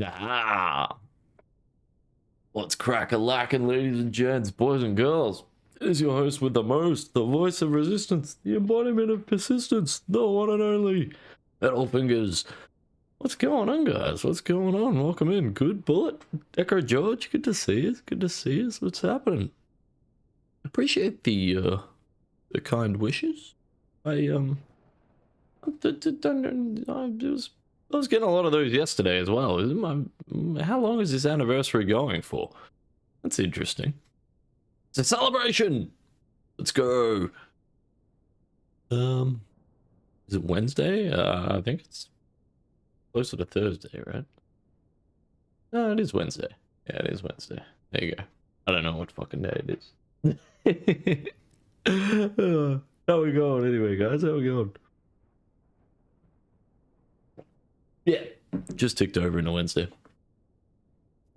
Ah, what's crack-a-lackin', ladies and gents, boys and girls? It is your host with the most, the voice of resistance, the embodiment of persistence, the one and only Metal Fingers. What's going on, guys? What's going on? Welcome in. Good Bullet, Echo George. Good to see us. Good to see us. What's happening? Appreciate the kind wishes. I was getting a lot of those yesterday as well. How long is this anniversary going for? That's interesting. It's a celebration. Let's go. Is it Wednesday? I think it's closer to Thursday, right? No, it is Wednesday. Yeah, it is Wednesday. There you go. I don't know what fucking day it is. How we going anyway, guys? How we going? Yeah, just ticked over into Wednesday.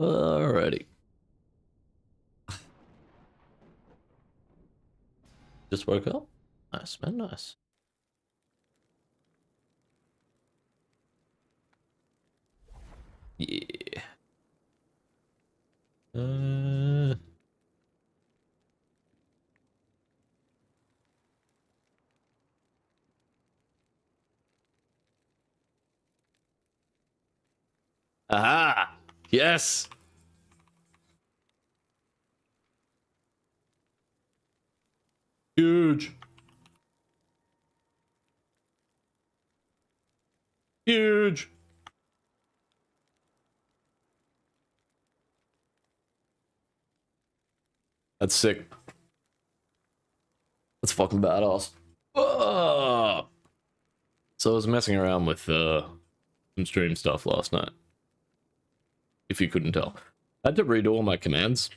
Alrighty. Just woke up. Nice, man, nice. Yeah. Aha! Yes! Huge! Huge! That's sick. That's fucking badass. Oh! So I was messing around with some stream stuff last night. If you couldn't tell. I had to read all my commands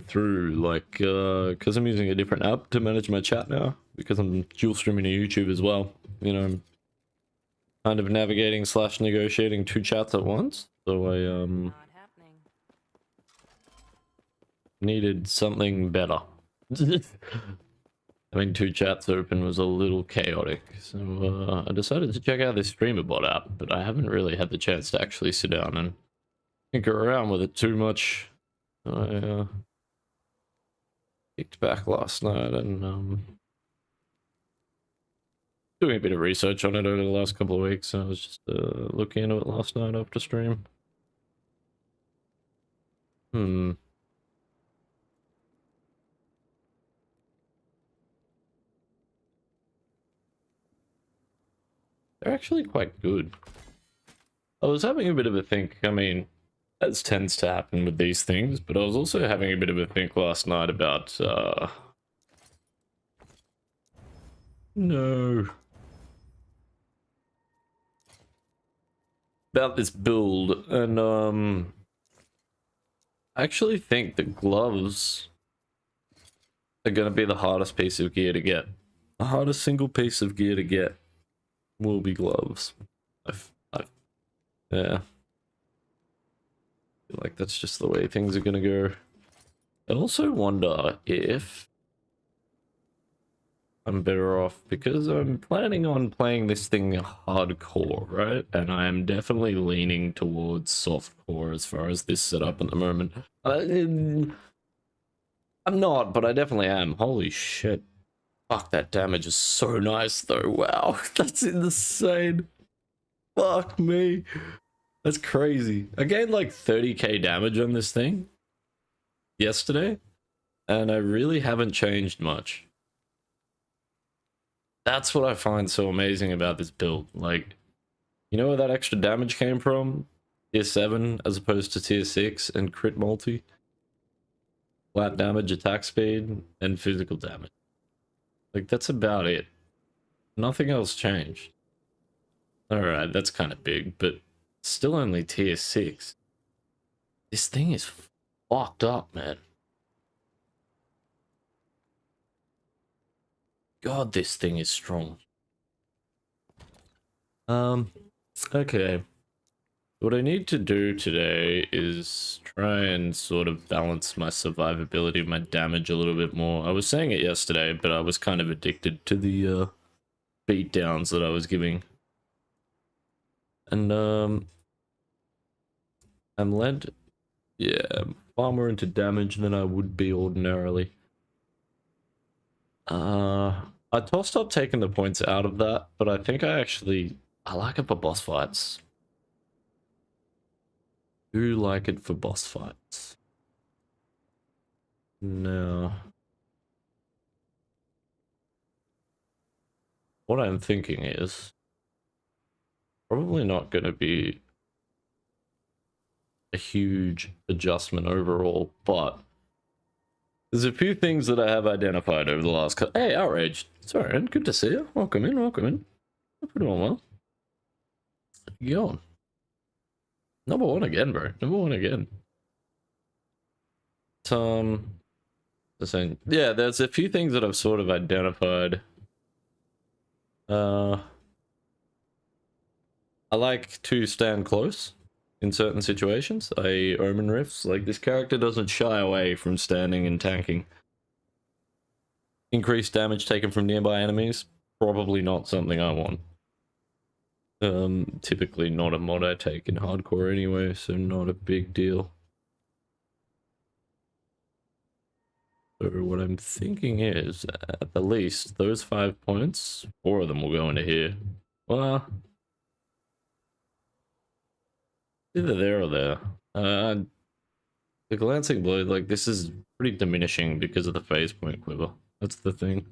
through, like, because I'm using a different app to manage my chat now, because I'm dual streaming to YouTube as well. You know, I'm kind of navigating / negotiating 2 chats at once, so I needed something better. Having 2 chats open was a little chaotic, so I decided to check out this StreamerBot app, but I haven't really had the chance to actually sit down and tinker around with it too much. I kicked back last night and doing a bit of research on it over the last couple of weeks. I was just looking into it last night after stream. They're actually quite good. I was having a bit of a think, I mean, as tends to happen with these things, but I was also having a bit of a think last night about, no. About this build, and, I actually think the gloves are going to be the hardest piece of gear to get. The hardest single piece of gear to get will be gloves. Yeah. I feel like that's just the way things are gonna go. I also wonder if I'm better off, because I'm planning on playing this thing hardcore, right? And I'm definitely leaning towards softcore as far as this setup at the moment. I'm not, but I definitely am. Holy shit. Fuck, that damage is so nice though. Wow, that's insane. Fuck me. That's crazy. I gained like 30k damage on this thing yesterday, and I really haven't changed much. That's what I find so amazing about this build. Like, you know where that extra damage came from? Tier 7 as opposed to tier 6 and crit multi. Flat damage, attack speed, and physical damage. Like, that's about it. Nothing else changed. Alright, that's kind of big, but still only tier 6. This thing is fucked up, man. God, this thing is strong. Okay. What I need to do today is try and sort of balance my survivability, my damage a little bit more. I was saying it yesterday, but I was kind of addicted to the beatdowns that I was giving. And I'm led, yeah, far more into damage than I would be ordinarily. I tossed up taking the points out of that, but I think I like it for boss fights. Do like it for boss fights. No. What I'm thinking is probably not going to be a huge adjustment overall, but there's a few things that I have identified over the last couple. Hey, Outrage. Sorry, Rend. Good to see you. Welcome in, welcome in. Hope you're doing well. How you going? Number one again, bro. Number one again. Yeah, there's a few things that I've sort of identified. I like to stand close in certain situations. Omen riffs. Like, this character doesn't shy away from standing and tanking. Increased damage taken from nearby enemies, probably not something I want. Typically not a mod I take in hardcore anyway, so not a big deal. So what I'm thinking is, at the least, those 5 points, 4 of them will go into here. Well, either there or there. The glancing blow, like, this is pretty diminishing because of the phase point quiver. That's the thing.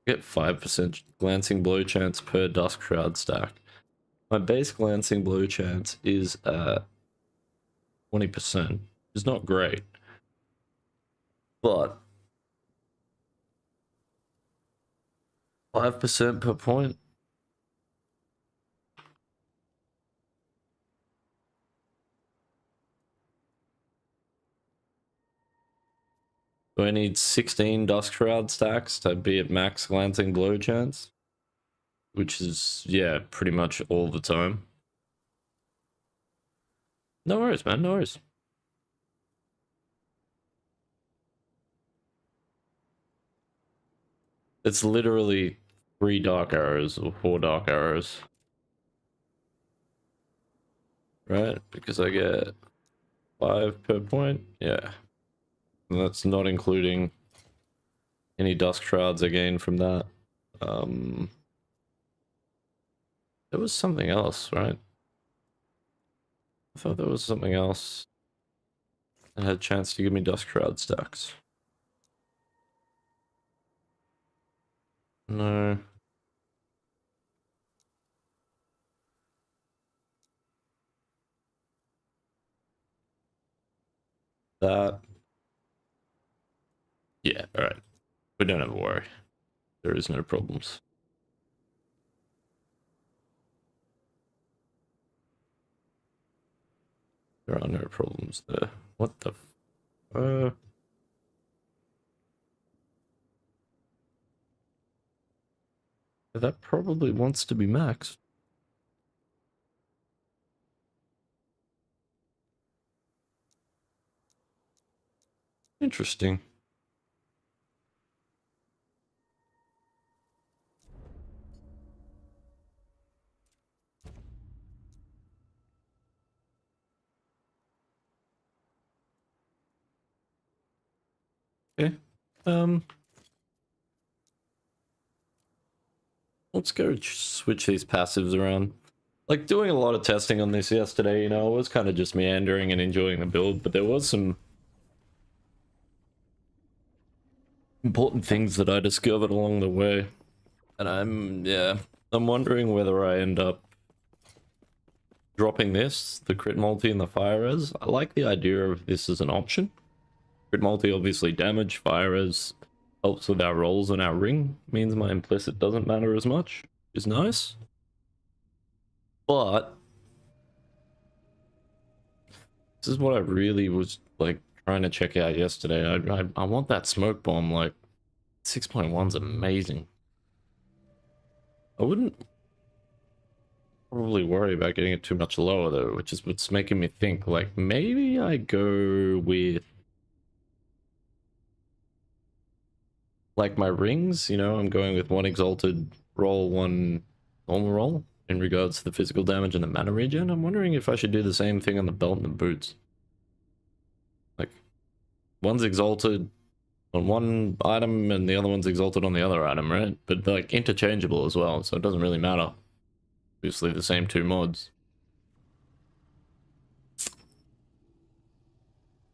Get 5% glancing blow chance per Dusk Shroud stack. My base glancing blow chance is 20%. It's not great, but 5% per point. So I need 16 Dusk Shroud stacks to be at max glancing blow chance, which is, yeah, pretty much all the time. No worries, man, no worries. It's literally 3 dark arrows or 4 dark arrows. Right? Because I get 5 per point. Yeah. And that's not including any Dusk Shrouds I gain from that. There was something else, right? I thought there was something else that had a chance to give me Dusk Shroud stacks. No. That. Yeah, alright. We don't have to worry. There is no problems. There are no problems there. What the that probably wants to be maxed. Interesting. Okay. Let's go switch these passives around. Like, doing a lot of testing on this yesterday, you know, I was kind of just meandering and enjoying the build, but there was some important things that I discovered along the way. And I'm wondering whether I end up dropping this, the crit multi and the fire res. I like the idea of this as an option. Crit multi obviously damage, fire res helps with our rolls and our ring, means my implicit doesn't matter as much, which is nice. But this is what I really was like trying to check out yesterday. I want that smoke bomb. Like, 6.1's amazing. I wouldn't probably worry about getting it too much lower though, which is what's making me think like maybe I go with like my rings, you know, I'm going with 1 exalted roll, 1 normal roll. in regards to the physical damage and the mana regen. I'm wondering if I should do the same thing on the belt and the boots. Like, one's exalted on one item and the other one's exalted on the other item, right? But they're like interchangeable as well, so it doesn't really matter. Obviously the same two mods.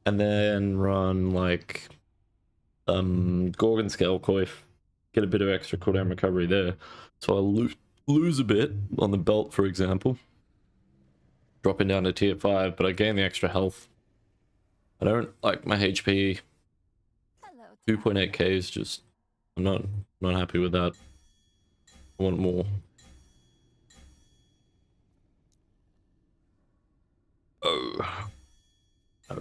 And then run like Gorgon Scale Coif, get a bit of extra cooldown recovery there. So I'll lose a bit on the belt, for example, dropping down to tier 5, but I gain the extra health. I don't like my HP. 2.8k is just, I'm not happy with that. I want more. Oh. I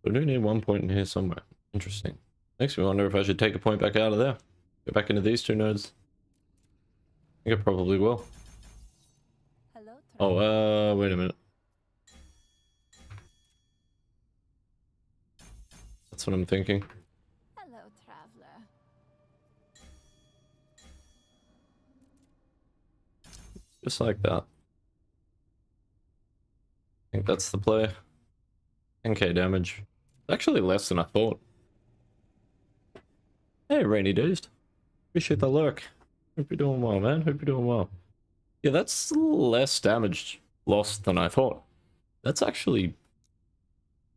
do need 1 point in here somewhere. Interesting. Makes me wonder if I should take a point back out of there. Go back into these two nodes. I think I probably will. Oh, wait a minute. That's what I'm thinking. Hello, traveler. Just like that. I think that's the play. 10k damage. Actually less than I thought. Hey, Rainy Days. Appreciate the lurk. Hope you're doing well, man. Hope you're doing well. Yeah, that's less damage lost than I thought. That's actually...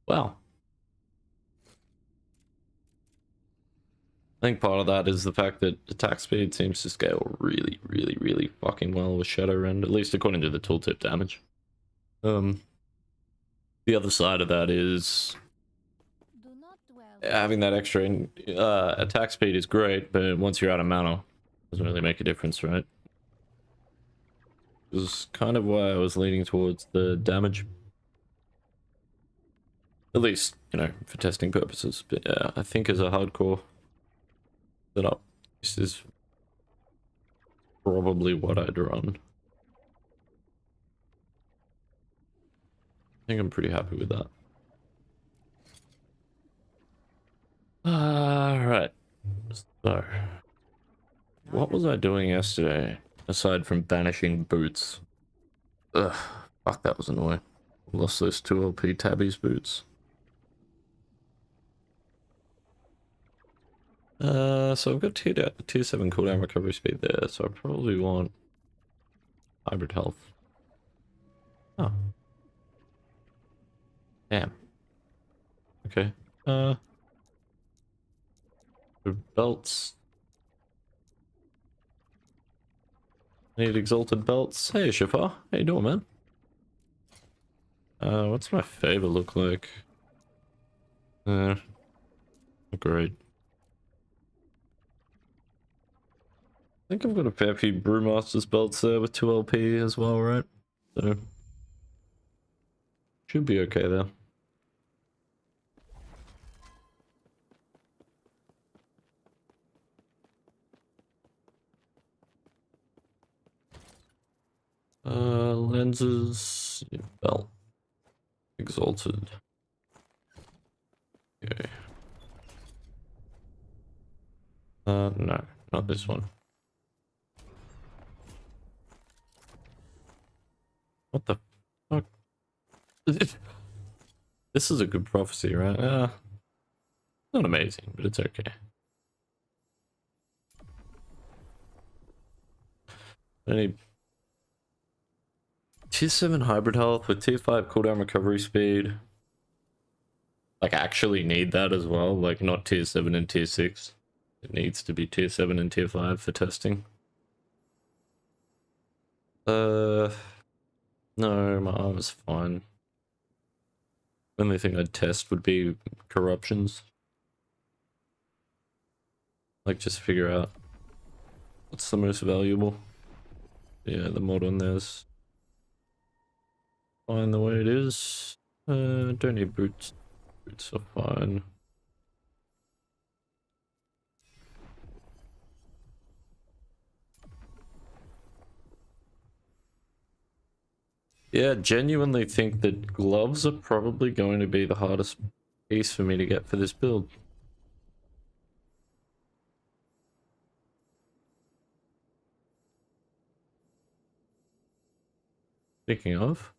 wow. I think part of that is the fact that attack speed seems to scale really fucking well with Shadow Rend, at least according to the tooltip damage. The other side of that is having that extra attack speed is great, but once you're out of mana, it doesn't really make a difference, right? This is kind of why I was leaning towards the damage. At least, you know, for testing purposes. But yeah, I think as a hardcore setup, this is probably what I'd run. I think I'm pretty happy with that. Alright. So, what was I doing yesterday, aside from banishing boots? Ugh, fuck, that was annoying. Lost those 2 LP Tabby's boots. So I've got tier 7 cooldown recovery speed there, so I probably want hybrid health. Oh. Damn. Okay. The belts. Need exalted belts. Hey Shafar, how you doing, man? What's my favor look like? Not great. I think I've got a fair few Brewmaster's belts there with 2 LP as well, right? So should be okay there. Lenses, belt, exalted. Okay. No, not this one. What the fuck? This is a good prophecy, right? Not amazing, but it's okay. I need tier 7 hybrid health with tier 5 cooldown recovery speed. Like, actually need that as well, like not tier 7 and tier 6. It needs to be tier 7 and tier 5 for testing. No, my arm is fine. Only thing I'd test would be corruptions. Like, just figure out what's the most valuable. Yeah, the mod on there's fine the way it is. Don't need boots. Boots are fine. Yeah, genuinely think that gloves are probably going to be the hardest piece for me to get for this build. Speaking of,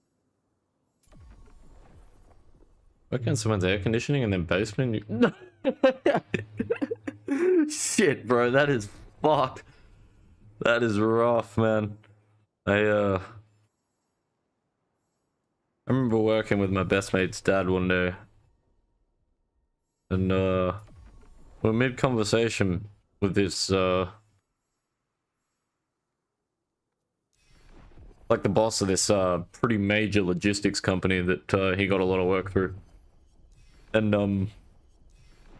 work on someone's air conditioning and then basement. Shit, bro, that is fucked. That is rough, man. I remember working with my best mate's dad one day, and we're mid conversation with this like the boss of this pretty major logistics company that he got a lot of work through, and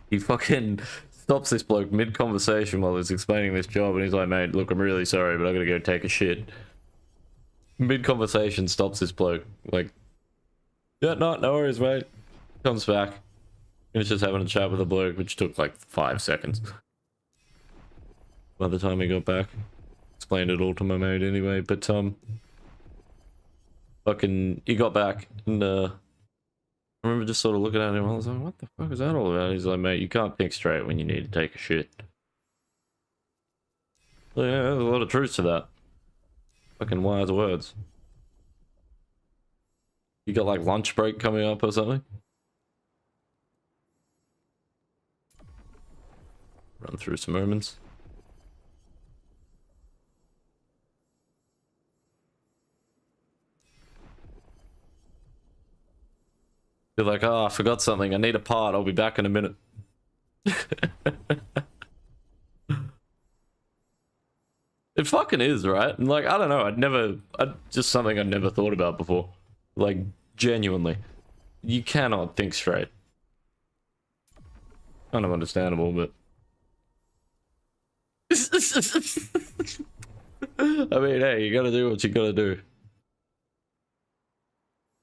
he fucking stops this bloke mid conversation while he's explaining this job, and he's like, "Mate, look, I'm really sorry, but I gotta go take a shit." Mid conversation, stops this bloke, like, "Yeah, no worries, mate." Comes back. He was just having a chat with the bloke, which took like 5 seconds. By the time he got back, explained it all to my mate anyway. But fucking, he got back, and I remember just sort of looking at him. I was like, "What the fuck is that all about?" He's like, "Mate, you can't think straight when you need to take a shit." Well, yeah, there's a lot of truth to that. Fucking wise words. You got like lunch break coming up or something? Run through some Omens. You're like, "Oh, I forgot something. I need a part. I'll be back in a minute." It fucking is, right? And like, I don't know. Just something I'd never thought about before. Like, genuinely. You cannot think straight. Kind of understandable, but... I mean, hey, you gotta do what you gotta do.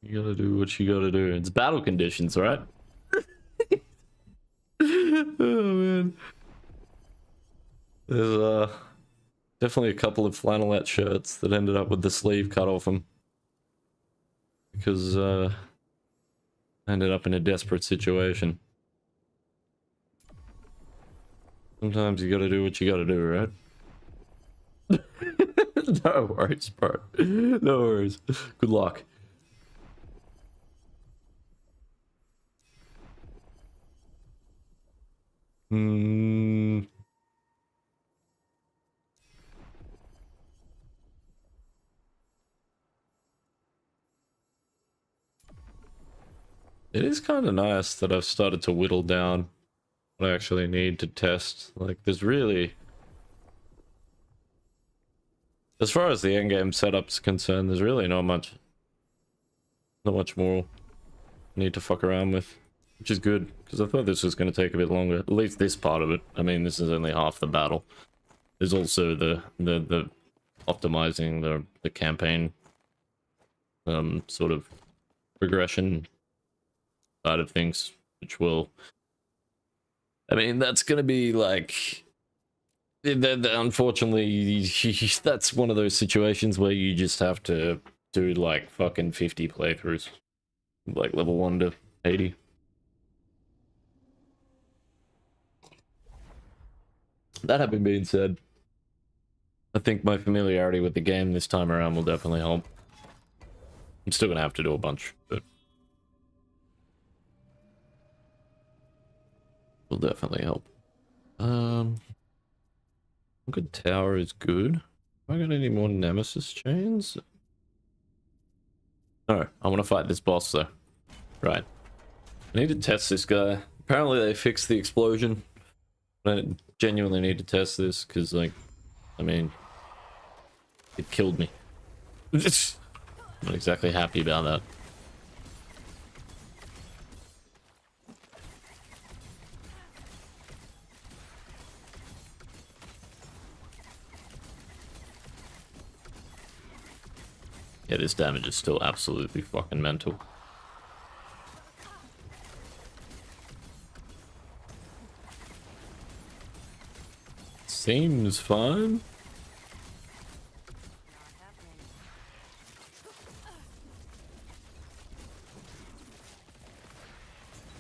You gotta do what you gotta do. It's battle conditions, right? Oh, man. There's, definitely a couple of flannelette shirts that ended up with the sleeve cut off them. Because, I ended up in a desperate situation. Sometimes you gotta do what you gotta do, right? No worries, bro. No worries. Good luck. It is kind of nice that I've started to whittle down what I actually need to test. Like, there's really... As far as the endgame setup's concerned, there's really not much more I need to fuck around with. Which is good, because I thought this was going to take a bit longer. At least this part of it. I mean, this is only half the battle. There's also the optimizing the campaign sort of progression side of things, which will... I mean, that's going to be like... Unfortunately, that's one of those situations where you just have to do like fucking 50 playthroughs. Like level 1 to 80. That having been said, I think my familiarity with the game this time around will definitely help. I'm still gonna have to do a bunch, but will definitely help. Good tower is good. Have I got any more nemesis chains? No, I want to fight this boss though. Right. I need to test this guy. Apparently they fixed the explosion. I genuinely need to test this because, like, I mean, it killed me. I'm not exactly happy about that. Yeah, this damage is still absolutely fucking mental. Seems fine.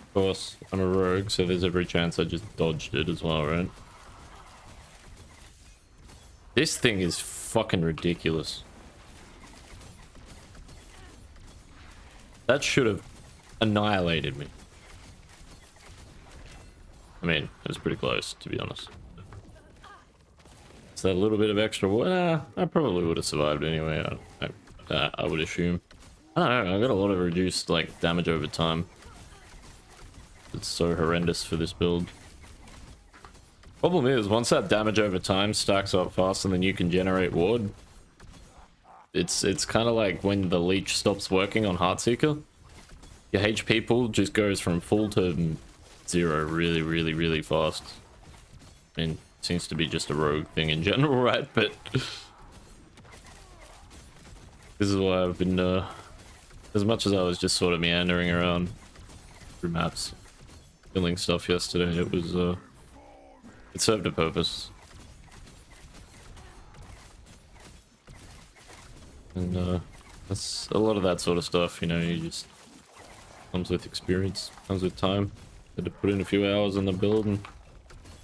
Of course, I'm a rogue, so there's every chance I just dodged it as well, right? This thing is fucking ridiculous. That should have annihilated me. I mean, it was pretty close, to be honest. So that little bit of extra water, I probably would have survived anyway. I would assume. I don't know, I got a lot of reduced like damage over time. It's so horrendous for this build. Problem is, once that damage over time stacks up fast and then you can generate ward, it's kind of like when the leech stops working on Heartseeker. Your HP pool just goes from full to 0 really, really, really fast. I mean, seems to be just a rogue thing in general, right? But this is why I've been, as much as I was just sort of meandering around through maps, killing stuff yesterday, it was, it served a purpose. And, that's a lot of that sort of stuff, you know, you just, comes with experience, comes with time. Had to put in a few hours in the build and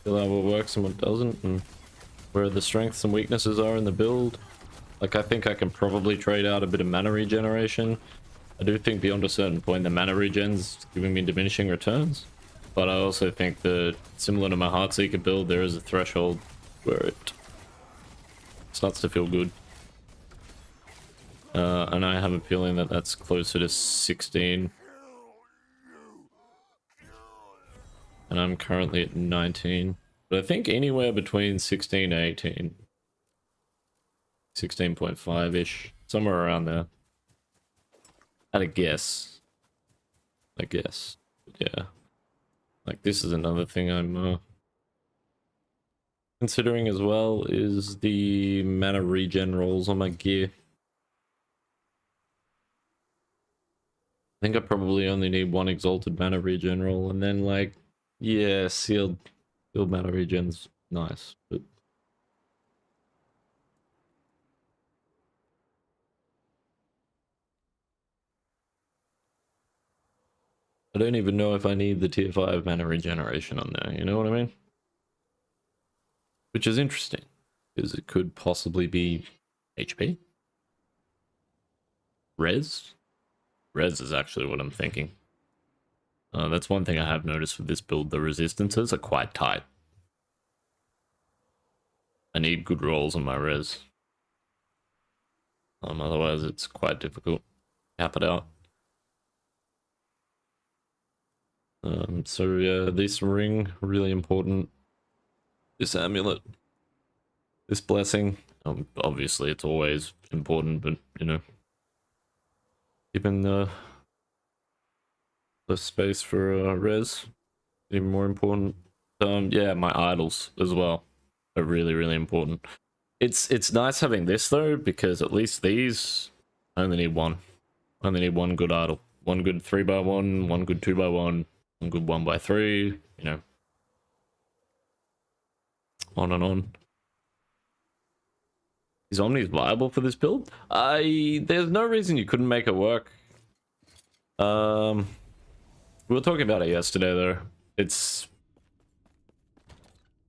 feel out what works and what doesn't, and where the strengths and weaknesses are in the build. Like, I think I can probably trade out a bit of mana regeneration. I do think beyond a certain point the mana regen's giving me diminishing returns, but I also think that similar to my Heartseeker build, there is a threshold where it starts to feel good. And I have a feeling that that's closer to 16. And I'm currently at 19. But I think anywhere between 16 to 18. 16.5-ish. Somewhere around there. At a guess. I guess. Yeah. Like, this is another thing I'm considering as well, is the mana regen rolls on my gear. I think I probably only need one exalted mana regen roll, and then like, yeah, sealed mana regen's nice, but I don't even know if I need the tier 5 mana regeneration on there, you know what I mean? Which is interesting, because it could possibly be HP? Res? Res is actually what I'm thinking. That's one thing I have noticed with this build, the resistances are quite tight. I need good rolls on my res. Otherwise it's quite difficult to cap it out. So yeah, this ring, really important. This amulet, this blessing, obviously it's always important, but you know, keeping the space for res, even more important. Yeah, my idols as well are really, really important. It's nice having this though, because at least these I only need one. I only need one good idol. One good 3x1, one good 2x1, one good 1x3, you know. On and on. Is Omnis viable for this build? There's no reason you couldn't make it work. We were talking about it yesterday though. It's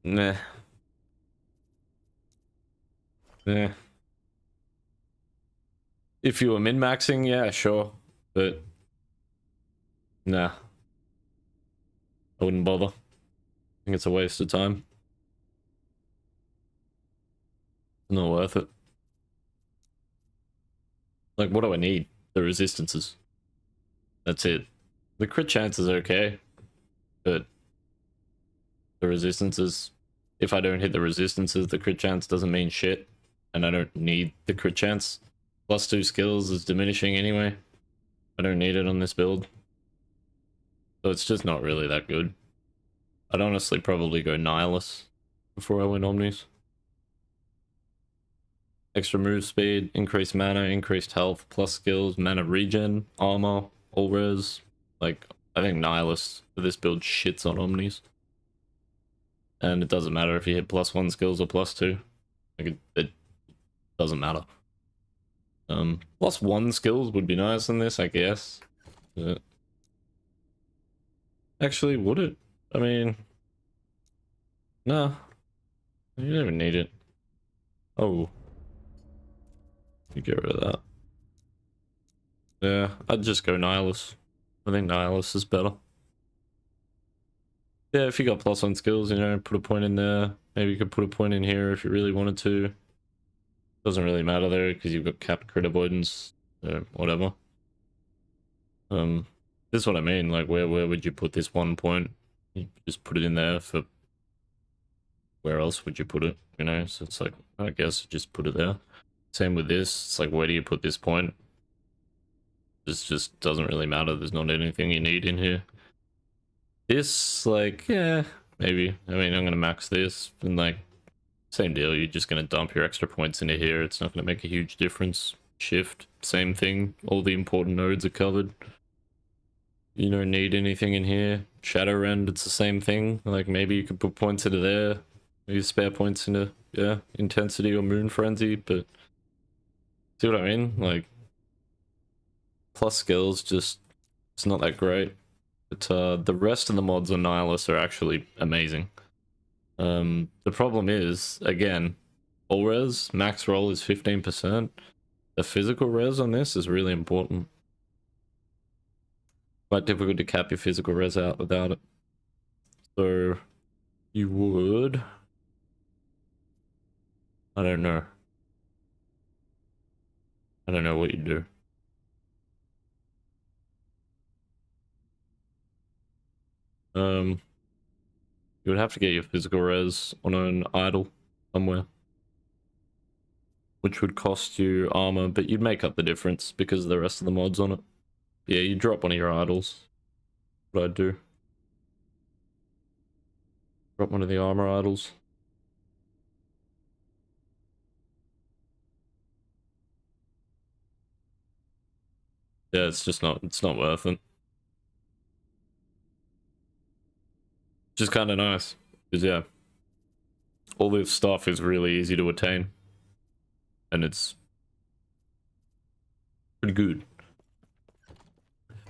nah. Nah. If you were min-maxing, yeah, sure. But nah. I wouldn't bother. I think it's a waste of time. Not worth it. Like, what do I need? The resistances. That's it. The crit chance is okay, but the resistances, if I don't hit the resistances, the crit chance doesn't mean shit, and I don't need the crit chance. +2 skills is diminishing anyway. I don't need it on this build. So it's just not really that good. I'd honestly probably go Nihilus before I went Omnis. Extra move speed, increased mana, increased health, plus skills, mana regen, armor, all res. Like, I think Nihilus for this build shits on Omnis. And it doesn't matter if you hit +1 skills or +2. Like, it doesn't matter. +1 skills would be nice in this, I guess. But actually, would it? I mean, no. You don't even need it. Oh. You get rid of that. Yeah, I'd just go Nihilus. I think Nihilus is better. Yeah, if you got +1 skills, you know, put a point in there. Maybe you could put a point in here if you really wanted to. Doesn't really matter though, because you've got capped crit avoidance, whatever. This is what I mean, like where would you put this 1 point? You just put it in there for... Where else would you put it, you know? So it's like, I guess just put it there. Same with this, it's like where do you put this point? This just doesn't really matter, there's not anything you need in here. This, like, yeah, maybe. I mean, I'm gonna max this, and like, same deal, you're just gonna dump your extra points into here, it's not gonna make a huge difference. Shift, same thing, all the important nodes are covered. You don't need anything in here. Shadow Rend, it's the same thing, like maybe you could put points into there, maybe spare points into, yeah, Intensity or Moon Frenzy, but see what I mean? Like, plus skills, just, it's not that great. But the rest of the mods on Nihilus are actually amazing. The problem is, again, all res, max roll is 15%. The physical res on this is really important. Quite difficult to cap your physical res out without it. So, you would... I don't know. I don't know what you do. You would have to get your physical res on an idol somewhere, which would cost you armor, but you'd make up the difference because of the rest of the mods on it. Yeah, you drop one of your idols. What I'd do. Drop one of the armor idols. Yeah, it's just not, it's not worth it. Just kind of nice, because yeah, all this stuff is really easy to attain, and it's pretty good.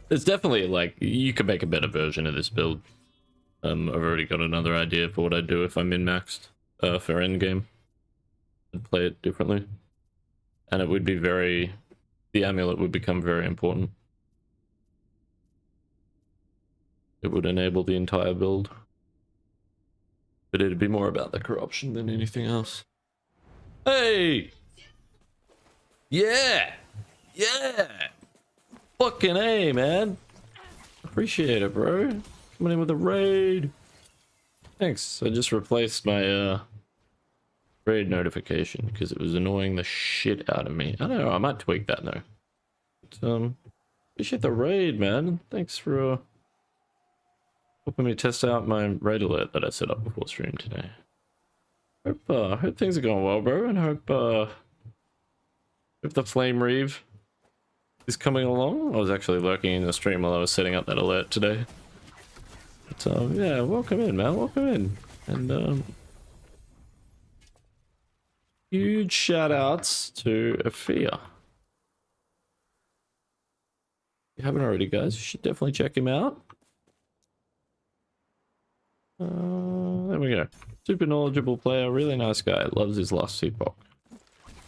It's definitely like, you could make a better version of this build. I've already got another idea for what I'd do if I'm min-maxed for endgame. I'd play it differently. And it would be very... The amulet would become very important. It would enable the entire build. But it'd be more about the corruption than anything else. Hey! Yeah! Yeah! Fucking A, man! Appreciate it, bro. Coming in with a raid. Thanks. I just replaced my raid notification because it was annoying the shit out of me. I don't know, I might tweak that now. But, appreciate the raid, man. Thanks for helping me test out my raid alert that I set up before stream today. Hope things are going well, bro, and hope the Flame Reeve is coming along. I was actually lurking in the stream while I was setting up that alert today. But, yeah, welcome in, man. Welcome in. And, huge shout outs to Afia. If you haven't already, guys, you should definitely check him out. There we go. Super knowledgeable player, really nice guy. Loves his last CPOC.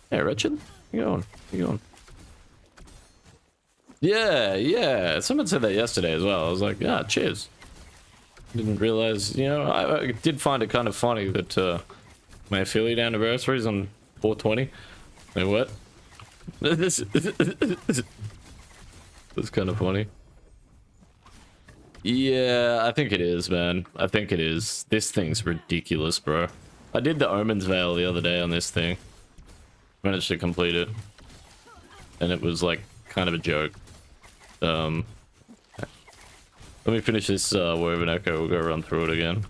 Hey, Wretched. How you going? How you going? Yeah, yeah. Someone said that yesterday as well. I was like, yeah, cheers. Didn't realize, you know, I did find it kind of funny that my affiliate anniversary is on 420. Wait, what? That's kind of funny. Yeah, I think it is, man. I think it is. This thing's ridiculous, bro. I did the Omens Veil the other day on this thing. Managed to complete it. And it was like kind of a joke. Let me finish this Woven Echo, we'll go run through it again.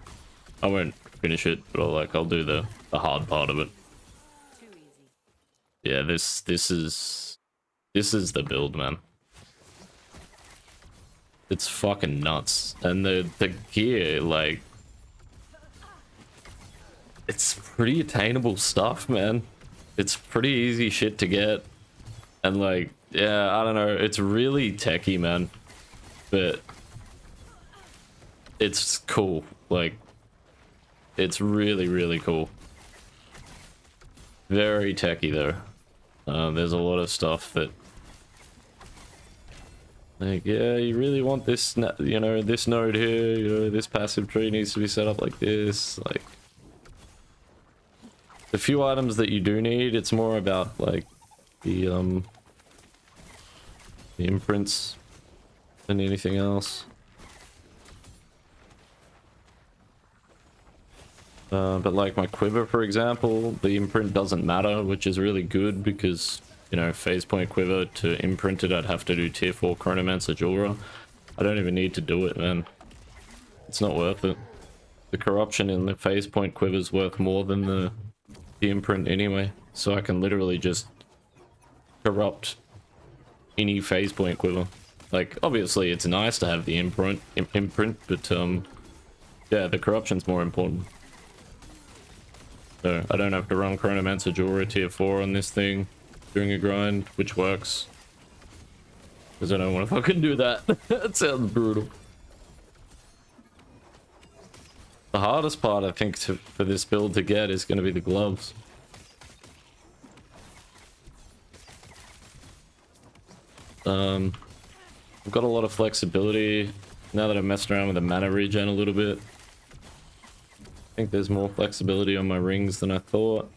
I won't finish it, but I'll do the hard part of it. Yeah, this is the build, man. It's fucking nuts. And the gear, like, it's pretty attainable stuff, man. It's pretty easy shit to get. And like, yeah, I don't know, it's really techy, man. But it's cool. Like, it's really, really cool. Very techy though. There's a lot of stuff that Like, yeah, you really want this, you know, this node here, you know, this passive tree needs to be set up like this. Like, the few items that you do need, it's more about, like, the imprints than anything else. But like my quiver, for example, the imprint doesn't matter, which is really good because, you know, phase point quiver to imprint it, I'd have to do tier 4 Chronomancer Jewelra. I don't even need to do it, man. It's not worth it. The corruption in the phase point quiver is worth more than the imprint anyway, so I can literally just corrupt any phase point quiver. Like, obviously it's nice to have the imprint, but yeah, the corruption's more important. So I don't have to run Chronomancer Jewelry tier 4 on this thing during a grind, which works. Because I don't want to fucking do that. That sounds brutal. The hardest part, I think, for this build to get is going to be the gloves. I've got a lot of flexibility now that I've messed around with the mana regen a little bit. I think there's more flexibility on my rings than I thought.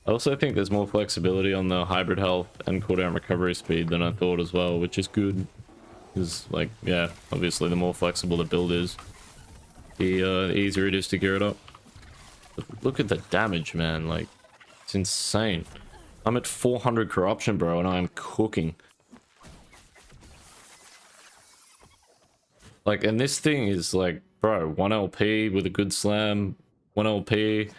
I also think there's more flexibility on the hybrid health and cooldown recovery speed than I thought as well, which is good. Because, like, yeah, obviously the more flexible the build is, the easier it is to gear it up. But look at the damage, man. Like, it's insane. I'm at 400 corruption, bro, and I'm cooking. Like, and this thing is like, bro, 1 LP with a good slam, 1 LP,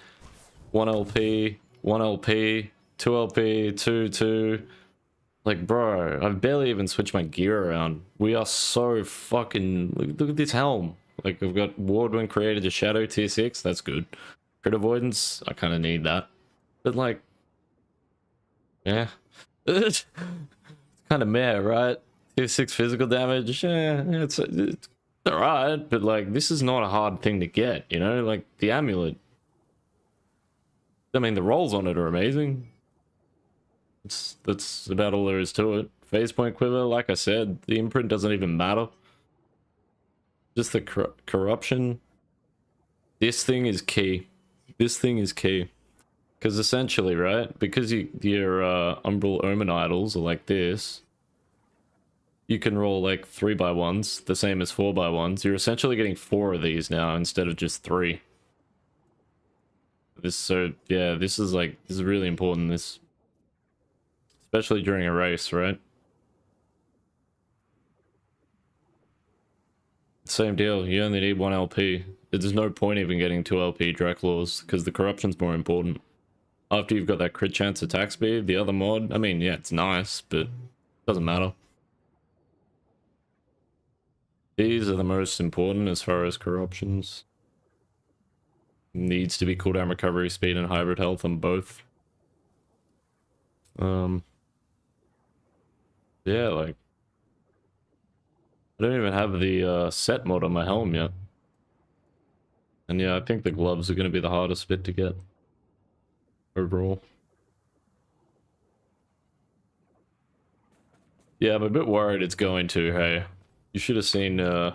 1 LP, 1 LP, 2 LP, 2. Like, bro, I've barely even switched my gear around. We are so fucking... Look at this helm. Like, I've got Ward when created a Shadow tier 6, that's good. Crit avoidance, I kind of need that. But, like... Yeah. It's kind of meh, right? Tier 6 physical damage, yeah, it's alright, but, like, this is not a hard thing to get, you know? Like, the amulet. I mean, the rolls on it are amazing. That's about all there is to it. Phase point quiver, like I said, the imprint doesn't even matter. Just the corruption. This thing is key. This thing is key. Because essentially, right, because your Umbral Omen idols are like this, you can roll like 3x1s, the same as 4x1s. You're essentially getting 4 of these now instead of just 3. So yeah, this is really important, this, especially during a race, right? Same deal, you only need 1 LP. There's no point even getting 2 LP Draklaws because the corruption's more important. After you've got that crit chance attack speed, the other mod, I mean, yeah, it's nice, but it doesn't matter. These are the most important as far as corruptions. Needs to be cooldown recovery speed and hybrid health on both. Yeah, like, I don't even have the set mod on my helm yet. And yeah, I think the gloves are going to be the hardest bit to get overall. Yeah, I'm a bit worried it's going to, hey. You should have seen, check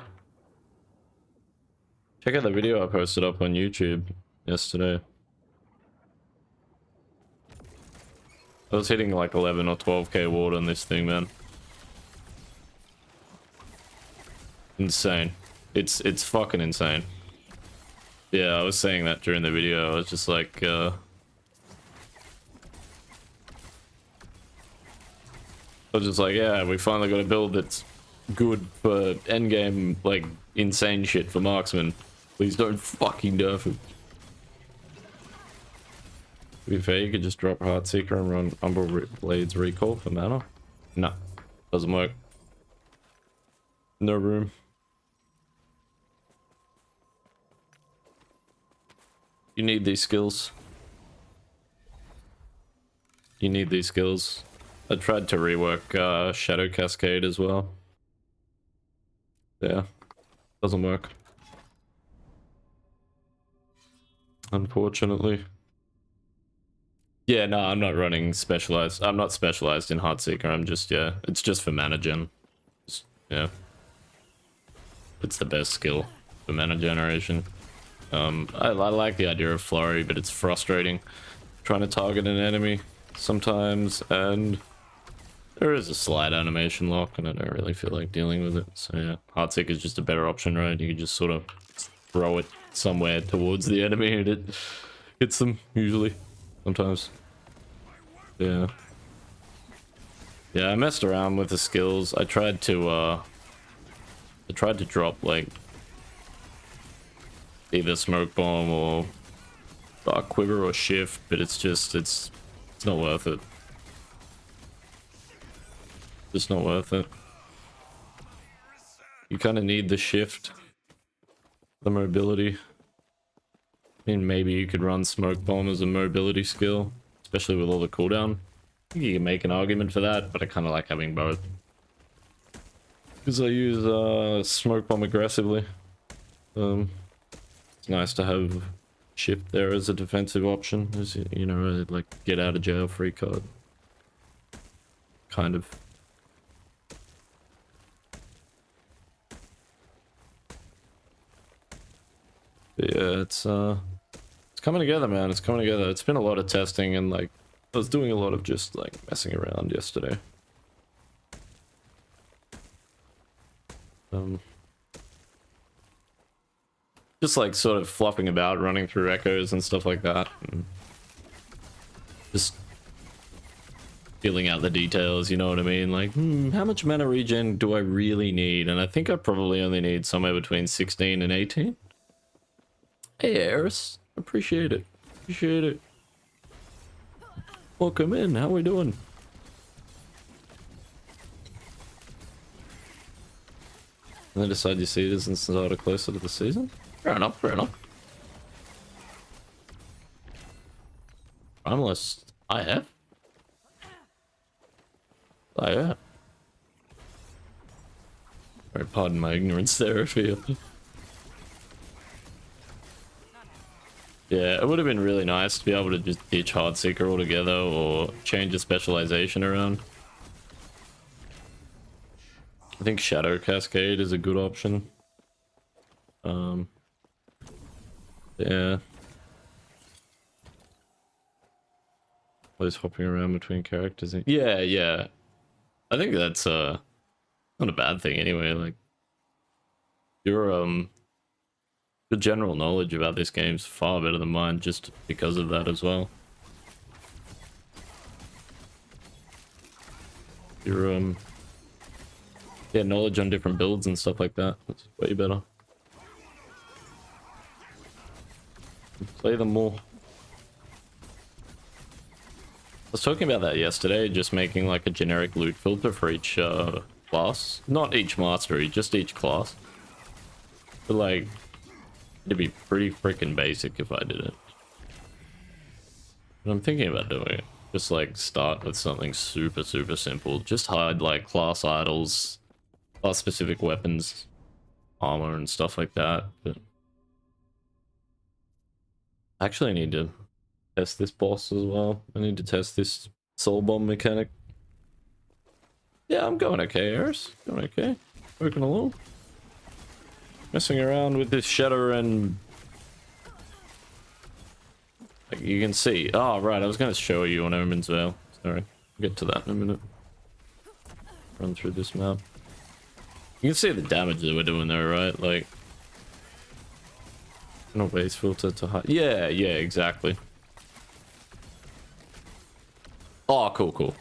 out the video I posted up on YouTube yesterday. I was hitting like 11 or 12k ward on this thing, man. Insane. It's fucking insane. Yeah, I was saying that during the video. I was just like, I was just like, yeah, we finally got a build that's good for endgame, like, insane shit for Marksman. Please don't fucking nerf it. To be fair, you could just drop Heartseeker and run Umbral Blades Recall for mana. No, doesn't work. No room. You need these skills. You need these skills. I tried to rework Shadow Cascade as well. Yeah, doesn't work. Unfortunately. Yeah, no, I'm not running specialized. I'm not specialized in Heartseeker. I'm just, yeah, it's just for mana gen. Just Yeah. It's the best skill for mana generation. I like the idea of flurry, but it's frustrating trying to target an enemy sometimes, and there is a slight animation lock, and I don't really feel like dealing with it. So yeah, Heartsick is just a better option, right? You can just sort of throw it somewhere towards the enemy and it hits them, usually. Sometimes. Yeah. Yeah, I messed around with the skills. I tried to drop, like, either Smoke Bomb or Dark Quiver or Shift, but it's not worth it. Just not worth it. You kind of need the Shift, the mobility. I mean, maybe you could run Smoke Bomb as a mobility skill, especially with all the cooldown. I think you can make an argument for that, but I kind of like having both. Because I use Smoke Bomb aggressively. It's nice to have Shift there as a defensive option, as you know, like get out of jail free card. Kind of. But yeah, it's coming together, man. It's coming together. It's been a lot of testing, and like I was doing a lot of just like messing around yesterday. Just like sort of flopping about, running through echoes and stuff like that. And just feeling out the details, you know what I mean? Like, how much mana regen do I really need? And I think I probably only need somewhere between 16 and 18. Hey, Eris. Appreciate it. Appreciate it. Welcome in. How we doing? And then decide you see this and start it closer to the season? Fair enough, fair enough. Unless I have. Oh yeah. Sorry, pardon my ignorance there, if you... Yeah, it would have been really nice to be able to just ditch Heartseeker altogether or change the specialization around. I think Shadow Cascade is a good option. Yeah. Always hopping around between characters. Yeah, yeah. I think that's not a bad thing anyway. Like your general knowledge about this game's far better than mine just because of that as well. Your yeah, knowledge on different builds and stuff like that. That's way better. Play them more. I was talking about that yesterday, just making like a generic loot filter for each class. Not each mastery, just each class. But like, it'd be pretty freaking basic if I did it. And I'm thinking about doing it. Just like start with something super simple. Just hide like class idols, class specific weapons, armor and stuff like that. But I actually need to test this boss as well. I need to test this soul bomb mechanic. Yeah, I'm going okay, Eris. Going okay. Working along. Messing around with this shadow and like you can see. Oh right, I was going to show you on Omens Vale. Sorry, we'll get to that in a minute. Run through this map. You can see the damage that we're doing there, right? Like, no base filter to hide. Yeah, yeah, exactly. Oh, cool.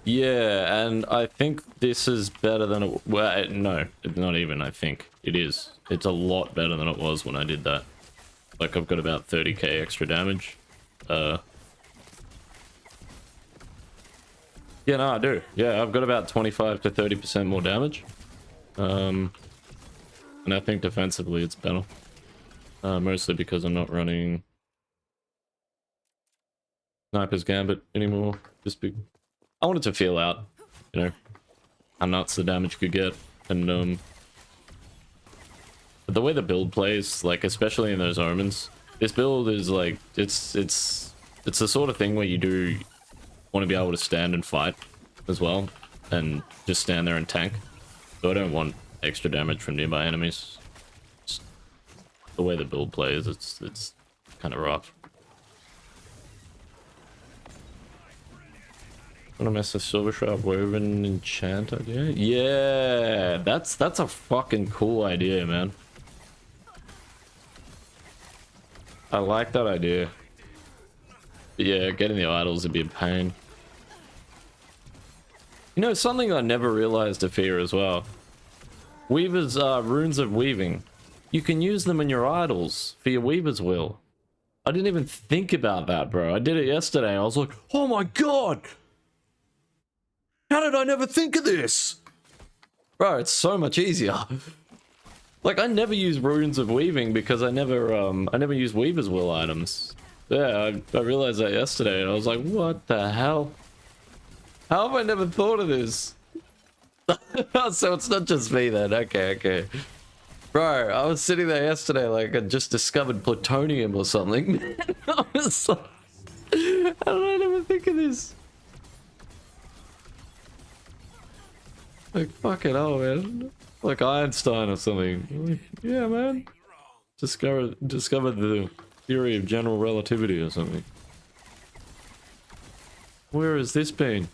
Yeah, and I think this is better than it... Well, no, not even, I think. It is. It's a lot better than it was when I did that. Like, I've got about 30k extra damage. Yeah, no, I do. Yeah, I've got about 25 to 30% more damage. And I think defensively it's better. Mostly because I'm not running Sniper's Gambit anymore. Just be... I wanted to feel out, you know, how nuts the damage could get. And but the way the build plays, like especially in those Omens, this build is like it's the sort of thing where you do want to be able to stand and fight as well. and just stand there and tank. So I don't want extra damage from nearby enemies. It's the way the build plays, it's kind of rough. Wanna mess with Silver Shroud Woven enchant idea? Yeah, that's a fucking cool idea, man. I like that idea. But yeah, getting the idols would be a pain. You know, something I never realized of here as well. Weaver's runes of weaving. You can use them in your idols for your Weaver's Will. I didn't even think about that, bro. I did it yesterday. I was like, oh my god! How did I never think of this? Bro, it's so much easier. Like, I never use runes of weaving because I never use Weaver's Will items. Yeah, I realized that yesterday and I was like, what the hell? How have I never thought of this? So it's not just me then. Okay. Bro, I was sitting there yesterday like I just discovered plutonium or something. I was like, how did I never think of this? Like, fucking hell, man. Like Einstein or something. Like, yeah, man. Discovered the theory of general relativity or something. Where has this been?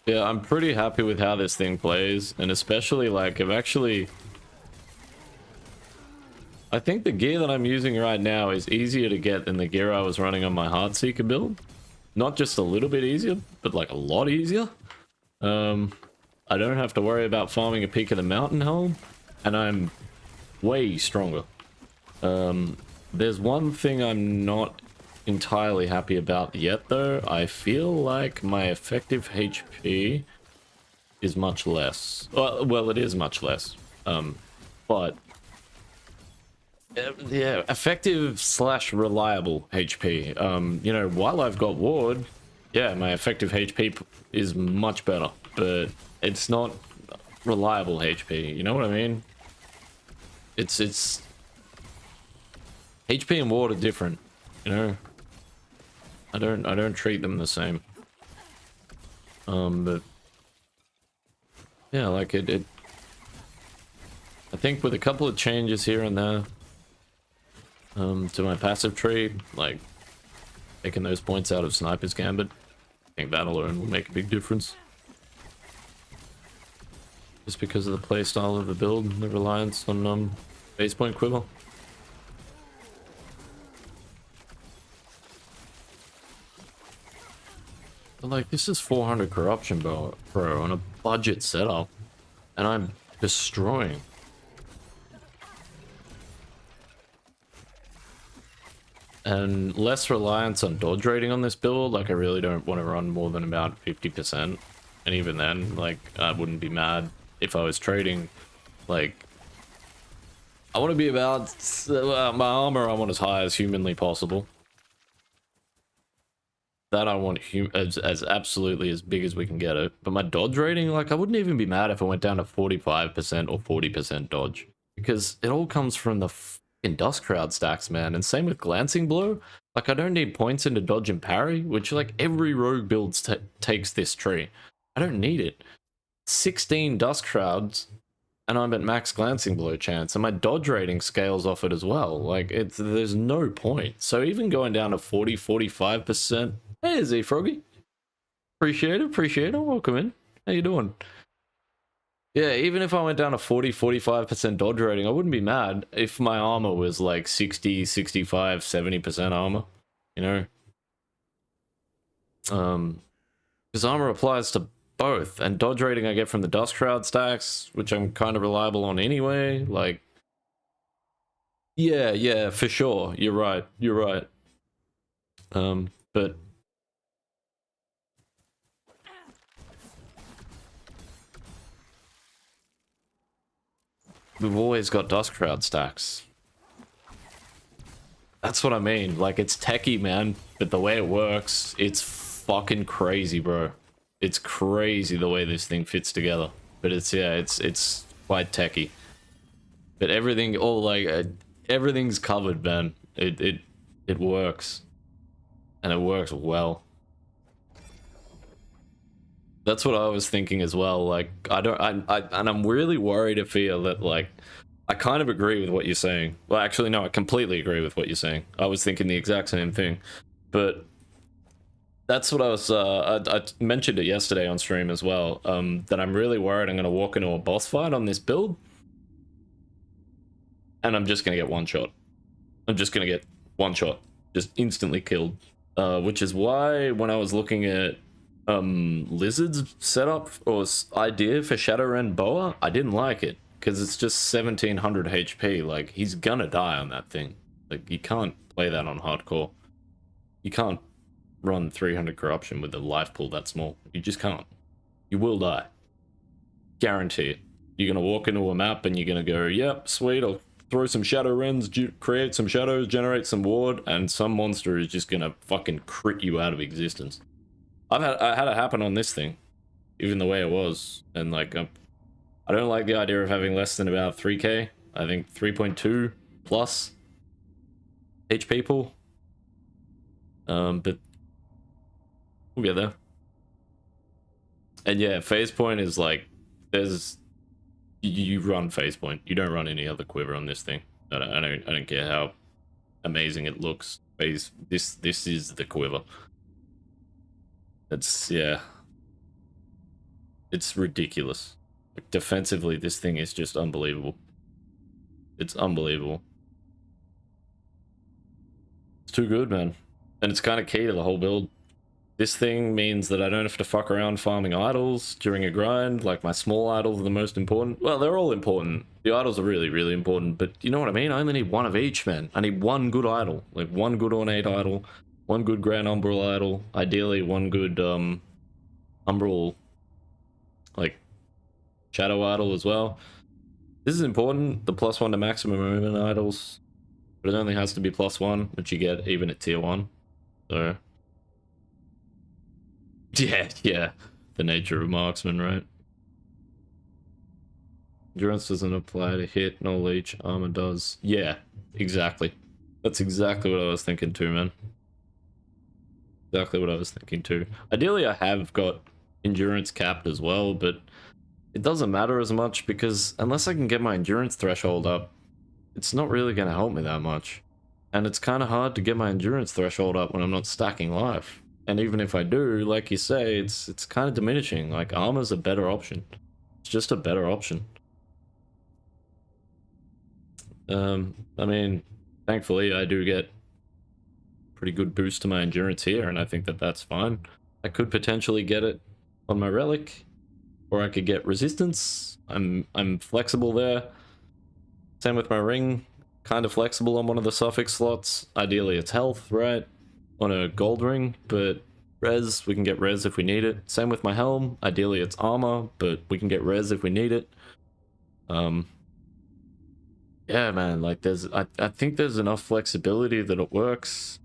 Yeah, I'm pretty happy with how this thing plays, and especially like I think the gear that I'm using right now is easier to get than the gear I was running on my Heartseeker build. Not just a little bit easier, but like a lot easier. I don't have to worry about farming a peak of the mountain helm, and I'm way stronger. There's one thing I'm not entirely happy about yet though. I feel like my effective HP is much less. Well, it is much less. But yeah, effective / reliable HP. You know, while I've got ward, yeah, my effective HP is much better, but it's not reliable HP. You know what I mean? It's HP and ward are different. You know, I don't treat them the same. But yeah, like it. I think with a couple of changes here and there. To my passive tree, like taking those points out of Sniper's Gambit, I think that alone will make a big difference. Just because of the playstyle of the build, the reliance on base point quiver. But like, this is 400 corruption, bro, on a budget setup, and I'm destroying. And less reliance on dodge rating on this build. Like, I really don't want to run more than about 50%. And even then, like, I wouldn't be mad if I was trading. Like, I want to be about my armor. I want as high as humanly possible. That I want as absolutely as big as we can get it. But my dodge rating, like, I wouldn't even be mad if it went down to 45% or 40% dodge, because it all comes from the in Dust Crowd stacks, man. And same with Glancing Blow. Like, I don't need points into dodge and parry, which like every rogue build takes this tree. I don't need it. 16 Dust Crowds and I'm at max Glancing Blow chance, and my dodge rating scales off it as well. Like, there's no point. So even going down to 40-45%. Hey, Z Froggy, appreciate it, welcome in. How you doing? Yeah, even if I went down to 40-45% dodge rating, I wouldn't be mad if my armor was like 60, 65, 70% armor, you know? Because armor applies to both, and dodge rating I get from the Dust Crowd stacks, which I'm kind of reliable on anyway, like... Yeah, for sure, you're right. But... we've always got Dust Crowd stacks. That's what I mean. Like, it's techie, man. But the way it works, it's fucking crazy, bro. It's crazy the way this thing fits together. But it's, yeah, it's quite techie. But everything, everything's covered, man. It works. and it works well. That's what I was thinking as well. Like, and I'm really worried to feel that, like, I kind of agree with what you're saying. Well, actually, no, I completely agree with what you're saying. I was thinking the exact same thing, but that's what I was, I mentioned it yesterday on stream as well, that I'm really worried I'm going to walk into a boss fight on this build, and I'm just going to get one shot. I'm just going to get one shot, just instantly killed, which is why when I was looking at Lizard's setup or idea for Shadow Rend Boa, I didn't like it because it's just 1700 HP. Like, he's gonna die on that thing. Like, you can't play that on hardcore. You can't run 300 corruption with a life pool that small. You just can't. You will die. Guarantee it. You're gonna walk into a map and you're gonna go, yep, sweet, I'll throw some Shadow Rends, create some shadows, generate some ward, and some monster is just gonna fucking crit you out of existence. I had it happen on this thing, even the way it was, and like I don't like the idea of having less than about 3k. I think 3.2 plus HP pool. But we'll get there. And yeah, phase point is like you run phase point. You don't run any other quiver on this thing. I don't care how amazing it looks. This is the quiver. It's, yeah, it's ridiculous. Like, defensively, this thing is just unbelievable. It's unbelievable. It's too good, man. And it's kind of key to the whole build. This thing means that I don't have to fuck around farming idols during a grind. Like, my small idols are the most important. Well, they're all important. The idols are really, really important, but you know what I mean? I only need one of each, man. I need one good idol. Like, one good ornate idol, one good Grand Umbral idol, ideally one good Umbral, like, Shadow idol as well. This is important, the +1 to maximum movement idols, but it only has to be +1, which you get even at tier 1. So, yeah, the nature of Marksman, right? Endurance doesn't apply to hit, no leech, armor does. Yeah, exactly. That's exactly what I was thinking too, man. Exactly what I was thinking too. Ideally, I have got endurance capped as well, but it doesn't matter as much because unless I can get my endurance threshold up, it's not really going to help me that much. And it's kind of hard to get my endurance threshold up when I'm not stacking life. And even if I do, like you say, it's kind of diminishing. Like, armor's a better option. It's just a better option. I mean, thankfully, I do get pretty good boost to my endurance here, and I think that that's fine. I could potentially get it on my relic, or I could get resistance. I'm flexible there. Same with my ring, kind of flexible on one of the suffix slots. Ideally it's health, right, on a gold ring, but res, we can get res if we need it. Same with my helm, ideally it's armor, but we can get res if we need it. Yeah, man, like, I think there's enough flexibility that it works.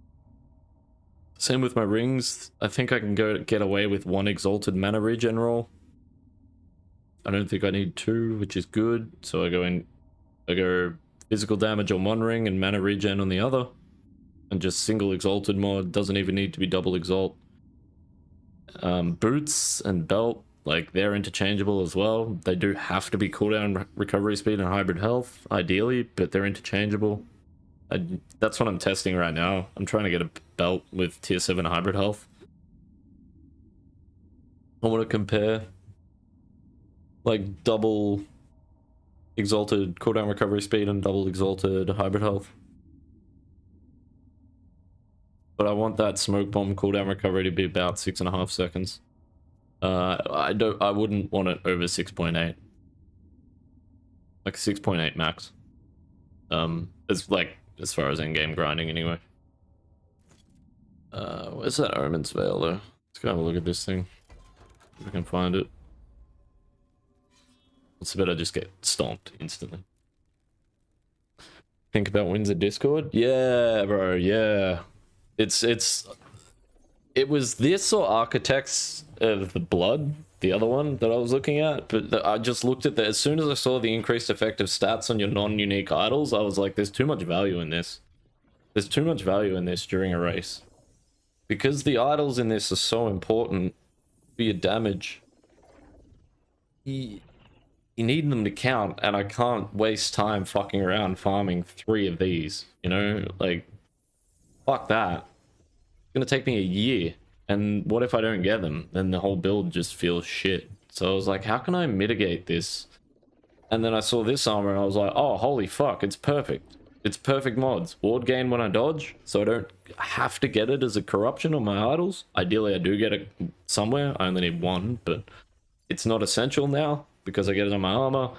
Same with my rings. I think I can get away with 1 exalted mana regen roll. I don't think I need 2, which is good. So I go physical damage on one ring and mana regen on the other. And just single exalted mod, doesn't even need to be double exalt. Boots and belt, like, they're interchangeable as well. They do have to be cooldown recovery speed and hybrid health, ideally, but they're interchangeable. That's what I'm testing right now. I'm trying to get a belt with tier 7 hybrid health. I want to compare, like, double exalted cooldown recovery speed and double exalted hybrid health. But I want that smoke bomb cooldown recovery to be about 6.5 seconds. I wouldn't want it over 6.8. Like 6.8 max. It's like, as far as in-game grinding anyway. Where's that Omens Veil though? Let's go have a look at this thing. If we can find it. It's better just get stomped instantly. Think about Windsor Discord? Yeah, bro, yeah. It was this or Architects of the Blood, the other one that I was looking at, but I just looked at that. As soon as I saw the increased effective stats on your non-unique idols, I was like, there's too much value in this. There's too much value in this during a race. because the idols in this are so important for your damage, you need them to count, and I can't waste time fucking around farming 3 of these, you know? Like, fuck that. It's gonna take me a year, and what if I don't get them? Then the whole build just feels shit. So I was like, how can I mitigate this? And then I saw this armor and I was like, oh, holy fuck, it's perfect. It's perfect mods. Ward gain when I dodge, so I don't have to get it as a corruption on my idols. Ideally, I do get it somewhere. I only need 1, but it's not essential now because I get it on my armor.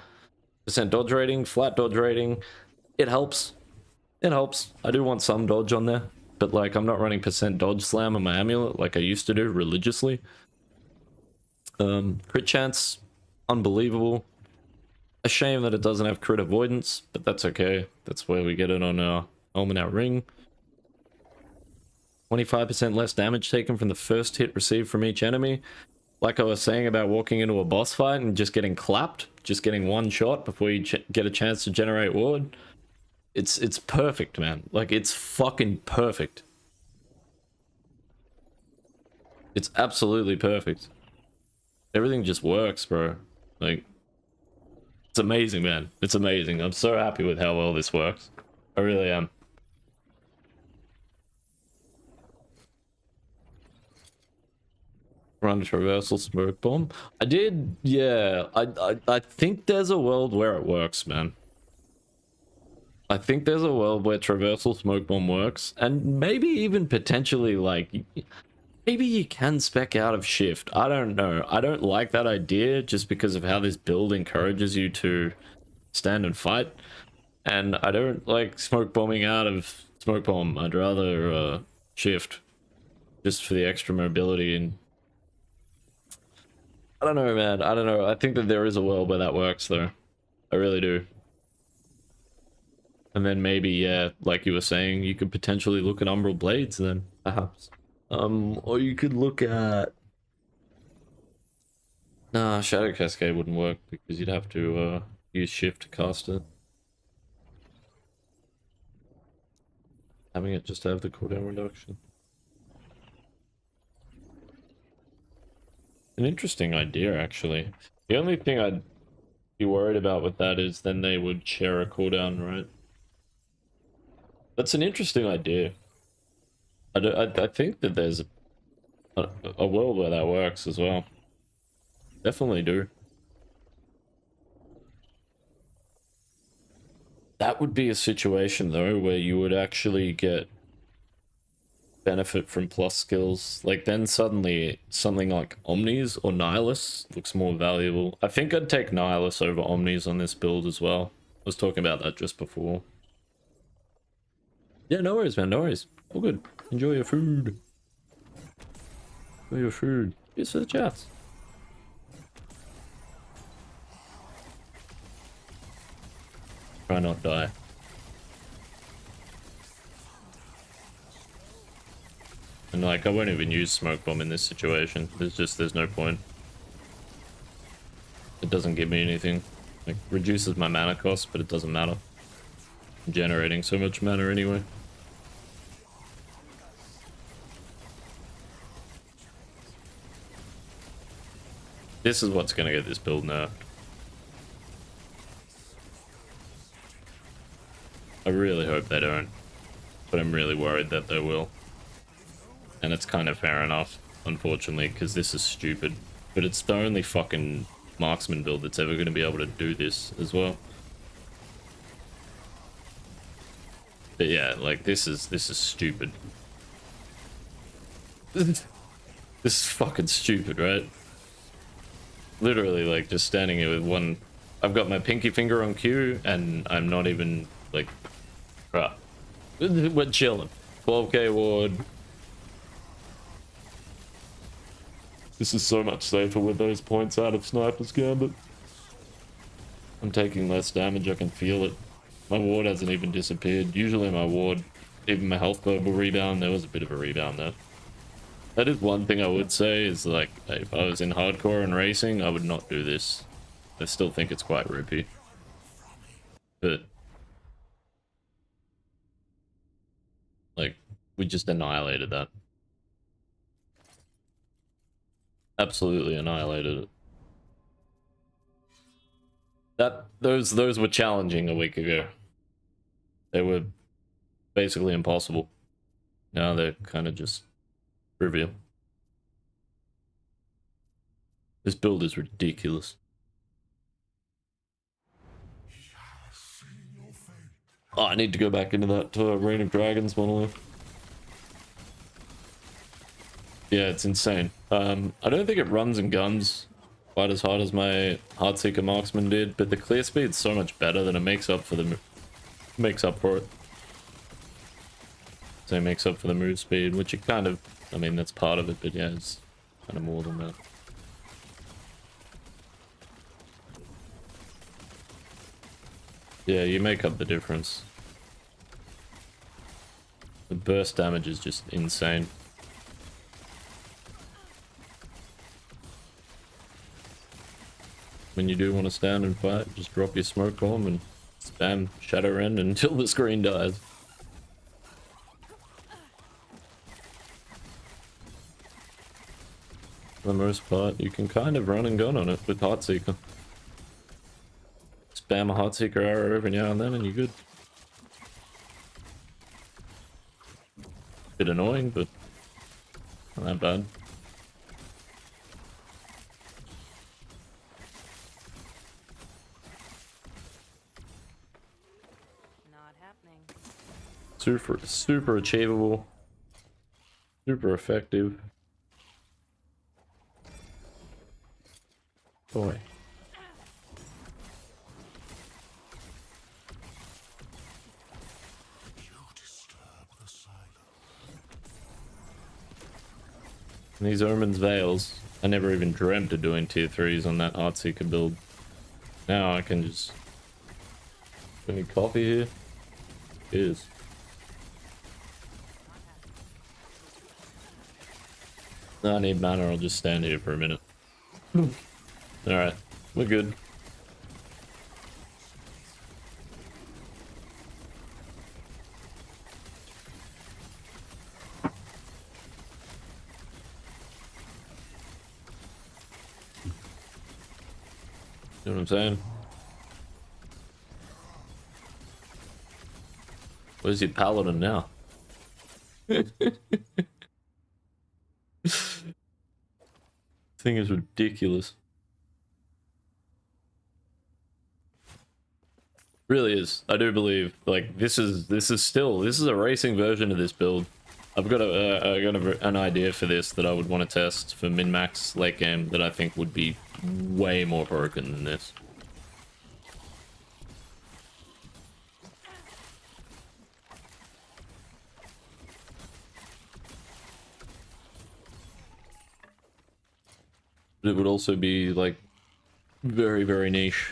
Percent dodge rating, flat dodge rating. It helps. It helps. I do want some dodge on there, but like I'm not running percent dodge slam on my amulet like I used to do religiously. Crit chance, unbelievable. A shame that it doesn't have crit avoidance, but that's okay. That's where we get it on our Omen Out Ring. 25% less damage taken from the first hit received from each enemy. Like I was saying about walking into a boss fight and just getting clapped, just getting 1 shot before you get a chance to generate ward. It's perfect, man. Like, it's fucking perfect. It's absolutely perfect. Everything just works, bro. Like, it's amazing, man. It's amazing. I'm so happy with how well this works. I really am. Run traversal smoke bomb. I did, yeah. I think there's a world where it works, man. I think there's a world where traversal smoke bomb works, and maybe even potentially like maybe you can spec out of shift. I don't know. I don't like that idea just because of how this build encourages you to stand and fight, and I don't like smoke bombing out of smoke bomb. I'd rather shift just for the extra mobility. And I don't know, man. I don't know. I think that there is a world where that works, though. I really do. And then maybe, yeah, like you were saying, you could potentially look at Umbral Blades then, perhaps. Or you could look at... Nah, Shadow Cascade wouldn't work because you'd have to use shift to cast it. Having it just have the cooldown reduction. An interesting idea, actually. The only thing I'd be worried about with that is then they would share a cooldown, right? That's an interesting idea. I think that there's a world where that works as well. Definitely do. That would be a situation, though, where you would actually get benefit from plus skills. Like, then suddenly something like Omnis or Nihilus looks more valuable. I think I'd take Nihilus over Omnis on this build as well. I was talking about that just before. Yeah, no worries, man, no worries. All good. Enjoy your food. Enjoy your food. Cheers for the chats. Try not die. And like, I won't even use smoke bomb in this situation. There's no point. It doesn't give me anything. Like, reduces my mana cost, but it doesn't matter. I'm generating so much mana anyway. This is what's gonna get this build nerfed. I really hope they don't, but I'm really worried that they will. And it's kind of fair enough, unfortunately, because this is stupid. But it's the only fucking Marksman build that's ever going to be able to do this as well. But yeah, like, this is stupid. This is fucking stupid, right? Literally, like, just standing here with one... I've got my pinky finger on Q, and I'm not even, like... Right. We're chilling. 12k ward. This is so much safer with those points out of Sniper's Gambit. I'm taking less damage, I can feel it. My ward hasn't even disappeared. Usually my ward, even my health global rebound, there was a bit of a rebound there. That is one thing I would say, is like, if I was in hardcore and racing, I would not do this. I still think it's quite ropey. But... like, we just annihilated that. absolutely annihilated it. Those were challenging a week ago. They were basically impossible. Now they're kind of just trivial. This build is ridiculous. Oh, I need to go back into that Reign of Dragons monolith. Yeah, it's insane. I don't think it runs and guns quite as hard as my Heartseeker Marksman did, but the clear speed's so much better that it makes up for it. So it makes up for the move speed, which it kind of, I mean, that's part of it, but yeah, it's kind of more than that. Yeah, you make up the difference. The burst damage is just insane. When you do want to stand and fight, just drop your smoke bomb and spam Shadow Rend until the screen dies. For the most part, you can kind of run and gun on it with Heartseeker. Spam a Heartseeker arrow every now and then and you're good. Bit annoying, but not that bad. Not happening. Super achievable. Super effective. Boy. And these Omens Veils, I never even dreamt of doing tier 3s on that Heartseeker build. Now I can just... Any coffee here? Cheers. No, I need mana, I'll just stand here for a minute. Alright, we're good. You know what I'm saying? Where's your paladin now? Thing is ridiculous. Really is. I do believe like this is a racing version of this build. I've got an idea for this that I would want to test for min-max late game that I think would be way more broken than this. But it would also be like very, very niche.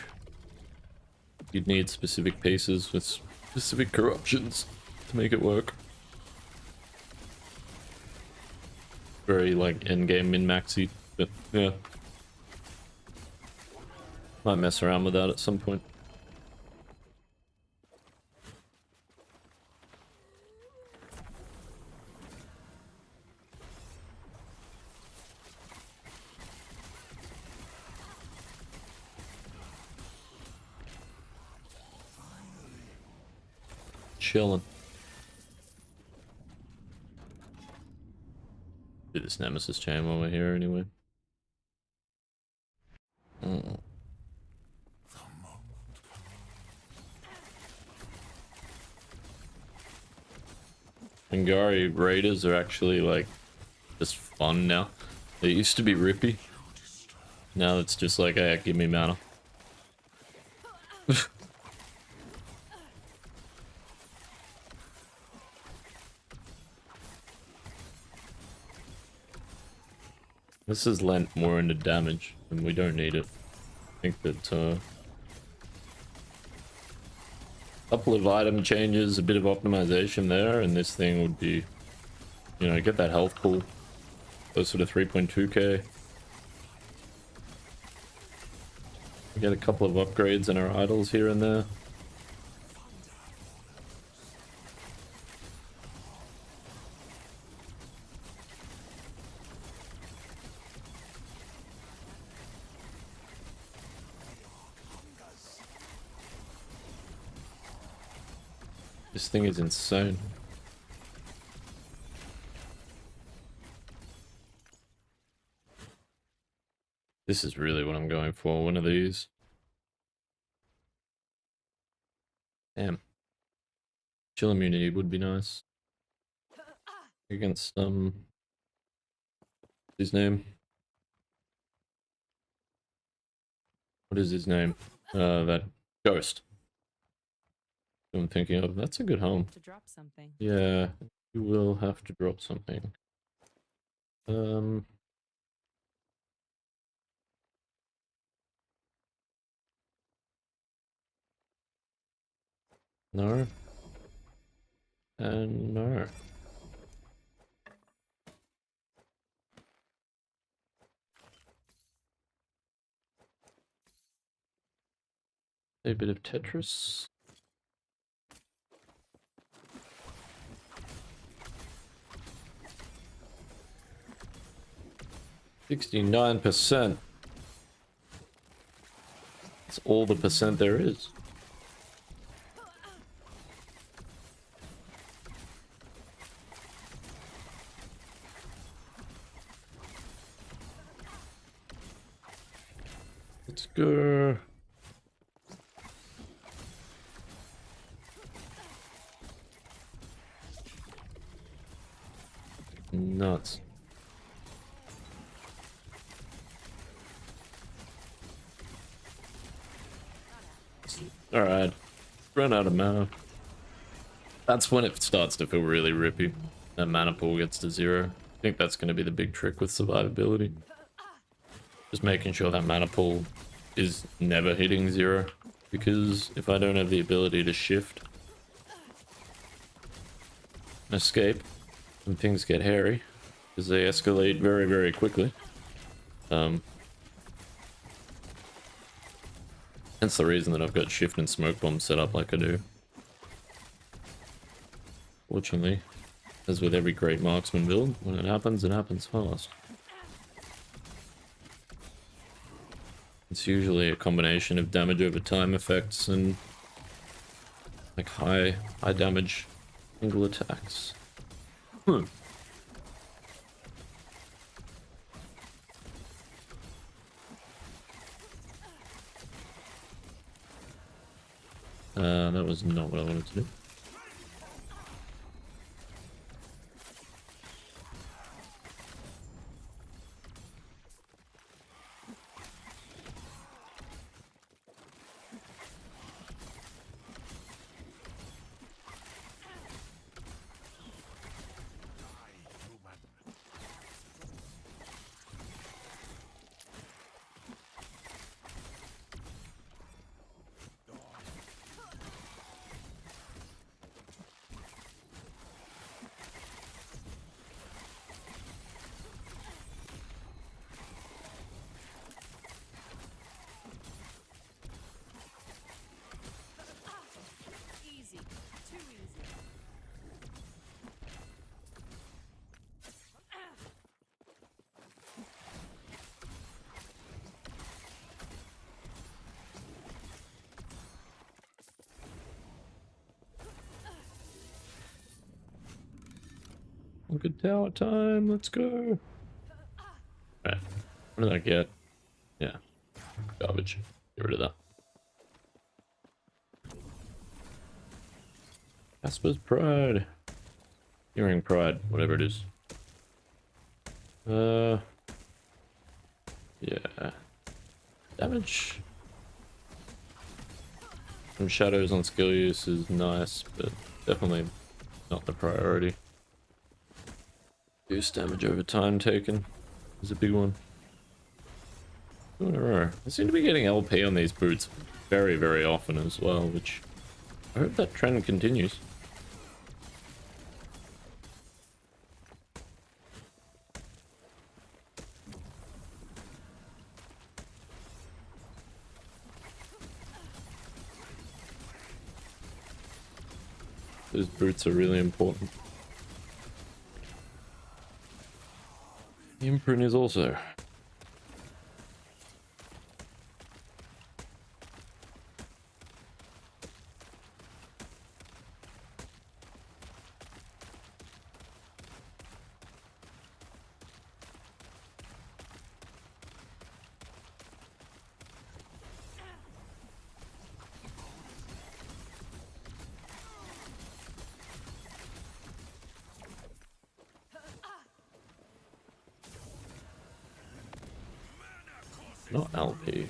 You'd need specific pieces with specific corruptions to make it work. Very like endgame min-maxy, but yeah. Might mess around with that at some point. Chilling. Do this Nemesis chain while we're here anyway. Angari raiders are actually like just fun now. They used to be rippy. Now it's just like, hey, give me mana. This is lent more into damage, and we don't need it. I think that a couple of item changes, a bit of optimization there, and this thing would be, you know, get that health pool closer to 3.2k. Get a couple of upgrades in our idols here and there. This thing is insane. This is really what I'm going for, one of these. Damn. Chill immunity would be nice. Against, his name? What is his name? That ghost. Who I'm thinking of. That's a good home. To drop something. Yeah, you will have to drop something. No. And no. A bit of Tetris. $69%. That's all the percent there is. Let's go. Nuts. Alright. Run out of mana. That's when it starts to feel really rippy. That mana pool gets to 0. I think that's going to be the big trick with survivability. Just making sure that mana pool is never hitting 0. Because if I don't have the ability to shift and escape, then things get hairy. Because they escalate very, very quickly. Hence the reason that I've got shift and smoke bomb set up like I do. Fortunately, as with every great marksman build, when it happens fast. It's usually a combination of damage over time effects and like high damage single attacks. That was not what I wanted to do. Easy. Too easy. Good tower time, let's go. Alright, what did I get? Yeah, garbage. Get rid of that. Casper's Pride. Hearing Pride, whatever it is. Yeah. Damage. Some shadows on skill use is nice, but definitely not the priority. Use damage over time taken is a big one. 2 in a row. I seem to be getting LP on these boots very, very often as well, which I hope that trend continues. Those boots are really important. The imprint is also. not LP.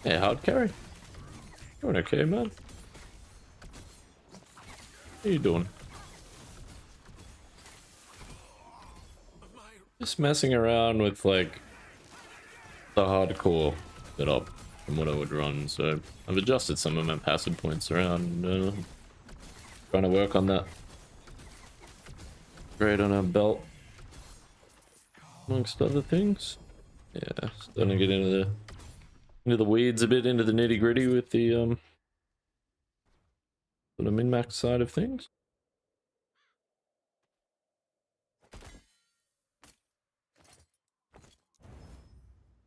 Hey, hard carry. Doing okay, man? What are you doing? Just messing around with like the hardcore setup and what I would run. So I've adjusted some of my passive points around. Trying to work on that. Great on our belt, amongst other things. Yeah, starting to get into the weeds a bit, into the nitty gritty with the sort of min-max side of things.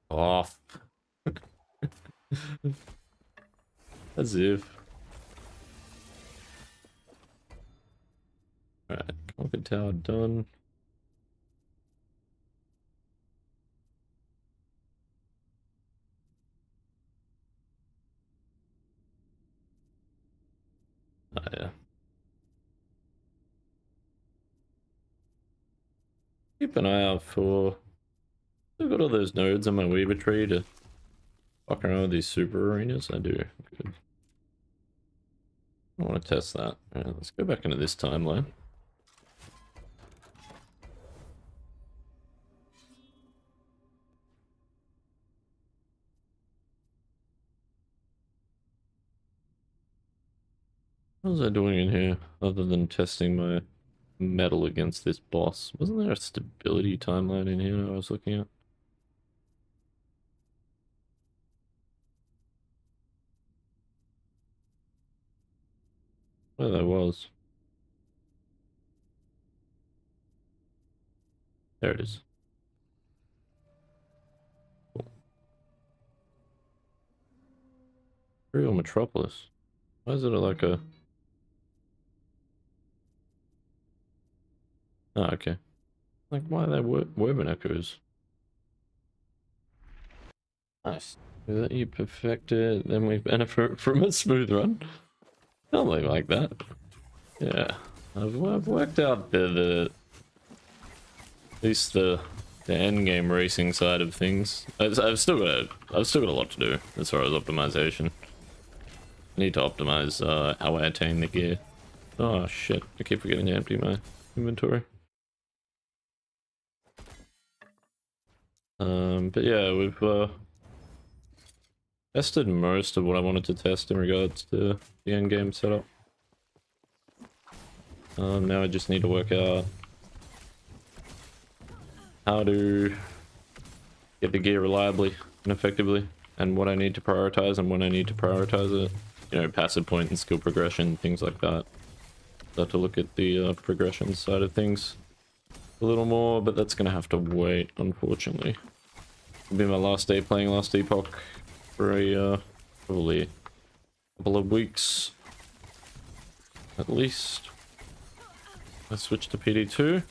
Off. As if. Alright, Conquer Tower done. Oh, yeah. Keep an eye out for... I've got all those nodes on my Weaver tree to fuck around with these super arenas. I do. Good. I want to test that. Alright, let's go back into this timeline. What was I doing in here other than testing my metal against this boss? Wasn't there a stability timeline in here I was looking at? Oh, there was. There it is. Cool. Real Metropolis. Why is it like a... Oh, okay. Like, why are there woven echoes? Nice. Is that you perfect it, then we benefit from a smooth run? Something like that. Yeah. I've worked out at least the end game racing side of things. I've still got a lot to do as far as optimization. I need to optimize how I attain the gear. Oh shit, I keep forgetting to empty my inventory. But yeah, we've tested most of what I wanted to test in regards to the end game setup. Now I just need to work out how to get the gear reliably and effectively, and what I need to prioritize and when I need to prioritize it. You know, passive point and skill progression, things like that. So I have to look at the progression side of things a little more, but that's gonna have to wait, unfortunately. It'll be my last day playing Last Epoch for a probably a couple of weeks at least. I switch to PD2.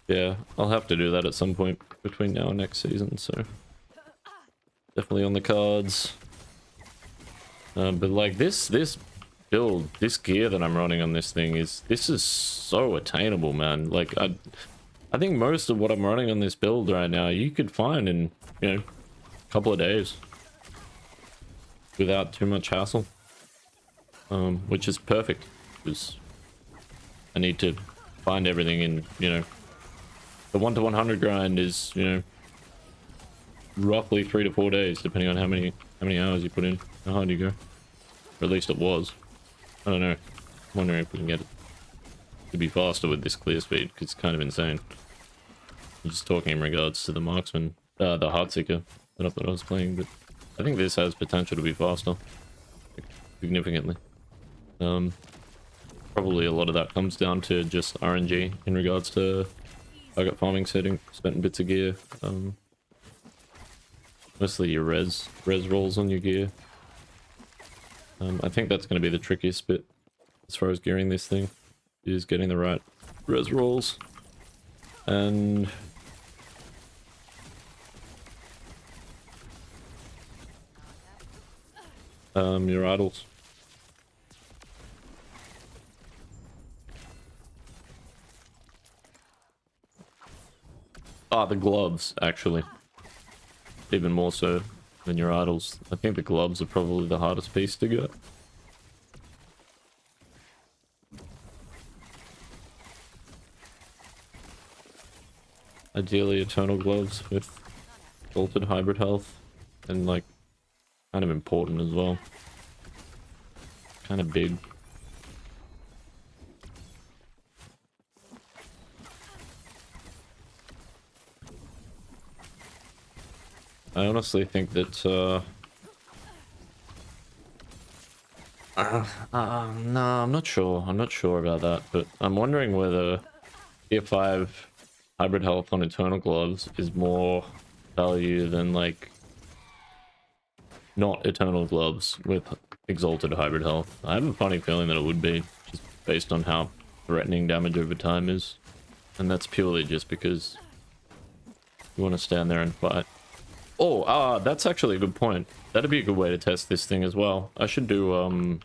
Yeah, I'll have to do that at some point between now and next season, so definitely on the cards. But like this build, this gear that I'm running on this thing this is so attainable, man. Like I think most of what I'm running on this build right now you could find in, you know, a couple of days without too much hassle. Which is perfect because I need to find everything in, you know, the 1 to 100 grind is, you know, roughly 3 to 4 days depending on how many hours you put in, how hard you go. Or at least it was. I don't know. I'm wondering if we can get it to be faster with this clear speed, because it's kind of insane. I'm just talking in regards to the Marksman, the Heartseeker setup that I was playing, but I think this has potential to be faster. Significantly. Probably a lot of that comes down to just RNG in regards to target farming setting, spent bits of gear. Mostly your res rolls on your gear. I think that's going to be the trickiest bit as far as gearing this thing, is getting the right res rolls and your idols. Ah, the gloves, actually. even more so than your idols. I think the gloves are probably the hardest piece to get. Ideally, eternal gloves with altered hybrid health, and like kind of important as well. Kind of big. I honestly think that no, I'm not sure. I'm not sure about that, but I'm wondering whether Tier 5 hybrid health on eternal gloves is more value than like not eternal gloves with exalted hybrid health. I have a funny feeling that it would be, just based on how threatening damage over time is. And that's purely just because you want to stand there and fight. Oh, that's actually a good point. That'd be a good way to test this thing as well. I should do,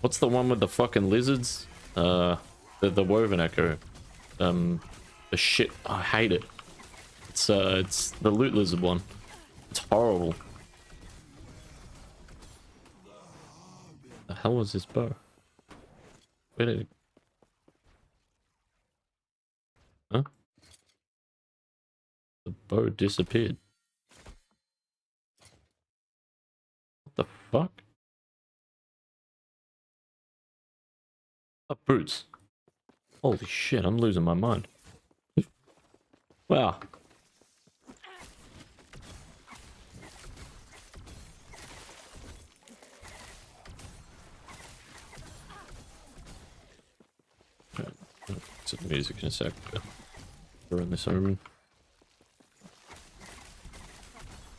what's the one with the fucking lizards? The Woven Echo. The shit, I hate it. It's the loot lizard one. It's horrible. The hell was this bow? Where did it... Huh? The bow disappeared. What the fuck? Oh, boots. Holy shit, I'm losing my mind. Wow. Set the music in a sec. We're in this omen.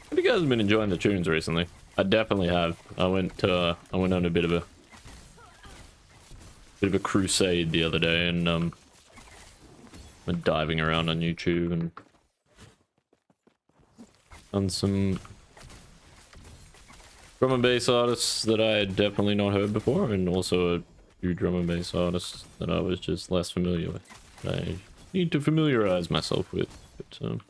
Have you guys been enjoying the tunes recently? I definitely have. I went on a bit of a crusade the other day, and went diving around on YouTube and on some drum and bass artists that I had definitely not heard before, and also a few drum and bass artists that I was just less familiar with. I need to familiarize myself with, but it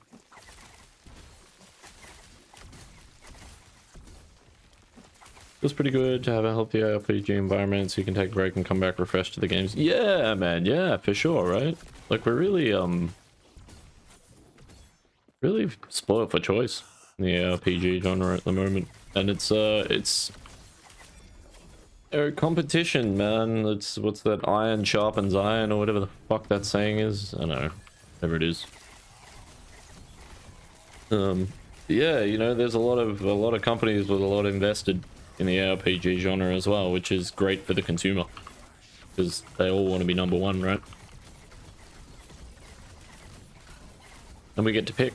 was pretty good to have a healthy RPG environment so you can take a break and come back refreshed to the games. Yeah, man, yeah, for sure, right? Like, we're really really spoiled for choice in the RPG genre at the moment, and it's competition, man. It's, what's that, iron sharpens iron, or whatever the fuck that saying is. I don't know, whatever it is. Yeah, you know, there's a lot of companies with a lot invested in the RPG genre as well, which is great for the consumer, because they all want to be number one, right? And we get to pick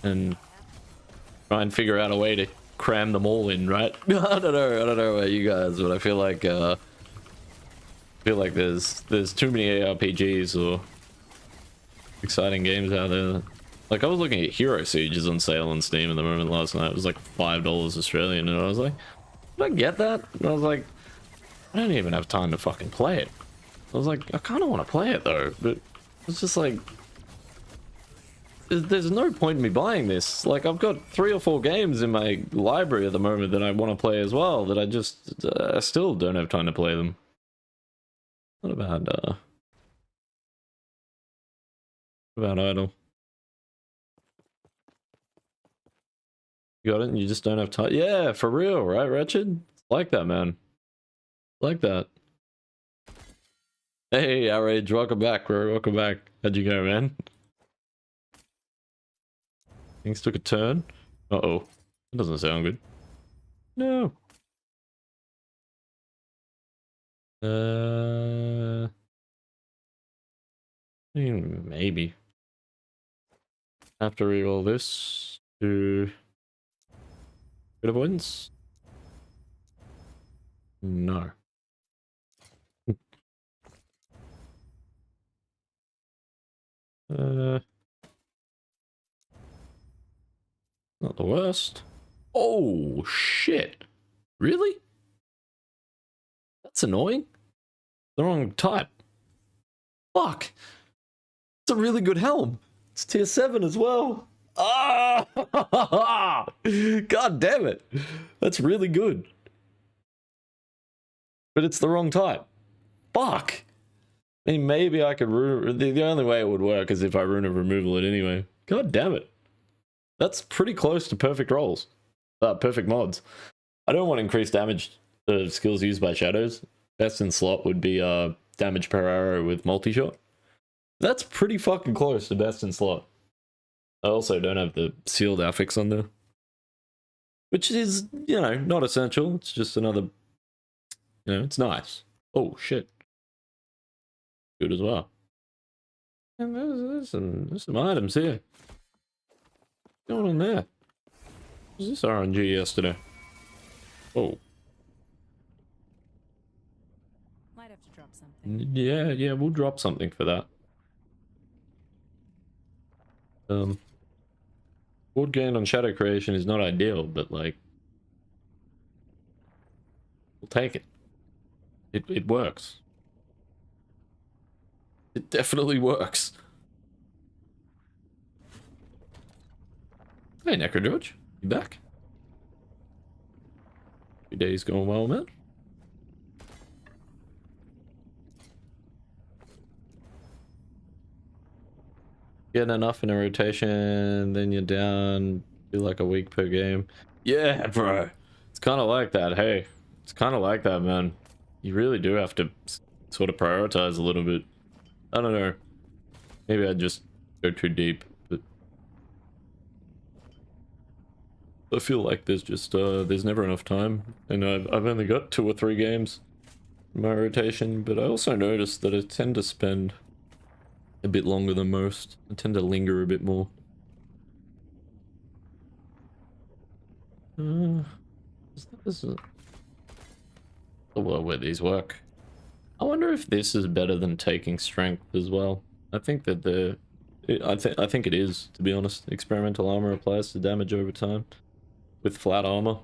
and try and figure out a way to cram them all in, right? I don't know about you guys, but I feel like there's too many ARPGs or exciting games out there. Like, I was looking at Hero Siege is on sale on Steam at the moment last night. It was like $5 Australian, and I was like, did I get that? And I was like, I don't even have time to fucking play it. I was like, I kind of want to play it though, but it's just like, there's no point in me buying this. Like, I've got 3 or 4 games in my library at the moment that I want to play as well, that I just I still don't have time to play them. What about Idle? You got it, and you just don't have time. Yeah, for real, right, Wretched? Like that, man. Like that. Hey, Outrage, welcome back, bro. Welcome back. How'd you go, man? Things took a turn. Uh-oh. That doesn't sound good. No. Maybe. Have to reroll this to good avoidance. No. Not the worst. Oh shit! Really? That's annoying. The wrong type. Fuck. It's a really good helm. It's tier 7 as well. Ah! God damn it. That's really good. But it's the wrong type. Fuck. I mean, maybe I could ruin... The only way it would work is if I rune of removal it anyway. God damn it. That's pretty close to perfect rolls. Perfect mods. I don't want increased damage skills used by shadows. Best in slot would be damage per arrow with multi-shot. That's pretty fucking close to best in slot. I also don't have the sealed affix on there. Which is, you know, not essential. It's just another... You know, it's nice. Oh, shit. Good as well. And there's some items here. What's going on there? Was this RNG yesterday? Oh. Might have to drop something. Yeah, we'll drop something for that. Board gain on shadow creation is not ideal, but like... We'll take it. It works. It definitely works. Hey, Necro George. You back? Your day's going well, man. Getting enough in a rotation, then you're down, do like a week per game. Yeah, bro. It's kind of like that, hey. It's kind of like that, man. You really do have to sort of prioritize a little bit. I don't know. Maybe I just go too deep, but I feel like there's just there's never enough time, and I've only got 2 or 3 games in my rotation. But I also noticed that I tend to spend a bit longer than most. I tend to linger a bit more. This is the world where these work. I wonder if this is better than taking strength as well. I think that I think it is, to be honest. Experimental armor applies to damage over time with flat armor.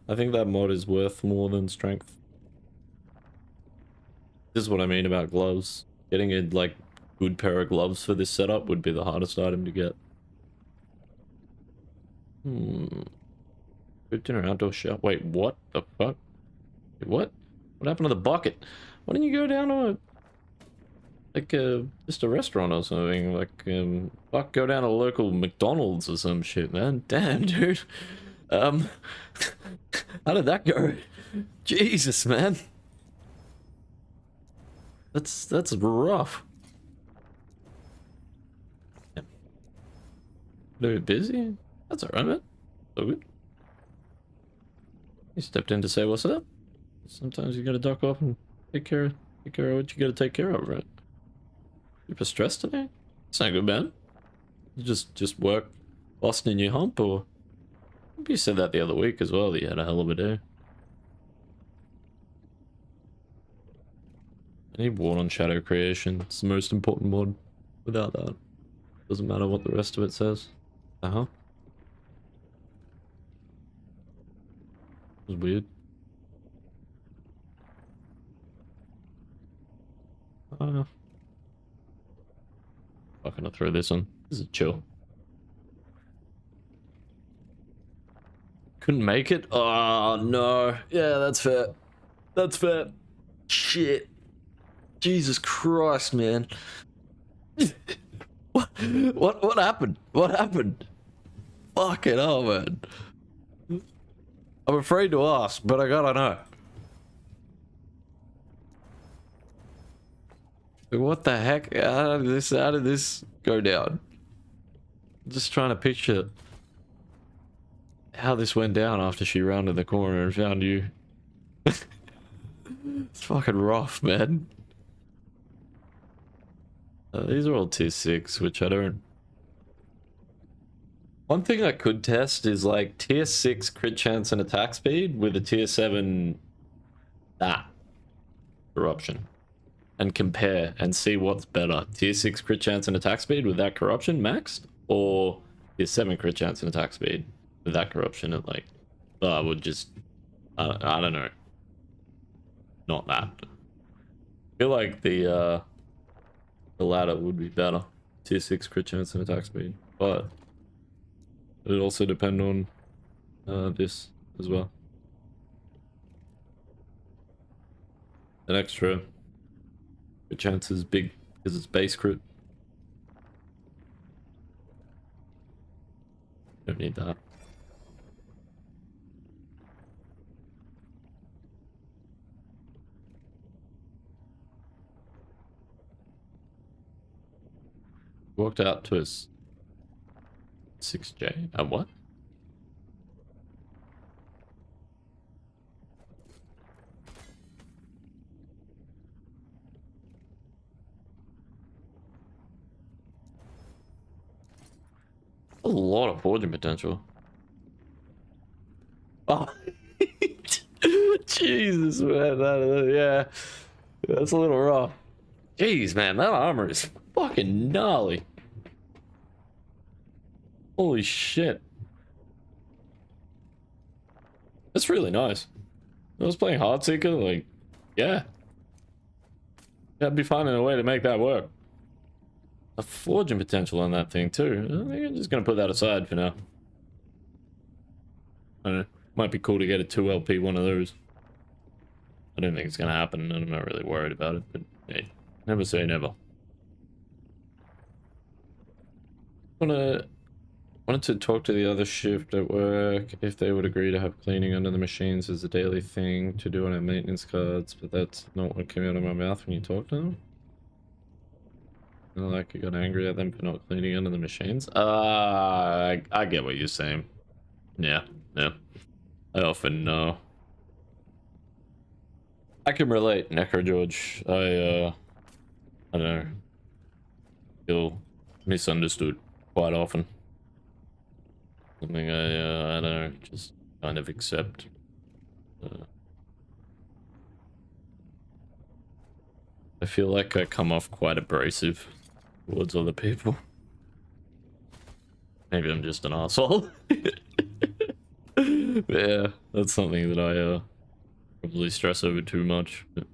I think that mod is worth more than strength. This is what I mean about gloves. Getting a like good pair of gloves for this setup would be the hardest item to get. Good dinner outdoor shop. Wait, what the fuck? Wait, what? What happened to the bucket? Why didn't you go down to just a restaurant or something? Like, fuck, go down to a local McDonald's or some shit, man. Damn, dude. How did that go? Jesus, man. That's rough. Yeah. Very busy? That's alright, man. So good. You stepped in to say what's up. Sometimes you gotta duck off and take care of what you gotta take care of, right? Super stressed today? It's not good, man. You just work busting your hump, or maybe you said that the other week as well, that you had a hell of a day. I need Ward on Shadow Creation. It's the most important mod. Without that, doesn't matter what the rest of it says. It was weird. I'm gonna throw this on. This is chill. Couldn't make it? Oh no. Yeah, that's fair. That's fair. Shit. Jesus Christ, man. What happened? What happened? Fucking hell, man. I'm afraid to ask, but I gotta know. What the heck? How did this go down? I'm just trying to picture how this went down after she rounded the corner and found you. It's fucking rough, man. These are all tier 6, which I don't... One thing I could test is like tier 6 crit chance and attack speed with a tier 7 corruption. And compare and see what's better. Tier 6 crit chance and attack speed with that corruption maxed, or tier 7 crit chance and attack speed with that corruption at like... I would just... I don't know. Not that. I feel like the latter would be better. tier 6 crit chance and attack speed, but it also depend on this as well. An extra crit chance is big because it's base crit. Don't need that. Walked out to his 6J. What? A lot of forging potential. Oh, Jesus, man. Yeah, that's a little rough. Jeez, man, that armor is fucking gnarly. Holy shit. That's really nice. I was playing Heartseeker, like, yeah. I'd be finding a way to make that work. A forging potential on that thing, too. I think I'm just gonna put that aside for now. I don't know. Might be cool to get a 2 LP one of those. I don't think it's gonna happen, and I'm not really worried about it, but hey, never say never. Wanted to talk to the other shift at work if they would agree to have cleaning under the machines as a daily thing to do on our maintenance cards, but that's not what came out of my mouth when you talked to them. And like you got angry at them for not cleaning under the machines. I get what you're saying. Yeah. I often know. I can relate, Necro George. I don't know. Feel misunderstood quite often. Something I don't know, just kind of accept. I feel like I come off quite abrasive towards other people. Maybe I'm just an asshole. Yeah, that's something that I probably stress over too much. But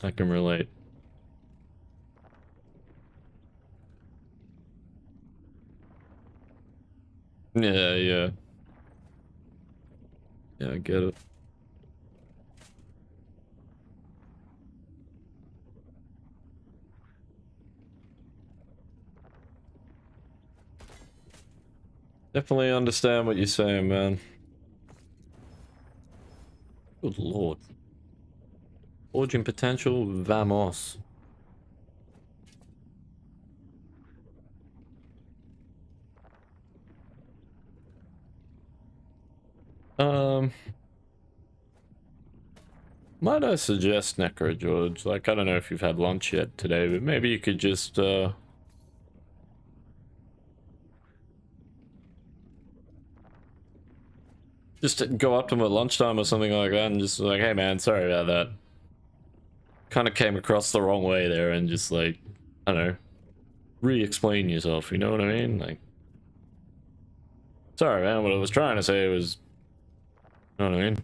I can relate. Yeah, I get it. Definitely understand what you're saying, man. Good lord. Forging potential, vamos. Might I suggest, Necro George, like, I don't know if you've had lunch yet today, but maybe you could just, go up to him at lunchtime or something like that and just like, hey man, sorry about that. Kind of came across the wrong way there, and just like, I don't know, re-explain yourself, you know what I mean? Like, sorry man, what I was trying to say was, you know what I mean?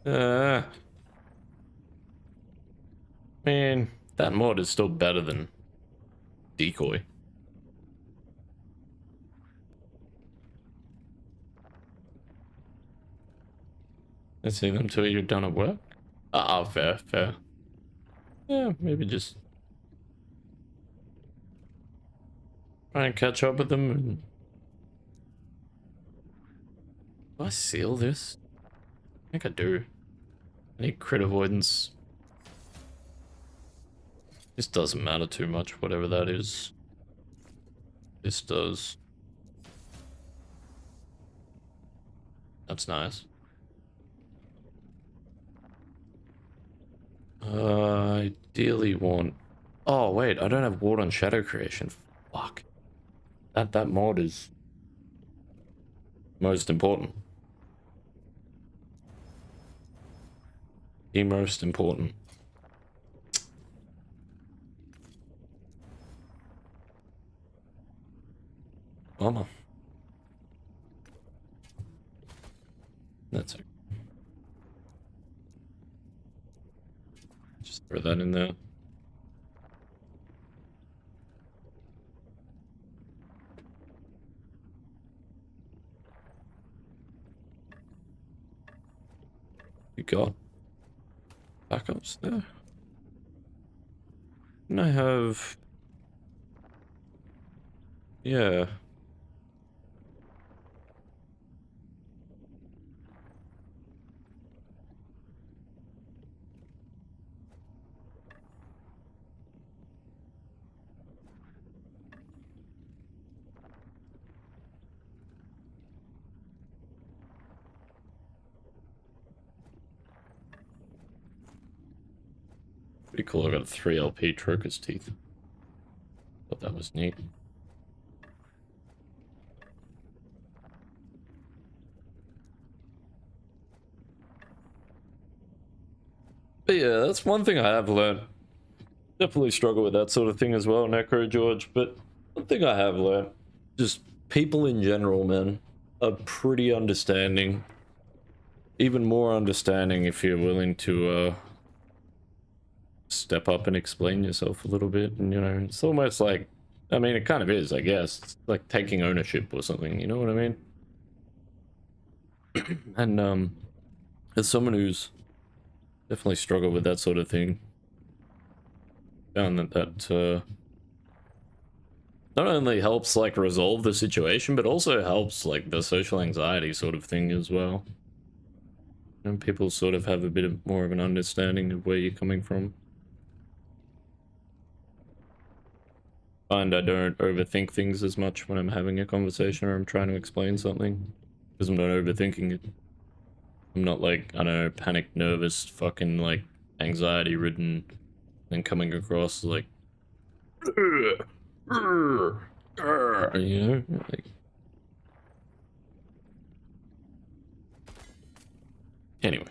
I mean, that mod is still better than Decoy. I see them till you're done at work. Ah, fair. Yeah, maybe just try and catch up with them. And... do I seal this? I think I do. I need crit avoidance. This doesn't matter too much, whatever that is. This does. That's nice. Ideally want... oh wait, I don't have ward on shadow creation. Fuck. That mod is most important. The most important. Armor. That's okay. Just throw that in there. You got backups there? And I have... Yeah. Pretty cool, I got a 3 LP Troker's teeth. Thought that was neat. But yeah, that's one thing I have learned. Definitely struggle with that sort of thing as well, Necro George, but one thing I have learned, just people in general, man, are pretty understanding. Even more understanding if you're willing to step up and explain yourself a little bit. And, you know, it's almost like, I mean, it kind of is, I guess. It's like taking ownership or something, you know what I mean? And as someone who's definitely struggled with that sort of thing, found that not only helps like resolve the situation, but also helps like the social anxiety sort of thing as well. And people sort of have a bit of more of an understanding of where you're coming from. And I don't overthink things as much when I'm having a conversation or I'm trying to explain something, because I'm not overthinking it. I'm not like, I don't know, panicked, nervous, fucking like anxiety ridden, and coming across like, you know, like. Anyway.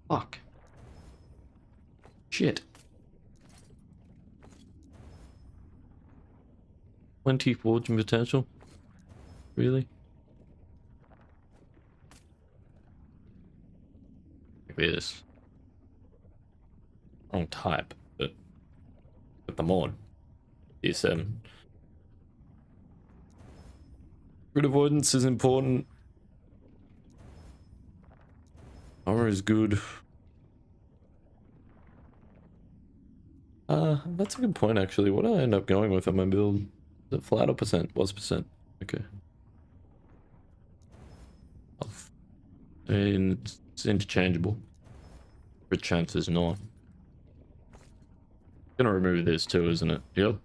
Fuck. Shit. 20 fortune potential? Really? Like this. Wrong type, but the mod. D7. Crit avoidance is important. Armor is good. That's a good point actually. What do I end up going with on my build? Is it flat or percent? What's percent? Okay. And it's interchangeable. Crit chance is not. Gonna remove this too, isn't it? Yep.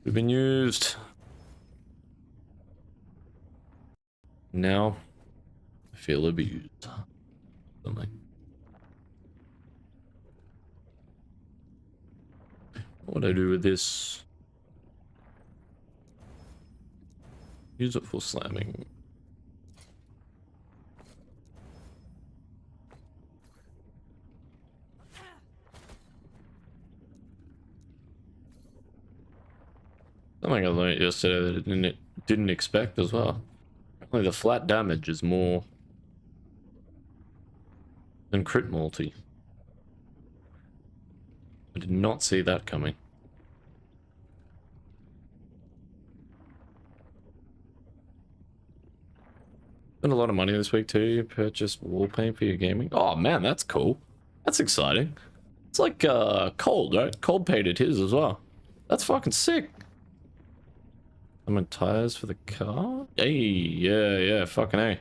We've been used. Now I feel abused. Something. What do I do with this? Use it for slamming. Something I learned yesterday that I didn't expect as well. Apparently the flat damage is more than crit multi. I did not see that coming. Spent a lot of money this week too. Purchased wall paint for your gaming. Oh man, that's cool. That's exciting. It's like Cold, right? Cold painted his as well. That's fucking sick. I'm in tires for the car. Hey, yeah, fucking A.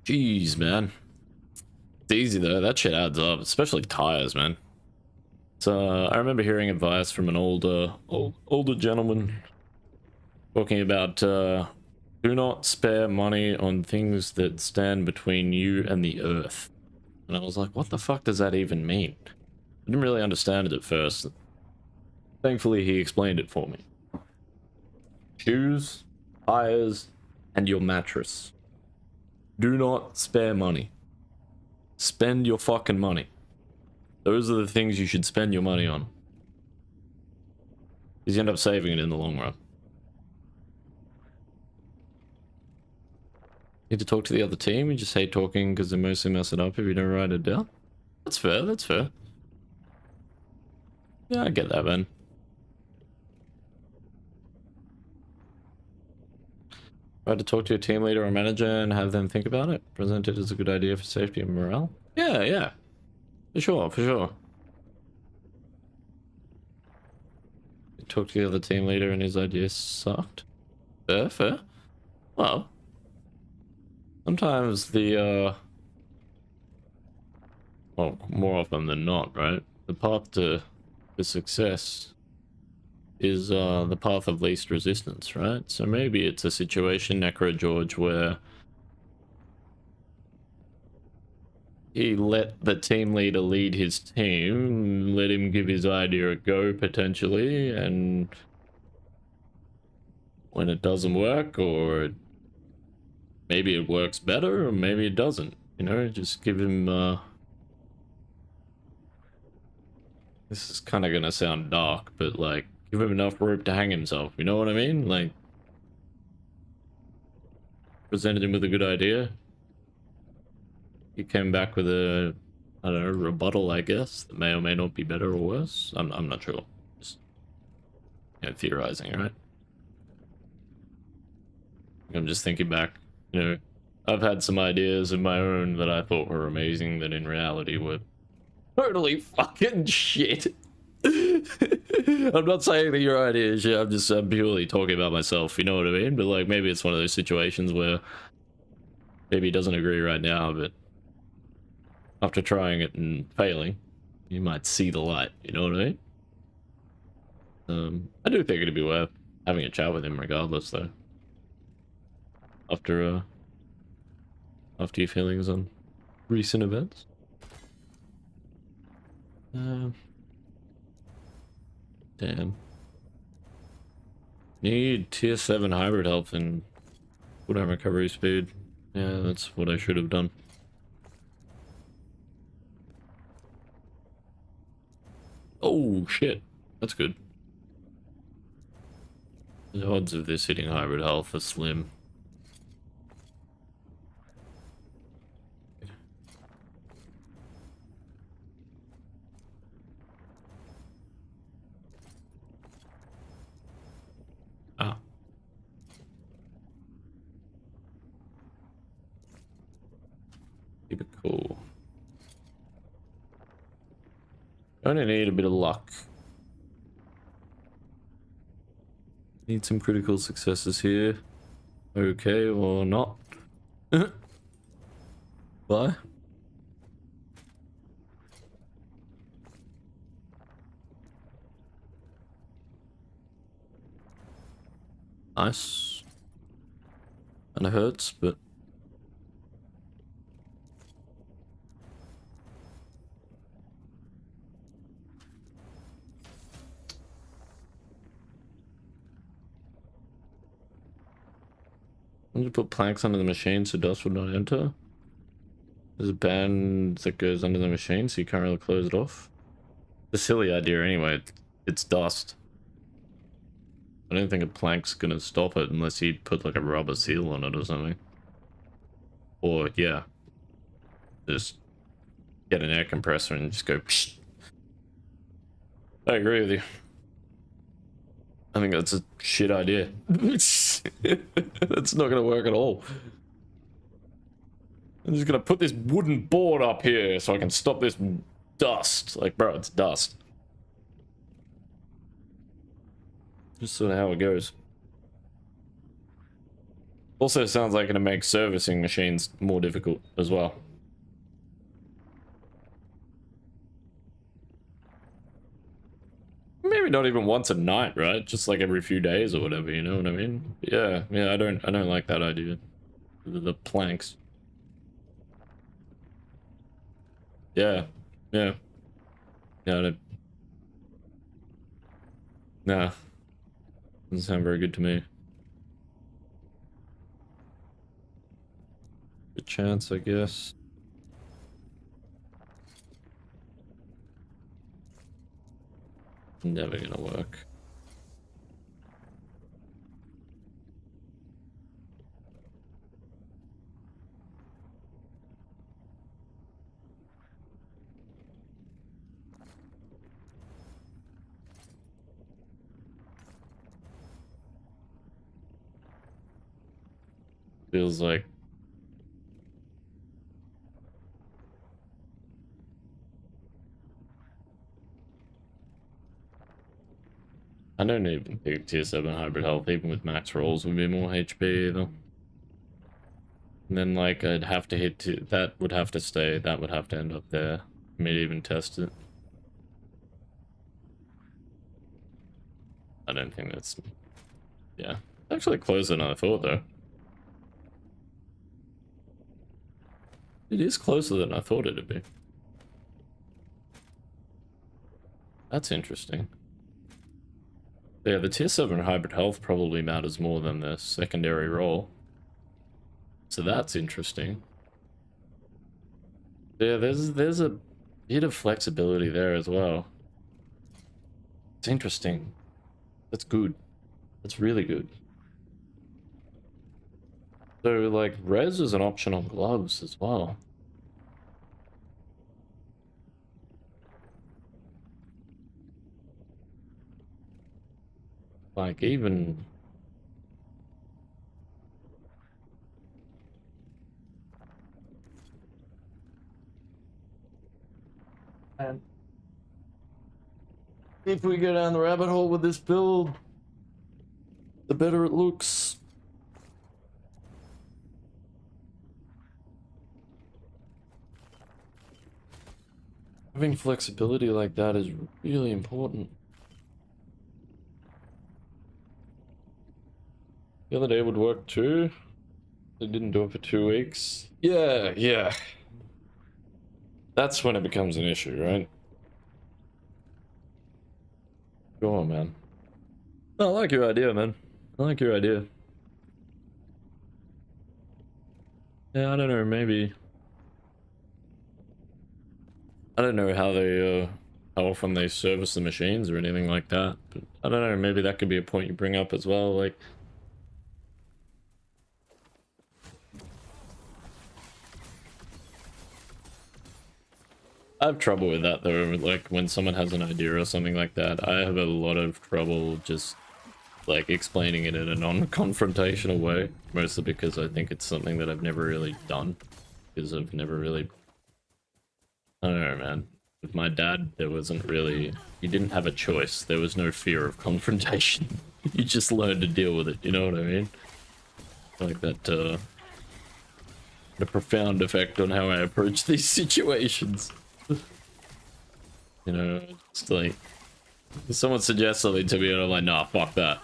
Jeez, man. It's easy though. That shit adds up, especially tires, man. So I remember hearing advice from an older gentleman talking about do not spare money on things that stand between you and the earth. And I was like, what the fuck does that even mean? I didn't really understand it at first. Thankfully, he explained it for me. Shoes, tires, and your mattress. Do not spare money. Spend your fucking money. Those are the things you should spend your money on. Because you end up saving it in the long run. Need to talk to the other team? You just hate talking because they mostly mess it up if you don't write it down? That's fair, that's fair. Yeah, I get that, man. Try to talk to your team leader or manager and have them think about it. Present it as a good idea for safety and morale. Yeah, yeah. For sure, for sure. Talk to the other team leader and his idea sucked. Fair, fair. Well, sometimes the, well, more often than not, right? The path to success is the path of least resistance, right? So maybe it's a situation, Necro George, where he let the team leader lead his team, let him give his idea a go potentially, and when it doesn't work, or maybe it works better, or maybe it doesn't, you know, just give him this is kind of gonna sound dark, but like, give him enough rope to hang himself, you know what I mean? Like, presented him with a good idea, he came back with a, I don't know, rebuttal, I guess, that may or may not be better or worse. I'm not sure. Just, you know, theorizing, right? I'm just thinking back, you know, I've had some ideas of my own that I thought were amazing that in reality were totally fucking shit. I'm not saying that your idea is shit, I'm purely talking about myself, you know what I mean? But like, maybe it's one of those situations where maybe he doesn't agree right now, but after trying it and failing, you might see the light, you know what I mean? I do think it'd be worth having a chat with him regardless, though. After your feelings on recent events. Damn. Need tier 7 hybrid health and cooldown recovery speed. Yeah, that's what I should have done. Oh shit, that's good. The odds of this hitting hybrid health are slim. Ah. Keep it cool. Only need a bit of luck. Need some critical successes here. Okay, or not. Bye. Nice. And it hurts, but when you put planks under the machine so dust would not enter. There's a band that goes under the machine so you can't really close it off. It's a silly idea anyway. It's dust. I don't think a plank's gonna stop it unless you put like a rubber seal on it or something. Or yeah, just get an air compressor and just go psh. I agree with you. I think that's a shit idea. That's not gonna work at all. I'm just gonna put this wooden board up here so I can stop this dust. Like, bro, it's dust. Just sort of how it goes. Also sounds like it'll make servicing machines more difficult as well. Maybe not even once a night, right? Just like every few days or whatever, you know what I mean? Yeah, I don't like that idea. The planks. Yeah. Yeah. Yeah. Nah. Doesn't sound very good to me. Good chance, I guess. Never gonna work. Feels like I don't even think tier 7 hybrid health, even with max rolls, would be more HP either. And then, like, I'd have to hit that would have to stay, that would have to end up there for me to even test it. I don't think that's... Yeah. Actually closer than I thought, though. It is closer than I thought it'd be. That's interesting. Yeah, the tier 7 hybrid health probably matters more than the secondary roll. So that's interesting. Yeah, there's a bit of flexibility there as well. It's interesting. That's good. That's really good. So, like, res is an option on gloves as well. Like, even... And if we go down the rabbit hole with this build, the better it looks. Having flexibility like that is really important. The other day would work too. They didn't do it for 2 weeks. Yeah. That's when it becomes an issue, right? Go on, man. I like your idea, man. I like your idea. Yeah, I don't know, maybe... I don't know how they, how often they service the machines or anything like that, but I don't know, maybe that could be a point you bring up as well, like... I have trouble with that though, like when someone has an idea or something like that, I have a lot of trouble just like explaining it in a non-confrontational way, mostly because I think it's something that I've never really done, because I've never really, I don't know, man. With my dad, there wasn't really, you didn't have a choice, there was no fear of confrontation. You just learned to deal with it, you know what I mean? Like that, a profound effect on how I approach these situations. You know, it's like, if someone suggests something to me and I'm like, nah, fuck that.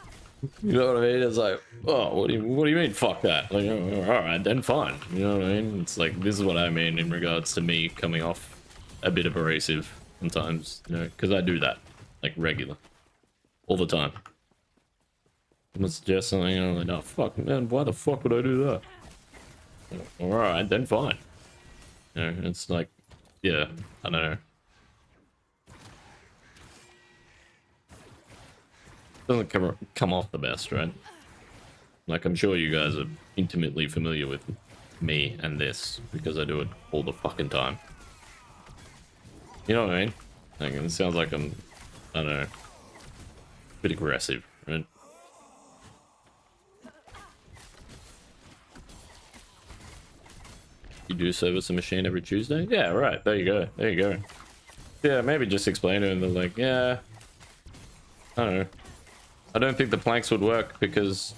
You know what I mean? It's like, oh, what do you mean, fuck that? Like, oh, alright, then fine. You know what I mean? It's like, this is what I mean in regards to me coming off a bit abrasive sometimes, you know, because I do that, like, regular. All the time. Someone suggests something and I'm like, no, fuck, man, why the fuck would I do that? Alright, then fine. You know, it's like, yeah, I don't know. Doesn't come off the best, right? Like, I'm sure you guys are intimately familiar with me and this, because I do it all the fucking time. You know what I mean? Like, it sounds like I'm, I don't know, a bit aggressive, right? You do service a machine every Tuesday? Yeah, right, there you go, there you go. Yeah, maybe just explain to them that, like, yeah, I don't know. I don't think the planks would work because...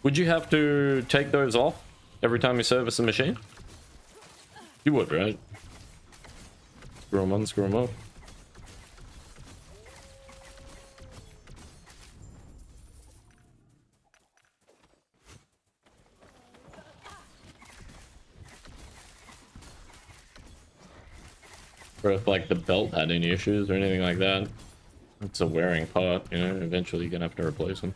Would you have to take those off every time you service a machine? You would, right? Screw them on, screw them off. or if like the belt had any issues or anything like that. It's a wearing part, you know, eventually you're gonna have to replace them.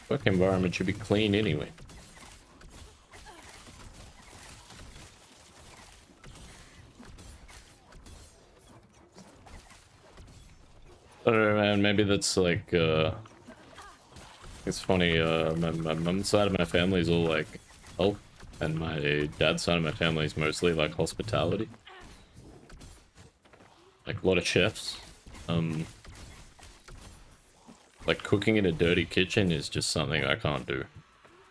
Work environment should be clean anyway. I don't know, man, maybe that's like, it's funny, my mom's side of my family is all like health, and my dad's side of my family is mostly like hospitality. Like a lot of chefs. Like cooking in a dirty kitchen is just something I can't do.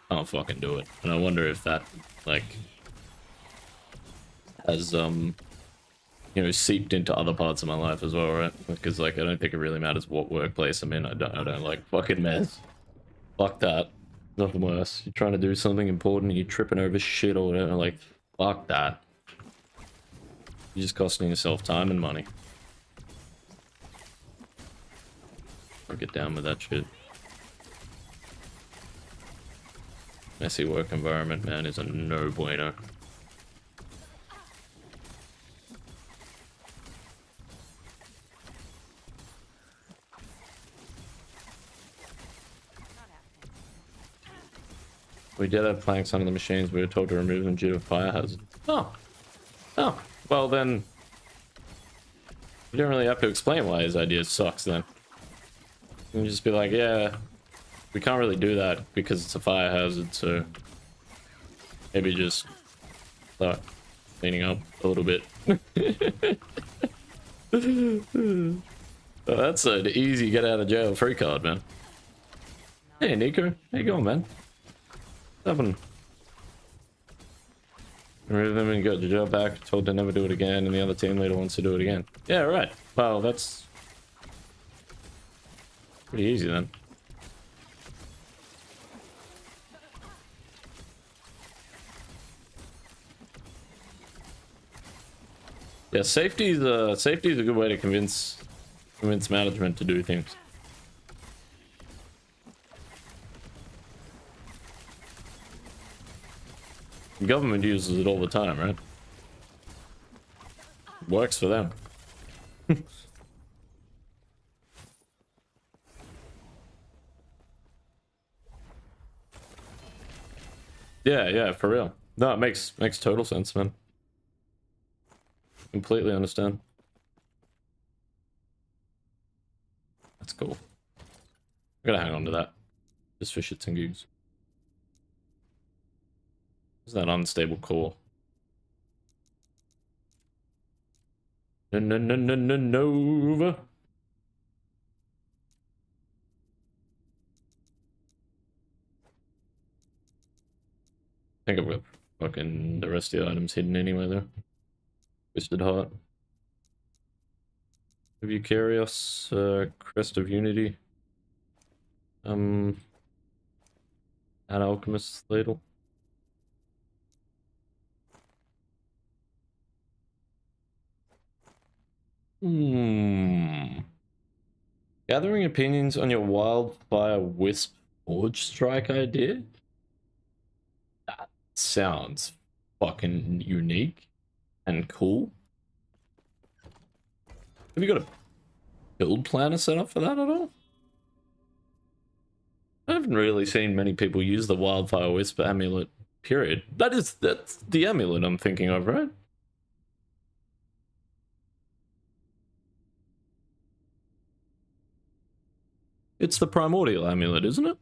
I can't fucking do it. And I wonder if that, like, has, you know, seeped into other parts of my life as well, right? Because, like, I don't think it really matters what workplace I'm in. I don't like fucking mess. Fuck that. Nothing worse. You're trying to do something important and you're tripping over shit or whatever. Like, fuck that. You're just costing yourself time and money. I'll get down with that shit. Messy work environment, man, is a no bueno. We did have planks under the machines. We were told to remove them due to fire hazard. Oh. Oh. Well then, you don't really have to explain why his idea sucks then. You can just be like, yeah, we can't really do that because it's a fire hazard, so maybe just start cleaning up a little bit. Well, that's an easy get out of jail free card, man. Hey, Nico. How you going, man? What's happening? Remove them and got your job back. Told to never do it again, and the other team leader wants to do it again. Yeah, right. Well, that's pretty easy then. Yeah, safety is a good way to convince management to do things. The government uses it all the time, right? It works for them. Yeah, for real. No, it makes total sense, man. Completely understand. That's cool. I gotta hang on to that. Just for shits and gigs. What's that unstable core? Nova. I think I've got fucking the rest of the items hidden anyway though. Twisted Heart. Have you Curious, Crest of Unity. An Alchemist's Ladle. Gathering opinions on your Wildfire Wisp Forge Strike idea? That sounds fucking unique and cool. Have you got a build planner set up for that at all? I haven't really seen many people use the Wildfire Wisp amulet, period. That's the amulet I'm thinking of, right? It's the primordial amulet, isn't it?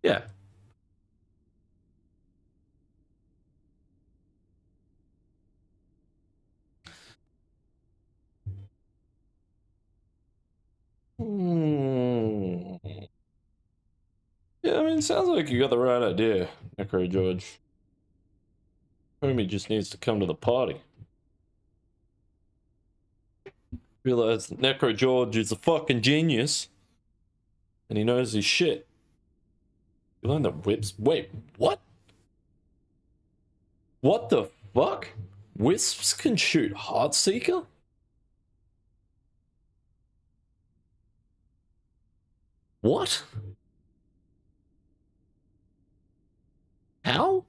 Yeah. Yeah, I mean, it sounds like you got the right idea, Necro George. Homie just needs to come to the party. Realized that Necro George is a fucking genius. And he knows his shit. You learned that whips. Wait, what? What the fuck? Wisps can shoot Heartseeker? What? How?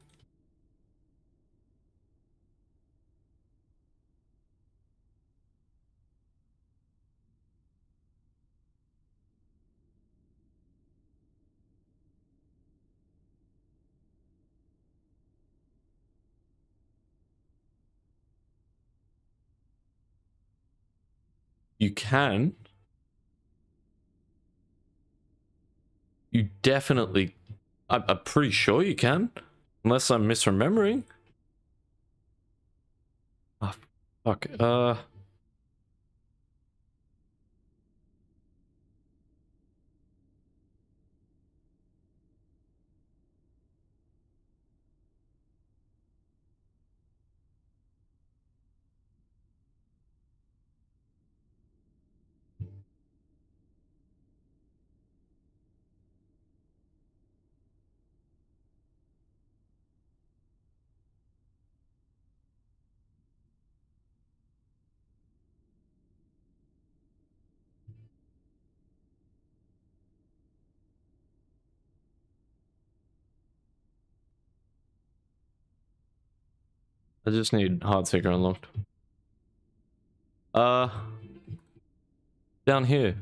You can. You definitely. I'm pretty sure you can. Unless I'm misremembering. Oh, fuck. I just need Heartseeker unlocked. Down here.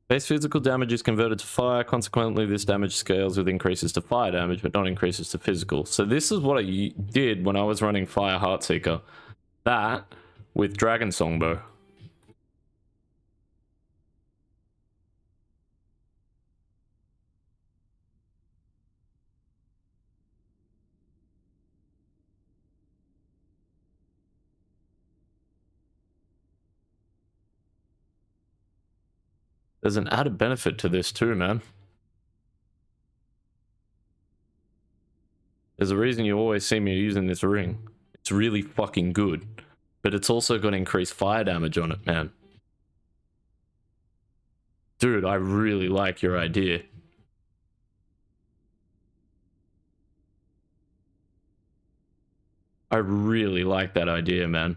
Base physical damage is converted to fire. Consequently, this damage scales with increases to fire damage, but not increases to physical. So this is what I did when I was running Fire Heartseeker. That with Dragon Songbow. There's an added benefit to this too, man. There's a reason you always see me using this ring. It's really fucking good. But it's also got increased fire damage on it, man. Dude, I really like your idea. I really like that idea, man.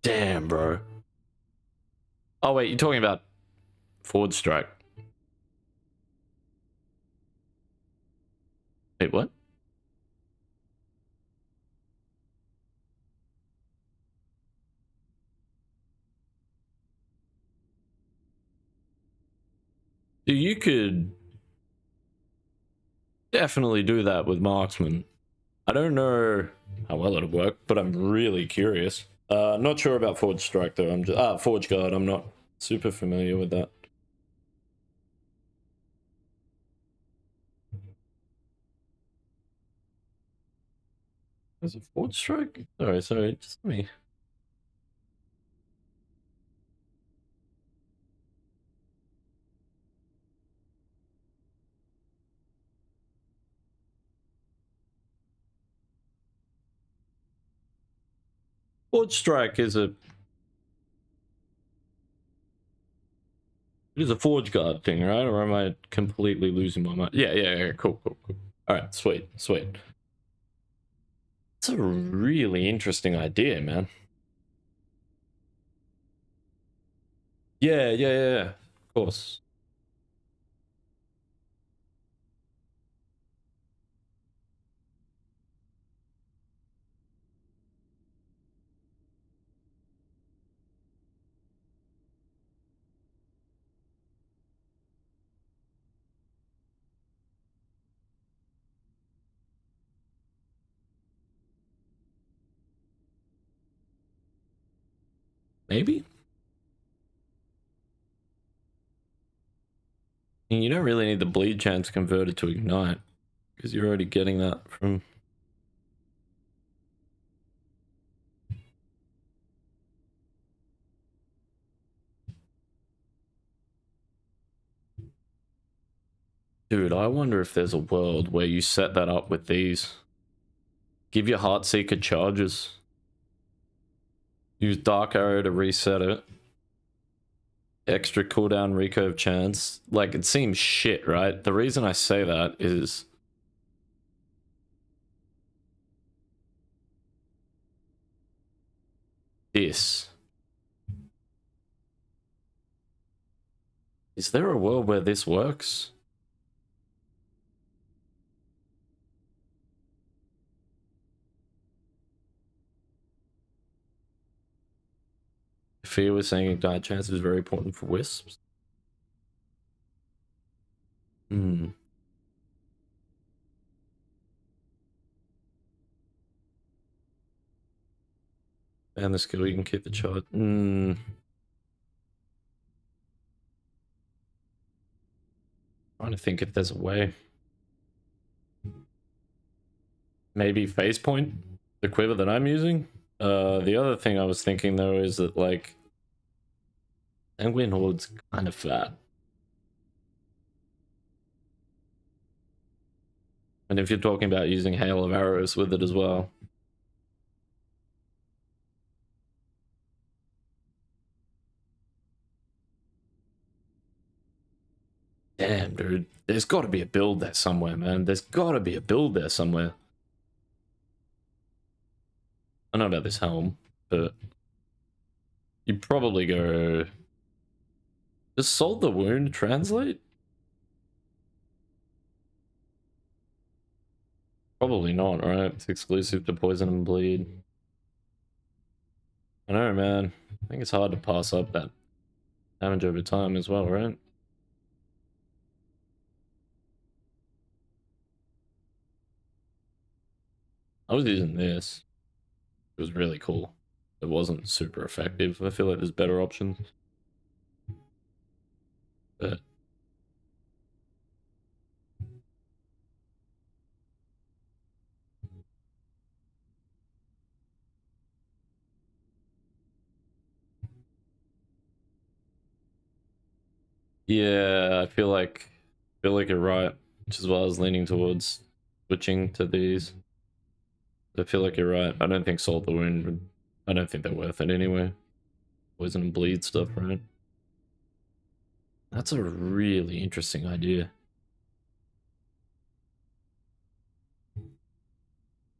Damn, bro. Oh, wait, you're talking about Forward Strike. Wait, what? You could definitely do that with Marksman. I don't know how well it'll work, but I'm really curious. Not sure about Forge Strike though. I'm just Forge Guard. I'm not super familiar with that. Is it Forge Strike? Sorry, just let me. Forge Strike is a. It is a Forge Guard thing, right? Or am I completely losing my mind? Yeah. Cool. All right, sweet. It's a really interesting idea, man. Yeah. Of course. Maybe? And you don't really need the bleed chance converted to ignite, because you're already getting that from... Dude, I wonder if there's a world where you set that up with these. Give your Heartseeker charges. Use Dark Arrow to reset it. Extra cooldown recurve chance. Like, it seems shit, right? The reason I say that is... this. Is there a world where this works? Fear was saying ignite chance is very important for wisps. Hmm. And the skill, you can keep the charge. Hmm. Trying to think if there's a way. Maybe phase point, the quiver that I'm using. The other thing I was thinking though is that like Sanguine Horde's kind of fat. And if you're talking about using Hail of Arrows with it as well. Damn, dude. There's got to be a build there somewhere, man. There's got to be a build there somewhere. I know about this helm, but you'd probably go... Does Salt the Wound translate? Probably not, right? It's exclusive to Poison and Bleed. I know, man. I think it's hard to pass up that damage over time as well, right? I was using this. It was really cool. It wasn't super effective. I feel like there's better options. But yeah, I feel like you're right, which is what I was leaning towards switching to these. I feel like you're right. I don't think Salt the Wound, I don't think they're worth it anyway. Poison and Bleed stuff, right? That's a really interesting idea.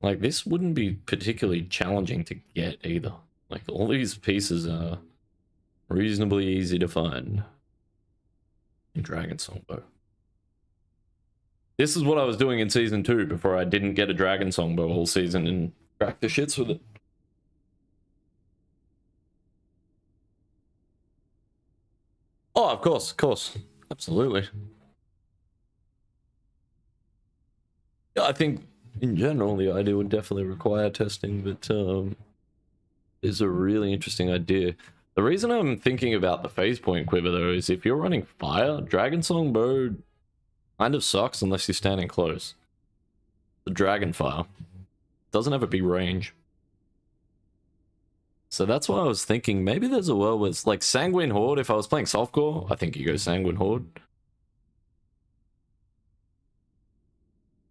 Like, this wouldn't be particularly challenging to get either. Like, all these pieces are reasonably easy to find in Dragon Songbow. This is what I was doing in Season 2 before I didn't get a Dragon Songbow all season and cracked the shits with it. Oh, of course. Absolutely. Yeah, I think in general the idea would definitely require testing, but it's a really interesting idea. The reason I'm thinking about the phase point quiver though is if you're running fire, Dragon Songbow kind of sucks unless you're standing close. The Dragon Fire doesn't have a big range. So that's why I was thinking maybe there's a world where it's like Sanguine Horde. If I was playing softcore, I think you go Sanguine Horde.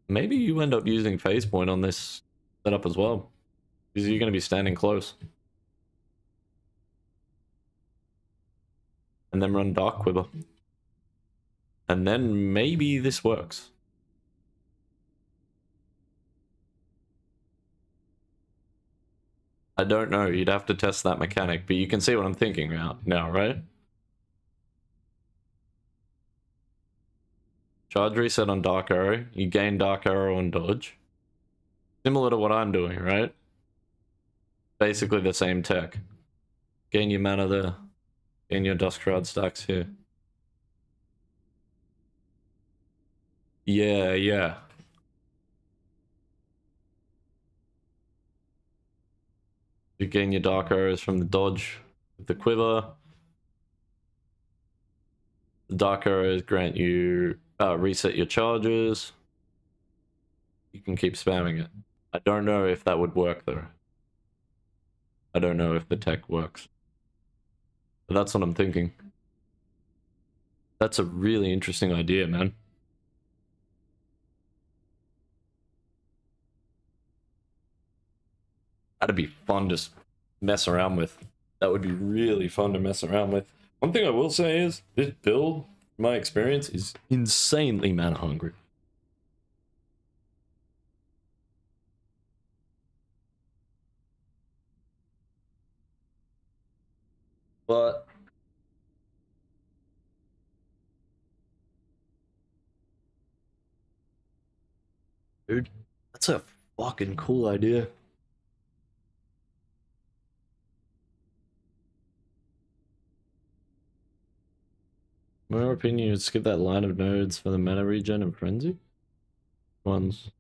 Maybe you end up using phase point on this setup as well, because you're going to be standing close. And then run Dark Quiver. And then maybe this works. I don't know, you'd have to test that mechanic, but you can see what I'm thinking now, right? Charge reset on Dark Arrow, you gain Dark Arrow on dodge. Similar to what I'm doing, right? Basically the same tech. Gain your mana there. Gain your Dusk Shroud stacks here. Yeah. You gain your Dark Arrows from the dodge with the quiver. The Dark Arrows grant you reset your charges. You can keep spamming it. I don't know if that would work though. I don't know if the tech works. But that's what I'm thinking. That's a really interesting idea, man. That'd be fun to mess around with. That would be really fun to mess around with. One thing I will say is, this build, in my experience, is insanely mana hungry. But dude, that's a fucking cool idea. In my opinion, you'd skip that line of nodes for the mana regen and frenzy ones.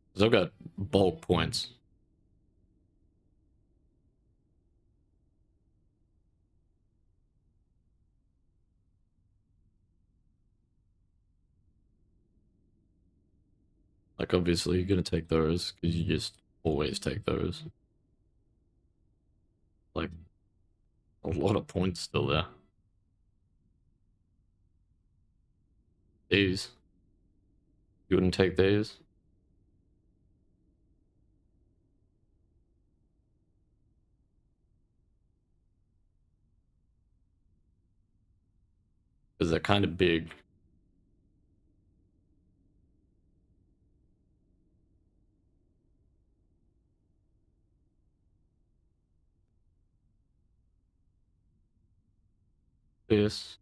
Because I've got bulk points. Like, obviously, you're gonna take those because you just always take those. Like, a lot of points still there. These. You wouldn't take these? Because they're kind of big. This.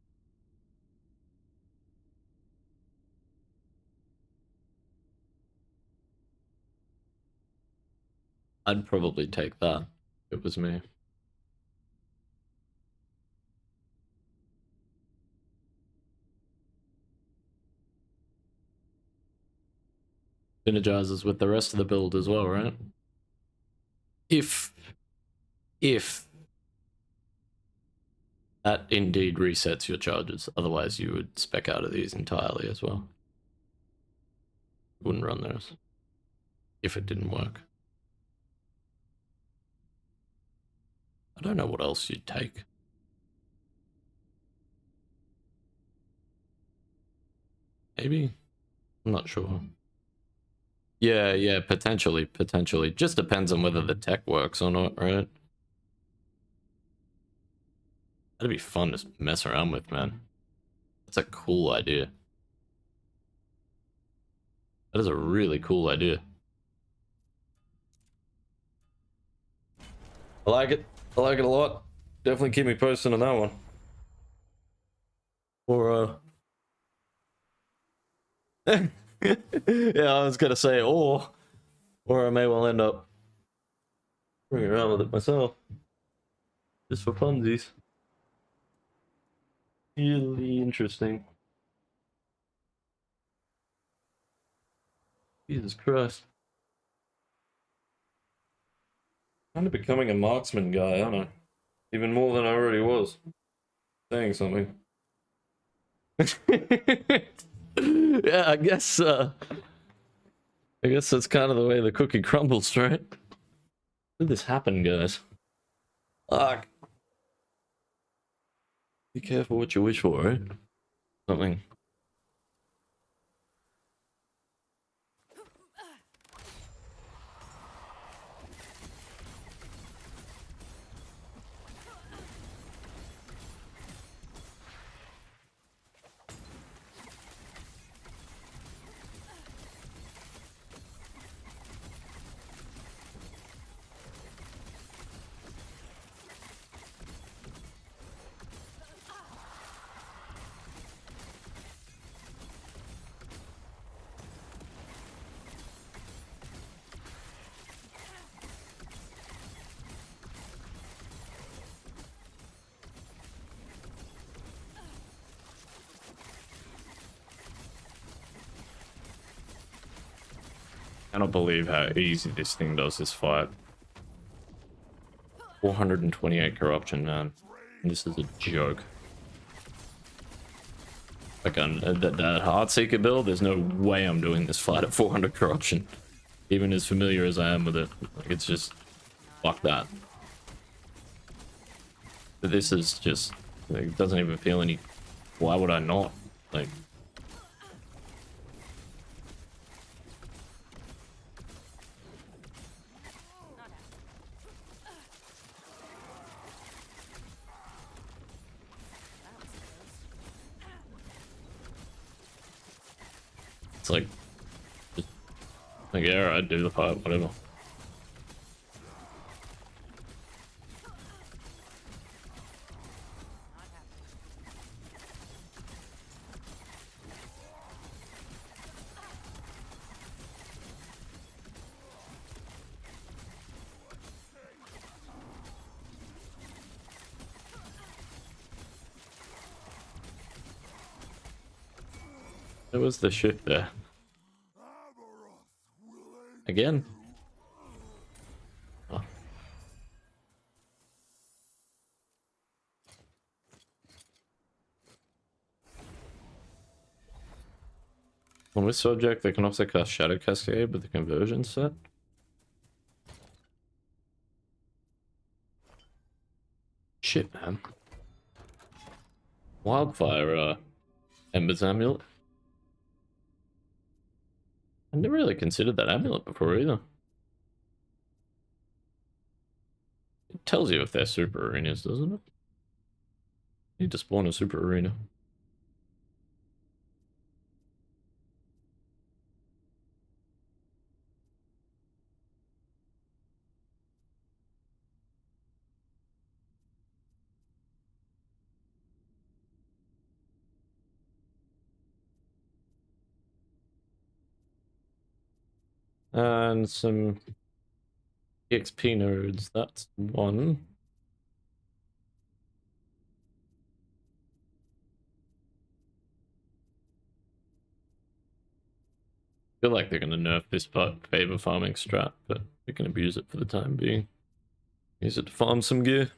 I'd probably take that if it was me. Synergizes with the rest of the build as well, right? If that indeed resets your charges, otherwise you would spec out of these entirely as well. Wouldn't run those if it didn't work. I don't know what else you'd take. Maybe? I'm not sure. Yeah, potentially. Just depends on whether the tech works or not, right? That'd be fun to mess around with, man. That's a cool idea. That is a really cool idea. I like it. I like it a lot. Definitely keep me posted on that one. Or, yeah, I was gonna say, or I may well end up running around with it myself. Just for funsies. Really interesting. Jesus Christ. Kind of becoming a marksman guy, aren't I? Even more than I already was. Saying something. Yeah, I guess that's kind of the way the cookie crumbles, right? Did this happen, guys? Fuck. Be careful what you wish for, right? Something. I don't believe how easy this thing does this fight. 428 corruption, man. This is a joke. Like on that Heartseeker build, there's no way I'm doing this fight at 400 corruption. Even as familiar as I am with it. Like, it's just... fuck that. But this is just... like, it doesn't even feel any... why would I not? Like... It's like, just, like yeah, I'd do the fight, whatever. There was the shift there. Again? Oh. On this subject, they can also cast Shadow Cascade with the conversion set. Shit, man. Wildfire, Ember's Amulet. I never really considered that amulet before either. It tells you if they're super arenas, doesn't it? You need to spawn a super arena. And some EXP nodes, that's one. I feel like they're gonna nerf this part favor farming strat, but we can abuse it for the time being. Use it to farm some gear.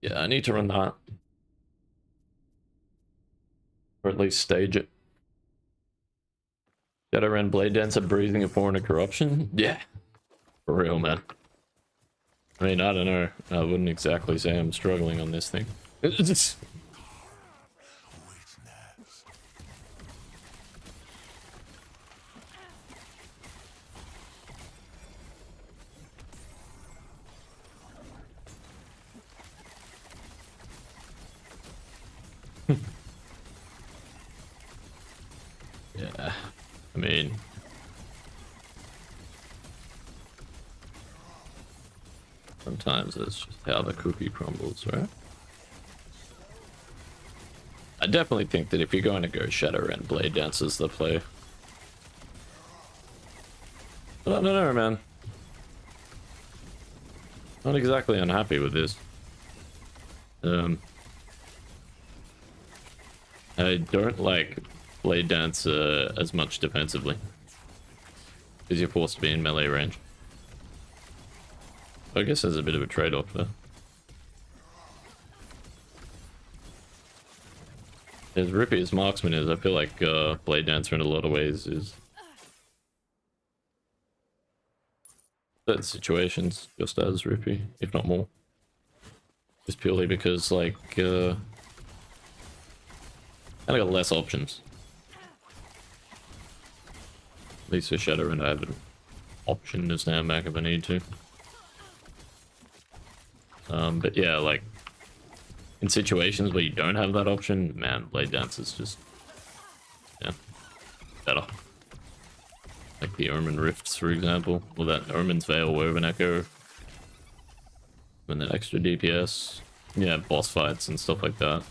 Yeah, I need to run that. Or at least stage it. Rend Blade Dancer breathing a foreigner corruption? Yeah. For real, man. I mean, I don't know. I wouldn't exactly say I'm struggling on this thing. Yeah. I mean... sometimes it's just how the cookie crumbles, right? I definitely think that if you're going to go Shadow Rend Blade Dancer's the play. But I don't know, man. Not exactly unhappy with this. I don't like Blade Dancer as much defensively. Because you're forced to be in melee range. I guess there's a bit of a trade-off there. As rippy as Marksman is, I feel like Blade Dancer in a lot of ways is... certain situations just as rippy, if not more. Just purely because, like, I got less options. At least for Shadow Rend I have an option to stand back if I need to. But yeah, like, in situations where you don't have that option, man, Blade Dance is just, yeah, better. Like the Omen Rifts, for example, or that Omen's Veil Woven Echo, and that extra DPS, yeah, boss fights and stuff like that.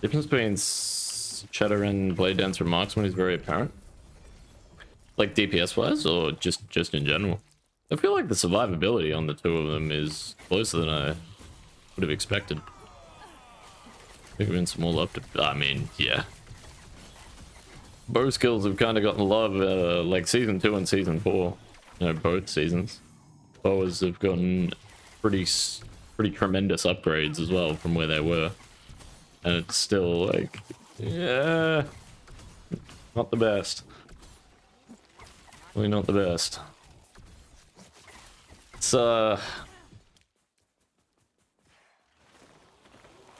Difference between Shadow and Blade Dancer and Marksman is very apparent. Like DPS wise, or just in general. I feel like the survivability on the two of them is closer than I would have expected. Figuring some all up to, I mean, yeah. Bow skills have kind of gotten love, like season 2 and season 4. You know, both seasons. Bows have gotten pretty tremendous upgrades as well from where they were. And it's still like, yeah, not the best. Really not the best. It's good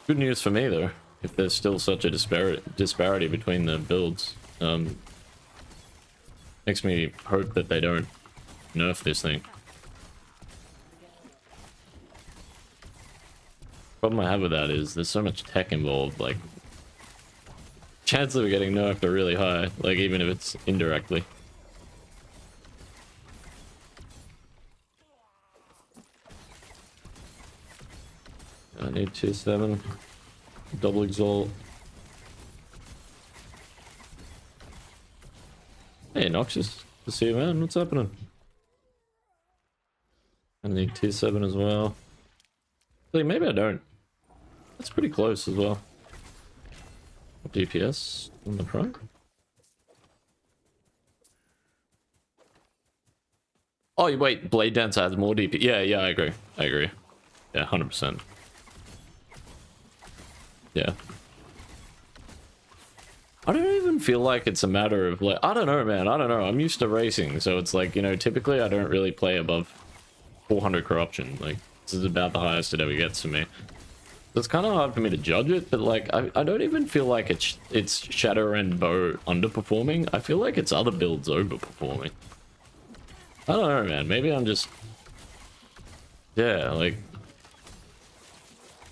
news for me though. if there's still such a disparity between the builds. Makes me hope that they don't nerf this thing. Problem I have with that is there's so much tech involved, like chances of getting nerfed are really high, like even if it's indirectly. I need tier 7, double exalt. Hey Noxious, to see you, man, what's happening? I need tier 7 as well. Like, maybe I don't. That's pretty close as well. DPS on the front. Oh, wait, Blade Dance has more DPS. Yeah, I agree. Yeah, 100%. Yeah. I don't even feel like it's a matter of, like, I don't know, man. I don't know. I'm used to racing, so it's like, you know, typically I don't really play above 400 corruption. Like, this is about the highest it ever gets for me. So it's kind of hard for me to judge it, but like, I don't even feel like it's Shadow and Bow underperforming. I feel like it's other builds overperforming. I don't know, man. Maybe I'm just... Yeah, like...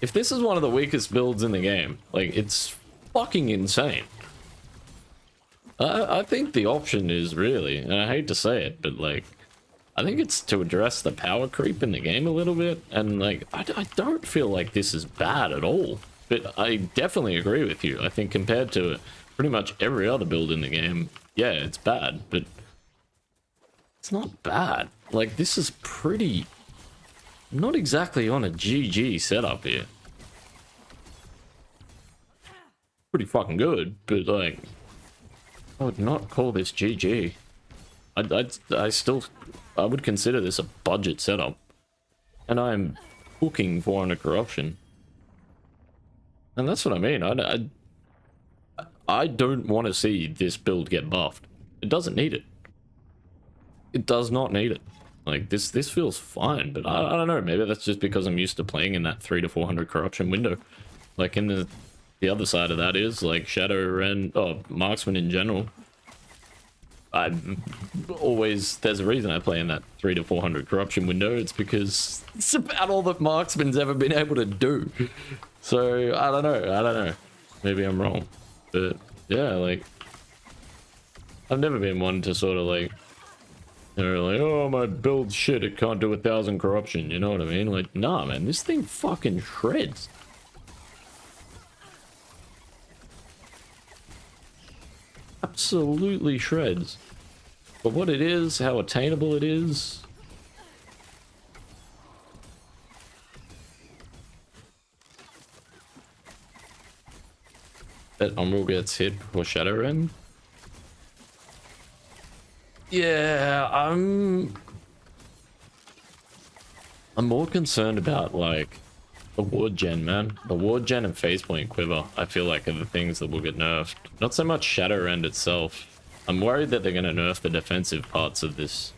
If this is one of the weakest builds in the game, like, it's fucking insane. I think the option is really, and I hate to say it, but like, I think it's to address the power creep in the game a little bit, and like, I don't feel like this is bad at all, but I definitely agree with you. I think compared to pretty much every other build in the game, yeah, it's bad, but it's not bad. Like, this is pretty, not exactly on a GG setup here. Pretty fucking good, but like, I would not call this GG. I would consider this a budget setup. And I'm hooking 400 corruption. And that's what I mean. I don't want to see this build get buffed. It doesn't need it. It does not need it. Like, this feels fine, but I don't know. Maybe that's just because I'm used to playing in that 300 to 400 corruption window. Like, in the other side of that is, like, Shadow, Rend, Marksman in general. There's a reason I play in that 300 to 400 corruption window. It's because it's about all that Marksman's ever been able to do. So, I don't know. Maybe I'm wrong. But, yeah, like, I've never been one to sort of, like, you know, like, oh, my build's shit, it can't do 1,000 corruption, you know what I mean? Like, nah, man, this thing fucking shreds. Absolutely shreds. But what it is, how attainable it is. That Umbral gets hit before Shadow Rend. Yeah, I'm more concerned about, like, the ward gen, man. The ward gen and phase point quiver, I feel like, are the things that will get nerfed. Not so much Shadow Rend itself. I'm worried that they're going to nerf the defensive parts of this.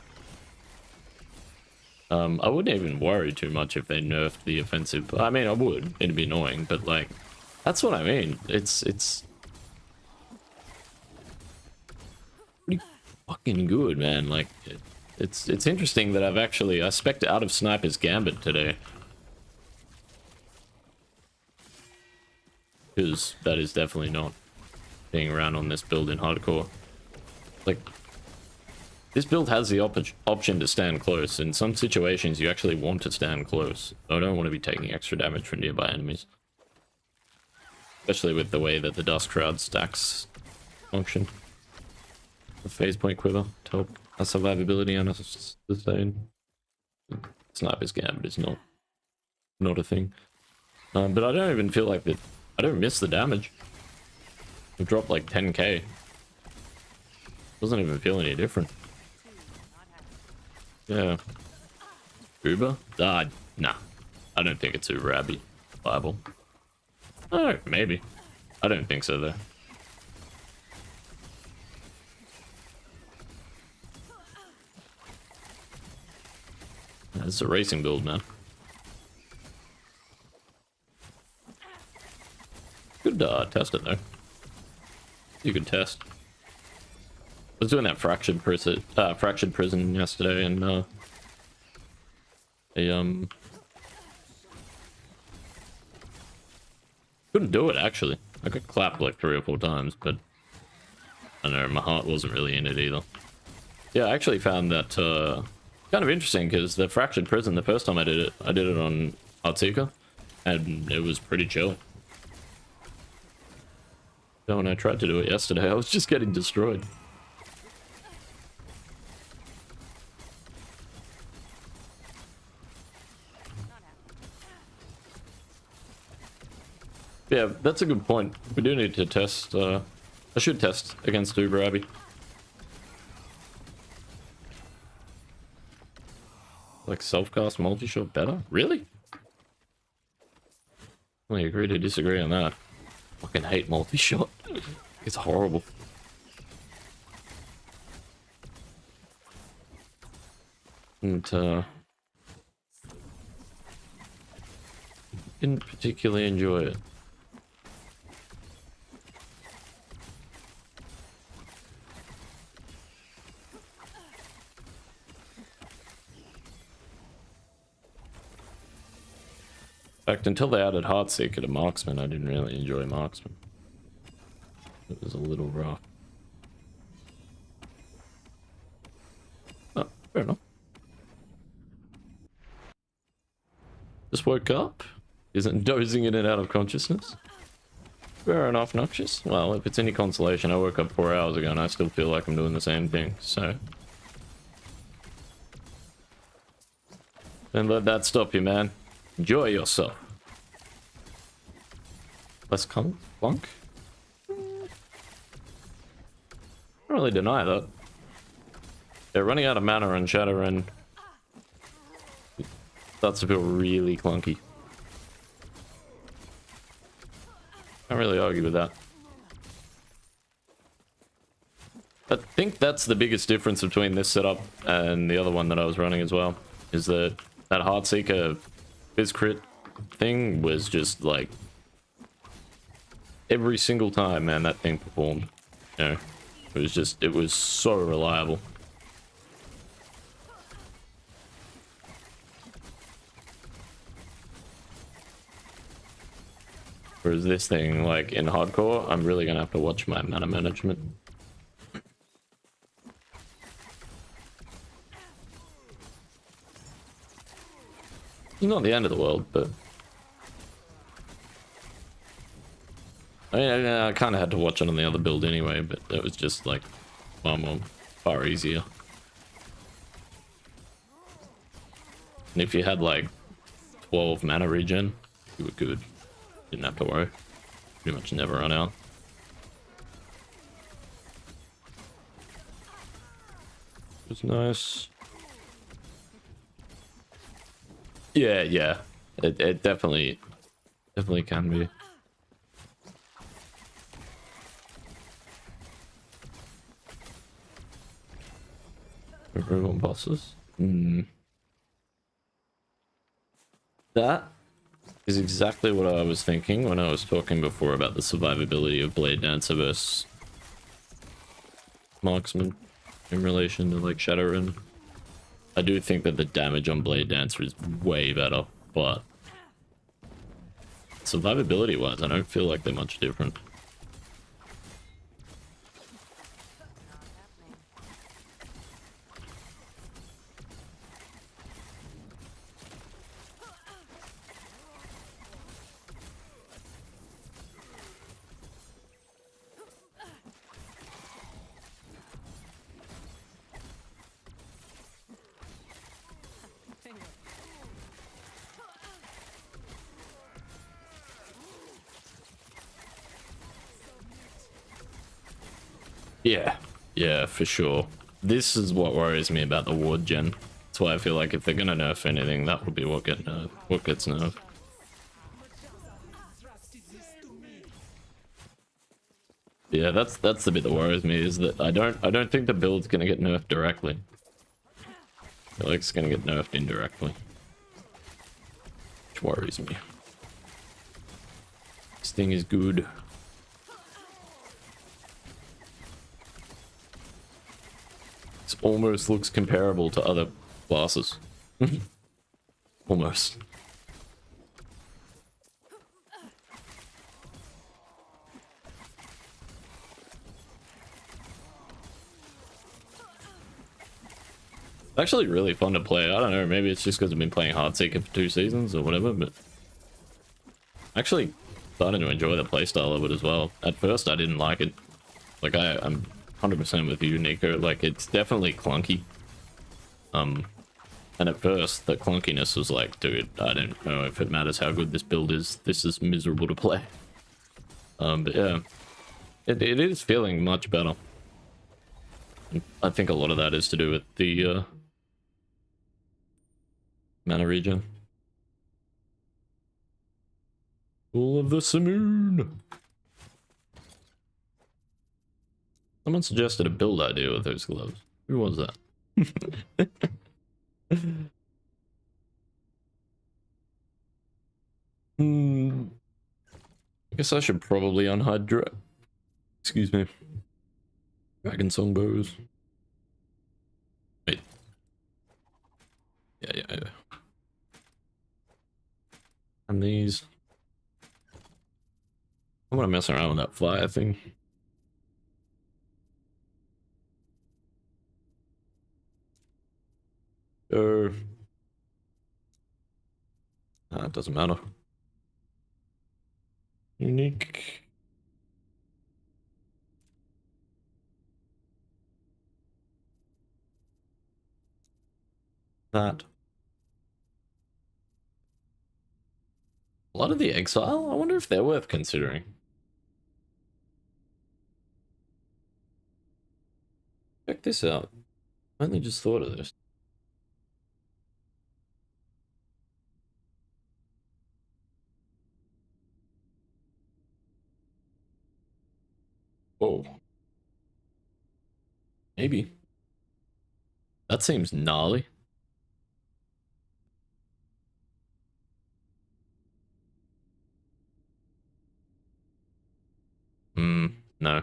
I wouldn't even worry too much if they nerfed the offensive. I mean, I would. It'd be annoying, but like, that's what I mean. It's pretty fucking good, man. Like, it's interesting that I spec'd out of Sniper's Gambit today. Because that is definitely not being around on this build in hardcore. Like, this build has the option to stand close. In some situations, you actually want to stand close. I don't want to be taking extra damage from nearby enemies. Especially with the way that the Dust Shroud stacks function. The phase point quiver to help our survivability and our sustain. Sniper's Gambit is not a thing. But I don't even feel like that. I don't miss the damage. I've dropped like 10k. Doesn't even feel any different. Yeah. Uber? Nah. I don't think it's Uber viable. Oh, maybe. I don't think so though. It's a racing build, man. Good could test it though. You could test. I was doing that fractured prison yesterday, and couldn't do it actually. I got clapped like 3 or 4 times, but I don't know, my heart wasn't really in it either. Yeah, I actually found that kind of interesting because the fractured prison, the first time I did it on Heartseeker, and it was pretty chill. So when I tried to do it yesterday, I was just getting destroyed. Yeah, that's a good point. We do need to test, I should test against Uber Abbey. Like self-cast multi-shot better? Really? We agree to disagree on that. Fucking hate multi-shot. It's horrible. And, didn't particularly enjoy it. In fact, until they added Heartseeker to Marksman, I didn't really enjoy Marksman. It was a little rough. Oh, fair enough. Just woke up? Isn't dozing in and out of consciousness? Fair enough, Noxious. Well, if it's any consolation, I woke up 4 hours ago and I still feel like I'm doing the same thing, so... Don't let that stop you, man. Enjoy yourself. Less clunk? I don't really deny that. They're running out of mana on Shadow Rend. Starts to feel really clunky. Can't really argue with that. I think that's the biggest difference between this setup and the other one that I was running as well. Is that Heartseeker Fizz crit thing was just like... Every single time, man, that thing performed. You know, it was so reliable. Whereas this thing, like in hardcore, I'm really gonna have to watch my mana management. It's not the end of the world, but I mean, I kind of had to watch it on the other build anyway, but it was just like far easier. And if you had like 12 mana regen, you were good. Didn't have to worry. Pretty much never run out. It was nice. Yeah, yeah. It definitely can be. Everyone bosses. That is exactly what I was thinking when I was talking before about the survivability of Blade Dancer versus Marksman in relation to like Shadow Rend. I do think that the damage on Blade Dancer is way better, but survivability wise, I don't feel like they're much different. Yeah, for sure. This is what worries me about the ward gen. That's why I feel like if they're gonna nerf anything, that would be what gets nerfed. Yeah, that's the bit that worries me, is that I don't think the build's gonna get nerfed directly. I feel like it's gonna get nerfed indirectly, which worries me. This thing is good. almost looks comparable to other classes. Almost. Actually really fun to play. I don't know, maybe it's just because I've been playing Heartseeker for 2 seasons or whatever, but actually starting to enjoy the playstyle of it as well. At first I didn't like it. Like I'm 100% with you, Nico. Like it's definitely clunky. And at first the clunkiness was like, dude, I don't know if it matters how good this build is. This is miserable to play. But yeah, it is feeling much better. I think a lot of that is to do with the mana regen. All of the simoon. Someone suggested a build idea with those gloves. Who was that? I guess I should probably unhide excuse me. Dragon Song bows. Wait. Yeah. And these. I'm gonna mess around with that fire thing. It doesn't matter. Unique. That. A lot of the exile? I wonder if they're worth considering. Check this out. I only just thought of this. Whoa. Maybe. That seems gnarly. No.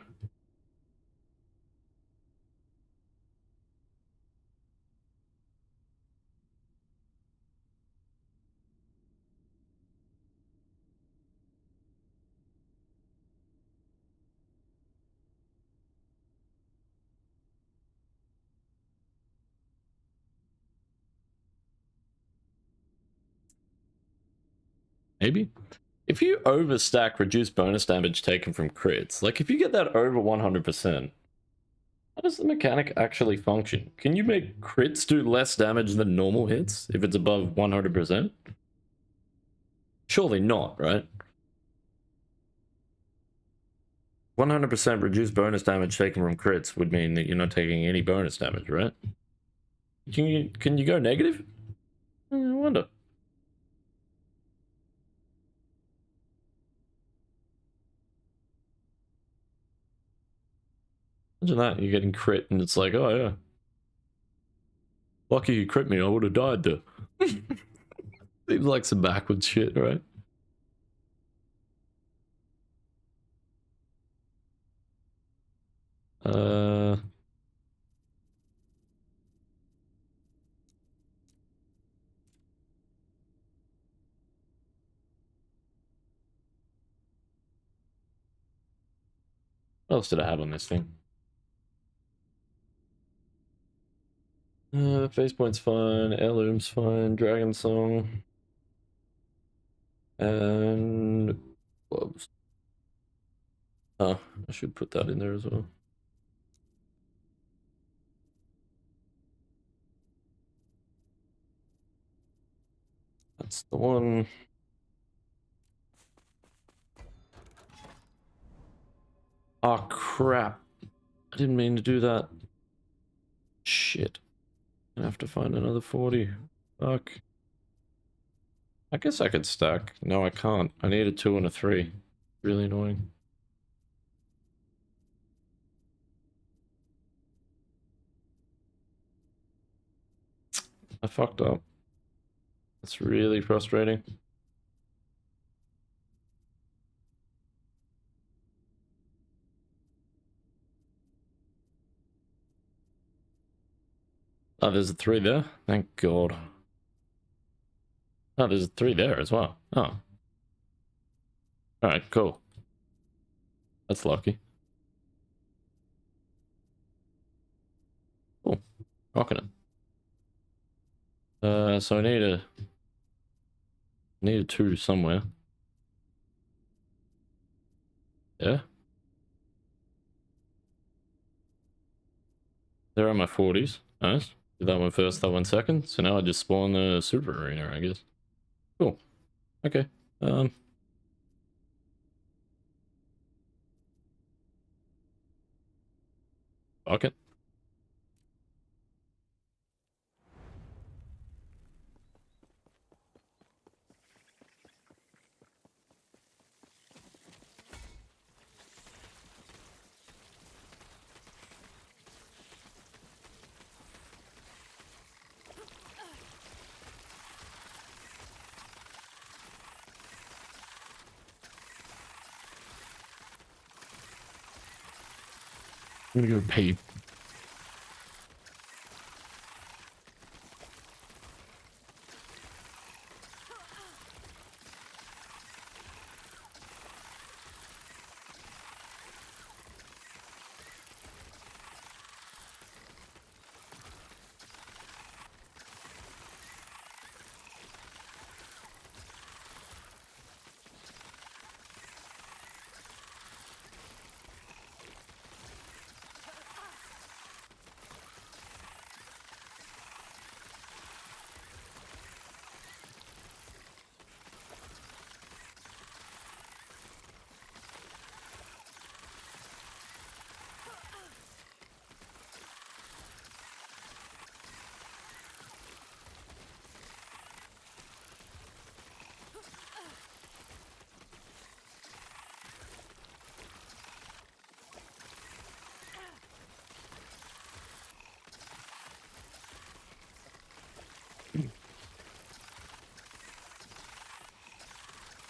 Maybe. If you overstack reduce bonus damage taken from crits, like if you get that over 100%, how does the mechanic actually function? Can you make crits do less damage than normal hits if it's above 100%? Surely not, right? 100% reduced bonus damage taken from crits would mean that you're not taking any bonus damage, right? Can you go negative? I wonder. Imagine that, you're getting crit and it's like, oh yeah. Lucky you crit me, I would have died there. Seems like some backwards shit, right? What else did I have on this thing? Face Point's fine, Heirloom's fine, Dragon Song. And gloves. Oh, I should put that in there as well. That's the one. Oh crap. I didn't mean to do that. Shit. I have to find another 40. Fuck. I guess I could stack. No, I can't. I need a 2 and a 3. Really annoying. I fucked up. That's really frustrating. Oh, there's a 3 there. Thank God. Oh, there's a 3 there as well. Oh. Alright, cool. That's lucky. Cool. Rocking it. So I need a 2 somewhere. Yeah. There are my 40s. Nice. Did that one first, that one second. So now I just spawn the super arena, I guess. Cool. Okay. Fuck it. I'm gonna go pee.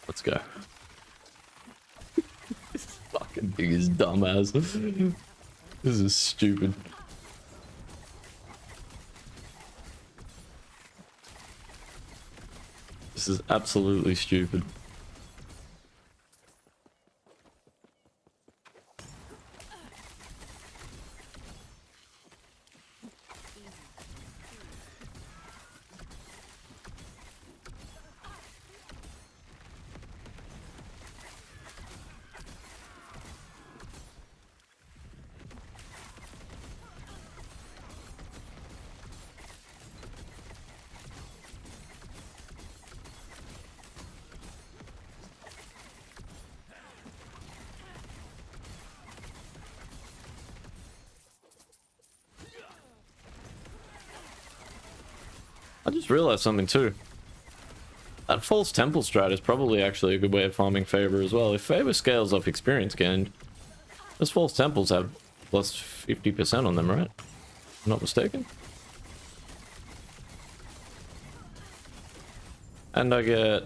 Let's go. This fucking thing is dumbass. This is stupid. This is absolutely stupid. I just realized something too. That false temple strat is probably actually a good way of farming favor as well. If favor scales off experience gained, those false temples have plus 50% on them, right? I'm not mistaken. And I get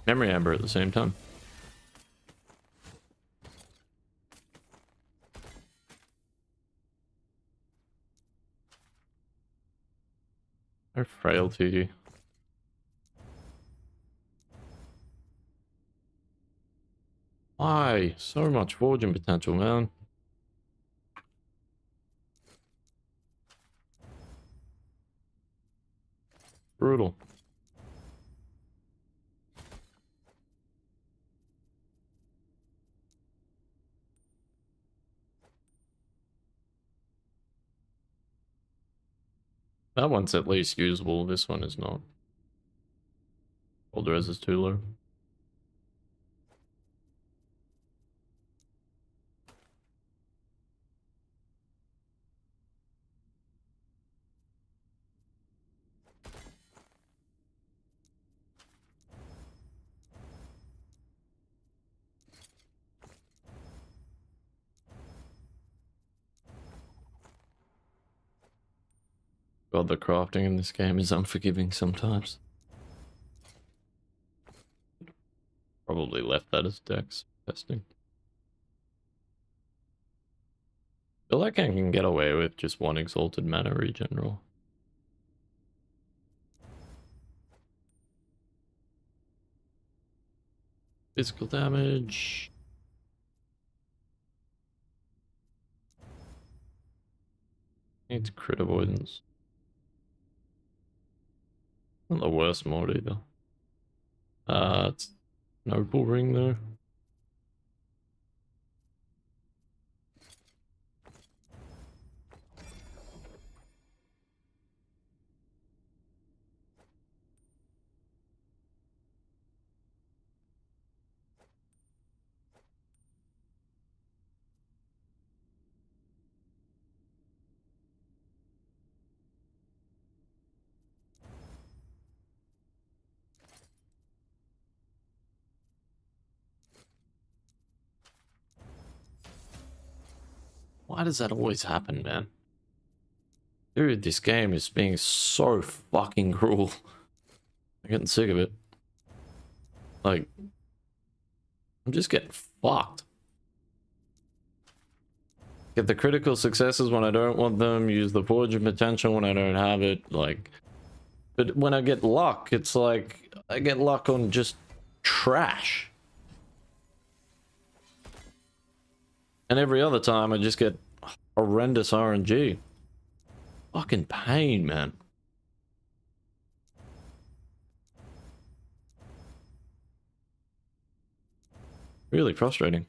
memory amber at the same time. They're frailty. Why? So much forging potential, man. Brutal. That one's at least usable. This one is not. Old res is too low. God, the crafting in this game is unforgiving sometimes. Probably left that as dex testing. Feel like I can get away with just one exalted mana regeneral. Physical damage. Needs crit avoidance. Not the worst mod either. It's Noble Ring though. Why does that always happen, man? Dude, this game is being so fucking cruel. I'm getting sick of it. Like, I'm just getting fucked. Get the critical successes when I don't want them, use the forging potential when I don't have it, like... But when I get luck, it's like, I get luck on just trash. And every other time I just get horrendous RNG. Fucking pain, man. Really frustrating.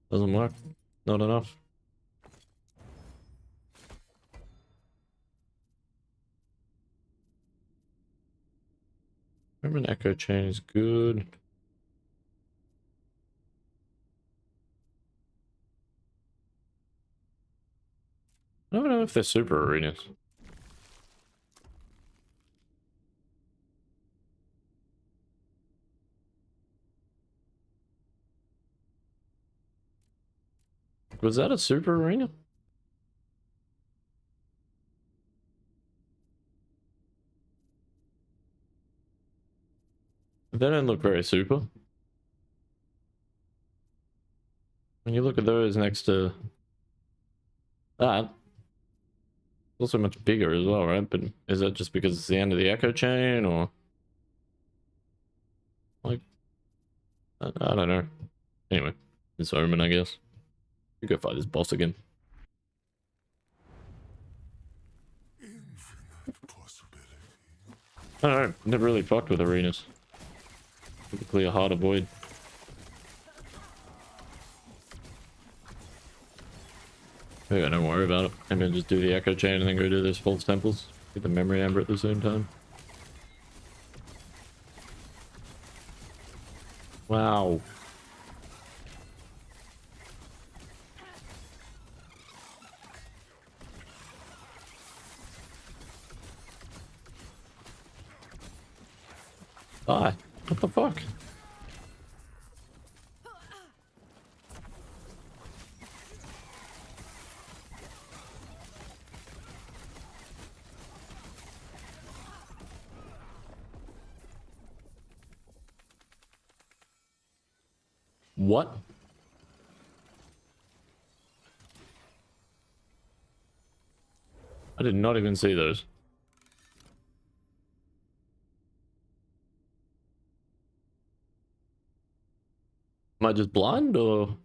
Doesn't work. Not enough. Remember, an echo chain is good. I don't know if they're super arenas. Was that a super arena? They don't look very super. When you look at those next to that, it's also much bigger as well, right? But is that just because it's the end of the echo chain, or like, I don't know. Anyway, it's Omen, I guess. We go fight this boss again. I don't know. Never really fucked with arenas. Typically a hard avoid. Yeah, don't worry about it. I'm gonna just do the echo chain and then go do those false temples. Get the memory amber at the same time. Wow. Die. What the fuck? What? I did not even see those. Am I just blind, or?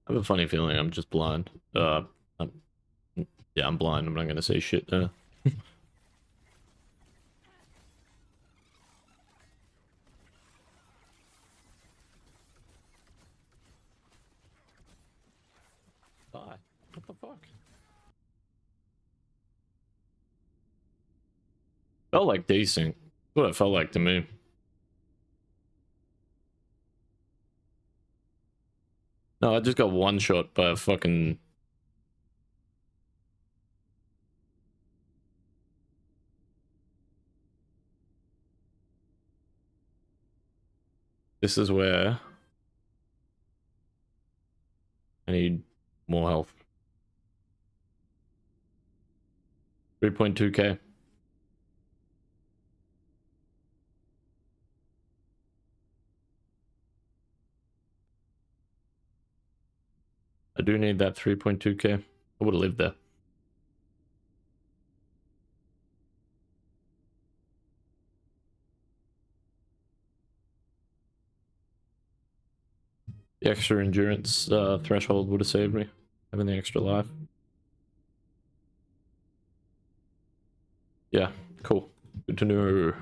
I have a funny feeling I'm just blind. I'm, yeah, I'm blind. I'm not gonna say shit now. Die. What the fuck? Felt like decent. What it felt like to me. No, I just got one shot by a fucking... This is where I need more health. 3.2k. I do need that 3.2k. I would have lived there. The extra endurance threshold would have saved me. Having the extra life. Yeah, cool. Good to know.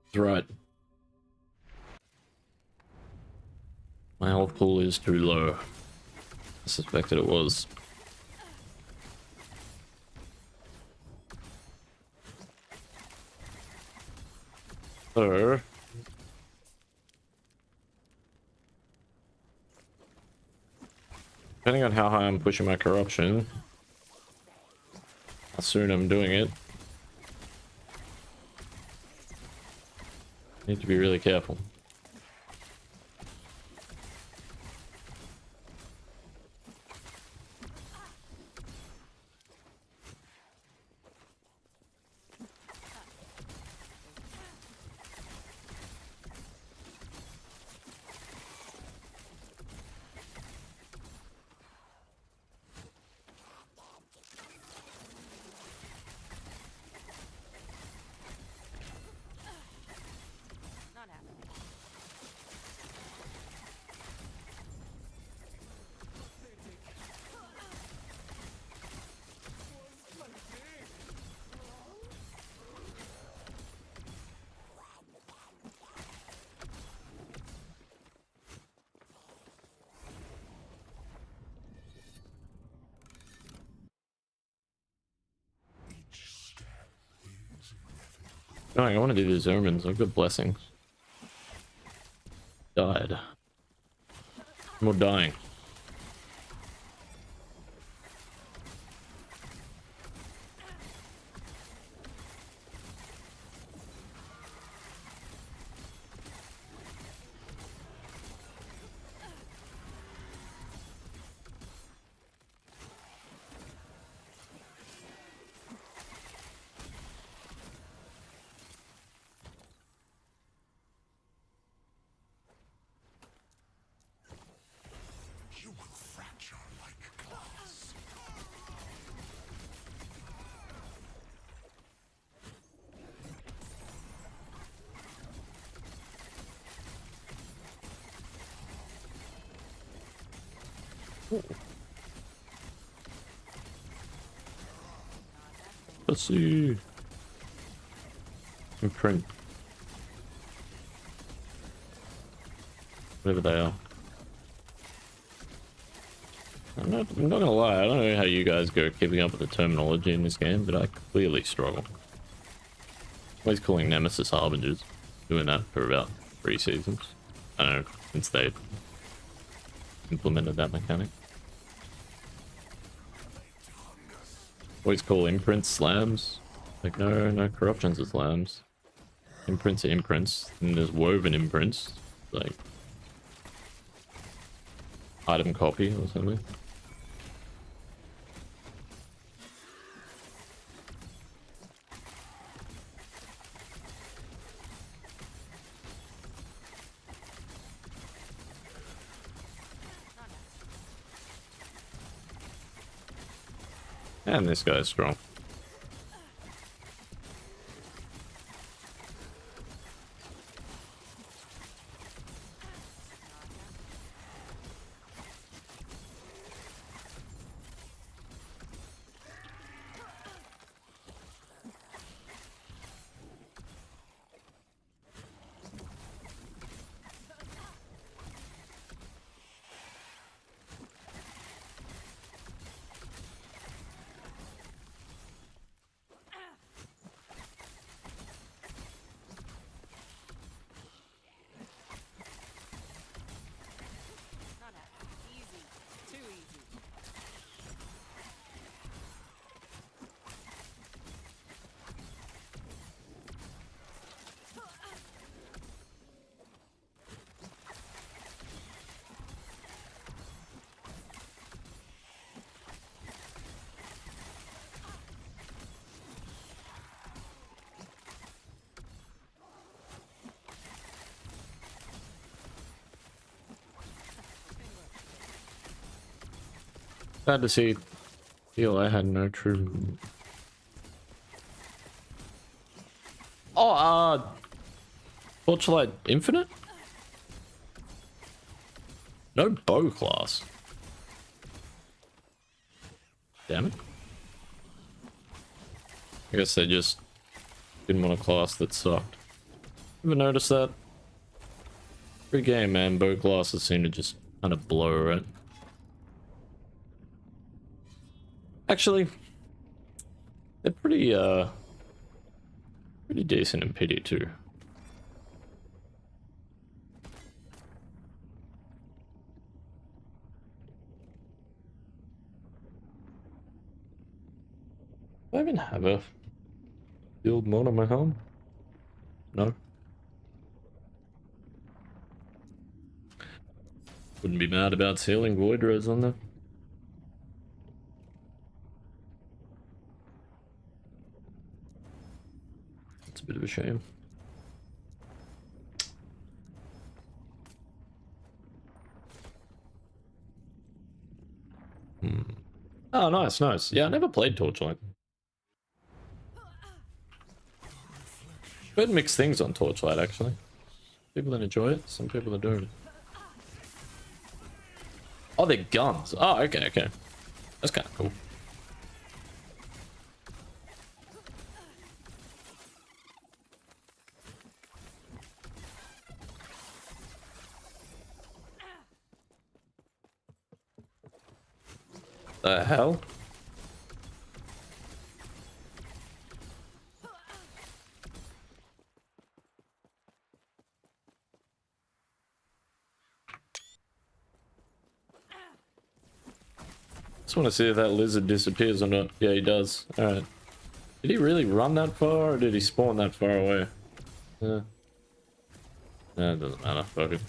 That's right. My health pool is too low. I suspected it was. So... depending on how high I'm pushing my corruption, how soon I'm doing it, need to be really careful. Not happening. No, I want to do these omens. I've got blessings. Died. More dying. Let's see. Imprint. Whatever they are. I'm not gonna lie, I don't know how you guys go keeping up with the terminology in this game, but I clearly struggle. Always calling Nemesis Harbingers. Doing that for about 3 seasons. I don't know, since they implemented that mechanic. Always call imprints slams. Like, no corruptions are slams. Imprints are imprints, and there's woven imprints. Like, item copy or something. And this guy's strong. Glad to see. Feel I had no true. Oh, Torchlight Infinite? No bow class. Damn it. I guess they just didn't want a class that sucked. Ever noticed that? Every game, man, bow classes seem to just kind of blow, right? Actually, they're pretty decent in pity too. Do I even have a field mod on my home? No. Wouldn't be mad about sealing void res on there. It's a bit of a shame. Oh, nice, nice. Yeah, I never played Torchlight. Heard mixed things on Torchlight, actually. People that enjoy it, some people that don't. Oh, they're guns. Oh, okay, okay. That's kind of cool. The hell? Just want to see if that lizard disappears or not. Yeah, he does. Alright. Did he really run that far, or did he spawn that far away? Yeah. Nah, it doesn't matter. Fuck it.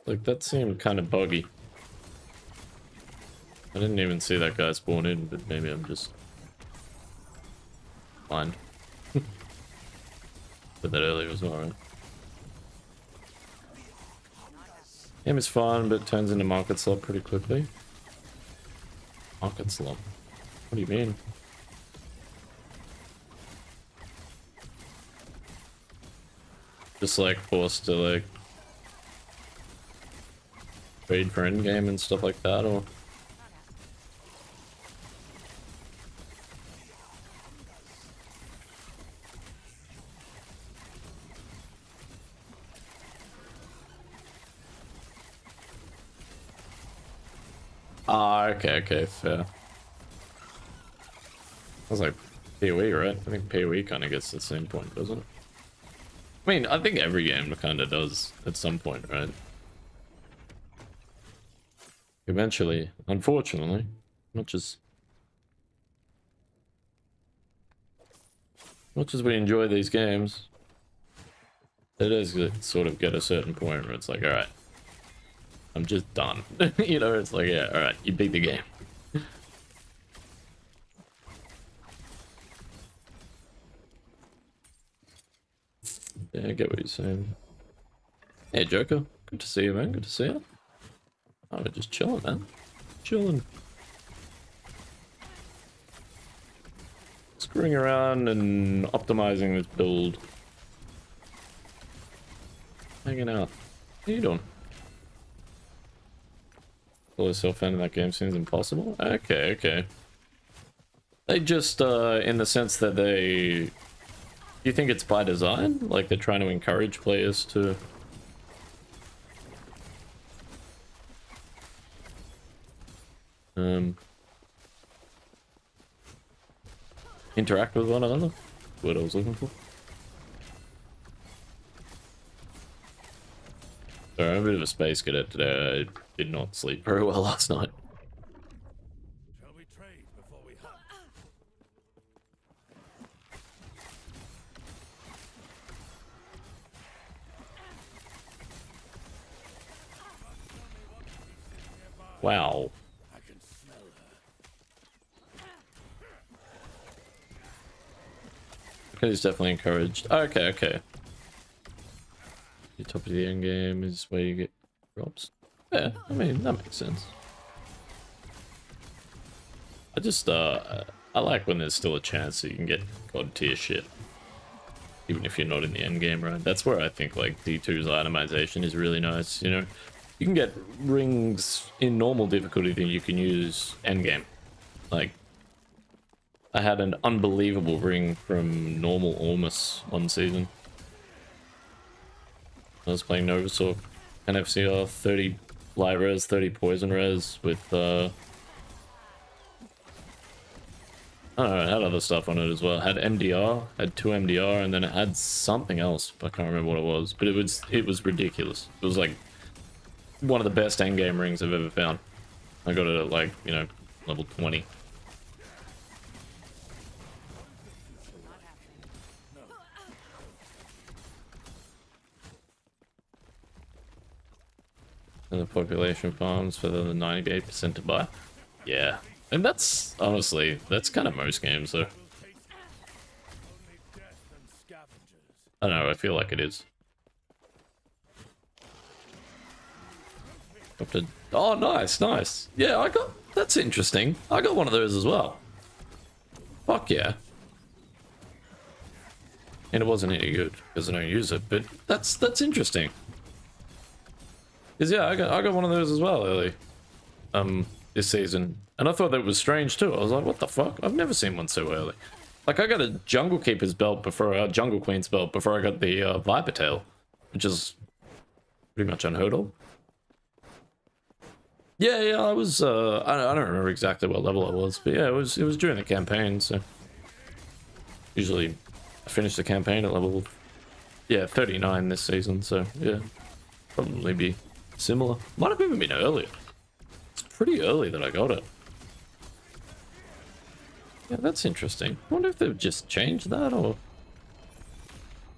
Like, that seemed kind of buggy. I didn't even see that guy spawn in, but maybe I'm just blind. But that earlier was alright. Game is fun, but turns into market slump pretty quickly. Market slump? What do you mean? Just like forced to like trade for endgame and stuff like that, or? Ah, okay, okay, fair. I was like, PoE, right? I think PoE kind of gets to the same point, doesn't it? I mean, I think every game kind of does at some point, right? Eventually, unfortunately, much as we enjoy these games, it is sort of get a certain point where it's like, all right, I'm just done. You know, it's like, yeah, all right, you beat the game. Yeah, I get what you're saying. Hey, Joker, good to see you, man. Good to see you. Oh, we're just chilling, man. Chilling. Screwing around and optimizing this build. Hanging out. How you doing? Call yourself fan of that game seems impossible? Okay, okay. They just, in the sense that they... Do you think it's by design? Like they're trying to encourage players to... interact with one another? What I was looking for. Sorry, I'm a bit of a space cadet today. I did not sleep very well last night. Shall we trade before we hunt? Wow. I can smell her. He's definitely encouraged. Okay, okay. The top of the end game is where you get drops. Yeah, I mean, that makes sense. I just, I like when there's still a chance that you can get god tier shit. Even if you're not in the end game, right? That's where I think, like, D2's itemization is really nice, you know? You can get rings in normal difficulty that you can use end game. Like, I had an unbelievable ring from normal Omens one season. I was playing Novasaur, NFCR, 30 light res, 30 poison res with, I don't know, it had other stuff on it as well. It had MDR, had 2 MDR, and then it had something else. I can't remember what it was, but it was ridiculous. It was like one of the best endgame rings I've ever found. I got it at, like, you know, level 20. Not happening. And the population farms for the 98% to buy. Yeah. And that's, honestly, that's kind of most games, though. Only death and scavengers. I don't know, I feel like it is. Up to, oh, nice, nice. Yeah, I got, that's interesting. I got one of those as well. Fuck yeah. And it wasn't any good, because I don't use it, but that's interesting. Because yeah, I got one of those as well early. This season. And I thought that was strange too. I was like, what the fuck? I've never seen one so early. Like, I got a Jungle Keeper's belt before, Jungle Queen's belt before I got the Viper Tail, which is pretty much unheard of. Yeah, yeah, I was, I don't remember exactly what level I was, but yeah, it was during the campaign, so. Usually, I finish the campaign at level, yeah, 39 this season, so yeah. Probably be similar. Might have even been earlier. It's pretty early that I got it. Yeah, that's interesting. I wonder if they've just changed that, or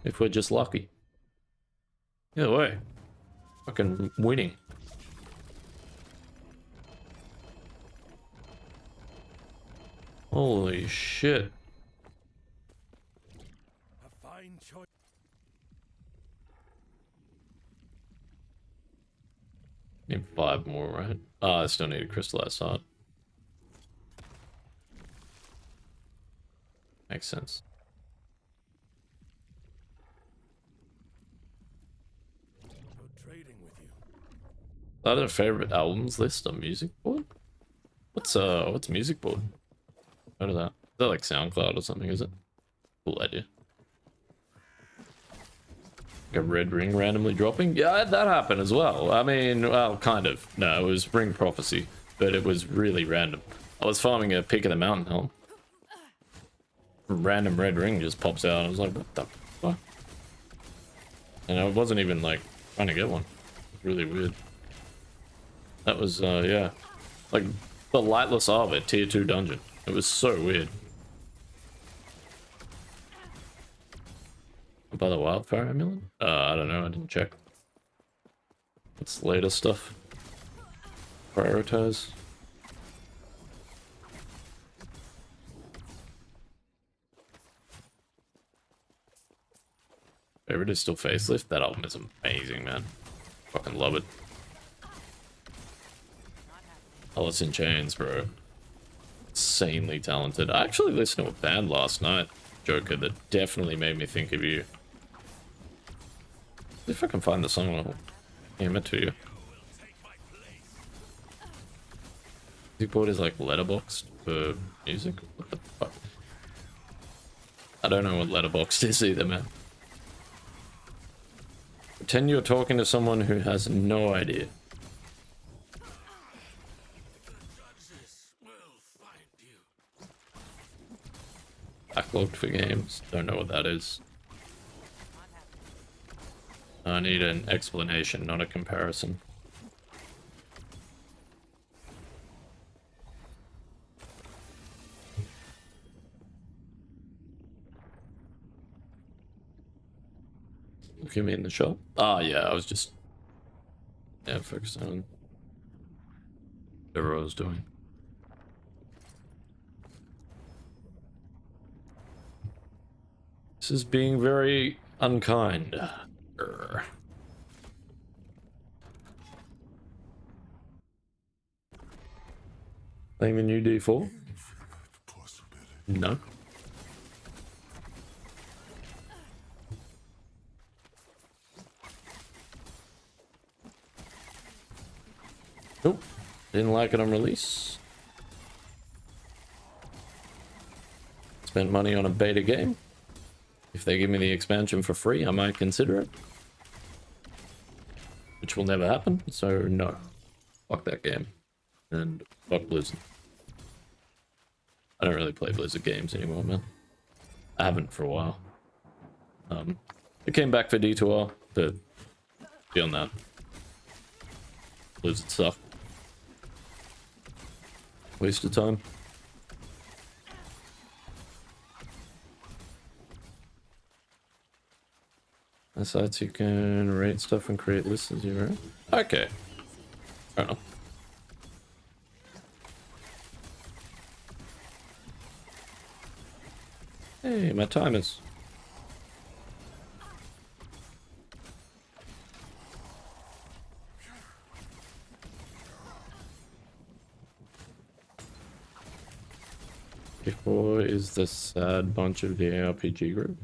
if we're just lucky. Either way, fucking winning. Holy shit. A fine choice. Need 5 more, right? Ah, I still need a crystallized heart. Makes sense. No trading with you. Is that a favorite albums list on music board? What's music board? What is that? Is that like SoundCloud or something, is it? Cool idea. Like a red ring randomly dropping? Yeah, I had that happen as well. I mean, well, kind of. No, it was Ring Prophecy, but it was really random. I was farming a peak of the mountain hill. Random red ring just pops out. I was like, what the fuck? And I wasn't even like trying to get one. It was really weird. That was, yeah. Like the Lightless Arbor tier 2 dungeon. It was so weird. By the Wildfire Amulet? I don't know, I didn't check. What's later stuff? Prioritize. Favorite is still Facelift. That album is amazing, man. Fucking love it. Alice in Chains, bro. Insanely talented. I actually listened to a band last night, Joker, that definitely made me think of you. If I can find the song, I'll aim it to you. Music board is like letterboxed for music? What the fuck? I don't know what letterboxed is either, man. Pretend you're talking to someone who has no idea. Backlogged for games. Don't know what that is. I need an explanation, not a comparison. Look at me in the shop. Ah, yeah, I was just... yeah, focusing on whatever I was doing. This is being very unkind. Urgh. Playing the new D4? No. Nope. Didn't like it on release. Spent money on a beta game. If they give me the expansion for free, I might consider it. Which will never happen, so no. Fuck that game. And fuck Blizzard. I don't really play Blizzard games anymore, man. I haven't for a while. I came back for D2R, but beyond that, Blizzard suck. Waste of time. Besides, you can rate stuff and create lists as you rate. Okay. Fair enough. Hey, my timers. Before is the sad bunch of the ARPG group?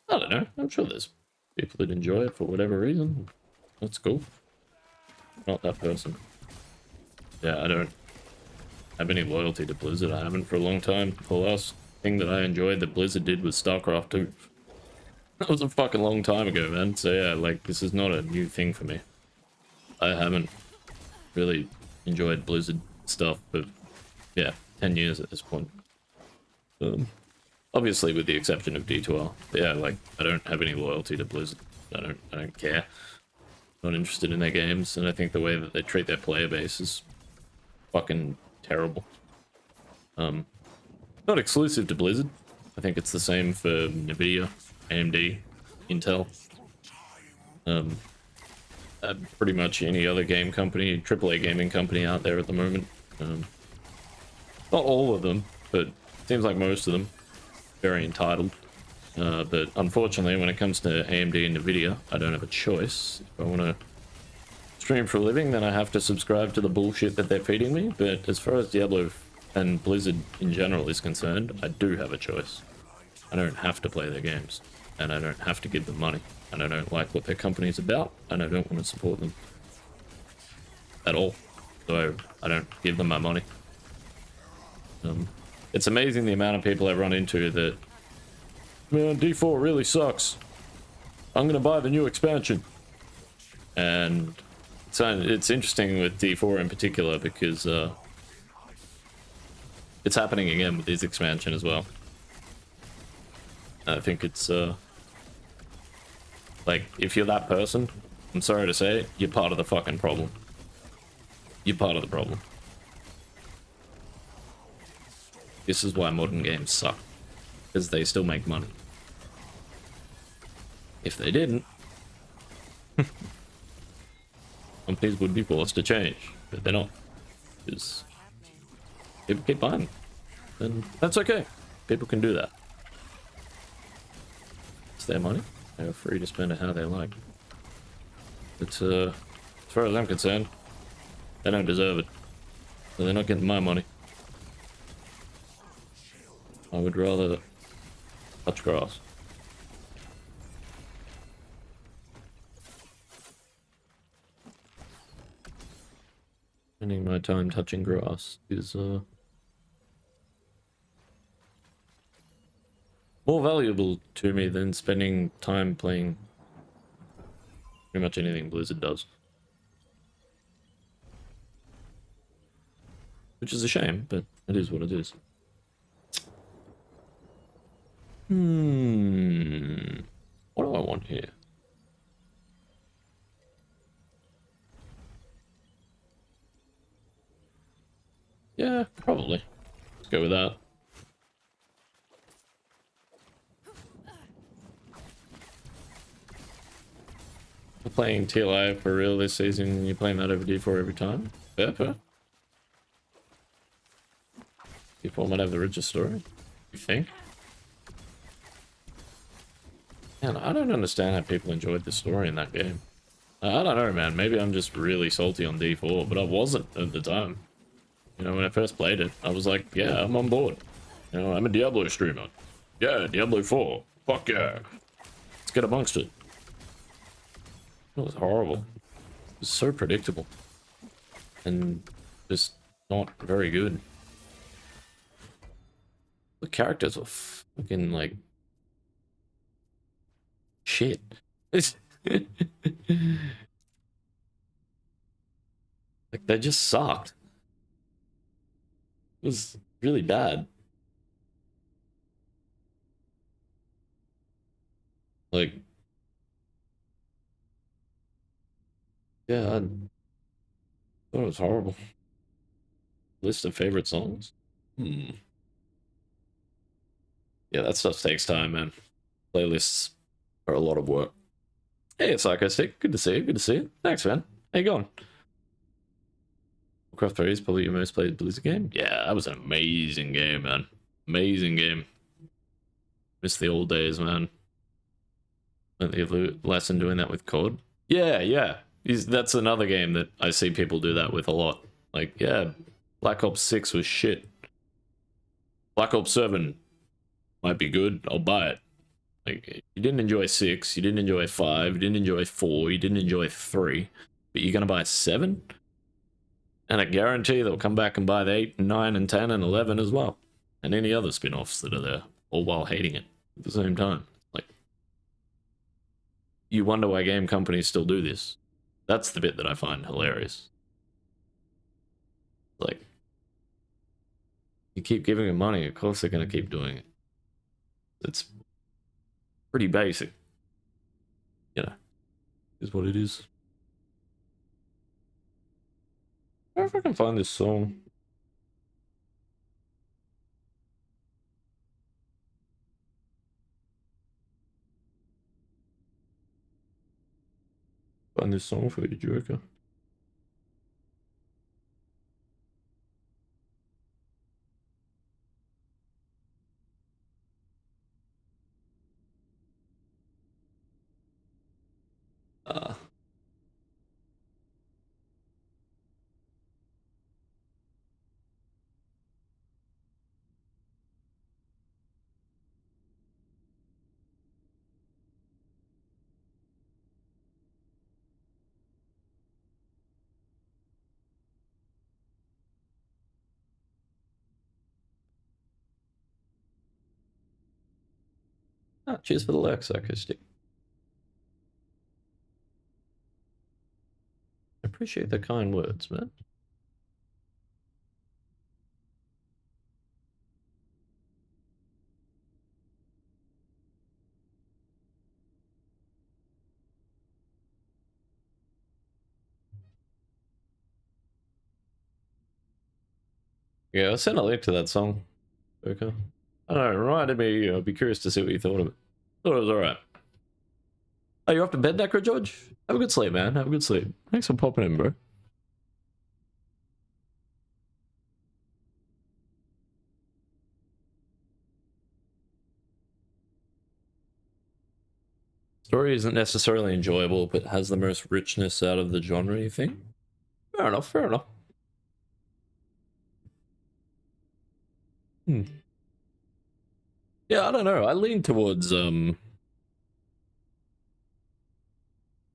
I don't know. I'm sure there's people that enjoy it for whatever reason. That's cool. Not that person. Yeah, I don't have any loyalty to Blizzard. I haven't for a long time. The last thing that I enjoyed that Blizzard did was StarCraft 2. That was a fucking long time ago, man. So yeah, like, this is not a new thing for me. I haven't really enjoyed Blizzard stuff, but yeah, 10 years at this point. Obviously with the exception of D2R. But yeah, like, I don't have any loyalty to Blizzard. I don't care. Not interested in their games, and I think the way that they treat their player base is fucking terrible. Not exclusive to Blizzard. I think it's the same for Nvidia, AMD, Intel. Pretty much any other game company, AAA gaming company out there at the moment. Not all of them, but seems like most of them. Very entitled. But unfortunately, when it comes to AMD and Nvidia, I don't have a choice. If I want to stream for a living, then I have to subscribe to the bullshit that they're feeding me. But as far as Diablo and Blizzard in general is concerned, I do have a choice. I don't have to play their games, and I don't have to give them money, and I don't like what their company's about, and I don't want to support them at all. So I don't give them my money. It's amazing the amount of people I run into that, man, D4 really sucks. I'm gonna buy the new expansion. And it's interesting with D4 in particular because it's happening again with this expansion as well. I think it's like, if you're that person, I'm sorry to say it, you're part of the fucking problem. You're part of the problem. This is why modern games suck, because they still make money. If they didn't, companies would be forced to change, but they're not, because people keep buying, and that's okay. People can do that. It's their money. They're free to spend it how they like. But as far as I'm concerned, they don't deserve it, so they're not getting my money. I would rather touch grass. Spending my time touching grass is more valuable to me than spending time playing pretty much anything Blizzard does. Which is a shame, but it is what it is. What do I want here? Yeah, probably. Let's go with that. We're playing TLI for real this season. You're playing that over D4 every time? Fair. D4 might have the richest story. You think? Man, I don't understand how people enjoyed the story in that game. I don't know, man. Maybe I'm just really salty on D4, but I wasn't at the time. You know, when I first played it, I was like, yeah, I'm on board. You know, I'm a Diablo streamer. Yeah, Diablo 4. Fuck yeah. Let's get amongst it. It was horrible. It was so predictable. And just not very good. The characters were fucking like shit. It's like they just sucked. It was really bad. Like, yeah, I thought it was horrible. List of favorite songs. Yeah, that stuff takes time, man. Playlists are a lot of work. Hey, Psycho Stick. Good to see you. Good to see you. Thanks, man. How you going? Warcraft 3 is probably your most played Blizzard game. Yeah, that was an amazing game, man. Amazing game. Miss the old days, man. Went the lesson doing that with COD. Yeah, yeah. That's another game that I see people do that with a lot. Like, yeah, Black Ops 6 was shit. Black Ops 7 might be good. I'll buy it. Like, you didn't enjoy 6, you didn't enjoy 5, you didn't enjoy 4, you didn't enjoy 3, but you're gonna buy 7? And I guarantee they'll come back and buy the 8, 9, and 10, and 11 as well. And any other spin-offs that are there, all while hating it at the same time. Like, you wonder why game companies still do this. That's the bit that I find hilarious. Like, you keep giving them money, of course they're gonna keep doing it. It's pretty basic. You know, is what it is. I wonder if I can find this song. Find this song for you, Joker. Cheers for the Lex acoustic. Appreciate the kind words, man. Yeah, I'll send a link to that song. Okay. I don't know, it reminded me, I'd be curious to see what you thought of it. Thought it was alright. Oh, you're off to bed, Necro George? Have a good sleep, man. Have a good sleep. Thanks for popping in, bro. Story isn't necessarily enjoyable, but has the most richness out of the genre, you think? Fair enough, fair enough. Yeah, I don't know. I lean towards,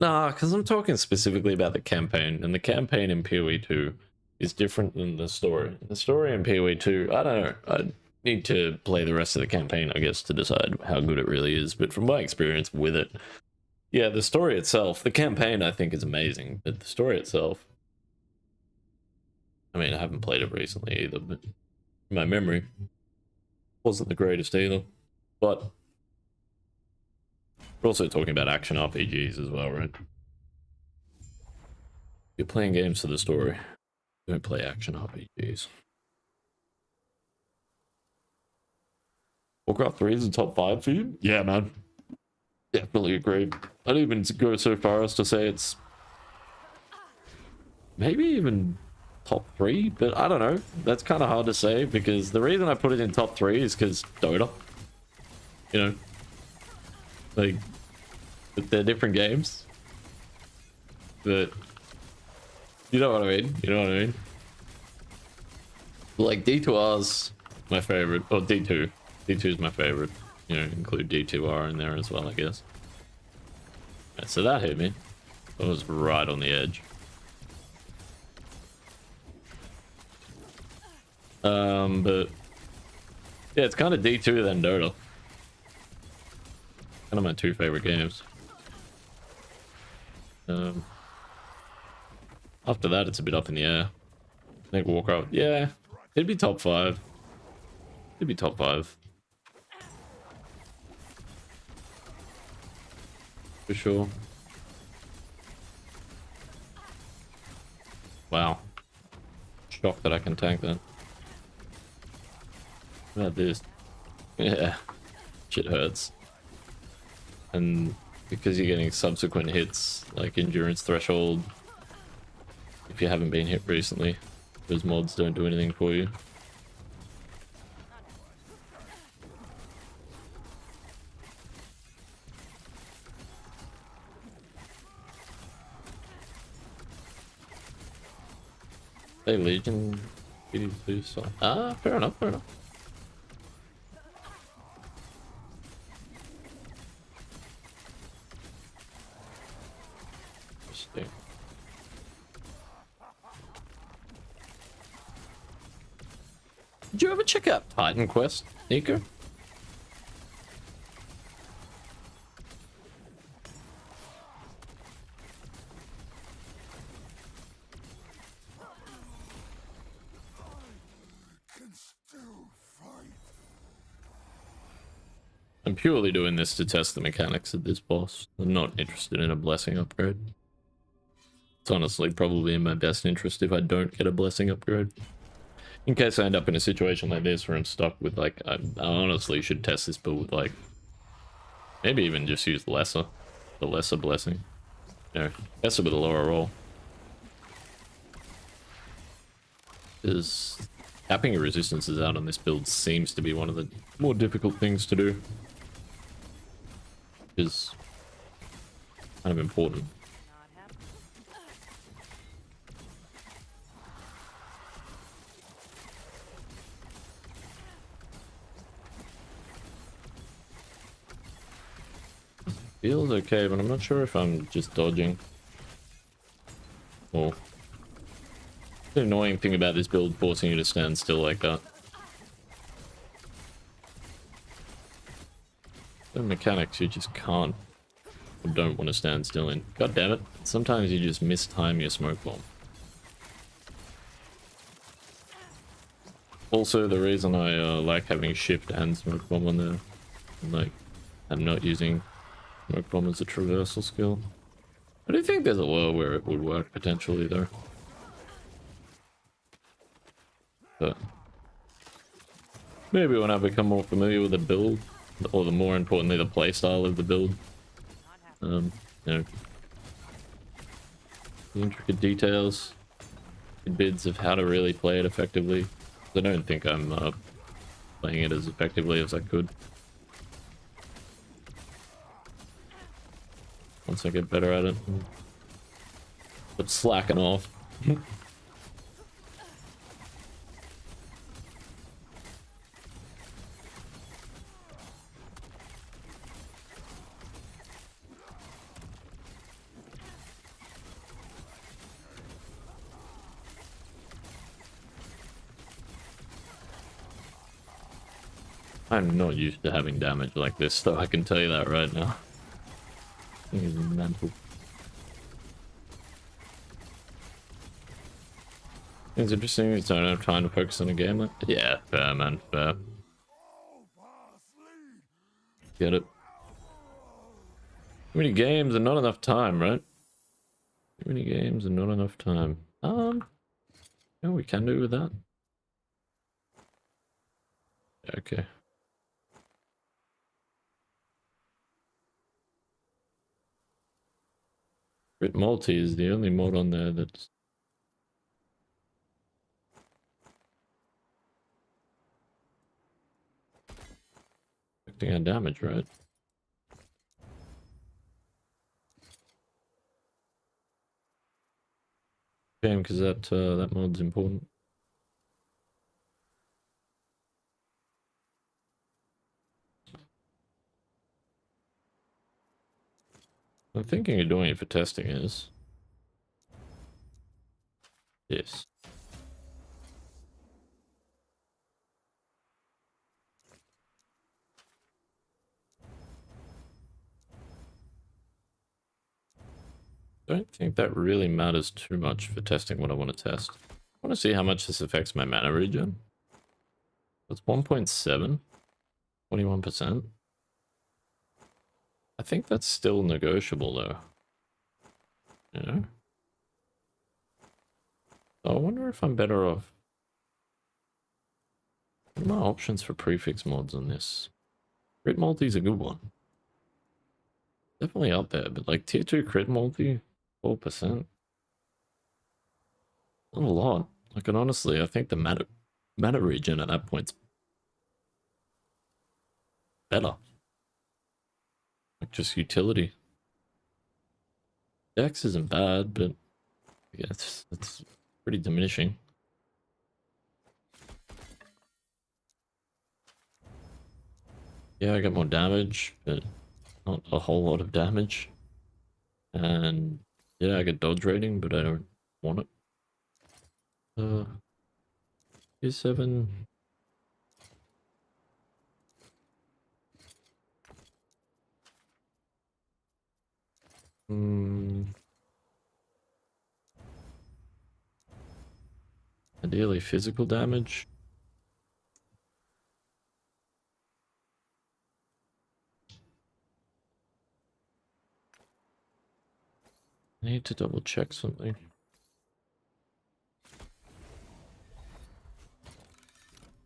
Nah, because I'm talking specifically about the campaign, and the campaign in PoE 2 is different than the story. The story in PoE 2, I don't know. I need to play the rest of the campaign, I guess, to decide how good it really is. But from my experience with it, yeah, the story itself, the campaign I think is amazing, but the story itself, I mean, I haven't played it recently either, but my memory wasn't the greatest either. But we're also talking about action RPGs as well, right? You're playing games for the story. Don't play action RPGs. Warcraft 3 is the top 5 for you? Yeah, man. Definitely agree. I'd even go so far as to say it's maybe even top 3, but I don't know. That's kind of hard to say because the reason I put it in top 3 is because Dota. You know, like, they're different games. But, you know what I mean? You know what I mean? Like D2R's my favorite, or D2. D2 is my favorite. You know, include D2R in there as well, I guess. Yeah, so that hit me. It was right on the edge. But yeah, it's kind of D2 then Dota. Kind of my two favorite games. After that, it's a bit up in the air. I think Warcraft, yeah, it'd be top 5. It'd be top 5. For sure. Wow. Shocked that I can tank that. What about this? Yeah. Shit hurts. And because you're getting subsequent hits, like endurance threshold, if you haven't been hit recently, those mods don't do anything for you. Hey, Legion. Ah, fair enough, fair enough. Interesting. Did you ever check out Titan Quest, Nico? I'm purely doing this to test the mechanics of this boss. I'm not interested in a blessing upgrade. It's honestly probably in my best interest if I don't get a blessing upgrade. In case I end up in a situation like this where I'm stuck with, like, I honestly should test this build with, like, maybe even just use the lesser blessing. No, lesser with a lower roll. Because capping your resistances out on this build seems to be one of the more difficult things to do. Is kind of important. Feels okay, but I'm not sure if I'm just dodging. Or the annoying thing about this build forcing you to stand still like that. The mechanics you just can't or don't want to stand still in. God damn it. Sometimes you just mistime your smoke bomb. Also, the reason I like having shift and smoke bomb on there, like, I'm not using smoke bomb as a traversal skill. I do think there's a world where it would work potentially though. But maybe when I become more familiar with the build, or the more importantly the playstyle of the build, you know, the intricate details, bids of how to really play it effectively. I don't think I'm playing it as effectively as I could. Once I get better at it, but slacking off. I'm not used to having damage like this, though, I can tell you that right now. I think it's mental. It's interesting, you don't have time to focus on a game like that. Yeah, fair, man, fair. Get it. Too many games and not enough time, right? Too many games and not enough time. Yeah, we can do with that. Okay. Crit Multi is the only mod on there that's affecting our damage, right? Shame, because that mod's important. I'm thinking of doing it for testing is this. Don't think that really matters too much for testing what I want to test. I want to see how much this affects my mana regen. It's 1.7, 21%. I think that's still negotiable though. You know? So I wonder if I'm better off. What are my options for prefix mods on this? Crit multi's a good one. Definitely up there, but like tier 2 crit multi, 4%. Not a lot. Like, and honestly, I think the mana regen at that point's better. Like, just utility. Dex isn't bad, but yeah, it's pretty diminishing. Yeah, I get more damage, but not a whole lot of damage. And yeah, I get dodge rating, but I don't want it. Tier 7. Ideally physical damage. I need to double check something.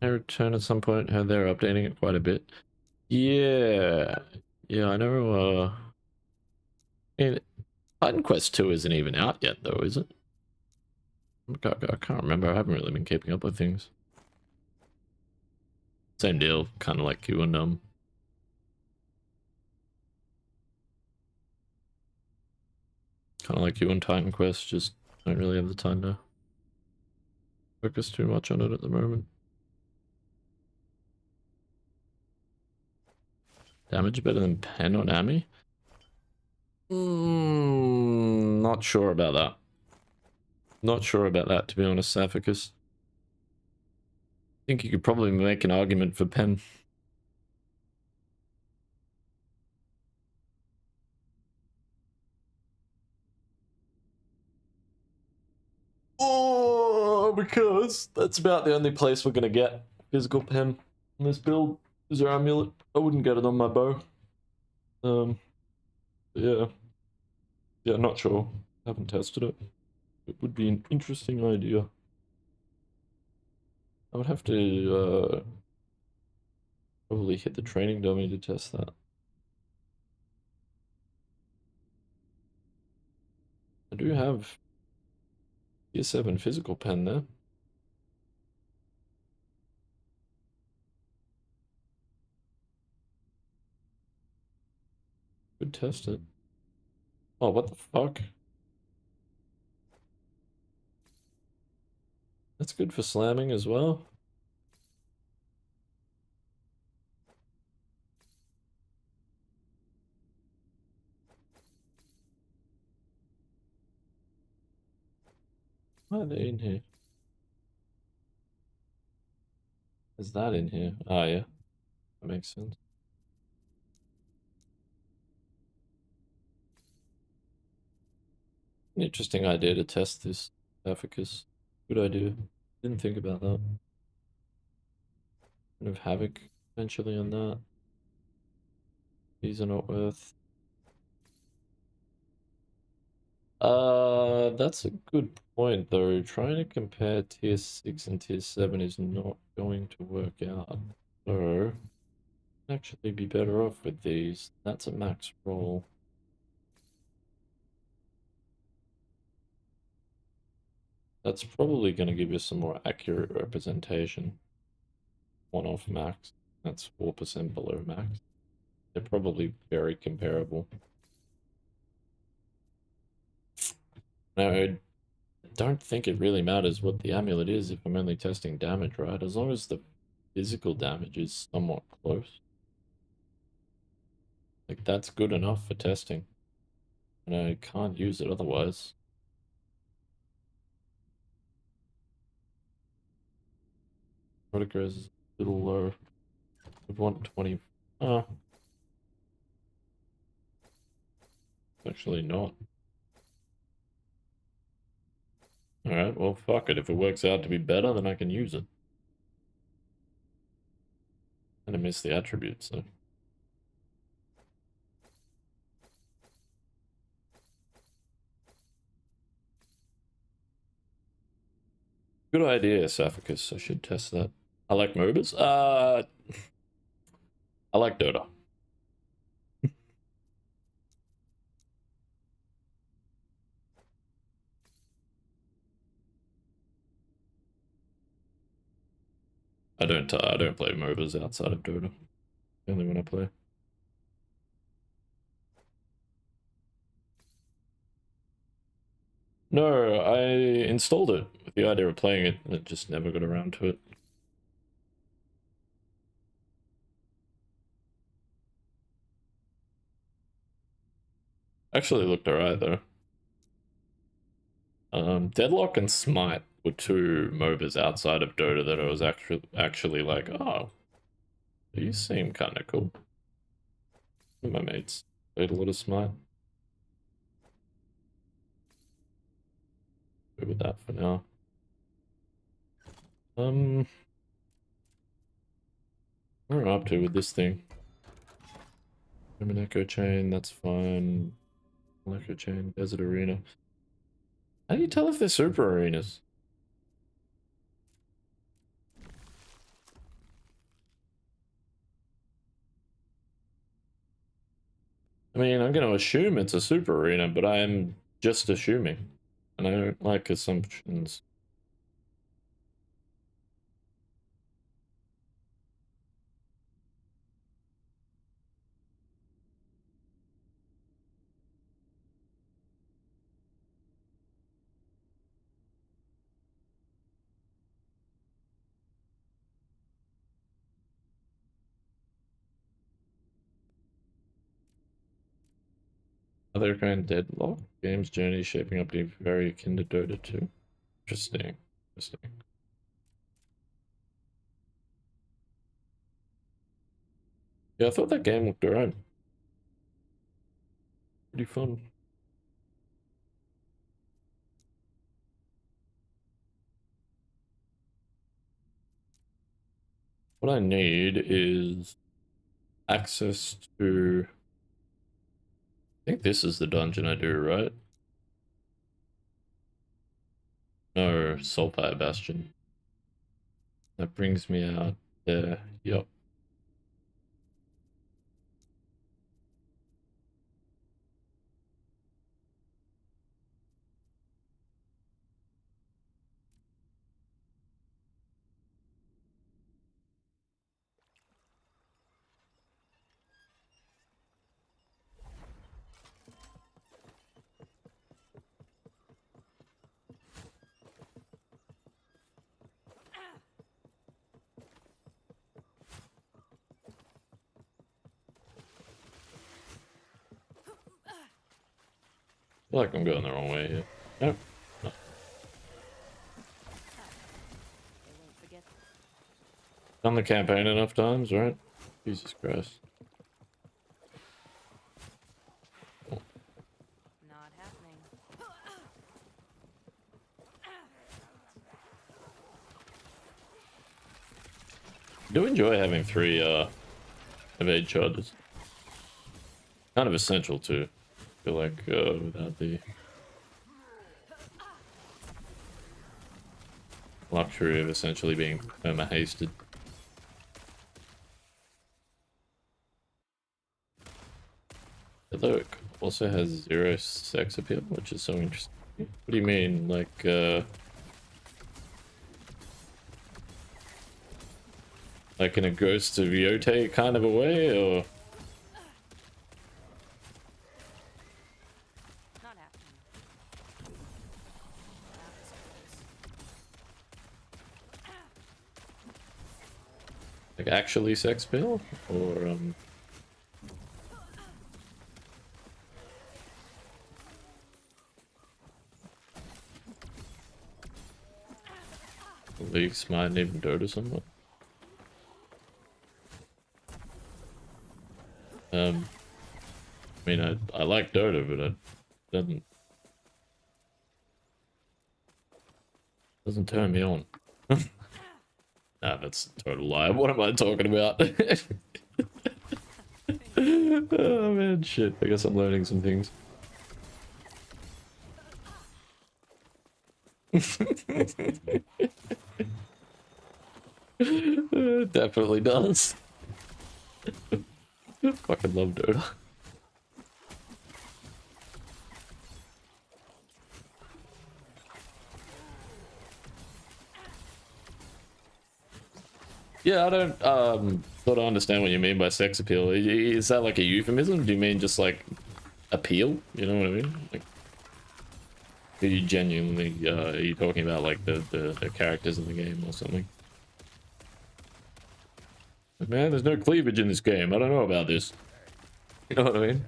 I return at some point, how they're updating it quite a bit. Yeah. Yeah, I know, I mean, Titan Quest 2 isn't even out yet though, is it? I can't remember, I haven't really been keeping up with things. Same deal, kind of like you and kind of like you and Titan Quest, just don't really have the time to focus too much on it at the moment. Damage better than Pen on Ami? Not sure about that. Not sure about that, to be honest, Saphicus. I think you could probably make an argument for Pen. Oh, because that's about the only place we're gonna get physical Pen in this build. Is our amulet? I wouldn't get it on my bow. Yeah. Yeah, not sure. Haven't tested it. It would be an interesting idea. I would have to probably hit the training dummy to test that. I do have tier 7 physical pen there. Could test it. Oh, what the fuck? That's good for slamming as well. Why are they in here? Is that in here? Ah, yeah. That makes sense. An interesting idea to test this efficacy. Good idea. Didn't think about that. Kind of havoc potentially on that. These are not worth. That's a good point though. Trying to compare tier 6 and tier 7 is not going to work out. So, actually be better off with these. That's a max roll. That's probably going to give you some more accurate representation. One off max. That's 4% below max. They're probably very comparable. Now, I don't think it really matters what the amulet is if I'm only testing damage, right? As long as the physical damage is somewhat close. Like, that's good enough for testing. And I can't use it otherwise. Progress is a little low. We want 20. Oh. Actually not. Alright, well fuck it. If it works out to be better, then I can use it. And I miss the attributes, so. Good idea, Saphicus. I should test that. I like MOBAs. I like Dota. I don't play MOBAs outside of Dota. Only when I play. No, I installed it with the idea of playing it, and it just never got around to it. Actually looked alright though. Deadlock and Smite were two MOBAs outside of Dota that I was actually like, oh, these seem kind of cool. My mates played a lot of Smite. Go with that for now. Where am I up to with this thing? I'm an Echo Chain, that's fine. Echo Chain, Desert Arena. How do you tell if they're super arenas? I mean, I'm going to assume it's a super arena, but I'm just assuming. And I don't like assumptions. Other kind Deadlock? Game's journey shaping up to be very akin to Dota 2. Interesting. Interesting. Yeah, I thought that game looked alright. Pretty fun. What I need is access to... I think this is the dungeon I do, right? No, Sulphite Bastion. That brings me out there. Yup. I feel like I'm going the wrong way here. Nope. No. They won't forget. Done the campaign enough times, right? Jesus Christ. Not happening. I do enjoy having 3 evade charges. Kind of essential too. I feel like without the luxury of essentially being perma-hasted. Although it also has 0 sex appeal, which is so interesting. What do you mean? Like in a Ghost of Yote kind of a way, or? Not happening. That was close. Like actually sex appeal? Or League Smite even Dota somewhat. I mean, I like Dota, but it doesn't turn me on. Nah, that's a total lie. What am I talking about? Oh man, shit. I guess I'm learning some things. It definitely does. Fucking love Dota. Yeah, I don't sort of understand what you mean by sex appeal. Is that like a euphemism? Do you mean just like appeal? You know what I mean? Like, do you genuinely are you talking about like the characters in the game or something? Man, there's no cleavage in this game. I don't know about this. You know what I mean?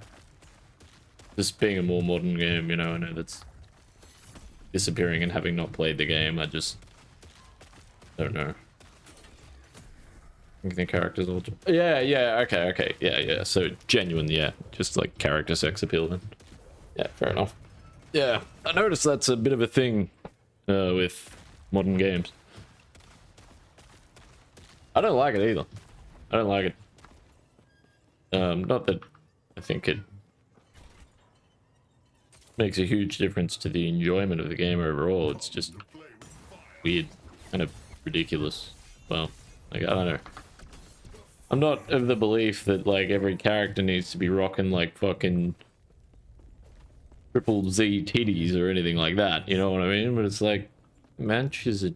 This being a more modern game, you know, I know that's disappearing and having not played the game, I just don't know. I think the characters all... Yeah, okay, yeah. So, genuine, yeah. Just like character sex appeal then. Yeah, fair enough. Yeah, I noticed that's a bit of a thing with modern games. I don't like it either. I don't like it. Not that I think it makes a huge difference to the enjoyment of the game overall. It's just weird, kind of ridiculous. Well, like, I don't know. I'm not of the belief that like every character needs to be rocking like fucking triple Z titties or anything like that. You know what I mean? But it's like, man, she's a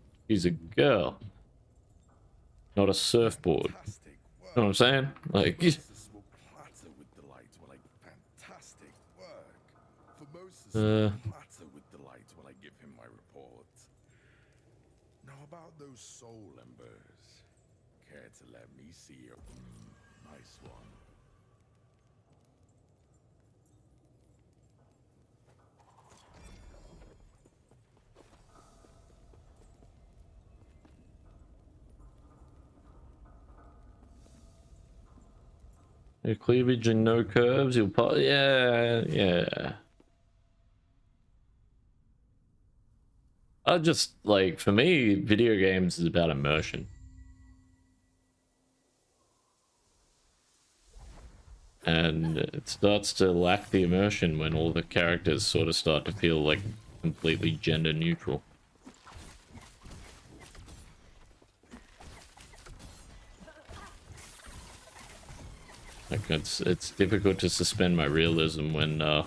girl, not a surfboard. You know what I'm saying? Like, Now about those soul embers. Care to let me see your nice one? no cleavage and no curves. You'll probably, yeah. I just like, for me, video games is about immersion. And it starts to lack the immersion when all the characters sort of start to feel like completely gender neutral. Like, it's difficult to suspend my realism when that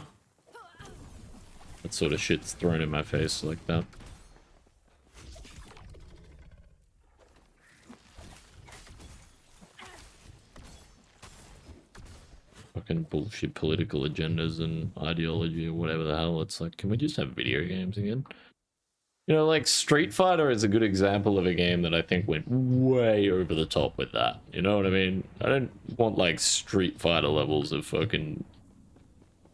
sort of shit's thrown in my face like that. Fucking bullshit political agendas and ideology or whatever the hell. It's like, can we just have video games again? You know, like Street Fighter is a good example of a game that I think went way over the top with that. You know what I mean? I don't want like Street Fighter levels of fucking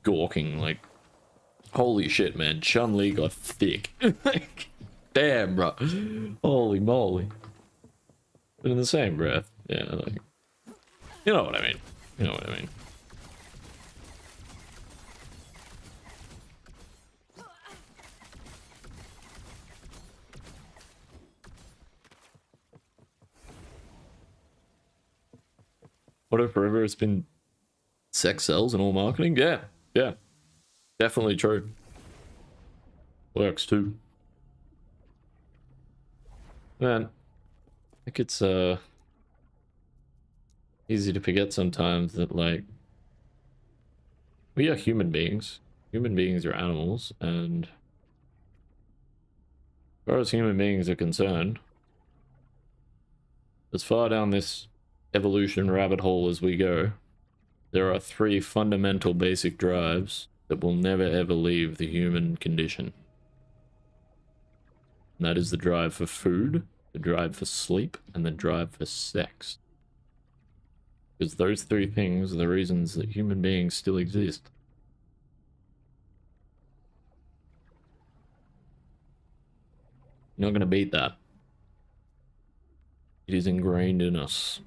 gawking. Like, holy shit, man. Chun-Li got thick. Like, damn, bro. Holy moly. But in the same breath, yeah, like, you know what I mean? You know what I mean? What if forever it's been sex sells and all marketing? Yeah. Definitely true. Works too. Man, I think it's easy to forget sometimes that like we are human beings. Human beings are animals, and as far as human beings are concerned, as far down this evolution rabbit hole as we go, there are three fundamental basic drives that will never ever leave the human condition. And that is the drive for food, the drive for sleep, and the drive for sex. Because those three things are the reasons that human beings still exist. You're not going to beat that. It is ingrained in us.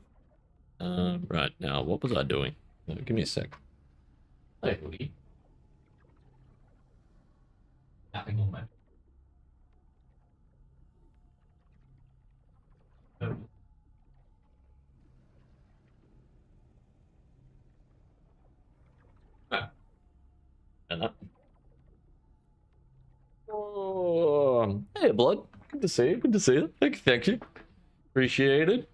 Right now, what was I doing? Give me a sec. Hey, Lee. Tapping on my. Oh. Ah, and that. Oh, hey, blood. Good to see you. Good to see you. Thank you. Appreciate it.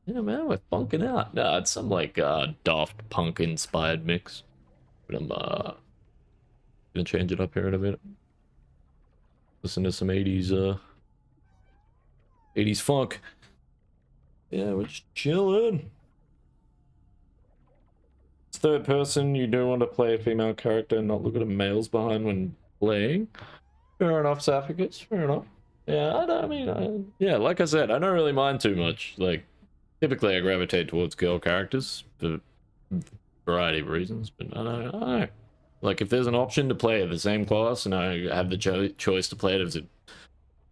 Yeah, man, we're funking out. No, it's some like Daft Punk inspired mix. But I'm gonna change it up here in a minute. Listen to some 80s funk. Yeah, we're just chilling. It's third person, you do want to play a female character and not look at the males behind when playing. Fair enough, Saphicus, fair enough. Yeah, yeah, like I said, I don't really mind too much. Like, typically I gravitate towards girl characters for a variety of reasons, but I don't know. Like, if there's an option to play the same class and I have the choice to play it as a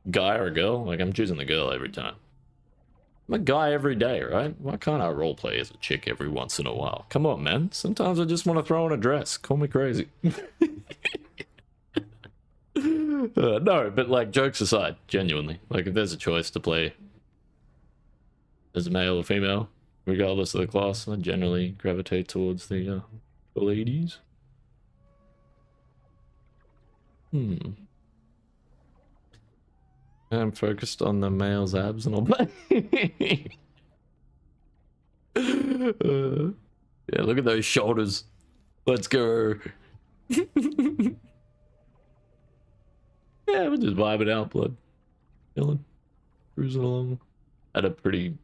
guy or a girl, like, I'm choosing the girl every time. I'm a guy every day, right? Why can't I roleplay as a chick every once in a while? Come on, man. Sometimes I just want to throw on a dress. Call me crazy. No, but like, jokes aside, genuinely. Like, if there's a choice to play as a male or female, regardless of the class, I generally gravitate towards the ladies. I'm focused on the male's abs and all that. Yeah, look at those shoulders. Let's go. Yeah, we're just vibing out, blood. Chilling. Cruising along. Had a pretty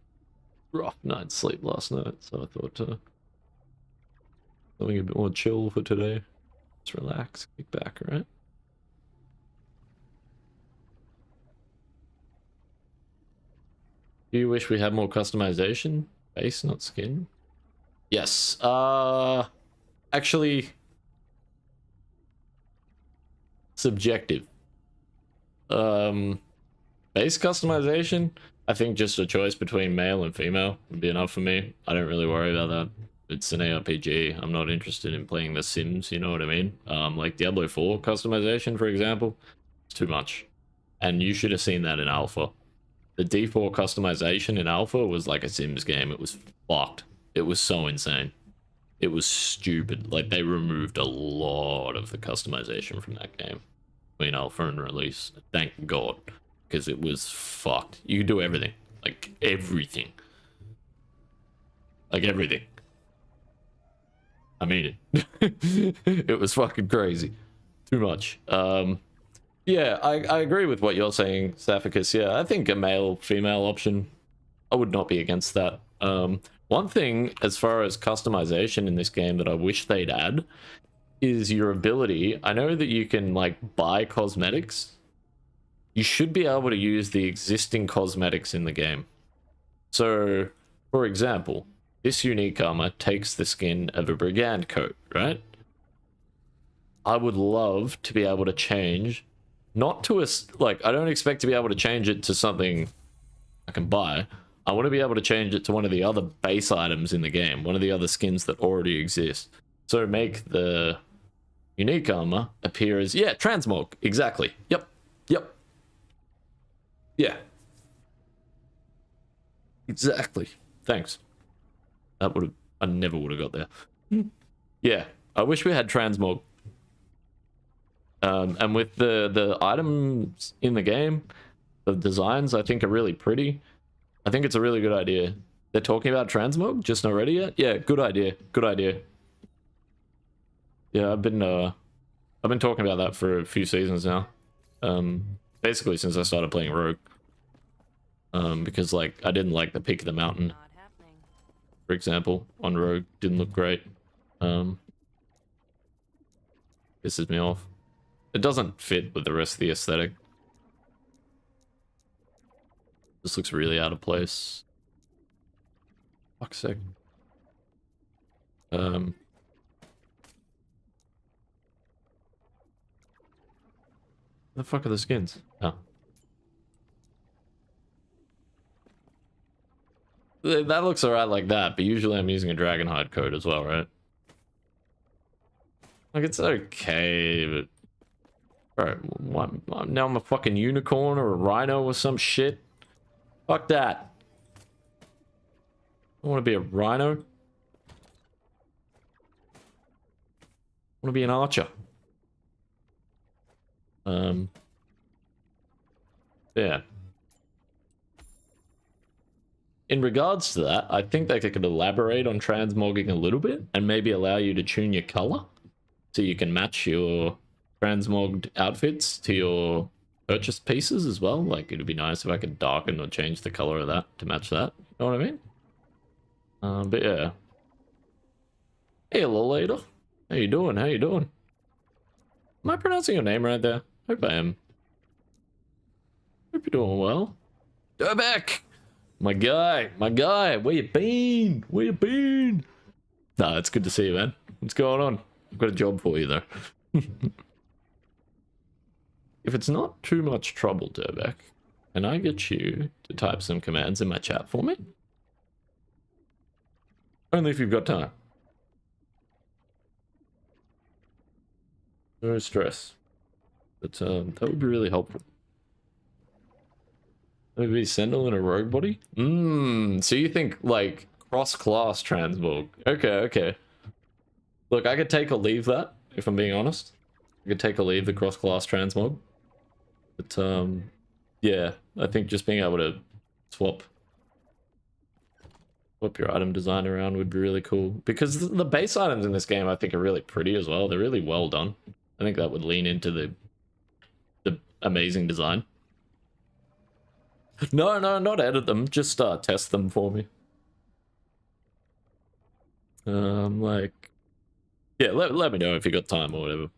rough night's sleep last night, so I thought something a bit more chill for today. Let's relax, kick back, alright? Do you wish we had more customization? Base, not skin? Yes. Actually, subjective. Base customization, I think just a choice between male and female would be enough for me. I don't really worry about that. It's an ARPG. I'm not interested in playing The Sims, you know what I mean? Like Diablo 4 customization, for example, it's too much. And you should have seen that in Alpha. The D4 customization in Alpha was like a Sims game. It was fucked. It was so insane. It was stupid. Like, they removed a lot of the customization from that game between Alpha and release. Thank God. Because it was fucked. You could do everything. Like, everything. Like, everything. I mean it. It was fucking crazy. Too much. Yeah, I agree with what you're saying, Saphicus. Yeah, I think a male-female option, I would not be against that. One thing, as far as customization in this game that I wish they'd add, is your ability. I know that you can, like, buy cosmetics. You should be able to use the existing cosmetics in the game. So, for example, this unique armor takes the skin of a brigand coat, right? I would love to be able to change, not to a, like, I don't expect to be able to change it to something I can buy. I want to be able to change it to one of the other base items in the game, one of the other skins that already exist. So make the unique armor appear as, yeah, transmog, exactly. Yep. Yeah. Exactly. Thanks. That would have, I never would have got there. Yeah, I wish we had transmog. And with the items in the game, the designs I think are really pretty. I think it's a really good idea. They're talking about transmog, just not ready yet. Yeah, good idea. Good idea. Yeah, I've been talking about that for a few seasons now. Basically since I started playing Rogue. Because like I didn't like the peak of the mountain, Not happening. for example, on Rogue. Didn't look great. Pisses me off. It doesn't fit with the rest of the aesthetic. This looks really out of place. Fuck's sake. Where the fuck are the skins? Oh. that looks alright like that, but usually I'm using a Dragonhide code as well, right? Like, it's okay, but... Bro, what, now I'm a fucking unicorn or a rhino or some shit? Fuck that. I want to be a rhino. I want to be an archer. Yeah. In regards to that, I think they could elaborate on transmogging a little bit and maybe allow you to tune your color so you can match your transmogged outfits to your purchased pieces as well. Like, it'd be nice if I could darken or change the color of that to match that. You know what I mean? But yeah. Hey, Lolita. How you doing? How you doing? Am I pronouncing your name right there? Hope I am. Hope you're doing well. Go back! My guy, where you been? Where you been? Nah, it's good to see you, man. What's going on? I've got a job for you, though. If it's not too much trouble, Durbeck, can I get you to type some commands in my chat for me? Only if you've got time. No stress. But that would be really helpful. Maybe Sentinel in a rogue body? So you think, like, cross-class transmog. Okay, okay. Look, I could take or leave that, if I'm being honest. I could take or leave the cross-class transmog. But, yeah, I think just being able to swap your item design around would be really cool. Because the base items in this game, I think, are really pretty as well. They're really well done. I think that would lean into the amazing design. No, not edit them. Just test them for me. Like, yeah, let me know if you got time or whatever.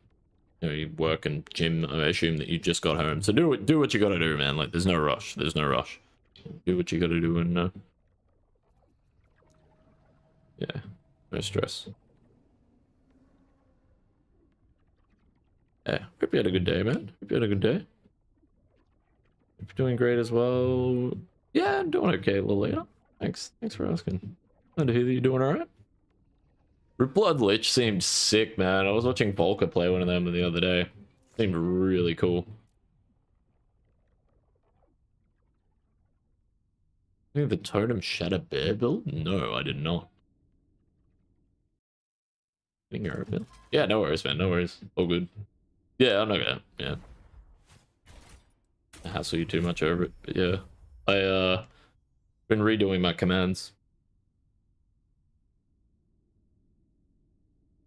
You know, you work and gym. I assume that you just got home, so do what you gotta do, man. Like, there's no rush. There's no rush. Do what you gotta do, and yeah, no stress. Yeah, hope you had a good day, man. Hope you had a good day. Hope you're doing great as well. Yeah, I'm doing okay, Lolita. Thanks for asking. Glad to hear that you're doing alright. Blood Lich seemed sick, man. I was watching Volker play one of them the other day. Seemed really cool. I think the Totem Shatter Bear build? No, I did not. Yeah, no worries, man. No worries. All good. Yeah, I'm not gonna, yeah, hassle you too much over it, but yeah. I been redoing my commands.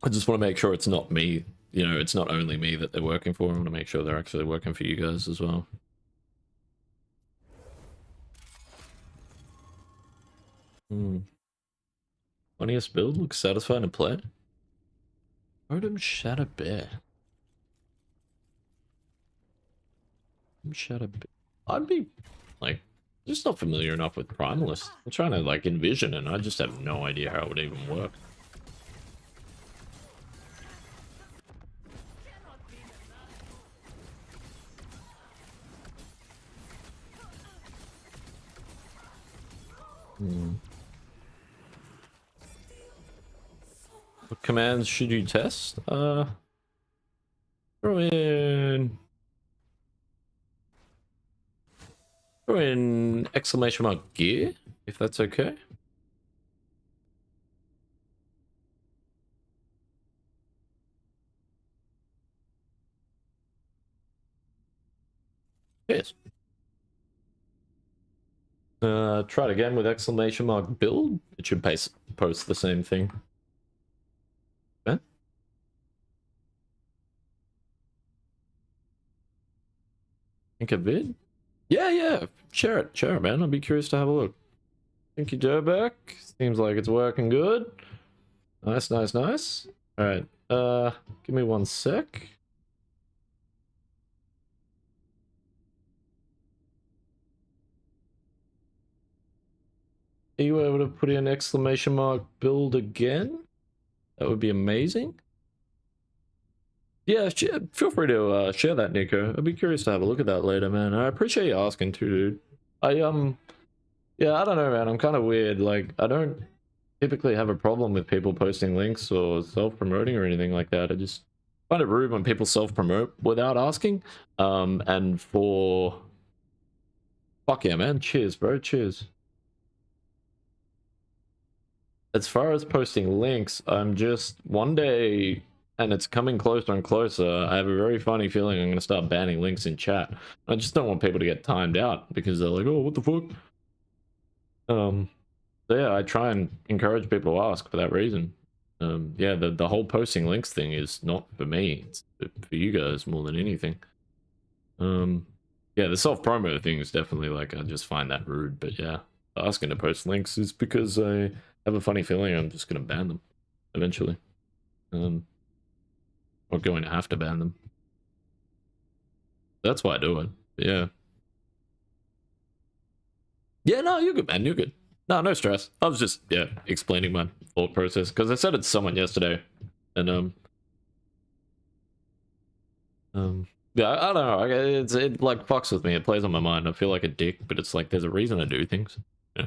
I just want to make sure it's not me, you know, it's not only me that they're working for. I want to make sure they're actually working for you guys as well. Funniest build, looks satisfying to play. Totem Shatter Bear. Shadow. I'd be like just not familiar enough with Primalist. I'm trying to like envision it, and I just have no idea how it would even work. What commands should you test? Throw in exclamation mark gear, if that's okay. Yes. Try it again with exclamation mark build. It should post the same thing. Okay. Think a vid? Yeah. Share it, man. I'd be curious to have a look. Thank you, Durbeck. Seems like it's working good. Nice. Alright, give me 1 sec. Are you able to put in exclamation mark build again? That would be amazing. Yeah, feel free to share that, Nico. I'd be curious to have a look at that later, man. I appreciate you asking too, dude. Yeah, I don't know, man. I'm kind of weird. Like, I don't typically have a problem with people posting links or self-promoting or anything like that. I just find it rude when people self-promote without asking. And for... Fuck yeah, man. Cheers, bro. Cheers. As far as posting links, I'm just... One day, and it's coming closer and closer, I have a very funny feeling I'm going to start banning links in chat. I just don't want people to get timed out because they're like, oh, what the fuck? So yeah, I try and encourage people to ask for that reason. Yeah, the whole posting links thing is not for me. It's for you guys more than anything. Yeah, the self-promo thing is definitely like, I just find that rude. But yeah, asking to post links is because I have a funny feeling I'm just going to ban them eventually. Or going to have to ban them. That's why I do it. But yeah. Yeah, no, you're good, man. You're good. No stress. I was just, yeah, explaining my thought process because I said it to someone yesterday, and yeah, I don't know. It like fucks with me. It plays on my mind. I feel like a dick, but it's like there's a reason I do things. Yeah.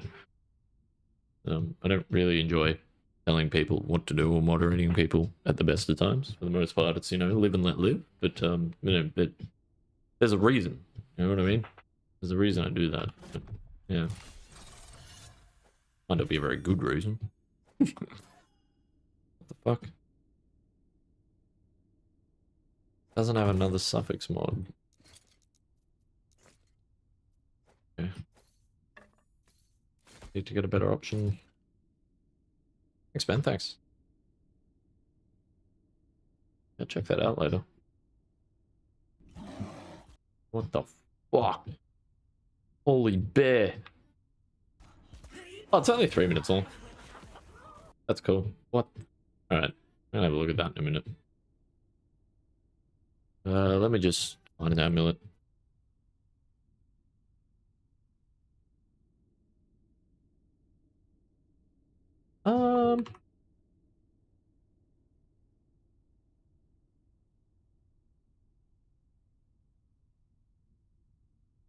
I don't really enjoy telling people what to do or moderating people at the best of times. For the most part, it's, you know, live and let live. But you know, there's a reason. You know what I mean? There's a reason I do that. But, yeah. Might not be a very good reason. What the fuck? Doesn't have another suffix mod. Okay. Need to get a better option. Thanks, man. Thanks. I'll check that out later. What the fuck? Holy bear. Oh, it's only 3 minutes long. That's cool. What? Alright. I'll have a look at that in a minute. Let me just find an amulet.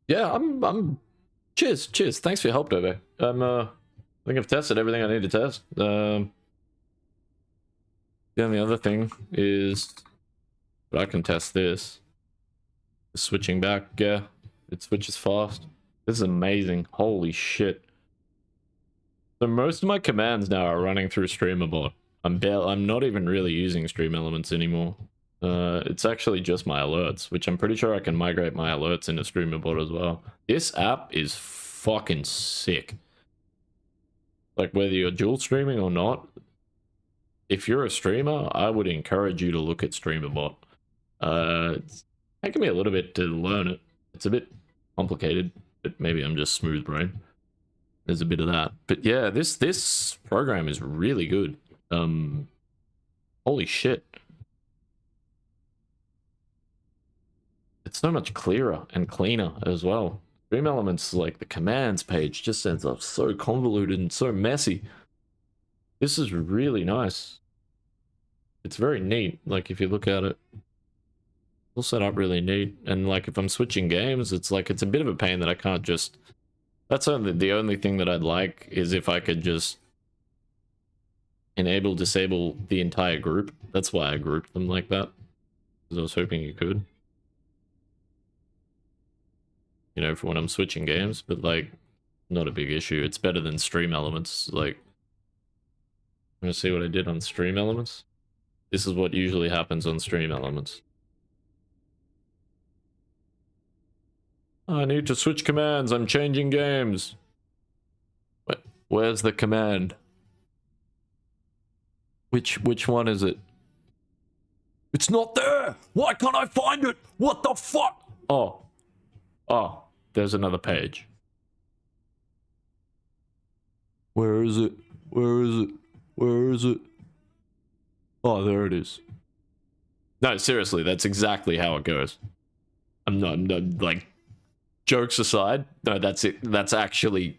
Yeah, I'm cheers. Thanks for your help, Dobo. I think I've tested everything I need to test. The only other thing is, but I can test this. Switching back, yeah, it switches fast. This is amazing. Holy shit. So most of my commands now are running through StreamerBot. I'm not even really using Stream Elements anymore. It's actually just my alerts, which I'm pretty sure I can migrate my alerts into StreamerBot as well. This app is fucking sick. Like, whether you're dual streaming or not, if you're a streamer, I would encourage you to look at StreamerBot. It's taken me a little bit to learn it. It's a bit complicated, but maybe I'm just smooth brain. There's a bit of that. But yeah, this program is really good. Holy shit. It's so much clearer and cleaner as well. Stream Elements, like the commands page, just ends up so convoluted and so messy. This is really nice. It's very neat, like if you look at it. It's all set up really neat. And like if I'm switching games, it's like it's a bit of a pain that I can't just... That's the only thing that I'd like is if I could just disable the entire group. That's why I grouped them like that. Because I was hoping you could. You know, for when I'm switching games, but like, not a big issue. It's better than Stream Elements. Like, I'm gonna see what I did on Stream Elements. This is what usually happens on Stream Elements. I need to switch commands. I'm changing games. Wait, where's the command? Which one is it? It's not there! Why can't I find it? What the fuck? Oh, there's another page. Where is it? Where is it? Where is it? Oh, there it is. No, seriously, that's exactly how it goes. I'm not like, jokes aside, no, that's it. That's actually...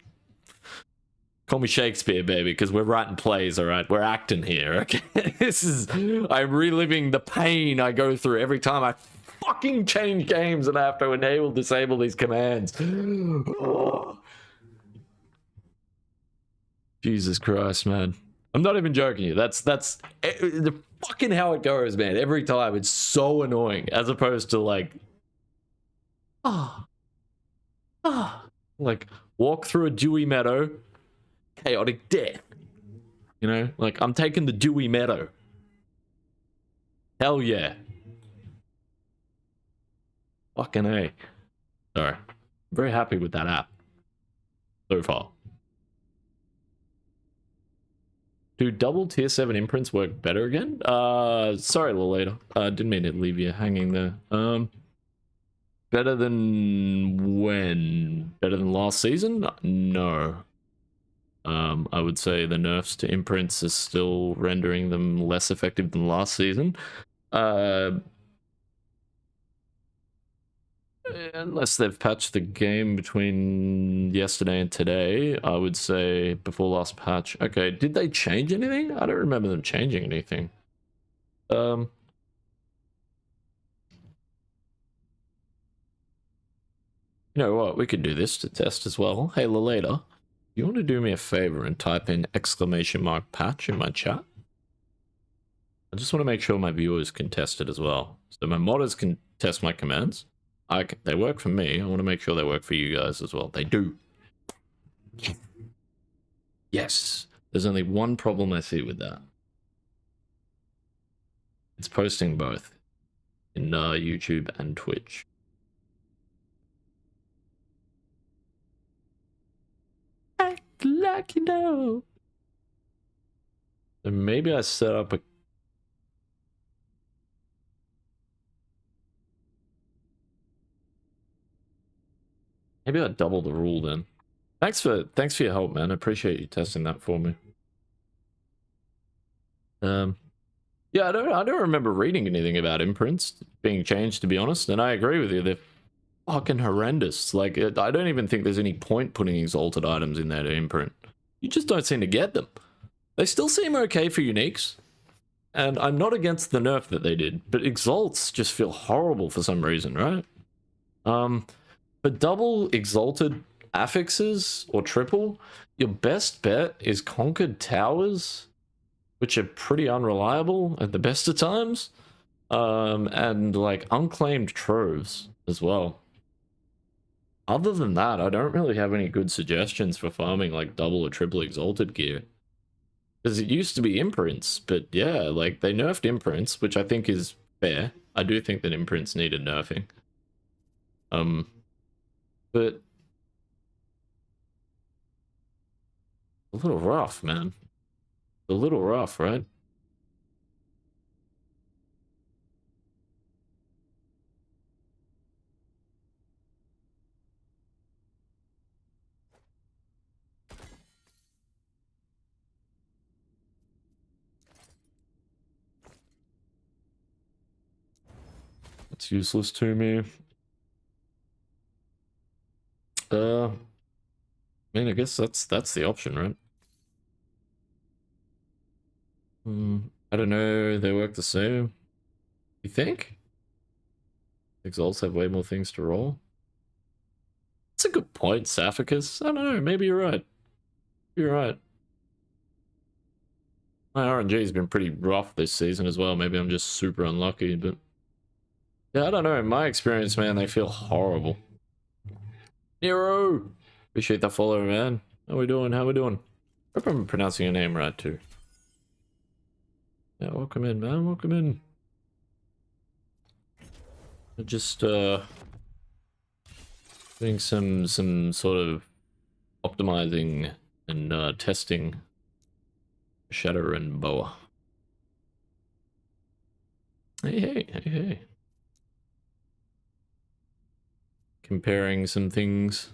Call me Shakespeare, baby, because we're writing plays, alright? We're acting here, okay? This is... I'm reliving the pain I go through every time I fucking change games and I have to disable these commands. Oh. Jesus Christ, man. I'm not even joking you. That's the fucking how it goes, man. Every time it's so annoying, as opposed to like, like walk through a dewy meadow, chaotic death. You know, like I'm taking the dewy meadow. Hell yeah. Fucking A. Sorry. I'm very happy with that app so far. Do double tier 7 imprints work better again? Sorry, a little later. Didn't mean to leave you hanging there. Better than when? Better than last season? No. I would say the nerfs to imprints is still rendering them less effective than last season. Unless they've patched the game between yesterday and today, I would say before last patch. Okay, did they change anything? I don't remember them changing anything. You know what? We could do this to test as well. Hey, Laleda, you want to do me a favor and type in !patch in my chat? I just want to make sure my viewers can test it as well. So my modders can test my commands. They work for me. I want to make sure they work for you guys as well. They do. Yes. There's only one problem I see with that. It's posting both in YouTube and Twitch. Act like you know. So maybe I set up a... Maybe I double the rule then. Thanks for your help, man. I appreciate you testing that for me. Yeah, I don't remember reading anything about imprints being changed, to be honest. And I agree with you. They're fucking horrendous. Like, I don't even think there's any point putting exalted items in there to imprint. You just don't seem to get them. They still seem okay for uniques. And I'm not against the nerf that they did, but exalts just feel horrible for some reason, right? But double exalted affixes or triple, your best bet is conquered towers, which are pretty unreliable at the best of times, and like unclaimed troves as well. Other than that, I don't really have any good suggestions for farming like double or triple exalted gear. Because it used to be imprints, but yeah, like they nerfed imprints, which I think is fair. I do think that imprints needed nerfing. But a little rough, man. A little rough, right? It's useless to me. I mean, I guess that's the option, right? I don't know. They work the same. You think? Exalts have way more things to roll. That's a good point, Saphicus. I don't know. Maybe you're right. You're right. My RNG has been pretty rough this season as well. Maybe I'm just super unlucky, but yeah, I don't know. In my experience, man, they feel horrible. Nero! Appreciate that follow, man. How we doing? How we doing? Hope I'm pronouncing your name right, too. Yeah, welcome in, man. Welcome in. Just, doing some sort of optimizing and, testing Shadow and Boa. Hey. Comparing some things.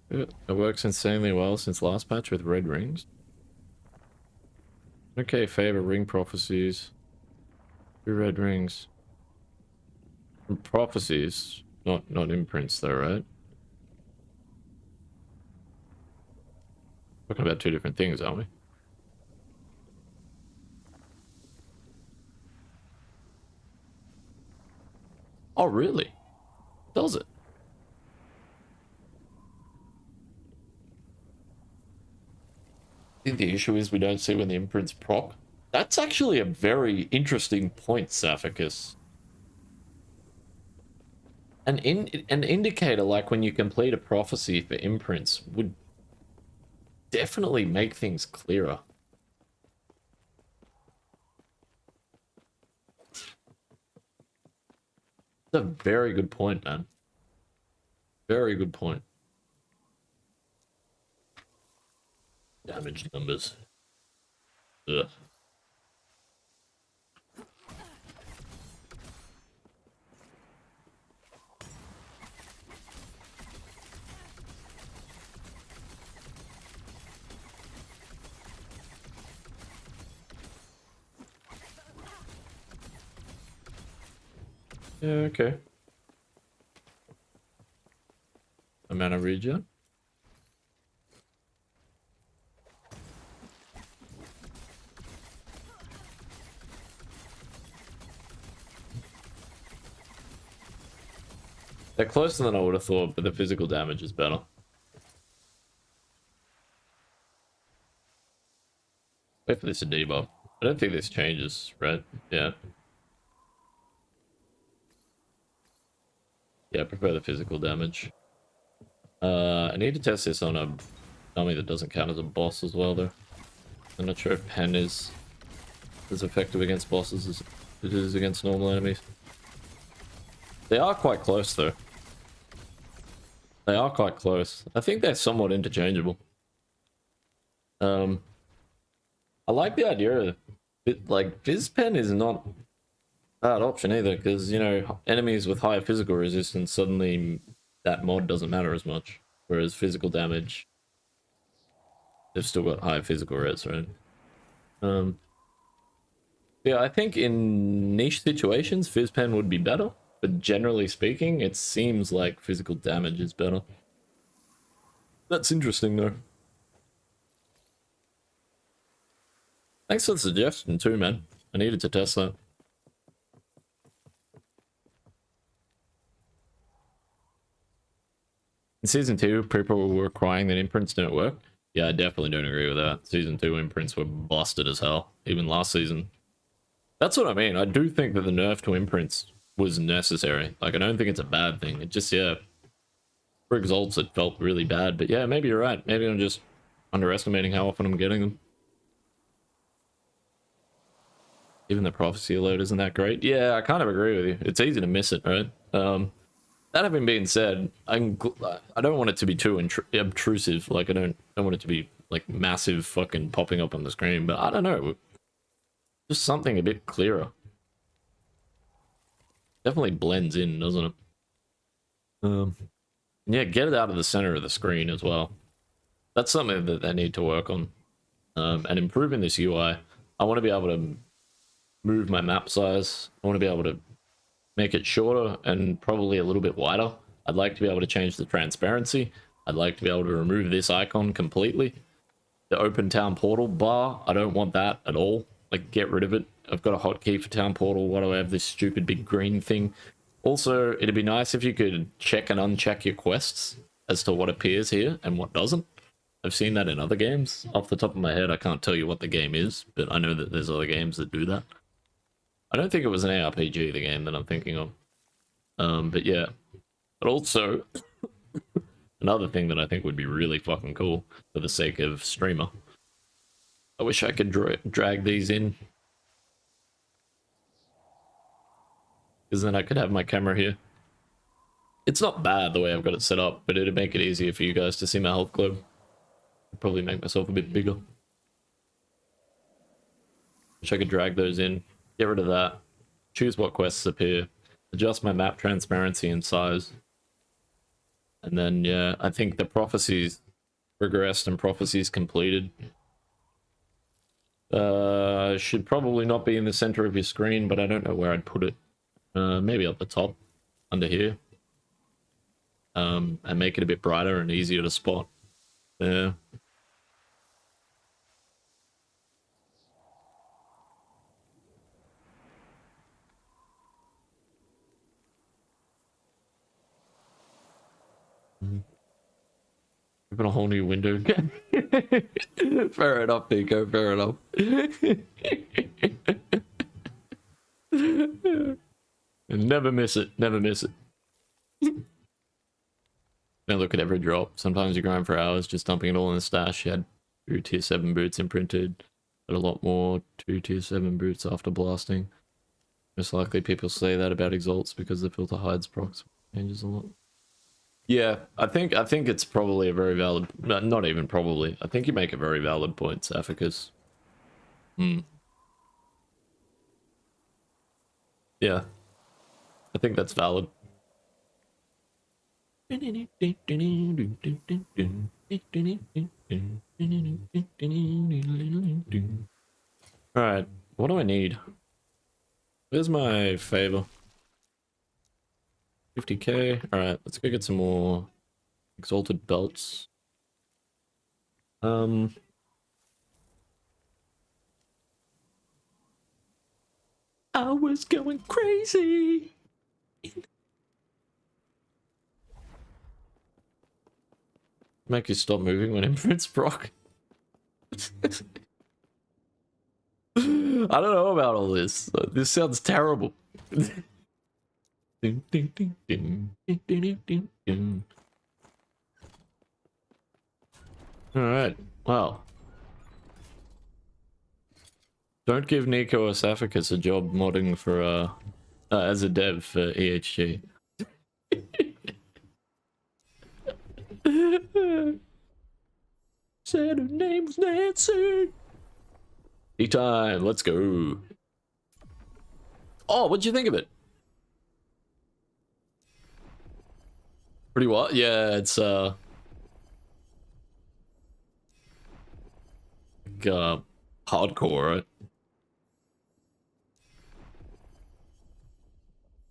It works insanely well since last patch with red rings. Okay, favor ring prophecies. 2 red rings. Prophecies, not imprints though, right? Talking about 2 different things, aren't we? Oh, really? Does it? I think the issue is we don't see when the imprints proc. That's actually a very interesting point, Saphicus. An indicator like when you complete a prophecy for imprints would definitely make things clearer. That's a very good point, man. Very good point. Damage numbers. Ugh. Yeah, okay. A mana regen. They're closer than I would have thought, but the physical damage is better. Wait for this to debuff. I don't think this changes, right? Yeah. Yeah, I prefer the physical damage. I need to test this on a dummy that doesn't count as a boss as well, though. I'm not sure if Pen is as effective against bosses as it is against normal enemies. They are quite close, though. They are quite close. I think they're somewhat interchangeable. I like the idea of it, like, Fizz Pen is not a bad option either, because, you know, enemies with higher physical resistance, suddenly that mod doesn't matter as much. Whereas physical damage, they've still got high physical res, right? Yeah, I think in niche situations, Fizz Pen would be better, but generally speaking, it seems like physical damage is better. That's interesting, though. Thanks for the suggestion, too, man. I needed to test that. In Season 2, people were crying that imprints don't work. Yeah, I definitely don't agree with that. Season 2 imprints were busted as hell, even last season. That's what I mean. I do think that the nerf to imprints was necessary. Like, I don't think it's a bad thing. It just, yeah, for exalts, it felt really bad. But yeah, maybe you're right. Maybe I'm just underestimating how often I'm getting them. Even the prophecy alert isn't that great. Yeah, I kind of agree with you. It's easy to miss it, right? That having been said, I don't want it to be too obtrusive. Like, I don't want it to be like massive fucking popping up on the screen. But I don't know, just something a bit clearer. Definitely blends in, doesn't it? Yeah, get it out of the center of the screen as well. That's something that they need to work on. And improving this UI. I want to be able to move my map size. I want to be able to make it shorter and probably a little bit wider. I'd like to be able to change the transparency. I'd like to be able to remove this icon completely. The open town portal bar, I don't want that at all. Like, get rid of it. I've got a hotkey for town portal. Why do I have this stupid big green thing? Also, it'd be nice if you could check and uncheck your quests as to what appears here and what doesn't. I've seen that in other games. Off the top of my head, I can't tell you what the game is, but I know that there's other games that do that. I don't think it was an ARPG, the game that I'm thinking of. But yeah. But also, another thing that I think would be really fucking cool for the sake of streamer. I wish I could drag these in. Because then I could have my camera here. It's not bad the way I've got it set up, but it'd make it easier for you guys to see my health globe. I'd probably make myself a bit bigger. Wish I could drag those in. Get rid of that. Choose what quests appear. Adjust my map transparency and size. And then, yeah, I think the prophecies progressed and prophecies completed should probably not be in the center of your screen, but I don't know where I'd put it. Maybe up the top, under here. And make it a bit brighter and easier to spot. Yeah. Open a whole new window. Fair enough, Nico. Fair enough. Never miss it. Never miss it. Now look at every drop. Sometimes you grind for hours just dumping it all in the stash. You had 2 tier 7 boots imprinted, but a lot more 2 tier 7 boots after blasting. Most likely people say that about exalts because the filter hides procs changes a lot. Yeah, I think it's probably a very valid, not even probably. I think you make a very valid point, Saphicus. Yeah. I think that's valid. Alright, what do I need? Where's my favor? 50k. Alright, let's go get some more exalted belts. I was going crazy. Make you stop moving when imprints proc. I don't know about all this. This sounds terrible. Alright, well. Don't give Nico or Saphicus a job modding for, as a dev for EHG. Said her name was Nancy. Tea time, let's go. Oh, what'd you think of it? Pretty what? Yeah, it's like, hardcore, right?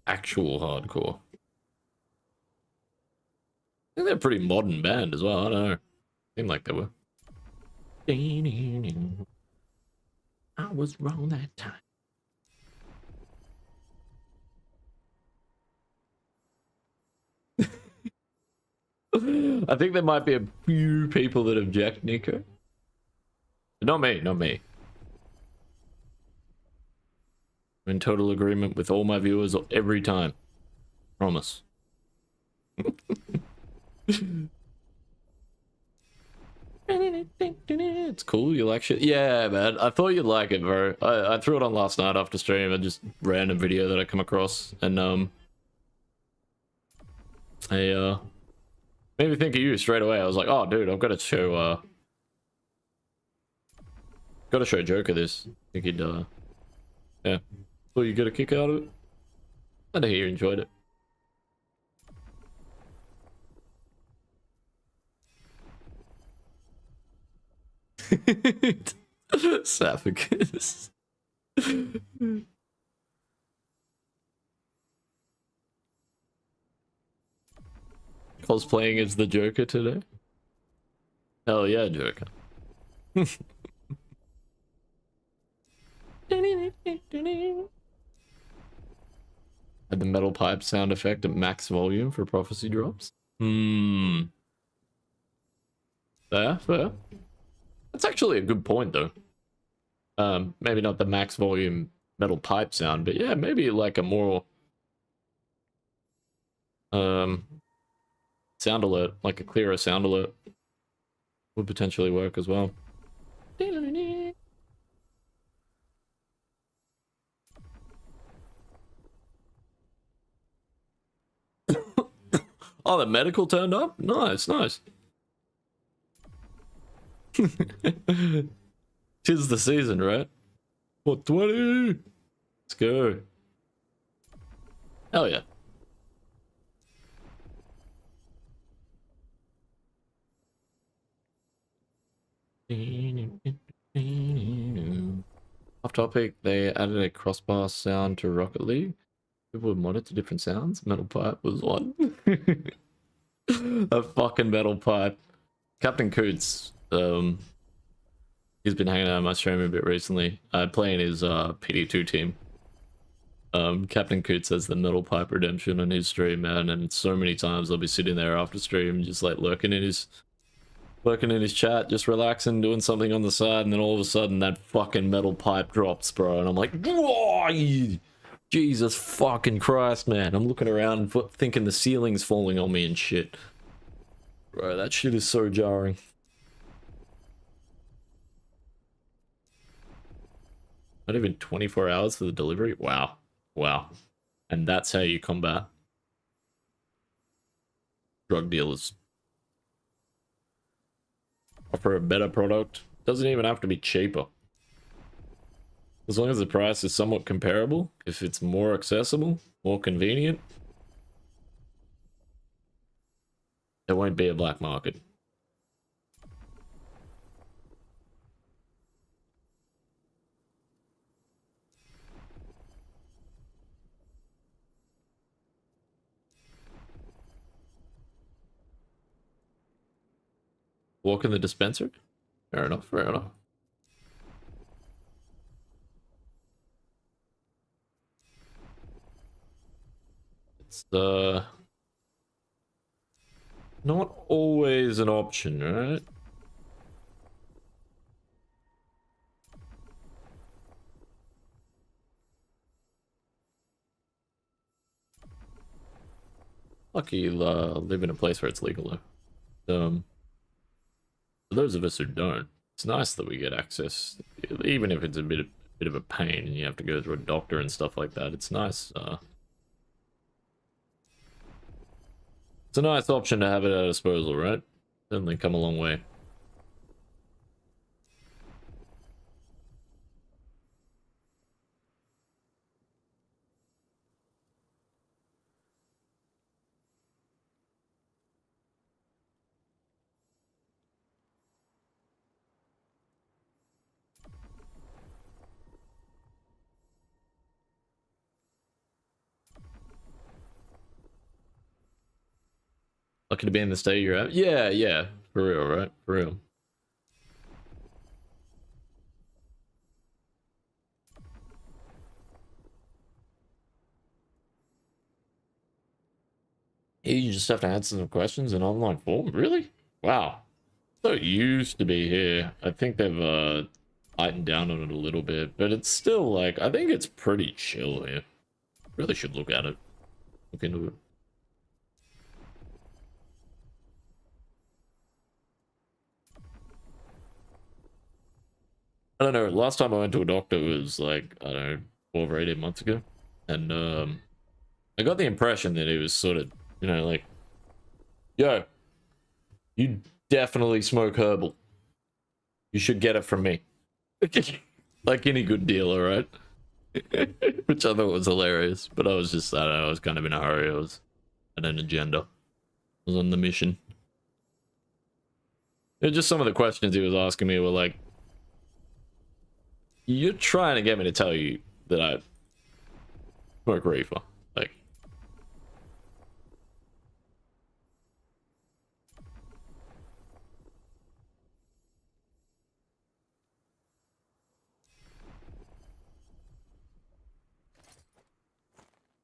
Actual hardcore. I think they're a pretty modern band as well. I don't know. Seemed like they were. I was wrong that time. I think there might be a few people that object, Nico. Not me, not me. I'm in total agreement with all my viewers every time. Promise. It's cool, you like shit? Yeah, man, I thought you'd like it, bro. I threw it on last night after stream, and just random video that I come across, and I made me think of you straight away. I was like, oh dude, I've got to show Joker this. I think he'd yeah. Thought you get a kick out of it. Glad to hear you enjoyed it. Saphicus. Cosplaying as the Joker today? Hell yeah, Joker. Had the metal pipe sound effect at max volume for prophecy drops. Fair, fair. That's actually a good point though. Maybe not the max volume metal pipe sound, but yeah, maybe like a more sound alert, like a clearer sound alert would potentially work as well. Oh, the medical turned up? Nice, nice. 'Tis the season, right? What, 20? Let's go. Hell yeah. Off topic, they added a crossbar sound to Rocket League. People would mod it to different sounds. Metal pipe was one. A fucking metal pipe. Captain Coots, he's been hanging out on my stream a bit recently. I play in his PD2 team. Captain Coots has the metal pipe redemption on his stream, man, and so many times I'll be sitting there after stream just like lurking in his working in his chat, just relaxing, doing something on the side, and then all of a sudden that fucking metal pipe drops, bro. And I'm like, whoa, Jesus fucking Christ, man. I'm looking around thinking the ceiling's falling on me and shit. Bro, that shit is so jarring. Not even 24 hours for the delivery? Wow. Wow. And that's how you combat drug dealers. Offer a better product. Doesn't even have to be cheaper. As long as the price is somewhat comparable, if it's more accessible, more convenient, there won't be a black market. Walk in the dispenser? Fair enough, fair enough. It's not always an option, right? Lucky you live in a place where it's legal though. For those of us who don't, it's nice that we get access, even if it's a bit of a pain and you have to go through a doctor and stuff like that. It's nice. It's a nice option to have it at our disposal, right? Certainly come a long way. Lucky to be in the state you're at. Yeah, yeah. For real, right? For real. You just have to answer some questions in online form? Really? Wow. So it used to be here. I think they've tightened down on it a little bit, but it's still like, I think it's pretty chill here. Really should look at it. Look into it. I don't know. Last time I went to a doctor was like, I don't know, 12 or 18 months ago. And I got the impression that it was sort of, you know, like, yo, you definitely smoke herbal. You should get it from me. Like any good dealer, right? Which I thought was hilarious. But I was just, I don't know, I was kind of in a hurry. I was had an agenda. I was on the mission. Just some of the questions he was asking me were like, you're trying to get me to tell you that I smoke reefer. Like,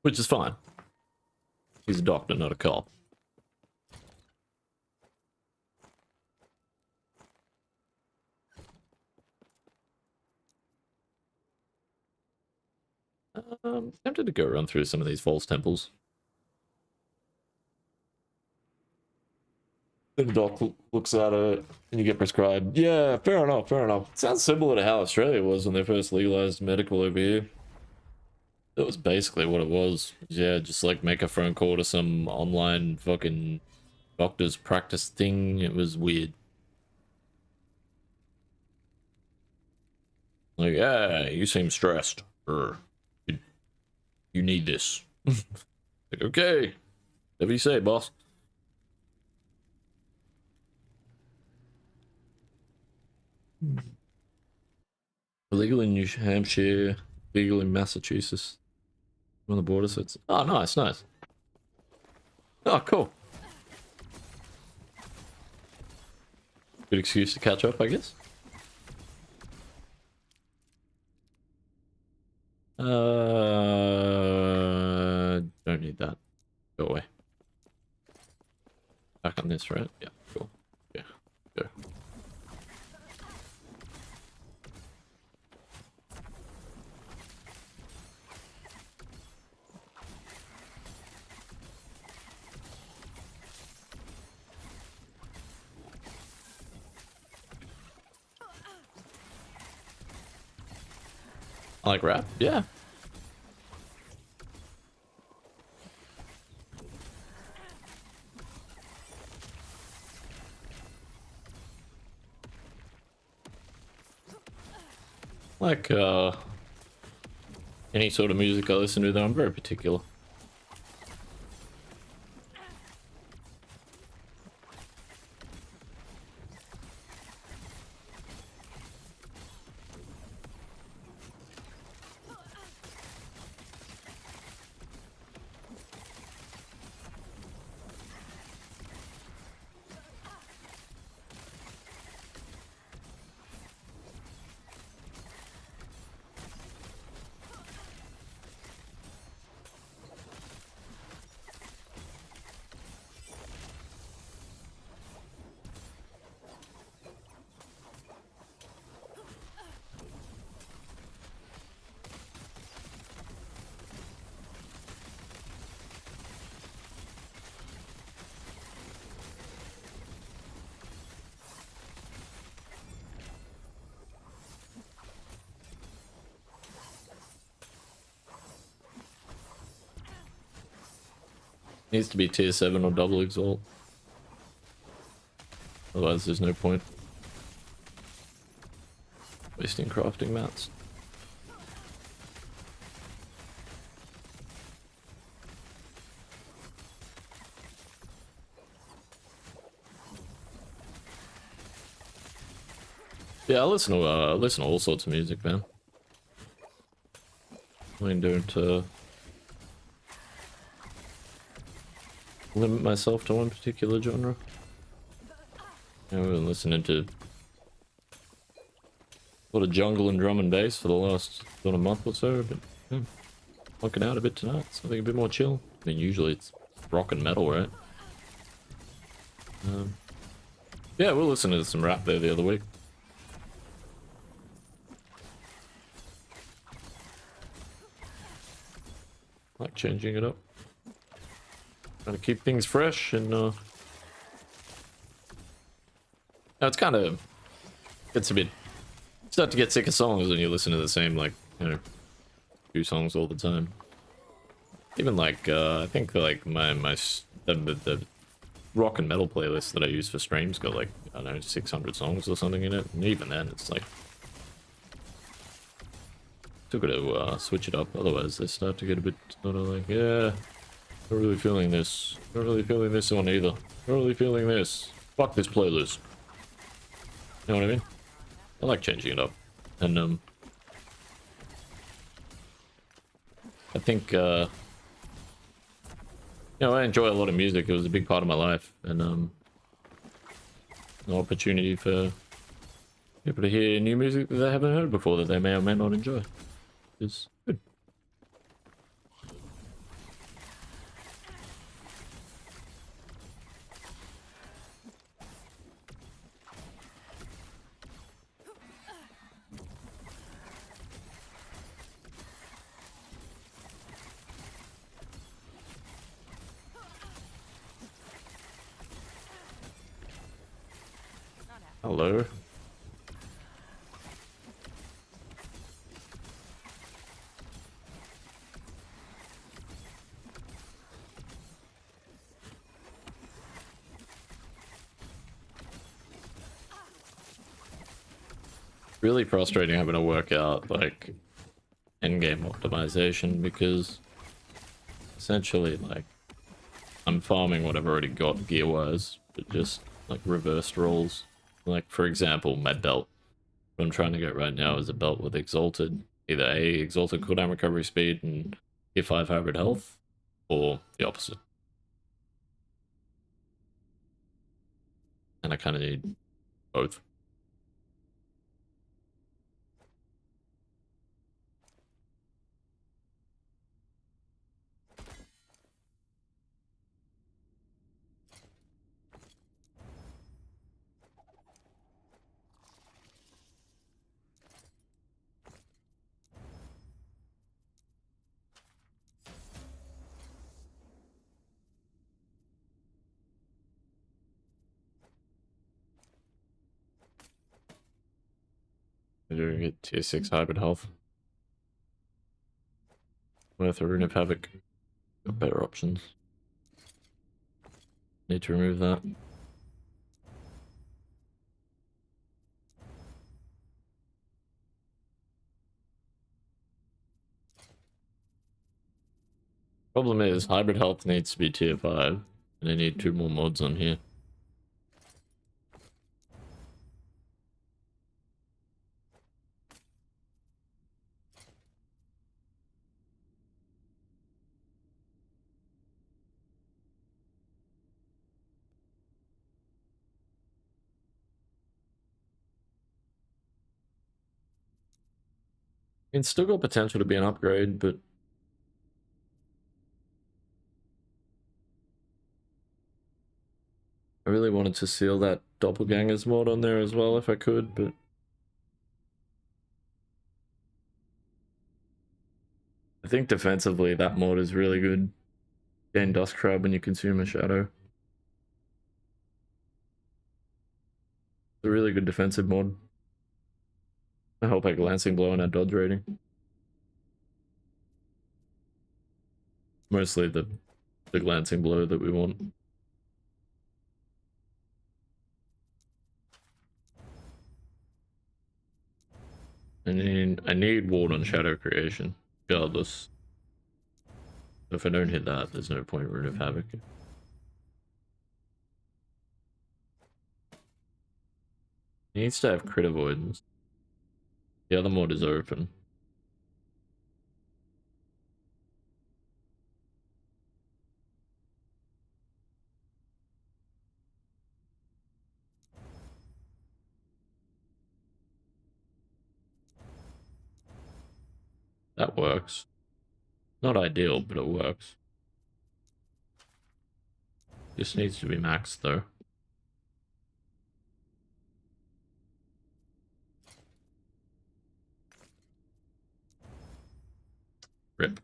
which is fine. He's a doctor, not a cop. Tempted to go run through some of these false temples. Then the doc looks at it and you get prescribed. Yeah, fair enough, fair enough. Sounds similar to how Australia was when they first legalized medical over here. That was basically what it was. Yeah, just like make a phone call to some online fucking doctor's practice thing. It was weird. Like, yeah, you seem stressed. Or you need this. Like, okay. Whatever you say, boss. Illegal in New Hampshire, legal in Massachusetts. On the border, so it's... Oh, nice, nice. Oh, cool. Good excuse to catch up, I guess. Don't need that. Go away. Back on this, right? Yeah, cool. Yeah, go. Like rap? Yeah. Like, any sort of music I listen to, though, I'm very particular. Needs to be tier 7 or double exalt. Otherwise, there's no point. Wasting crafting mats. Yeah, I listen to all sorts of music, man. I mean, don't limit myself to one particular genre. I've been listening to a lot of jungle and drum and bass for the last sort of month or so, but yeah, looking out a bit tonight, something a bit more chill. I mean, usually it's rock and metal, right? Yeah, we'll listen to some rap there the other week. Like changing it up. Trying to keep things fresh and now it's kind of, it's a bit, start to get sick of songs when you listen to the same, like, you know, 2 songs all the time. Even like I think like the rock and metal playlist that I use for streams got like, I don't know, 600 songs or something in it, and even then it's like still gotta switch it up, otherwise they start to get a bit sort of like, yeah, not really feeling this, not really feeling this one either, not really feeling this, fuck this playlist. You know what I mean? I like changing it up. And I think you know, I enjoy a lot of music. It was a big part of my life, and an opportunity for people to hear new music that they haven't heard before that they may or may not enjoy is good. Hello. Really frustrating having to work out like in-game optimization because essentially like I'm farming what I've already got gear-wise, but just like reversed rolls. Like for example, my belt. What I'm trying to get right now is a belt with exalted, either A, exalted cooldown recovery speed and tier 5 hybrid health, or the opposite. And I kind of need both. I'm doing it tier 6 hybrid health. Worth a Rune of Havoc. Got better options. Need to remove that. Problem is, hybrid health needs to be tier 5, and I need 2 more mods on here. It's still got potential to be an upgrade, but I really wanted to seal that Doppelgangers mod on there as well if I could, but I think defensively that mod is really good. Gain Dust Crab when you consume a shadow. It's a really good defensive mod. I help like Lancing Blow and our dodge rating. Mostly the Lancing Blow that we want. I need Ward on Shadow Creation, regardless. If I don't hit that, there's no point in Rune of Havoc. He needs to have crit avoidance. The other mod is open. That works. Not ideal, but it works. This needs to be maxed though. Rip.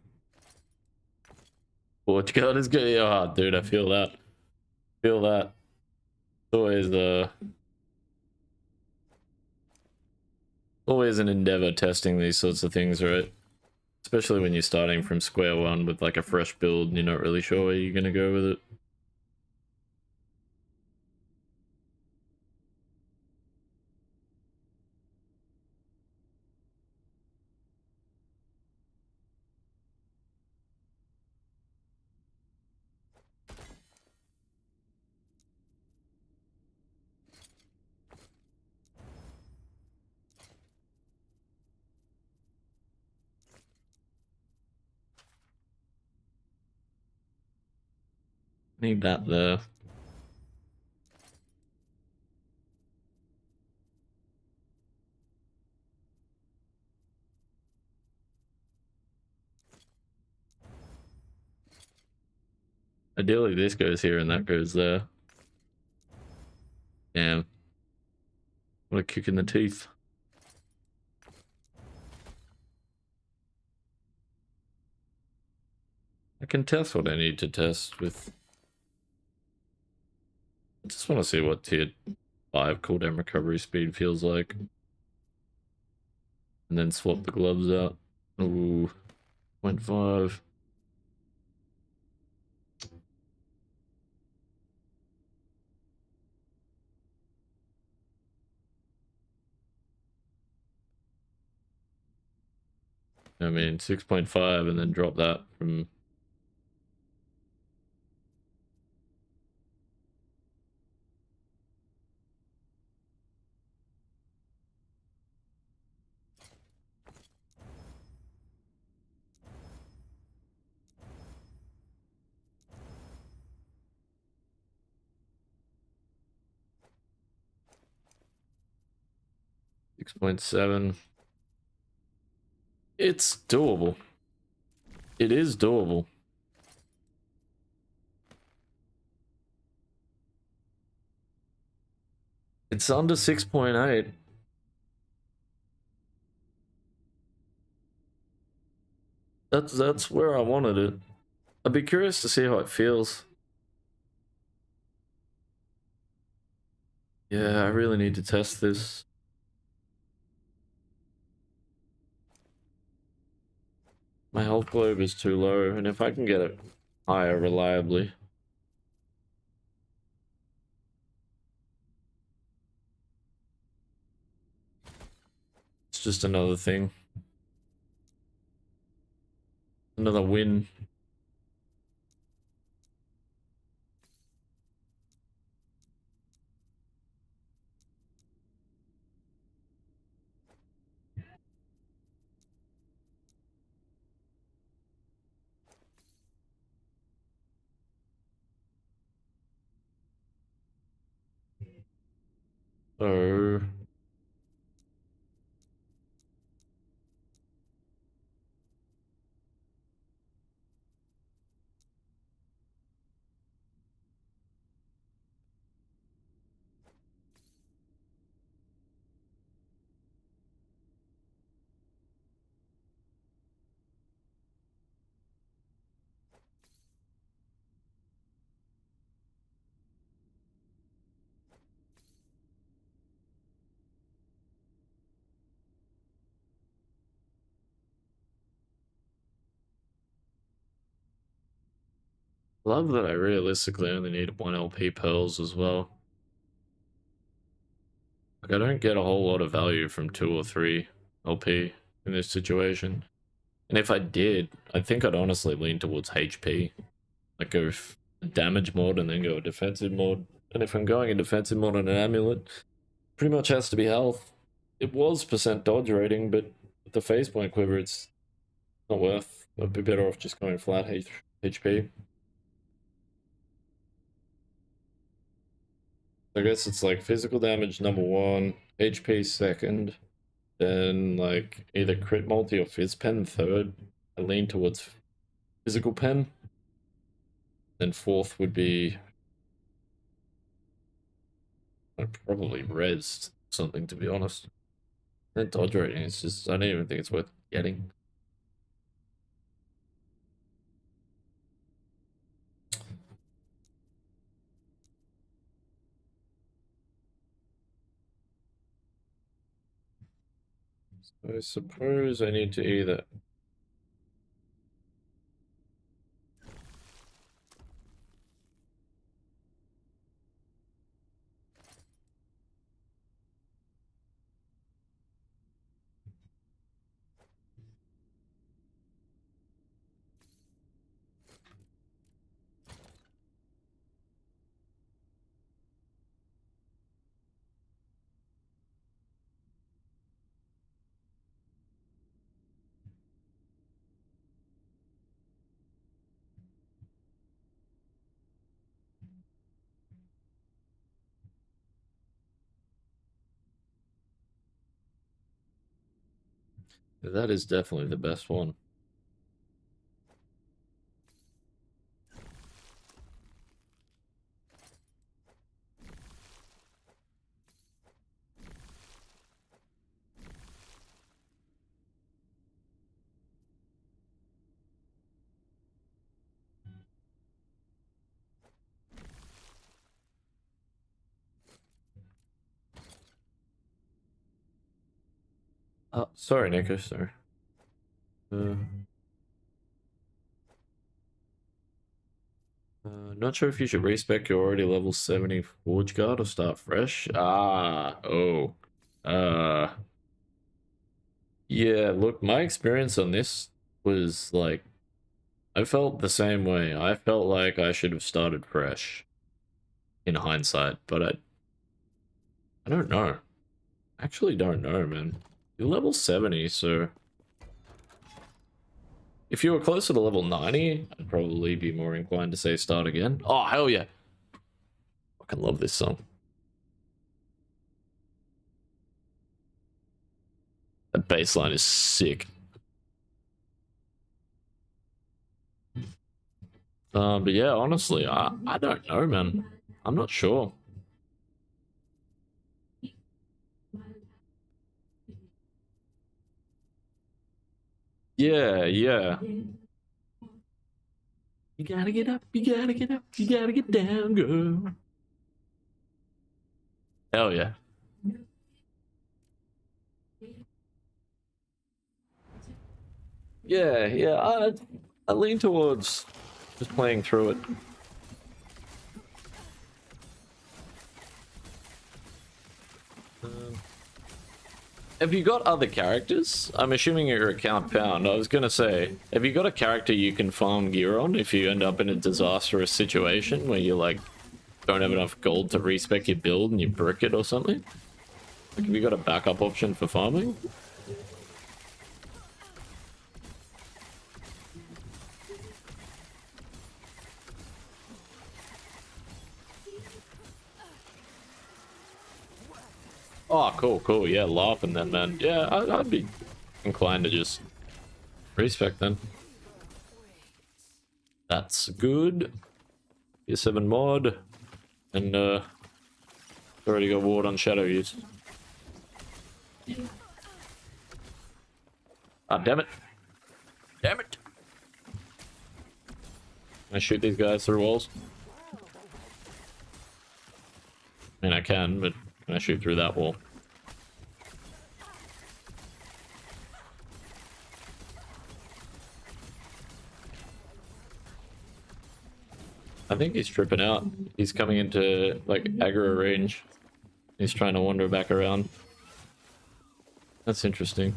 Forge guard is good. Oh, dude, I feel that. Feel that. Always an endeavor testing these sorts of things, right? Especially when you're starting from square one with like a fresh build and you're not really sure where you're gonna go with it. Need that there. Ideally this goes here and that goes there. Damn. What a kick in the teeth. I can test what I need to test with... I just want to see what tier 5 cooldown recovery speed feels like. And then swap the gloves out. Ooh, 0.5. I mean, 6.5 and then drop that from... .7. It's doable. It is doable. It's under 6.8. That's where I wanted it. I'd be curious to see how it feels. Yeah, I really need to test this. My health globe is too low, and if I can get it higher reliably. It's just another thing. Another win. So love that I realistically only need 1 LP pearls as well. Like, I don't get a whole lot of value from 2 or 3 LP in this situation. And if I did, I think I'd honestly lean towards HP. Like, go damage mod and then go a defensive mod. And if I'm going a defensive mod on an amulet, pretty much has to be health. It was percent dodge rating, but with the phase point quiver, it's not worth. I'd be better off just going flat HP. I guess it's like physical damage number 1, HP second, then like either crit multi or phys pen third. I lean towards physical pen. Then fourth would be probably res something, to be honest. That dodge rating is just, I don't even think it's worth getting. So I suppose I need to either that is definitely the best one. Sorry, Nico, sorry. Not sure if you should respec your already level 70 Forge Guard or start fresh. Yeah, look, my experience on this was like, I felt the same way. I felt like I should have started fresh in hindsight, but I don't know. Actually don't know, man. You're level 70, so if you were closer to level 90, I'd probably be more inclined to say start again. Oh, hell yeah. Fucking love this song. That bass line is sick. But yeah, honestly, I don't know, man. I'm not sure. Yeah. You gotta get up, you gotta get up, you gotta get down, girl. Hell yeah. Yeah, I lean towards just playing through it. Have you got other characters? I'm assuming your account pound. I was gonna say, have you got a character you can farm gear on if you end up in a disastrous situation where you like don't have enough gold to respec your build and you brick it or something? Like, have you got a backup option for farming? Oh, cool. Yeah, laughing then, man. Yeah, I'd be inclined to just respec then. That's good. Tier 7 mod. And, already got ward on shadow use. Ah, damn it. Damn it. Can I shoot these guys through walls? I mean, I can, but can I shoot through that wall? I think he's tripping out. He's coming into, like, aggro range. He's trying to wander back around. That's interesting.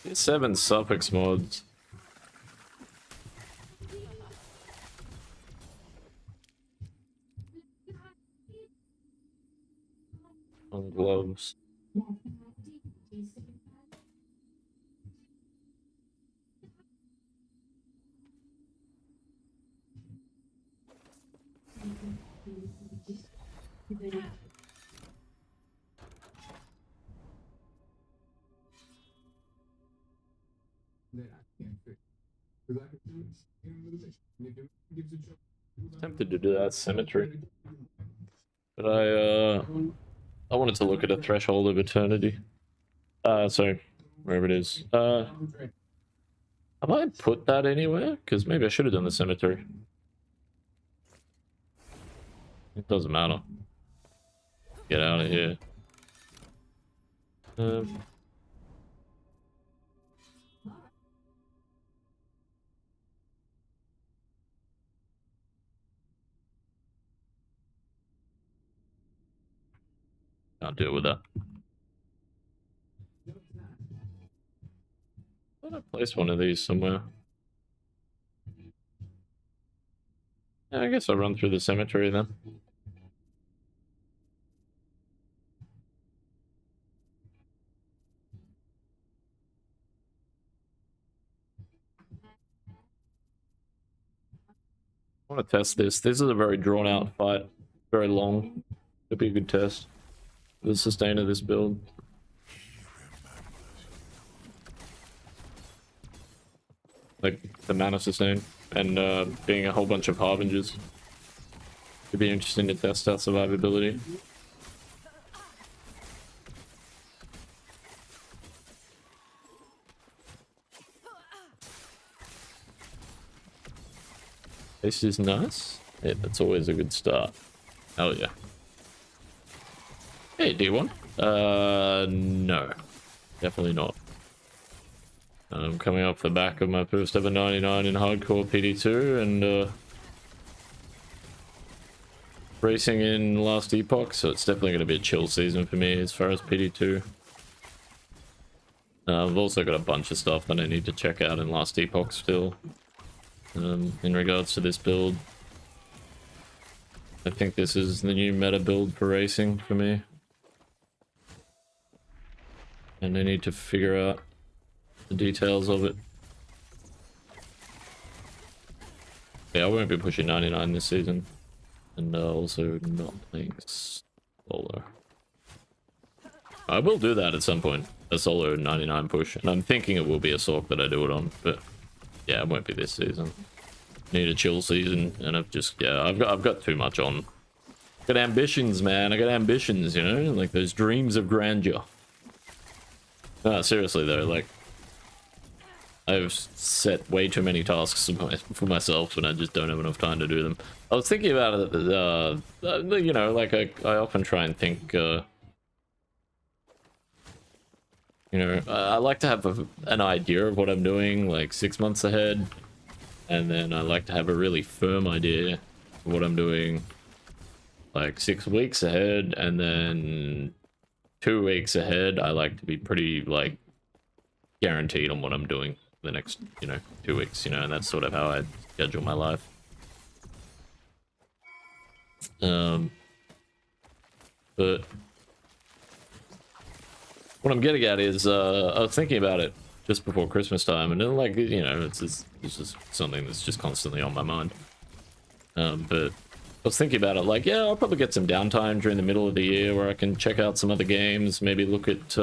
These 7 suffix mods. On gloves. Tempted to do that symmetry, but I wanted to look at a threshold of eternity. Sorry, wherever it is. Have I put that anywhere? Because maybe I should have done the cemetery. It doesn't matter. Get out of here. Can't deal with that. I thought I placed one of these somewhere. Yeah, I guess I'll run through the cemetery then. I want to test this. This is a very drawn out fight. Very long. It'll be a good test. The sustain of this build. Like the mana sustain and being a whole bunch of harbingers. It'd be interesting to test our survivability. This is nice. Yeah, that's always a good start. Hell yeah. Hey, D1. No. Definitely not. I'm coming off the back of my first ever 99 in hardcore PD2 and racing in last epoch, so it's definitely going to be a chill season for me as far as PD2. I've also got a bunch of stuff that I need to check out in last epoch still. In regards to this build, I think this is the new meta build for racing for me. And I need to figure out the details of it. Yeah, I won't be pushing 99 this season. And also not playing solo. I will do that at some point. A solo 99 push. And I'm thinking it will be a Sork that I do it on. But yeah, it won't be this season. Need a chill season. And I've just, yeah, I've got too much on. Got ambitions, man. I got ambitions, you know? Like those dreams of grandeur. No, seriously though, like... I've set way too many tasks for myself and I just don't have enough time to do them. I was thinking about it, you know, like I often try and think, you know, I like to have an idea of what I'm doing like 6 months ahead. And then I like to have a really firm idea of what I'm doing like 6 weeks ahead. And then 2 weeks ahead, I like to be pretty like guaranteed on what I'm doing the next, you know, 2 weeks, you know, and that's sort of how I schedule my life. But what I'm getting at is, I was thinking about it just before Christmas time, and then, like, you know, it's just something that's just constantly on my mind. But I was thinking about it, like, yeah, I'll probably get some downtime during the middle of the year where I can check out some other games, maybe look at,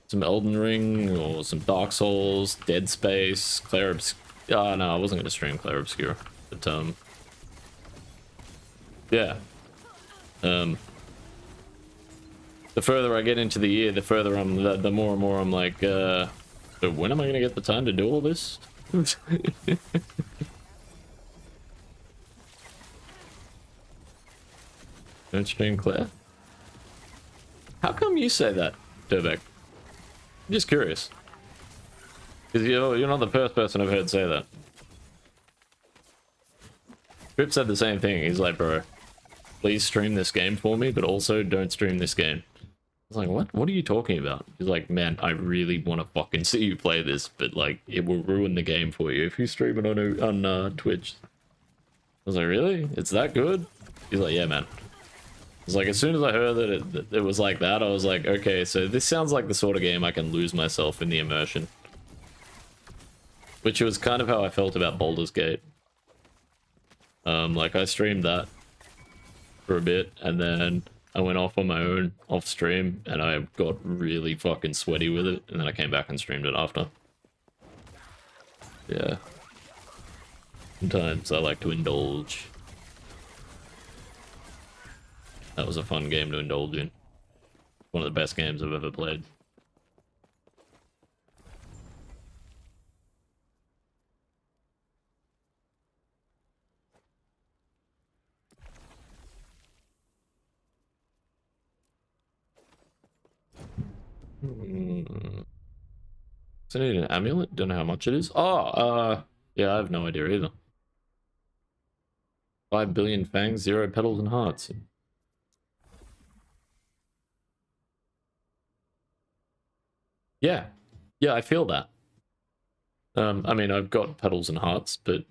some Elden Ring, or some Dark Souls, Dead Space, Clair Obscura. Oh, no, I wasn't going to stream Clair Obscura. But, yeah. The further I get into the year, the further the more and more I'm like, so when am I going to get the time to do all this? Don't stream Claire? How come you say that, Durbeck? I'm just curious. Because you're not the first person I've heard say that. Trip said the same thing. He's like, bro, please stream this game for me, but also don't stream this game. I was like, what? What are you talking about? He's like, man, I really want to fucking see you play this, but like, it will ruin the game for you if you stream it on Twitch. I was like, really? It's that good? He's like, yeah, man. It's like, as soon as I heard that it was like that, I was like, okay, so this sounds like the sort of game I can lose myself in the immersion. Which was kind of how I felt about Baldur's Gate. Like, I streamed that for a bit, and then I went off on my own, off stream, and I got really fucking sweaty with it, and then I came back and streamed it after. Yeah. Sometimes I like to indulge. That was a fun game to indulge in. One of the best games I've ever played. Does it need an amulet? Don't know how much it is. Oh, yeah, I have no idea either. 5 billion fangs, 0 petals and hearts. Yeah. Yeah, I feel that. I mean, I've got petals and hearts, but...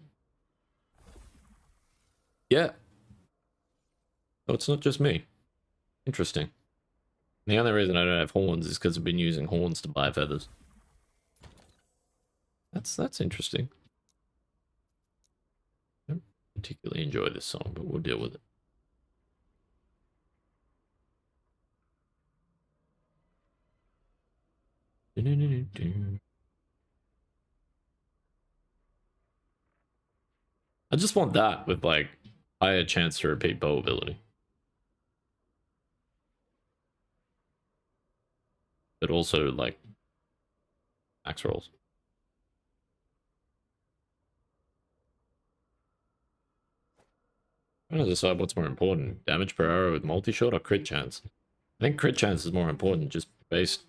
yeah. Oh, it's not just me. Interesting. The only reason I don't have horns is because I've been using horns to buy feathers. That's interesting. I don't particularly enjoy this song, but we'll deal with it. I just want that with, like, higher chance to repeat bow ability. But also, like, max rolls. I'm trying to decide what's more important. Damage per arrow with multi-shot or crit chance? I think crit chance is more important just based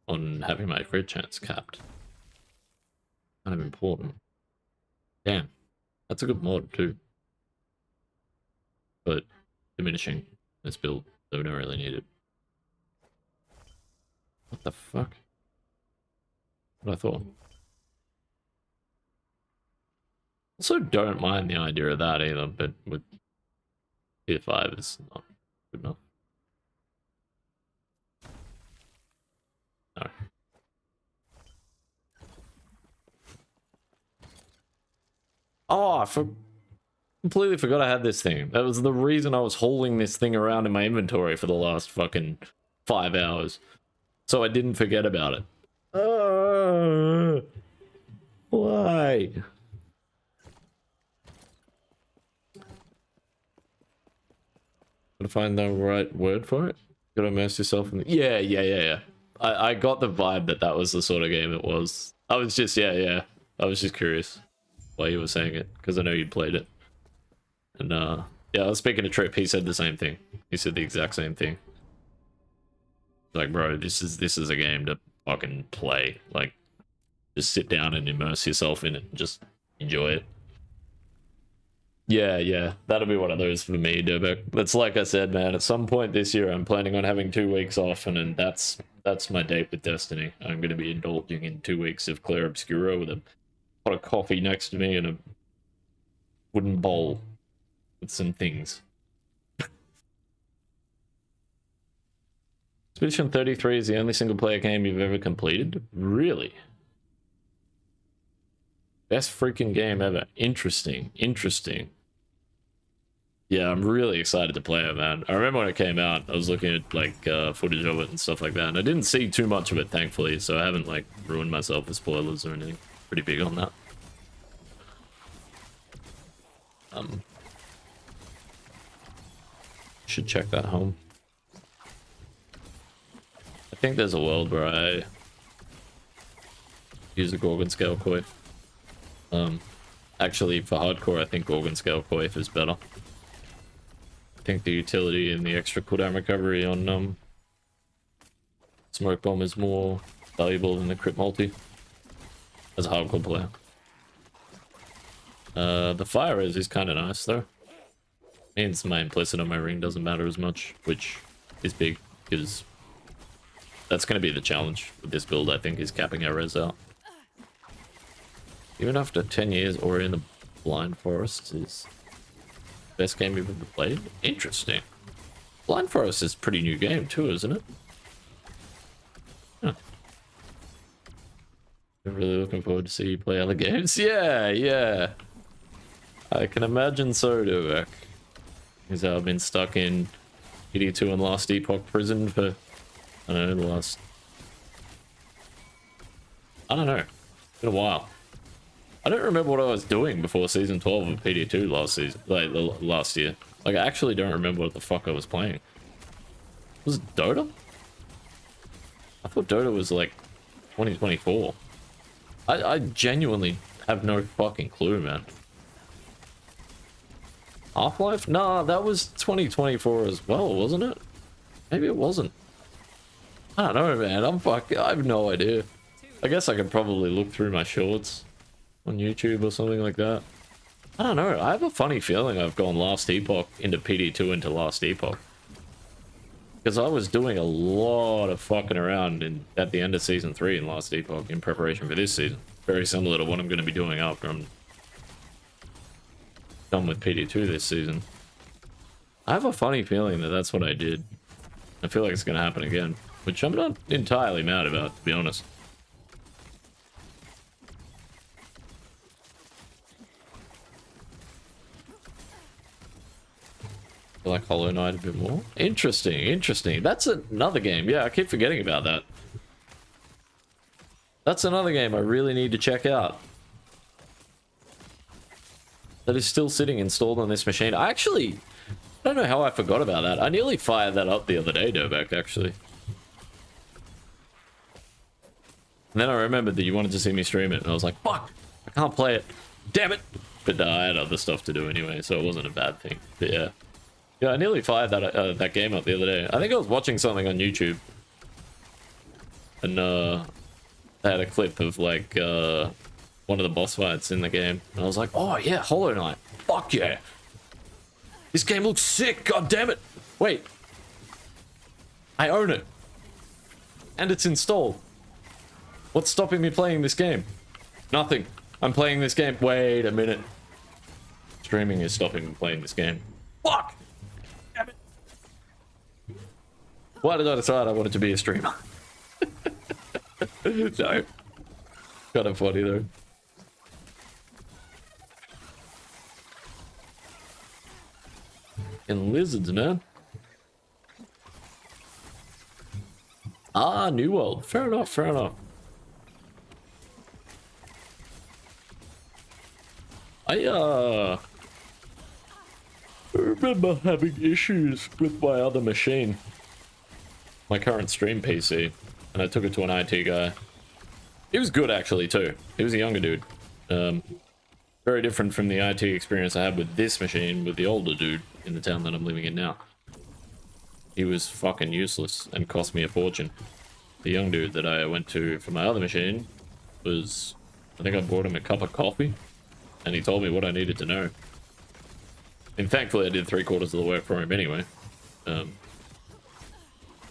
on having my crit chance capped. Kind of important. Damn. That's a good mod too. But diminishing this build, so we don't really need it. What the fuck? What I thought. Also don't mind the idea of that either, but with tier 5 is not good enough. No. Oh, I completely forgot I had this thing. That was the reason I was hauling this thing around in my inventory for the last fucking 5 hours. So I didn't forget about it. Why? Gotta find the right word for it. Gotta immerse yourself in the... Yeah. I got the vibe that that was the sort of game it was. I was just, yeah. I was just curious why you were saying it, because I know you'd played it. And, yeah, I was speaking to Trip, he said the same thing. He said the exact same thing. Like, bro, this is a game to fucking play. Like, just sit down and immerse yourself in it and just enjoy it. Yeah, that'll be one of those for me, Durbeck. That's like I said, man, at some point this year I'm planning on having 2 weeks off, and that's my date with Destiny. I'm going to be indulging in 2 weeks of Clair Obscura with a pot of coffee next to me and a wooden bowl with some things. Expedition 33 is the only single player game you've ever completed? Really? Best freaking game ever. Interesting. Yeah, I'm really excited to play it, man. I remember when it came out, I was looking at like footage of it and stuff like that, and I didn't see too much of it, thankfully, so I haven't like ruined myself with spoilers or anything. Pretty big on that. Should check that home. I think there's a world where I use a Gorgon Scale Coif. Actually, for hardcore, I think Gorgon Scale Coif is better. I think the utility and the extra cooldown recovery on Smoke Bomb is more valuable than the crit multi as a hardcore player. The fire is kind of nice though. Means my implicit on my ring doesn't matter as much, which is big because that's going to be the challenge with this build. I think is capping our res out. Even after 10 years, Ori in the Blind Forest is best game you've ever played. Interesting. Blind Forest is a pretty new game too, isn't it? Huh. I'm really looking forward to see you play other games. Yeah. I can imagine so, Duvek. Because I've been stuck in PD2 and Last Epoch prison for, I don't know, it's been a while. I don't remember what I was doing before season 12 of PD2 last season, like last year. Like, I actually don't remember what the fuck I was playing. Was it Dota? I thought Dota was like 2024. I genuinely have no fucking clue, man. Half-Life? Nah, that was 2024 as well, wasn't it? Maybe it wasn't. I don't know, man. I have no idea. I guess I could probably look through my shorts on YouTube or something like that. I don't know. I have a funny feeling I've gone Last Epoch into PD2 into Last Epoch. Because I was doing a lot of fucking around at the end of Season 3 in Last Epoch in preparation for this season. Very similar to what I'm going to be doing after I'm done with PD2 this season. I have a funny feeling that that's what I did. I feel like it's going to happen again. Which I'm not entirely mad about, to be honest. I like Hollow Knight a bit more. Interesting. That's another game. Yeah, I keep forgetting about that. That's another game I really need to check out. That is still sitting installed on this machine. I don't know how I forgot about that. I nearly fired that up the other day, Dobek, actually. And then I remembered that you wanted to see me stream it, and I was like, fuck, I can't play it. Damn it. But I had other stuff to do anyway, so it wasn't a bad thing. But yeah. Yeah, I nearly fired that game up the other day. I think I was watching something on YouTube. And they had a clip of like one of the boss fights in the game. And I was like, oh yeah, Hollow Knight. Fuck yeah. This game looks sick, god damn it. Wait. I own it. And it's installed. What's stopping me playing this game? Nothing. I'm playing this game. Wait a minute. Streaming is stopping me playing this game. Fuck! Damn it. Why did I decide I wanted to be a streamer? No. Kind of funny though. And lizards, man. Ah, New World. Fair enough. I remember having issues with my other machine, my current stream PC, and I took it to an IT guy. He was good actually too. He was a younger dude. Very different from the IT experience I had with this machine with the older dude in the town that I'm living in now. He was fucking useless and cost me a fortune. The young dude that I went to for my other machine was, I think I bought him a cup of coffee and he told me what I needed to know. And thankfully I did 3/4 of the work for him anyway. I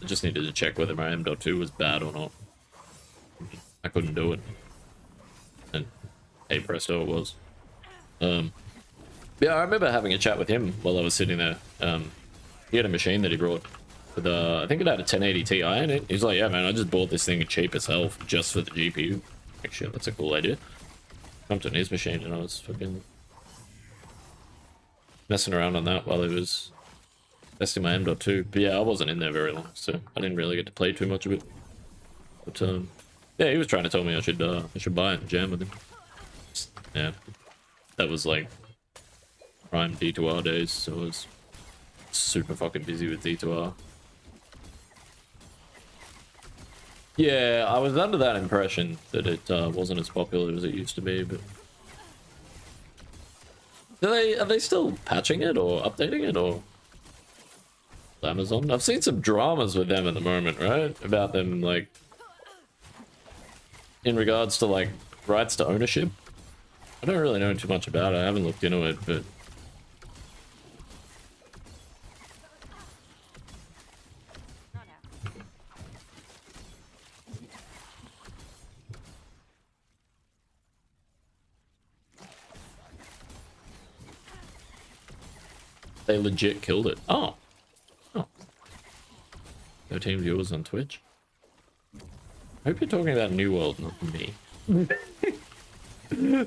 just needed to check whether my M.2 was bad or not. I couldn't do it. And hey presto, it was. Yeah, I remember having a chat with him while I was sitting there. He had a machine that he brought with I think it had a 1080 Ti in it. He's like, yeah man, I just bought this thing cheap as hell just for the GPU. Like shit, that's a cool idea. Jumped on his machine and I was fucking messing around on that while he was testing my M.2. But yeah, I wasn't in there very long, so I didn't really get to play too much of it. But yeah, he was trying to tell me I should buy it and jam with him. Yeah, that was like prime D2R days, so I was super fucking busy with D2R. Yeah, I was under that impression that it wasn't as popular as it used to be, but are they still patching it or updating it or Amazon? I've seen some dramas with them at the moment, right? About them like in regards to like rights to ownership. I don't really know too much about it. I haven't looked into it, but Not happening. they legit killed it. Oh. 13 viewers on Twitch. I hope you're talking about New World, not me.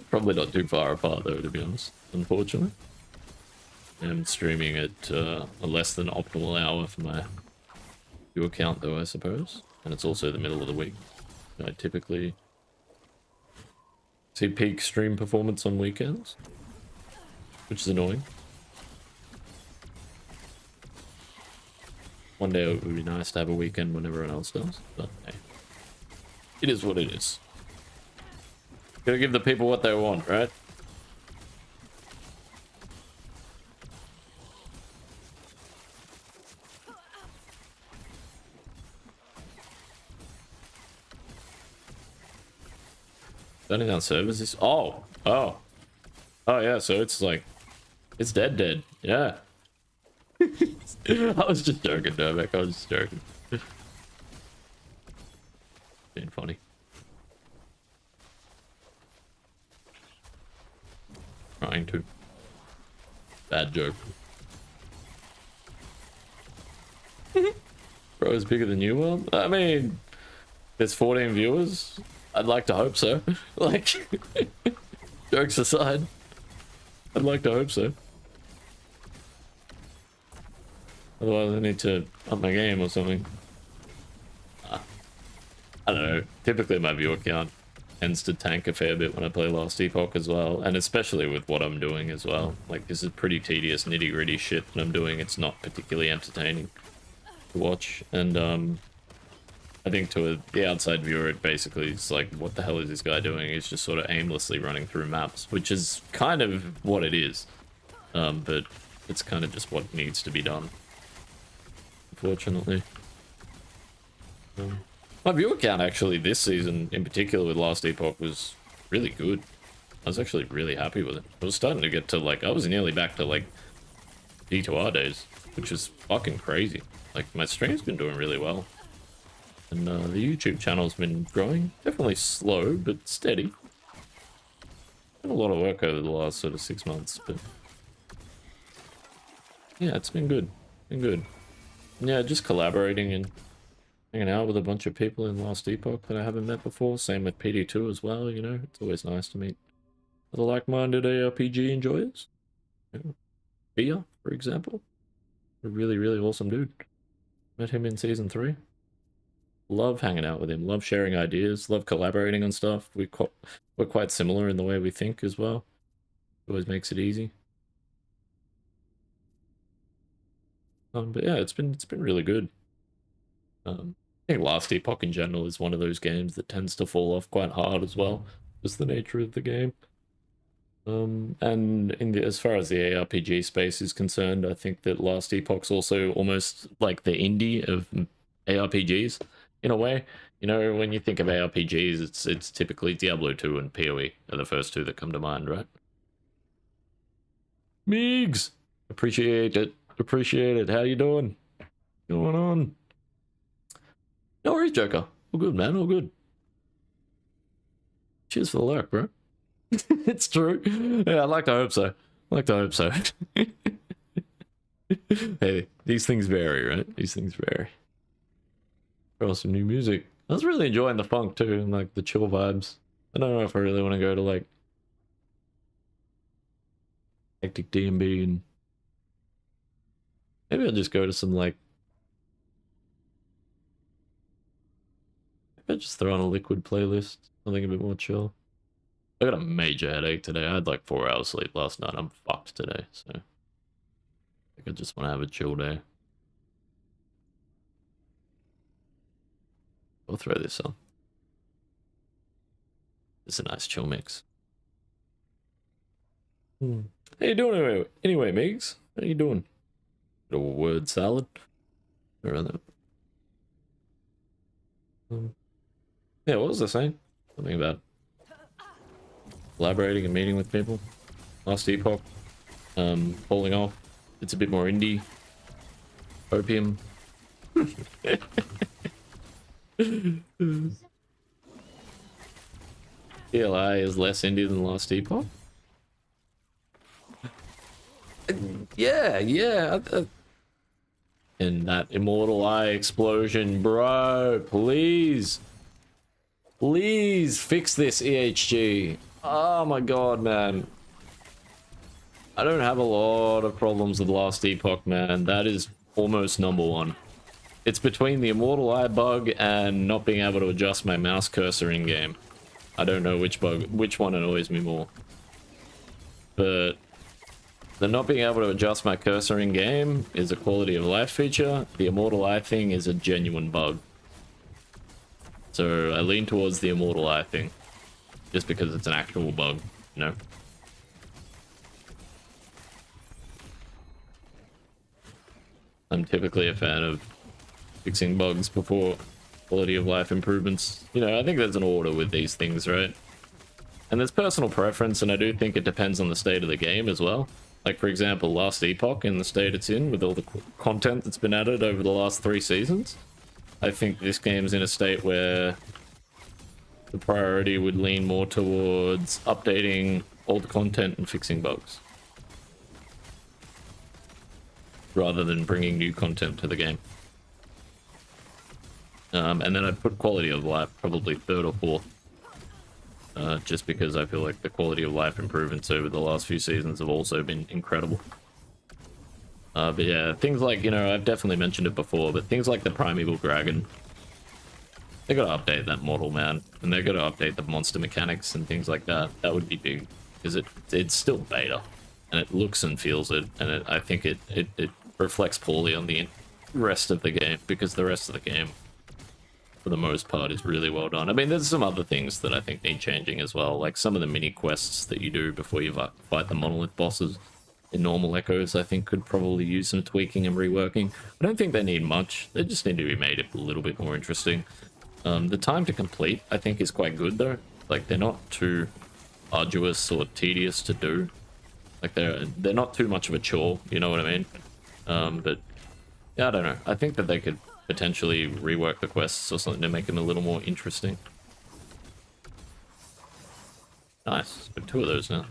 Probably not too far apart though, to be honest, unfortunately. I'm streaming at a less than optimal hour for my viewer count though, I suppose. And it's also the middle of the week. I typically see peak stream performance on weekends, which is annoying. One day it would be nice to have a weekend when everyone else does, but hey, it is what it is. Gotta give the people what they want, right? Shutting down servers is oh yeah, so it's like it's dead. Yeah. I was just joking, Novak. I was just joking. Being funny. Trying to. Bad joke. Bro is bigger than you, World? I mean, there's 14 viewers. I'd like to hope so. Like, jokes aside, I'd like to hope so. Otherwise, I need to up my game or something. I don't know. Typically, my viewer count tends to tank a fair bit when I play Last Epoch as well, and especially with what I'm doing as well. Like, this is pretty tedious, nitty-gritty shit that I'm doing. It's not particularly entertaining to watch, and I think to the outside viewer, it basically is like, what the hell is this guy doing? He's just sort of aimlessly running through maps, which is kind of what it is. But it's kind of just what needs to be done. Unfortunately. My viewer count actually this season, in particular with Last Epoch, was really good. I was actually really happy with it. I was starting to get to like, I was nearly back to like D2R days, which is fucking crazy. Like my stream's been doing really well. And the YouTube channel's been growing. Definitely slow, but steady. Been a lot of work over the last sort of 6 months, but yeah, it's been good. Been good. Yeah, just collaborating and hanging out with a bunch of people in Last Epoch that I haven't met before. Same with PD2 as well, you know. It's always nice to meet other like-minded ARPG enjoyers. Yeah. Bia, for example. A really, really awesome dude. Met him in Season 3. Love hanging out with him. Love sharing ideas. Love collaborating on stuff. We're quite similar in the way we think as well. Always makes it easy. But yeah, it's been really good. I think Last Epoch in general is one of those games that tends to fall off quite hard as well, just the nature of the game. And as far as the ARPG space is concerned, I think that Last Epoch's also almost like the indie of ARPGs in a way. You know, when you think of ARPGs, it's typically Diablo 2 and PoE are the first two that come to mind, right? Meegs! Appreciate it. Appreciate it. How you doing? Going on? No worries, Joker. All good, man. All good. Cheers for the lurk, bro. It's true. Yeah, I'd like to hope so. I'd like to hope so. Hey, these things vary, right? These things vary. Throw some new music. I was really enjoying the funk too, and like the chill vibes. I don't know if I really want to go to like hectic DMB, and maybe I'll just go to some like. Maybe I'll just throw on a liquid playlist. Something a bit more chill. I got a major headache today. I had like 4 hours sleep last night. I'm fucked today, so I think I just want to have a chill day. I'll throw this on. It's a nice chill mix. How you doing anyway, Migs? How you doing? A word salad? Around that. Yeah, what was I saying? Something about collaborating and meeting with people. Last Epoch. Falling off. It's a bit more indie. Opium. ELI is less indie than Last Epoch? Yeah. And that Immortal Eye explosion, bro. Please. Please fix this, EHG. Oh my god, man. I don't have a lot of problems with Last Epoch, man. That is almost #1. It's between the Immortal Eye bug and not being able to adjust my mouse cursor in game. I don't know which one annoys me more. But the not being able to adjust my cursor in game is a quality of life feature. The Immortal Eye thing is a genuine bug. So I lean towards the Immortal Eye thing. Just because it's an actual bug, you know? I'm typically a fan of fixing bugs before quality of life improvements. You know, I think there's an order with these things, right? And there's personal preference, and I do think it depends on the state of the game as well. Like, for example, Last Epoch in the state it's in, with all the content that's been added over the last 3 seasons. I think this game's in a state where the priority would lean more towards updating all the content and fixing bugs, rather than bringing new content to the game. And then I'd put quality of life probably 3rd or 4th, just because I feel like the quality of life improvements over the last few seasons have also been incredible. But yeah, things like, you know, I've definitely mentioned it before, but things like the Primeval Dragon, they gotta update that model, man, and they're gonna update the monster mechanics and things like that. That would be big, because it's still beta, and it looks and feels it, and I think it reflects poorly on the rest of the game, because the rest of the game, for the most part, is really well done. I mean, there's some other things that I think need changing as well, like some of the mini quests that you do before you fight the monolith bosses in normal echoes, I think could probably use some tweaking and reworking. I don't think they need much, they just need to be made a little bit more interesting. The time to complete, I think, is quite good though. Like, they're not too arduous or tedious to do. Like, they're not too much of a chore, you know what I mean? But yeah, I don't know. I think that they could potentially rework the quests or something to make them a little more interesting. Nice. Got 2 of those now.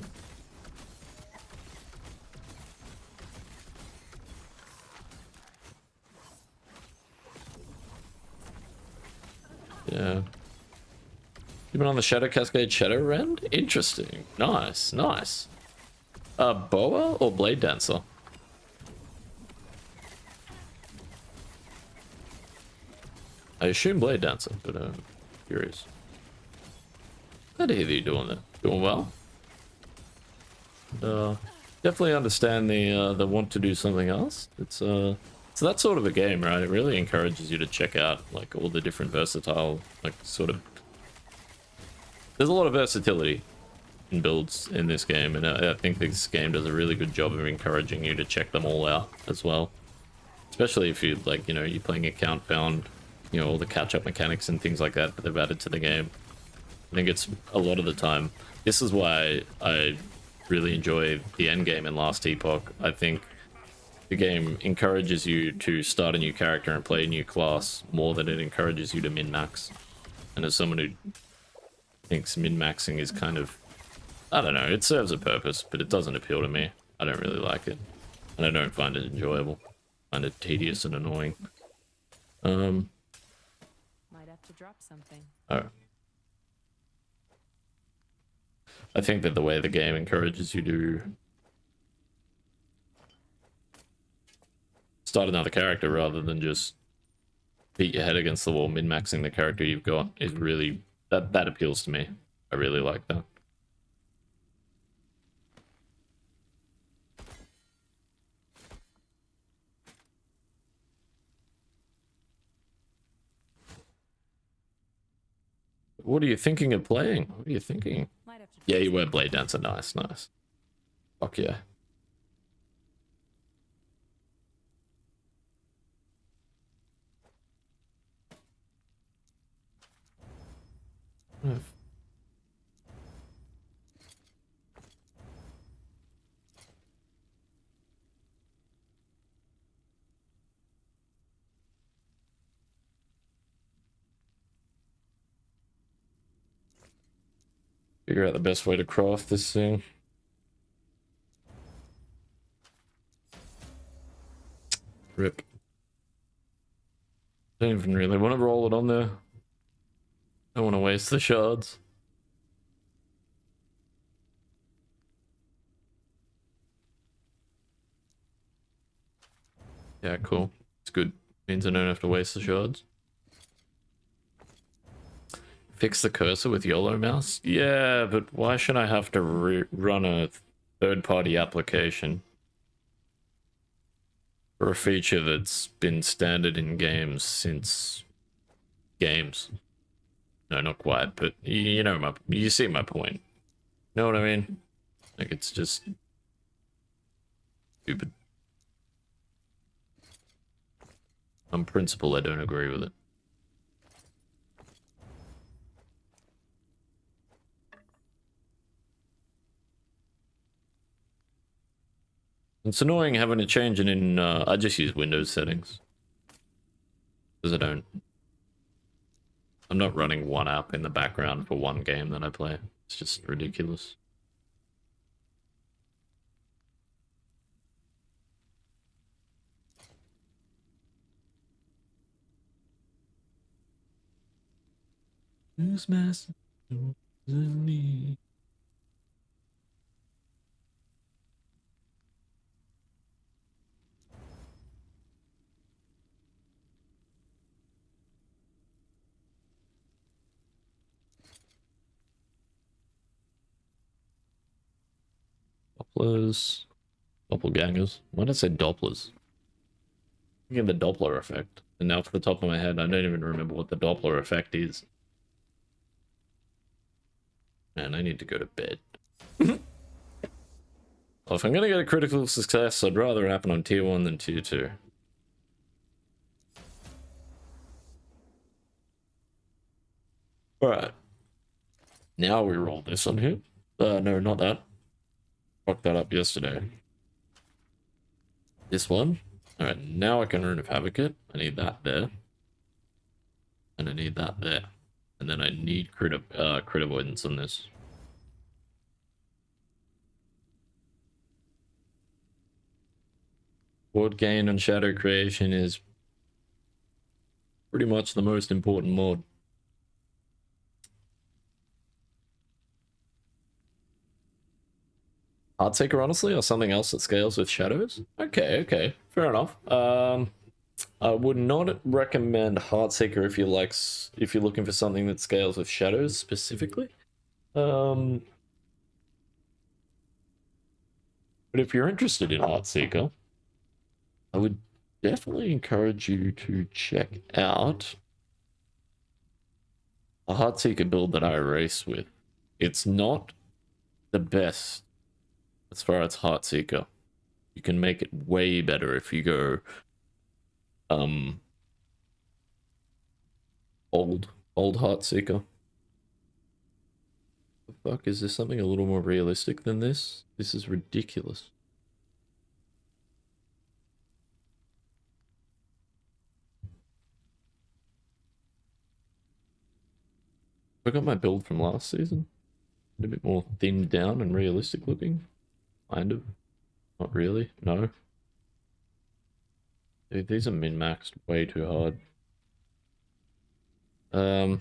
Yeah. You've been on the Shadow Cascade Shadow Rend? Interesting. Nice, nice. Boa or Blade Dancer? I assume Blade Dancer, but curious. Glad to hear that you're doing that. Doing well. Definitely understand the want to do something else. It's So that's sort of a game, right? It really encourages you to check out like all the different versatile, like sort of. There's a lot of versatility in builds in this game, and I think this game does a really good job of encouraging you to check them all out as well. Especially if you like, you know, you're playing account found, you know, all the catch-up mechanics and things like that they've added to the game. I think it's a lot of the time. This is why I really enjoy the end game in Last Epoch. I think the game encourages you to start a new character and play a new class more than it encourages you to min-max. And as someone who thinks min-maxing is kind of, I don't know, it serves a purpose, but it doesn't appeal to me. I don't really like it. And I don't find it enjoyable. I find it tedious and annoying. Might have to drop something. Oh. I think that the way the game encourages you to start another character rather than just beat your head against the wall min-maxing the character you've got is really, that appeals to me. I really like that. What are you thinking of playing? What are you thinking? Might have to Yeah, you were Blade Dancer. Nice, nice. Fuck yeah. Figure out the best way to craft this thing. Rip. Don't even really want to roll it on there. Don't want to waste the shards. Yeah, cool. It's good. Means I don't have to waste the shards. Fix the cursor with YOLO mouse? Yeah, but why should I have to run a third-party application for a feature that's been standard in games since games? No, not quite, but you know you see my point. Know what I mean? Like, it's just stupid. On principle, I don't agree with it. It's annoying having to change it in, I just use Windows settings. Because I'm not running one app in the background for one game that I play. It's just ridiculous. Who's master? Me. Dopplers. Doppelgangers. Why did I say Dopplers? I get the Doppler effect. And now off the top of my head, I don't even remember what the Doppler effect is. Man, I need to go to bed. Well, if I'm gonna get a critical success, I'd rather it happen on tier 1 than tier 2. Alright. Now we roll this on here. No, not that. Fucked that up yesterday. This one. Alright, now I can Rune of Havoc it. I need that there. And I need that there. And then I need crit avoidance on this. Ward gain on shadow creation is pretty much the most important mod. Heartseeker, honestly, or something else that scales with shadows? Okay, fair enough. I would not recommend Heartseeker if you're looking for something that scales with shadows specifically. But if you're interested in Heartseeker, I would definitely encourage you to check out a Heartseeker build that I race with. It's not the best as far as Heartseeker. You can make it way better if you go old Heartseeker. The fuck, is there something a little more realistic than this? This is ridiculous. I got my build from last season. A bit more thinned down and realistic looking. Kind of. Not really, no. Dude, these are min-maxed way too hard. I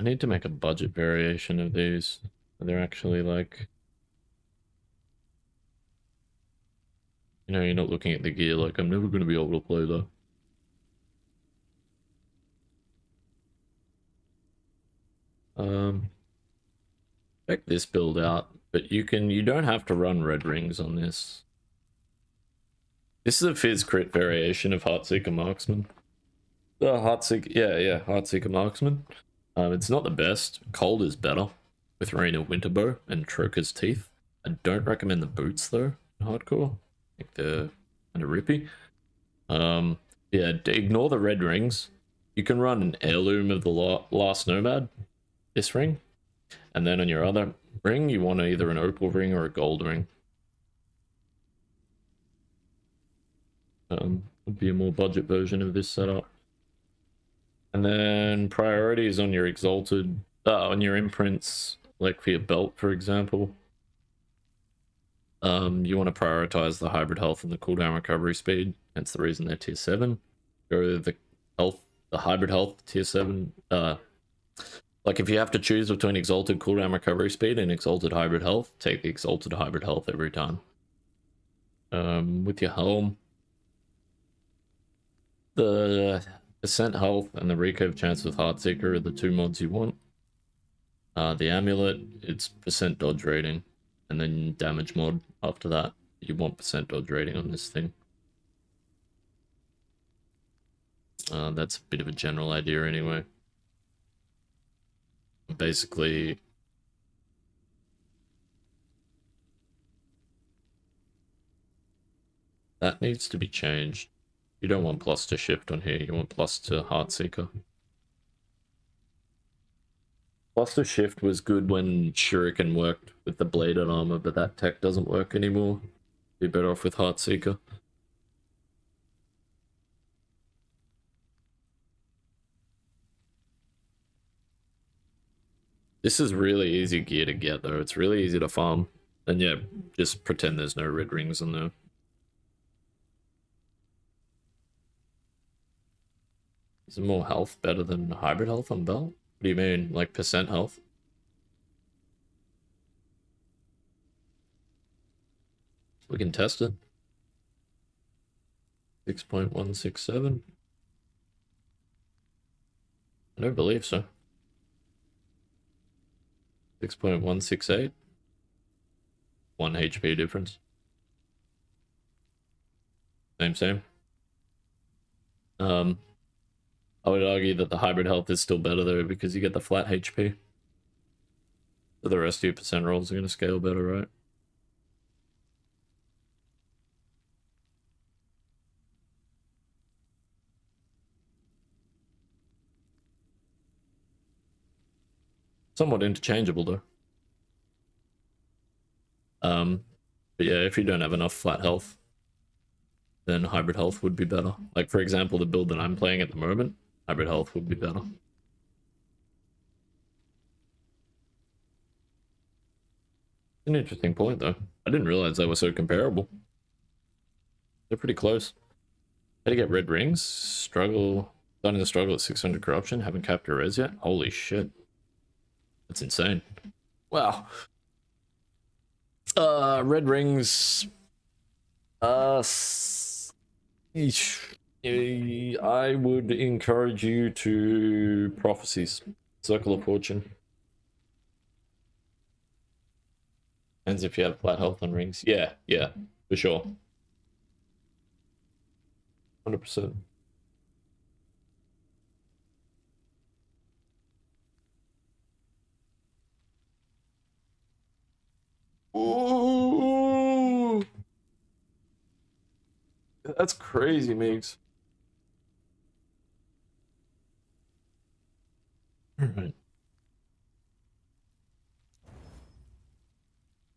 need to make a budget variation of these. They're actually like... You know, you're not looking at the gear like, I'm never going to be able to play that. Check this build out, but you don't have to run red rings on this. This is a Fizz crit variation of Heartseeker Marksman. Heartseeker Marksman. It's not the best. Cold is better, with Rain of Winterbow and Troker's Teeth. I don't recommend the boots though, in hardcore. I think they're kind of rippy. Yeah, ignore the red rings. You can run an Heirloom of the Last Nomad, this ring, and then on your other ring, you want either an opal ring or a gold ring. Would be a more budget version of this setup. And then priorities on your exalted, on your imprints, like for your belt, for example. You want to prioritize the hybrid health and the cooldown recovery speed. That's the reason they're tier 7. Go the hybrid health, tier 7. Like if you have to choose between exalted cooldown recovery speed and exalted hybrid health, take the exalted hybrid health every time. With your helm, the percent health and the recurve chance with Heartseeker are the two mods you want. The amulet, it's percent dodge rating, and then damage mod after that. You want percent dodge rating on this thing. That's a bit of a general idea anyway. Basically, that needs to be changed. You don't want plus to shift on here, you want plus to Heartseeker. Plus to shift was good when Shuriken worked with the bladed armor, but that tech doesn't work anymore. Be better off with Heartseeker. This is really easy gear to get though, it's really easy to farm. And yeah, just pretend there's no red rings on there. Is it more health better than hybrid health on belt? What do you mean, like percent health? We can test it. 6.167. I don't believe so. 6.168. 1 HP difference. Same. I would argue that the hybrid health is still better though, because you get the flat HP. So the rest of your percent rolls are going to scale better, right? Somewhat interchangeable though. But yeah, if you don't have enough flat health, then hybrid health would be better. Like for example, the build that I'm playing at the moment, hybrid health would be better. An interesting point though. I didn't realize they were so comparable. They're pretty close. How to get red rings? Struggle. Starting to struggle at 600 corruption. Haven't capped a res yet. Holy shit. That's insane. Wow. Red rings. I would encourage you to Prophecies. Circle of Fortune. Depends if you have flat health on rings. Yeah, for sure. 100%. Ooh, that's crazy, Migs. All right.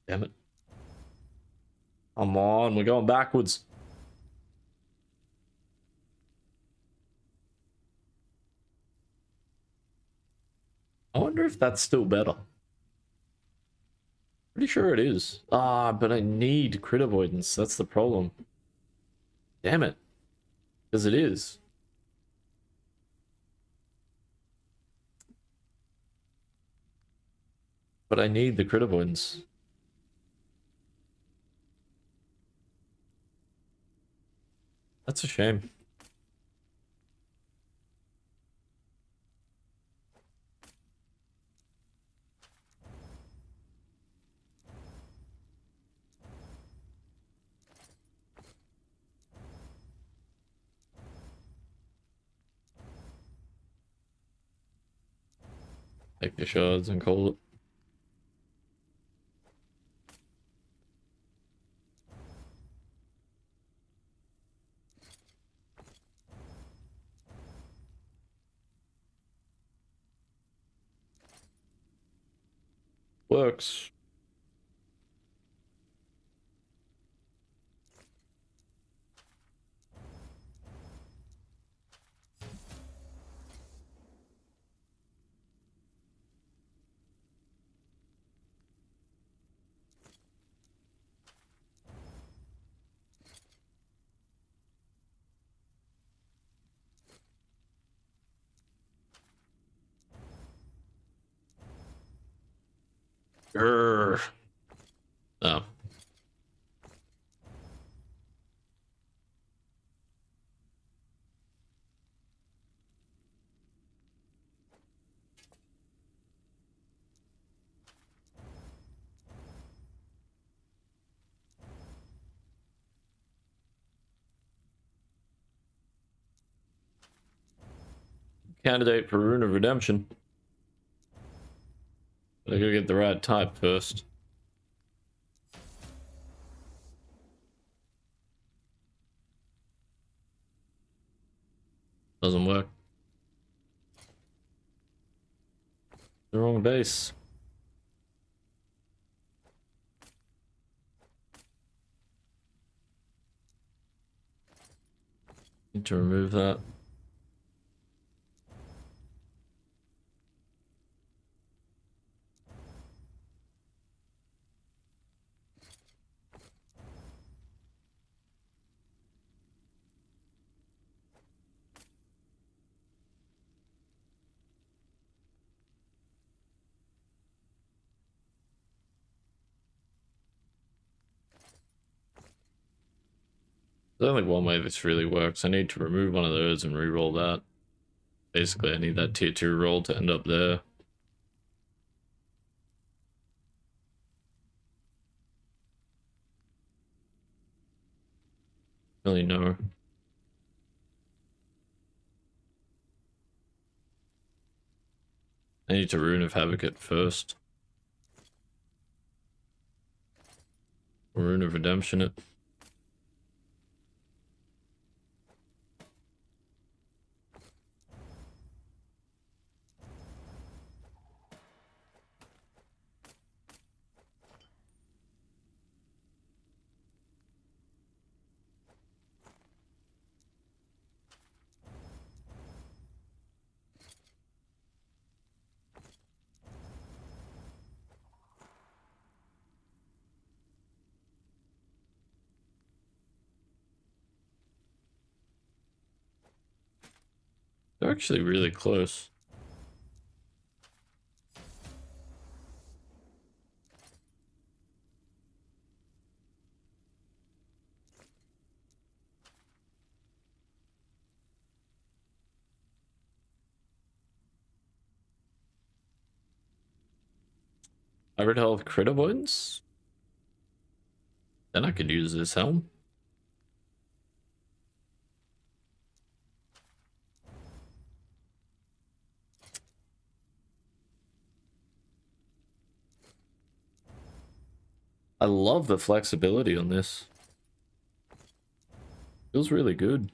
Damn it. Come on, we're going backwards. I wonder if that's still better. Pretty sure it is. Ah, but I need crit avoidance. That's the problem. Damn it. Because it is. But I need the crit avoidance. That's a shame. Take the shards and call it. Works. Grrr. Oh. Candidate for Rune of Redemption. But I gotta get the right type first. Doesn't work. The wrong base. Need to remove that. There's only one way this really works. I need to remove one of those and re-roll that. Basically, I need that tier 2 roll to end up there. Really no. I need to Rune of Havoc it first. Rune of Redemption it. They're actually really close. Hybrid Health crit avoidance? Then I could use this helm. I love the flexibility on this. Feels really good.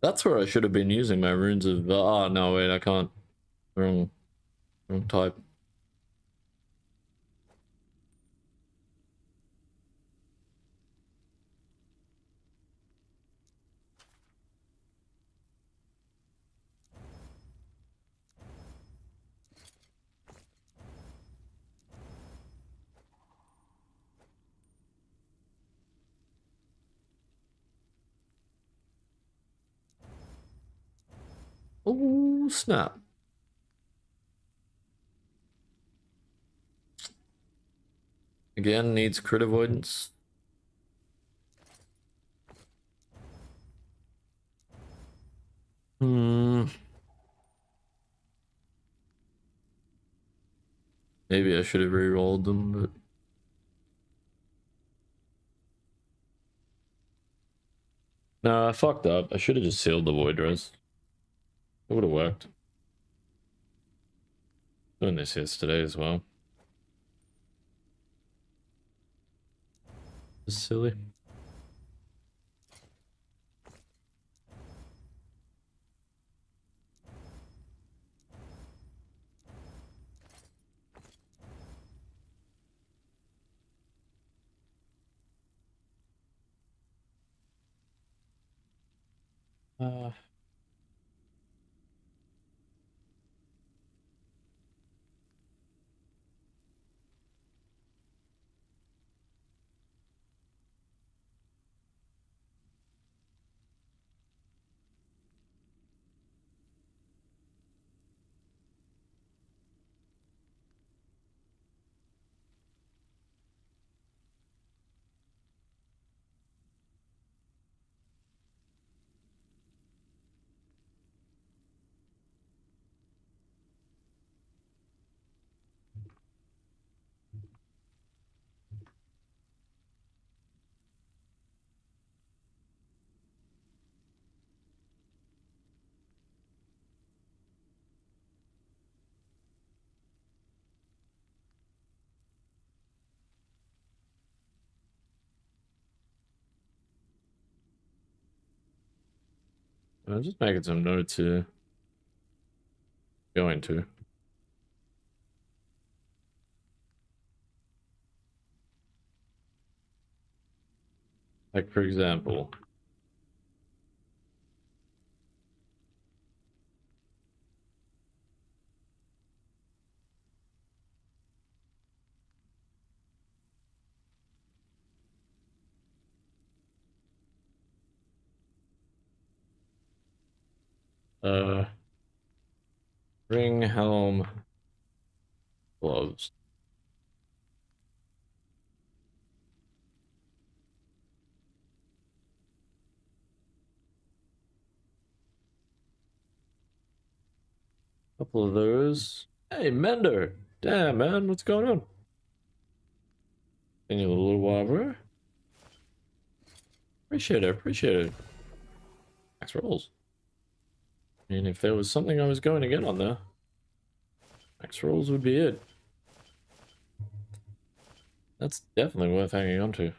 That's where I should have been using my runes of... Oh, no, wait, I can't. Wrong type. Oh, snap. Again, needs crit avoidance. Hmm. Maybe I should have re-rolled them, but... No, I fucked up. I should have just sealed the void res. It would have worked. Doing this yesterday as well. It's silly. I'm just making some notes here. Going to. Like, for example. Uh, ring, helm, gloves. Couple of those. Hey, Mender! Damn, man, what's going on? Any little wobber? Appreciate it, appreciate it. Max rolls. I mean, if there was something I was going to get on there, max rolls would be it. That's definitely worth hanging on to.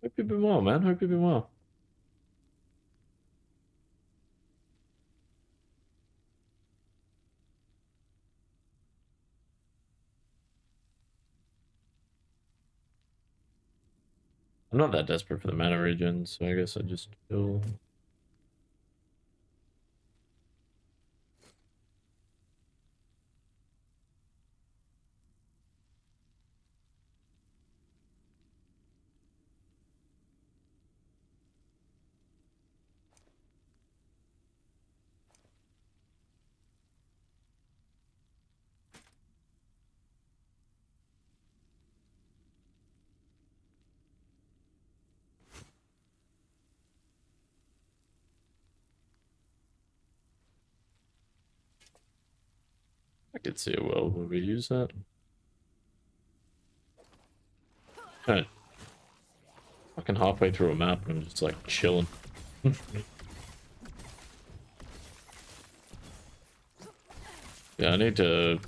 Hope you've been well, man. Hope you've been well. I'm not that desperate for the mana regen, so I guess I just chill. did see a world where we use that. Right. Fucking halfway through a map and I'm just like chilling. Yeah, I need to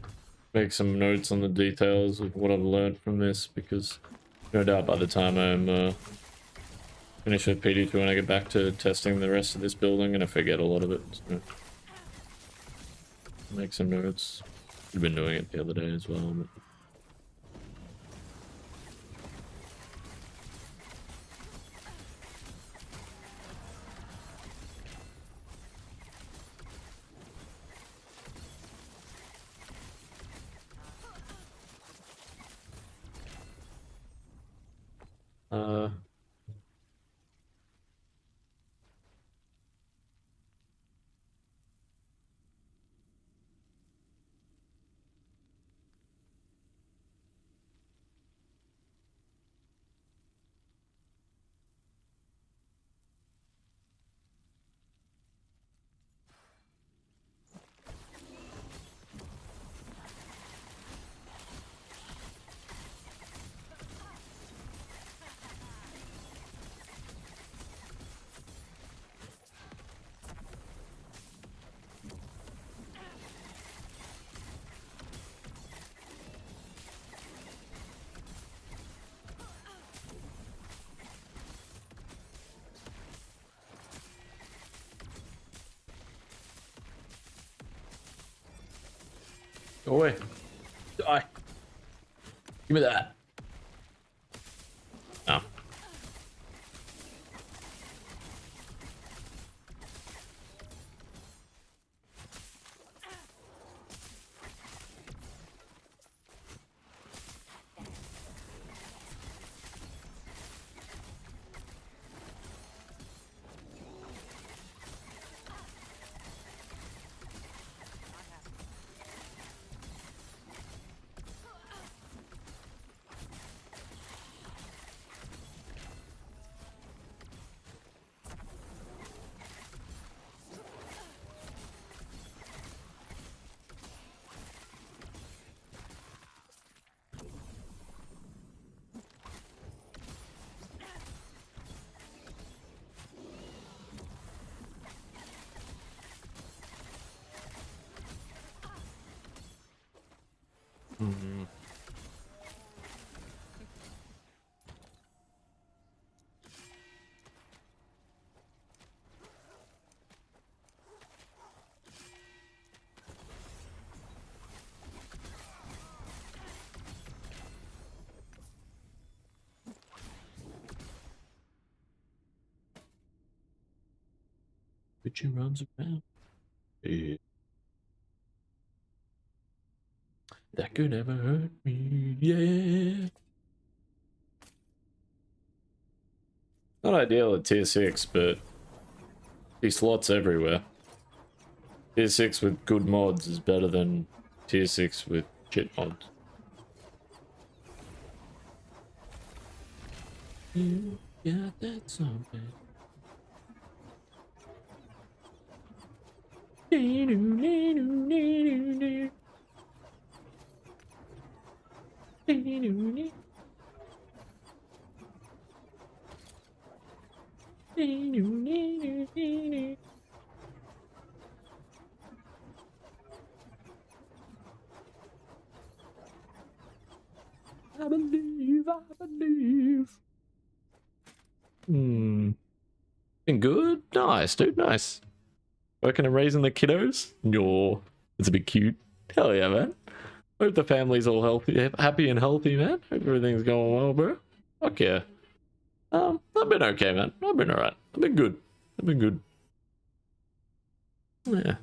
make some notes on the details of what I've learned from this, because no doubt by the time I'm finished with PD2 and I get back to testing the rest of this building, I'm gonna forget a lot of it. So make some notes. I've been doing it the other day as well. But... Go away. Die. Give me that. No. Bitchy runs around. Yeah. That could never hurt me. Yeah. Not ideal at tier 6, but these slots everywhere. Tier 6 with good mods is better than tier 6 with shit mods. You got that something. I believe, I believe. Been good? Nice, dude, nice. Working and raising the kiddos? No, it's a bit cute. Hell yeah, man. Hope the family's all healthy, happy and healthy, man. Hope everything's going well, bro. Fuck yeah. I've been okay, man. I've been alright. I've been good. I've been good. Yeah.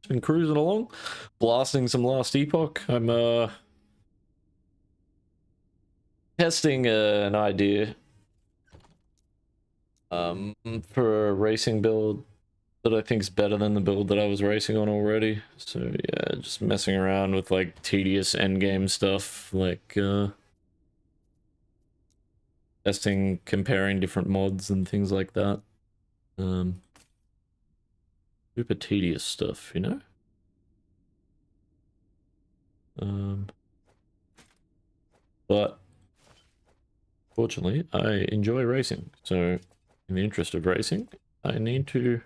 Just been cruising along. Blasting some Last Epoch. I'm, testing an idea. For a racing build that I think is better than the build that I was racing on already. So yeah, just messing around with like tedious endgame stuff, like testing, comparing different mods and things like that. Super tedious stuff, you know? But fortunately, I enjoy racing. So, in the interest of racing, I need to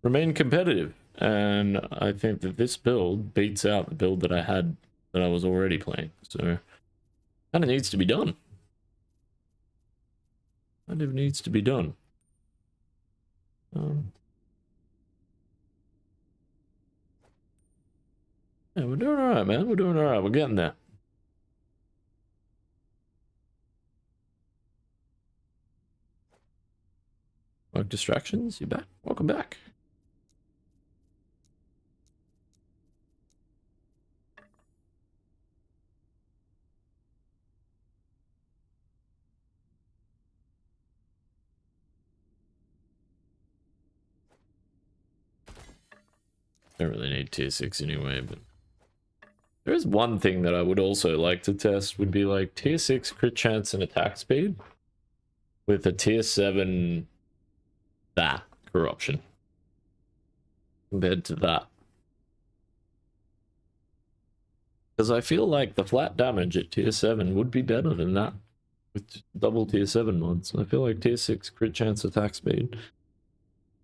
remain competitive. And I think that this build beats out the build that I had that I was already playing. So, kind of needs to be done. Kind of needs to be done. Yeah, we're doing alright, man. We're doing alright. We're getting there. Work distractions, you back? Welcome back. Don't really need tier 6 anyway, but there is one thing that I would also like to test would be like tier 6 crit chance and attack speed with a tier 7 that corruption compared to that. Because I feel like the flat damage at tier 7 would be better than that with double tier 7 mods. I feel like tier 6 crit chance attack speed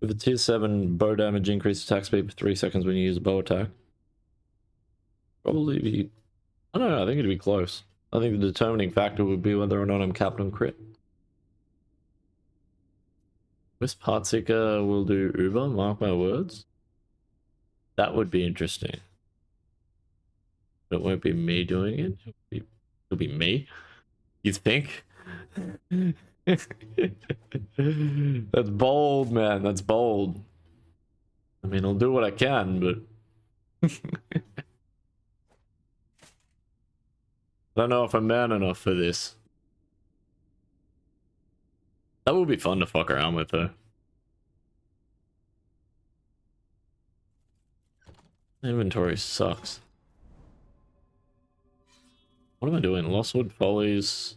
with a tier 7 bow damage increase attack speed for 3 seconds when you use a bow attack. Probably be... I don't know, I think it'd be close. I think the determining factor would be whether or not I'm capped on crit. Wisp Heartseeker will do Uber, mark my words. That would be interesting. But it won't be me doing it. It'll be me. You think? That's bold, man. That's bold. I mean, I'll do what I can, but... I don't know if I'm man enough for this. That would be fun to fuck around with, though. Inventory sucks. What am I doing? Losswood Follies,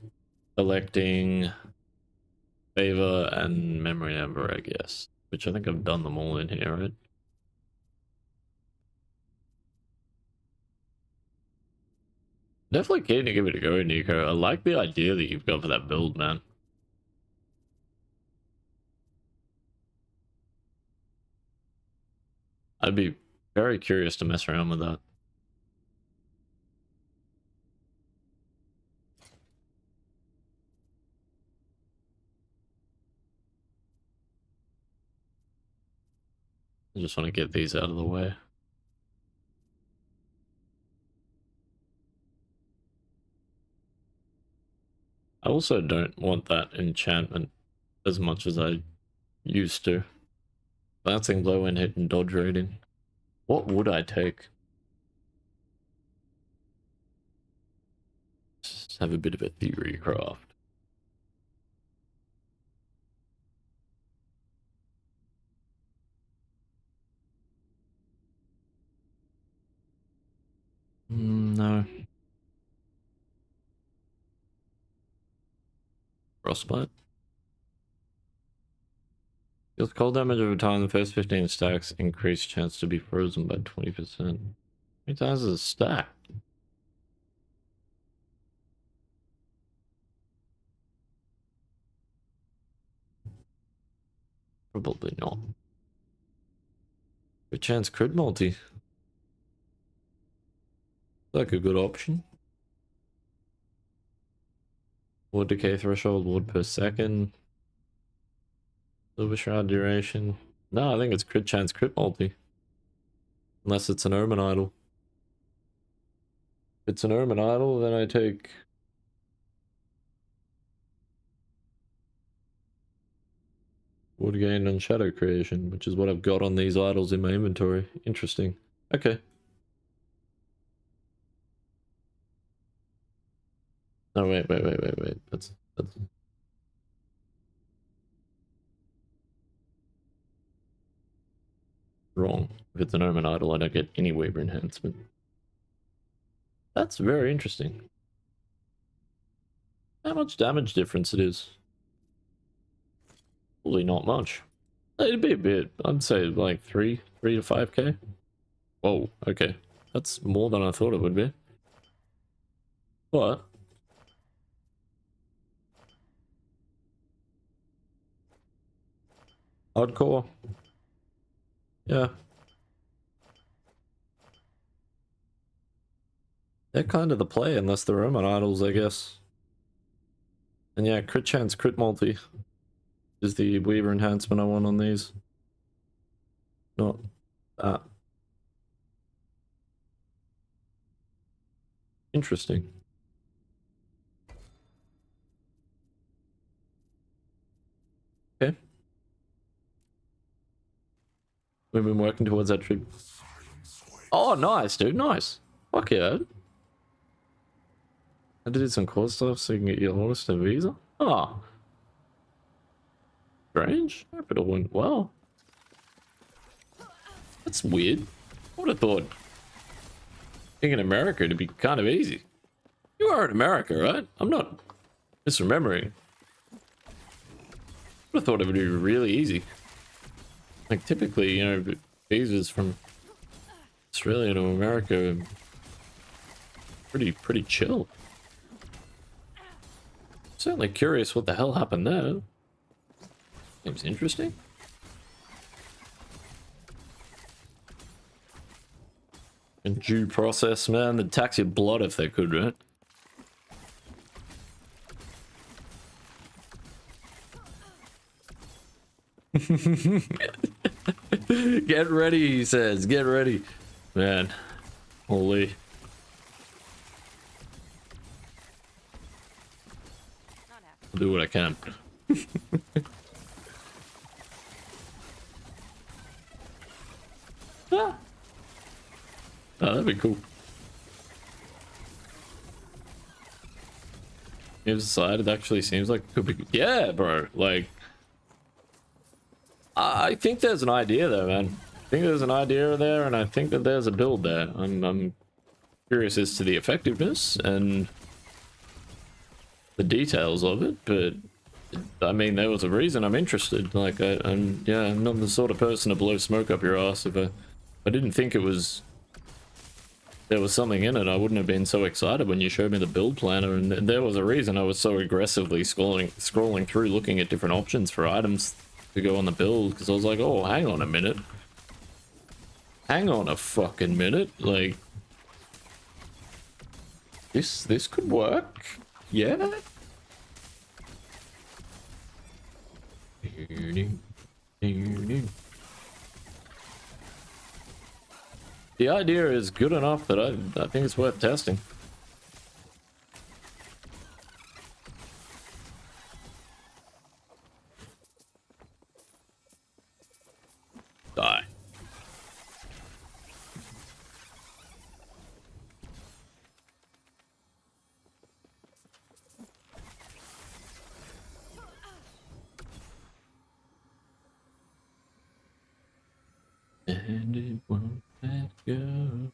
collecting Favor and Memory Number, I guess. Which I think I've done them all in here, right? Definitely keen to give it a go, Nico. I like the idea that you've got for that build, man. I'd be very curious to mess around with that. I just want to get these out of the way. I also don't want that enchantment as much as I used to. Bouncing blow and hit and dodge rating. What would I take? Just have a bit of a theory craft. No. Frostbite. Deals cold damage over time. The first 15 stacks increase chance to be frozen by 20%. How many times is a stack? Probably not. Good chance crit multi. Like a good option. Wood decay threshold, wood per second. Silver shroud duration. No, I think it's crit chance crit multi. Unless it's an Omen idol. If it's an Omen idol, then I take... wood gain and shadow creation, which is what I've got on these idols in my inventory. Interesting. Okay. Oh, wait. That's... wrong. If it's an Omen idol, I don't get any Weaver enhancement. That's very interesting. How much damage difference it is? Probably not much. It'd be a bit. I'd say like 3 to 5k. Whoa, okay. That's more than I thought it would be. But hardcore. Yeah. They're kind of the play unless they're Omen idols, I guess. And yeah, crit chance, crit multi is the Weaver enhancement I want on these. Not that. Interesting. Okay. We've been working towards that trip. Oh, nice, dude. Nice. Fuck yeah. I did some core stuff so you can get your lowest visa. Oh. Strange. I hope it all went well. That's weird. I would have thought being in America to be kind of easy. You are in America, right? I'm not misremembering. I would have thought it would be really easy. Like typically, you know, visas from Australia to America are pretty chill. Certainly curious what the hell happened there. Seems interesting. And due process, man. They'd tax your blood if they could, right? Get ready, he says. Get ready. Man. Holy. I'll do what I can. Ah. Oh, that'd be cool. Gives aside, it actually seems like it could be. Yeah, bro. Like, I think there's an idea there, man. I think there's an idea there, and I think that there's a build there. I'm curious as to the effectiveness and the details of it, but I mean, there was a reason I'm interested. Like, I'm not the sort of person to blow smoke up your ass. If I didn't think there was something in it, I wouldn't have been so excited when you showed me the build planner, and there was a reason I was so aggressively scrolling through looking at different options for items to go on the build, because I was like, oh, hang on a minute. Hang on a fucking minute. Like, this could work. Yeah. The idea is good enough that I think it's worth testing. Die. And it won't let go.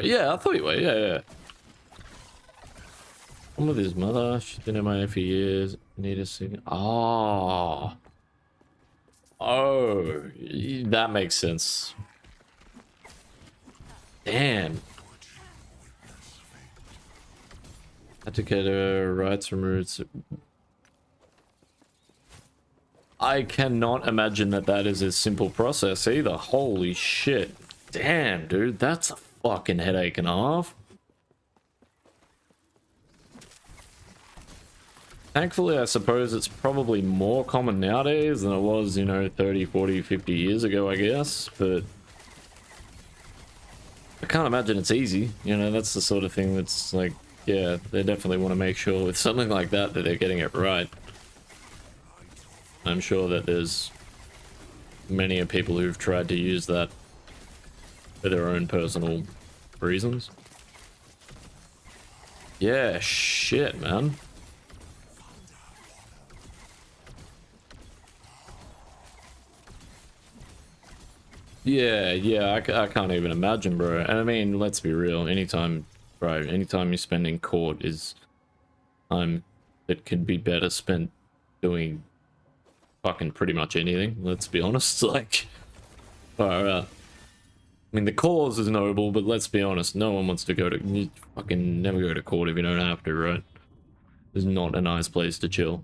Yeah, I thought you were. Yeah. I'm with his mother. She's been in my for years. Need a sing. Oh, that makes sense. Damn. Had to get rights removed. I cannot imagine that is a simple process either. Holy shit. Damn, dude. That's a fucking headache and a half. Thankfully, I suppose it's probably more common nowadays than it was, you know, 30, 40, 50 years ago, I guess. But I can't imagine it's easy. You know, that's the sort of thing that's like, yeah, they definitely want to make sure with something like that they're getting it right. I'm sure that there's many people who've tried to use that for their own personal reasons. Yeah, shit, man. Yeah, I can't even imagine, bro. And I mean, let's be real. Anytime, bro, anytime you spend in court is time that could be better spent doing fucking pretty much anything. Let's be honest. Like, far out. I mean, the cause is noble, but let's be honest. No one wants to go to. You fucking never go to court if you don't have to, right? It's not a nice place to chill.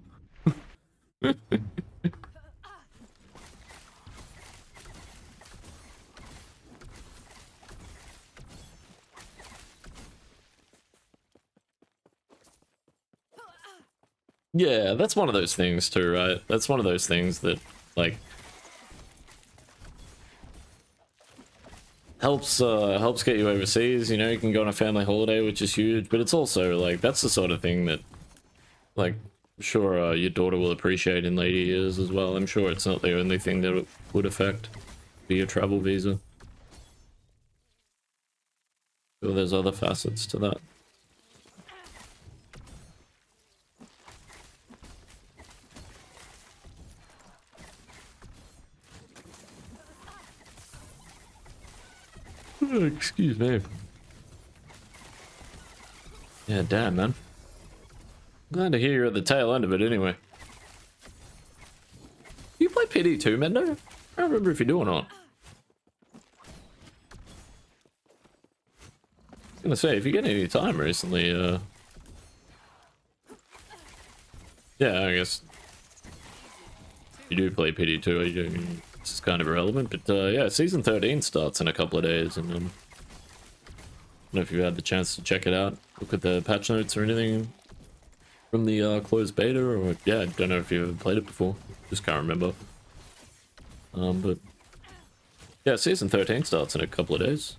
Yeah, that's one of those things too, right? That's one of those things that, like, helps get you overseas. You know, you can go on a family holiday, which is huge, but it's also like that's the sort of thing that, like, sure, your daughter will appreciate in later years as well. I'm sure it's not the only thing that it would affect your travel visa. Sure, there's other facets to that. Excuse me. Yeah, damn, man. Glad to hear you're at the tail end of it anyway. You play PD too, Mendo? I don't remember if you do or not. I was gonna say, if you get any time recently, yeah, I guess you do play PD too. This is kind of irrelevant, but yeah, season 13 starts in a couple of days, and I don't know if you had the chance to check it out, look at the patch notes or anything from the closed beta, or yeah, I don't know if you've ever played it before, just can't remember. But yeah, season 13 starts in a couple of days.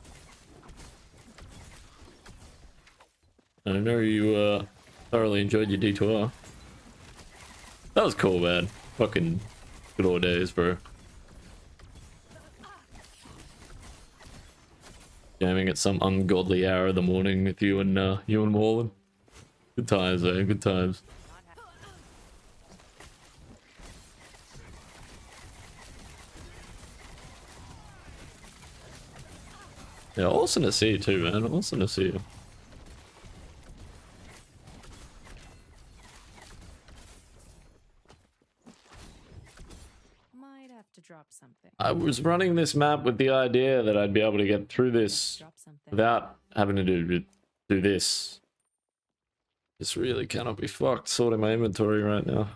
I know you thoroughly enjoyed your D2R. That was cool, man. Fucking good old days, bro. Jamming at some ungodly hour of the morning with you and Wallen. Good times, eh? Good times. Yeah, awesome to see you too, man. Awesome to see you. Might have to drop something. I was running this map with the idea that I'd be able to get through this Drop something. without having to do this. This really cannot be fucked sorting my inventory right now.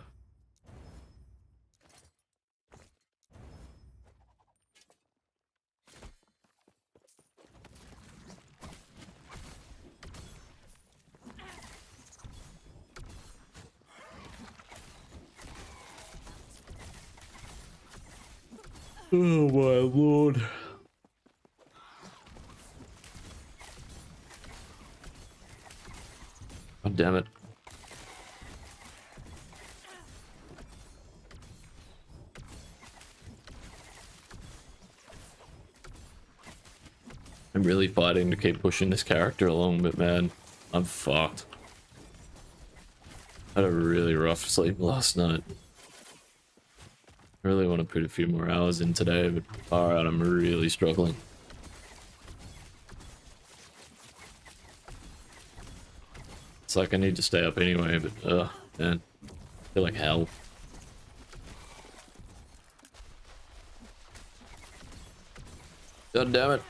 Oh my lord. God damn it. I'm really fighting to keep pushing this character along, but man, I'm fucked. I had a really rough sleep last night. I really want to put a few more hours in today, but far out, I'm really struggling. It's like I need to stay up anyway, but man, I feel like hell. God damn it.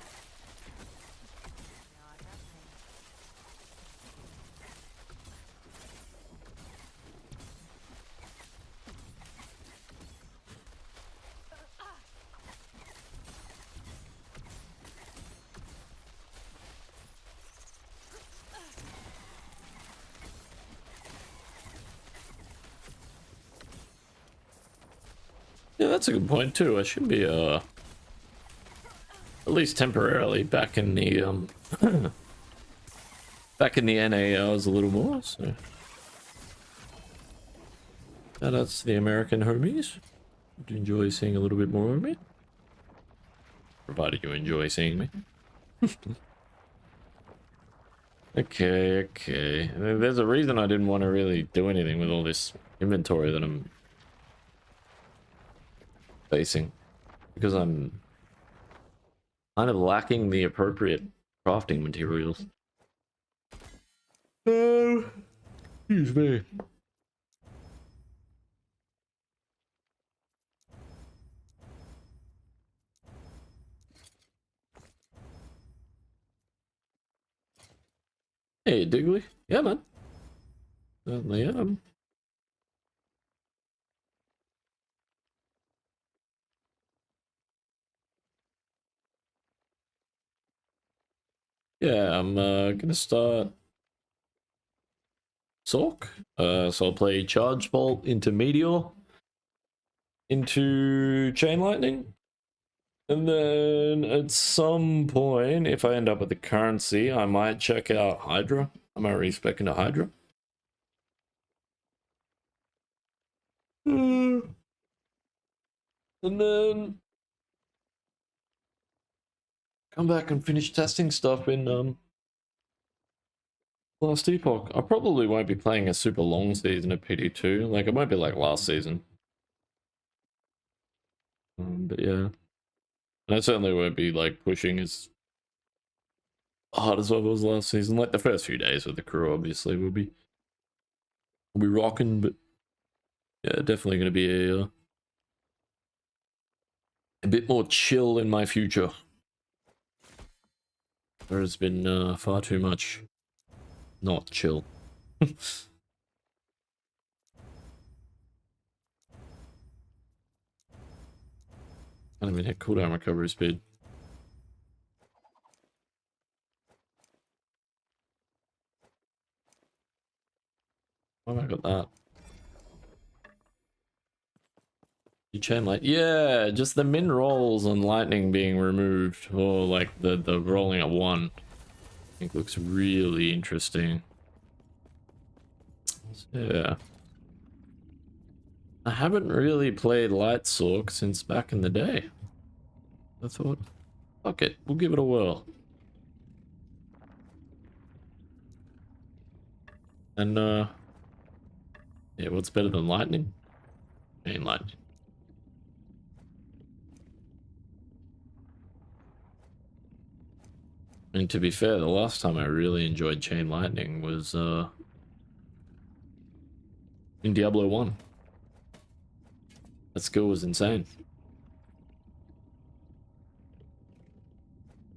Yeah, that's a good point too. I should be at least temporarily back in the back in the NA hours a little more, so shout outs to the American homies. Would enjoy seeing a little bit more of me. Provided you enjoy seeing me. Okay. There's a reason I didn't want to really do anything with all this inventory that I'm facing. Because I'm kind of lacking the appropriate crafting materials. Oh, excuse me. Hey, Diggly. Yeah, man. Certainly am. Yeah, I'm gonna start Sork. So I'll play Charge Bolt into Meteor, into Chain Lightning, and then at some point, if I end up with the currency, I might check out Hydra. I might respec into Hydra. And then come back and finish testing stuff in Last Epoch. I probably won't be playing a super long season of PD2. Like, it won't be like last season. But yeah. And I certainly won't be like pushing as hard as I was last season. Like the first few days with the crew, obviously, we'll be rocking, but yeah, definitely going to be a bit more chill in my future. There has been far too much not chill. Can't even hit cooldown recovery speed. Why have I got that? You chain light? Yeah, just the min rolls on lightning being removed, or like the rolling at 1. I think looks really interesting. So, yeah. I haven't really played Light Sork since back in the day. I thought, fuck it, we'll give it a whirl. And yeah, what's better than lightning? Chain lightning. And to be fair, the last time I really enjoyed chain lightning was in Diablo 1. That skill was insane.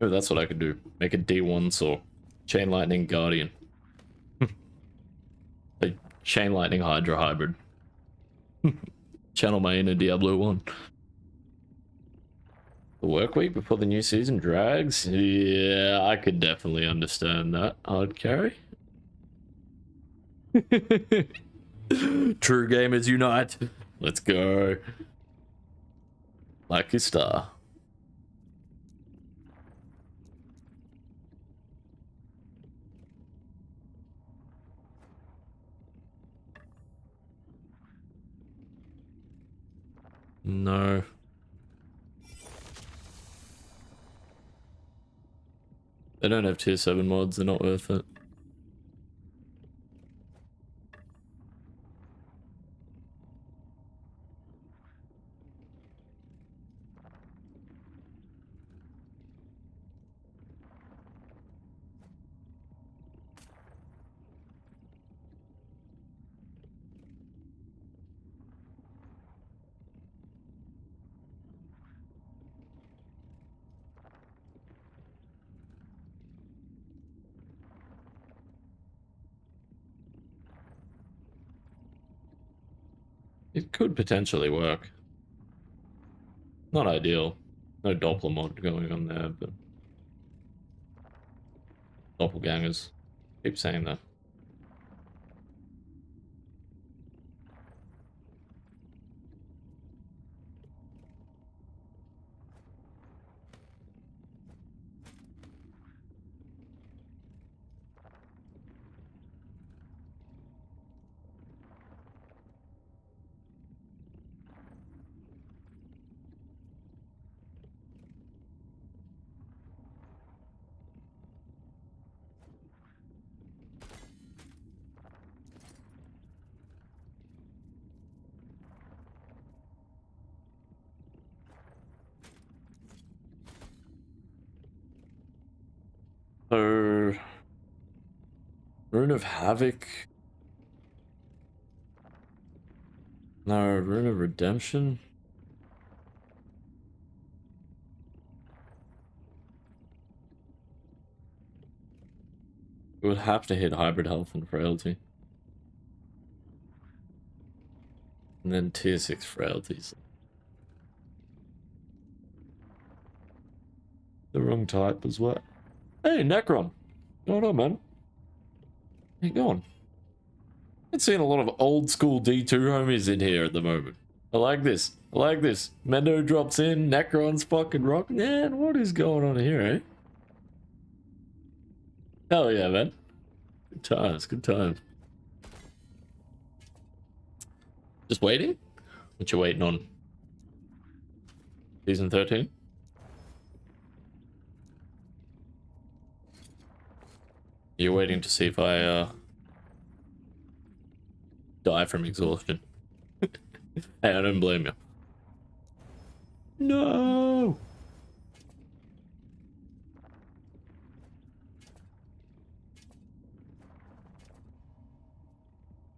Oh, that's what I could do. Make a D1 Sork. Chain lightning guardian. A chain lightning hydra hybrid. Channel my inner Diablo 1. The work week before the new season drags? Yeah, I could definitely understand that. Hard carry? True gamers unite. Let's go. Lucky star. No. They don't have tier 7 mods, they're not worth it. It could potentially work. Not ideal. No Doppler mod going on there, but doppelgangers. Keep saying that. So, Rune of Havoc. No, Rune of Redemption. We would have to hit Hybrid Health and Frailty. And then tier 6 Frailties. The wrong type as well. Hey, Necron. Hold on, man. How you going? I've seen a lot of old school D2 homies in here at the moment. I like this. I like this. Mendo drops in. Necron's fucking rocking. Man, what is going on here, eh? Hell yeah, man. Good times, good times. Just waiting? What you waiting on? Season 13? You're waiting to see if I die from exhaustion. Hey, I don't blame you. No!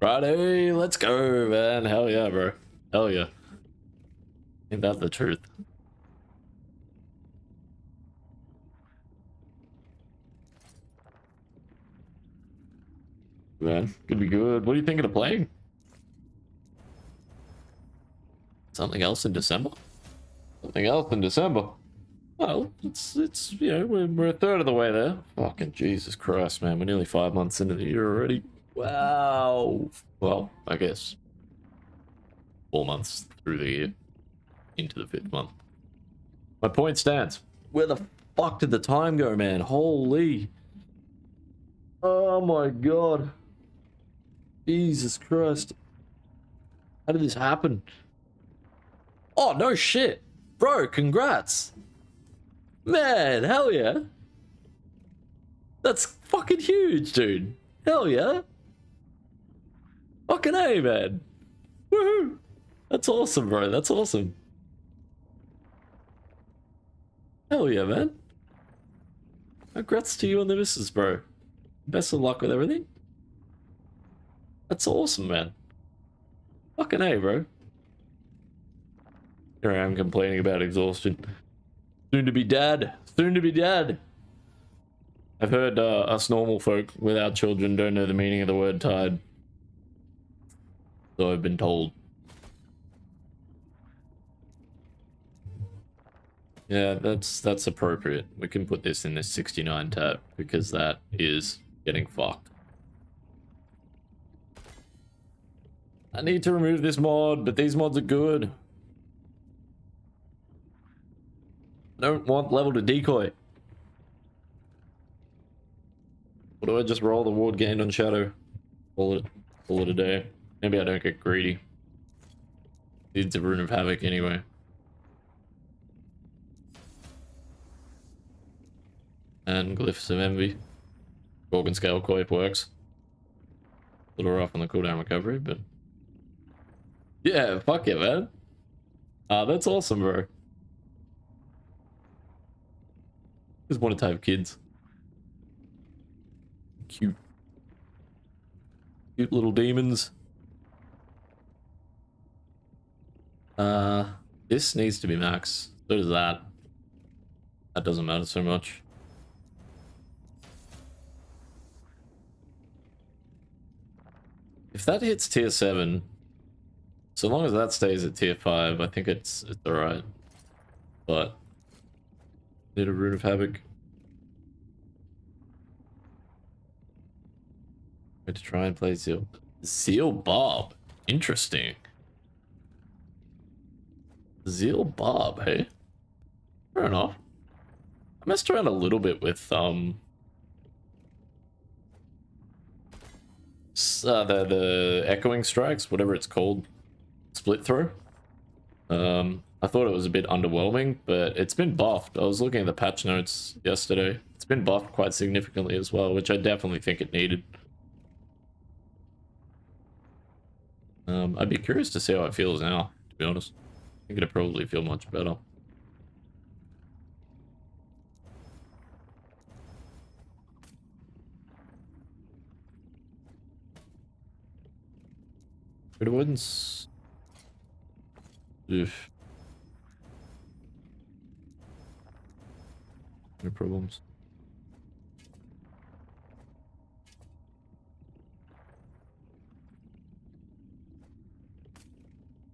Friday, let's go, man. Hell yeah, bro. Hell yeah. Ain't that the truth? Man, could be good. What are you thinking of playing? Something else in December? Something else in December? Well, it's you know, we're a third of the way there. Fucking Jesus Christ, man. We're nearly 5 months into the year already. Wow. Well, I guess 4 months through the year. Into the 5th month. My point stands. Where the fuck did the time go, man? Holy. Oh my god. Jesus Christ. How did this happen? Oh, no shit. Bro, congrats. Man, hell yeah. That's fucking huge, dude. Hell yeah. Fucking A, man. Woohoo. That's awesome, bro. That's awesome. Hell yeah, man. Congrats to you and the missus, bro. Best of luck with everything. That's awesome, man. Fucking A, bro. Here I am complaining about exhaustion. Soon to be dad. Soon to be dad. I've heard us normal folk without children don't know the meaning of the word tired. So I've been told. Yeah, that's appropriate. We can put this in this 69 tab because that is getting fucked. I need to remove this mod, but these mods are good. I don't want level to decoy. Or do I just roll the ward gained on shadow? Call it a day. Maybe I don't get greedy. Needs a Rune of Havoc anyway. And Glyphs of Envy. Gorgon Scale Coif works. A little rough on the cooldown recovery, but... yeah, fuck it, man. That's awesome, bro. Just wanted to have kids. Cute. Cute little demons. This needs to be max. So does that. That doesn't matter so much. If that hits tier 7, so long as that stays at tier 5, I think it's alright. But need a Rune of Havoc. Going to try and play Zeal Bob. Interesting. Zeal Bob, hey? Fair enough. I messed around a little bit with the echoing strikes, whatever it's called, split throw. I thought it was a bit underwhelming, but it's been buffed. I was looking at the patch notes yesterday. It's been buffed quite significantly as well, which I definitely think it needed. I'd be curious to see how it feels now, to be honest. I think it'd probably feel much better. Crit avoidance. Oof. No problems.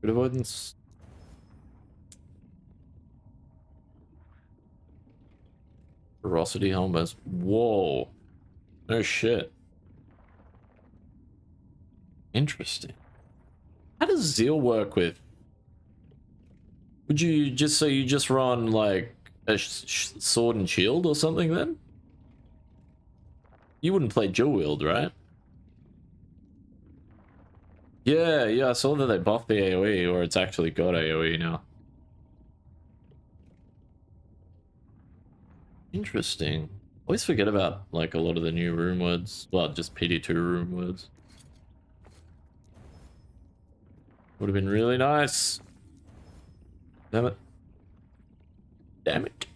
Crit avoidance. Ferocity helmet. Whoa. No shit. Interesting. How does Zeal work with? Would you just say you just run like a sword and shield or something then? You wouldn't play dual wield, right? Yeah, yeah, I saw that they buffed the AoE, or it's actually got AoE now. Interesting. Always forget about like a lot of the new rune words. Well, just PD2 rune words. Would have been really nice. Damn it. Damn it.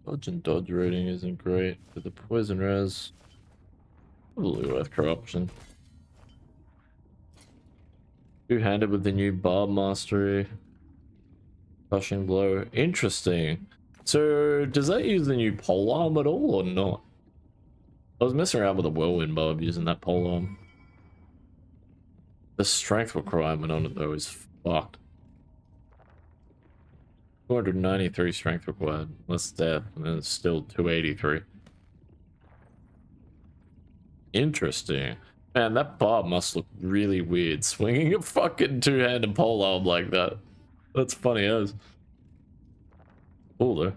Dodge and dodge rating isn't great, but the poison res probably worth corruption. Two-handed with the new barb mastery. Crushing blow. Interesting. So does that use the new pole arm at all or not? I was messing around with a whirlwind barb using that pole arm. The strength requirement on it though is fucked. 293 strength required. Less death, and then it's still 283. Interesting. Man, that barb must look really weird swinging a fucking two-handed pole arm like that. That's funny as. Cool though.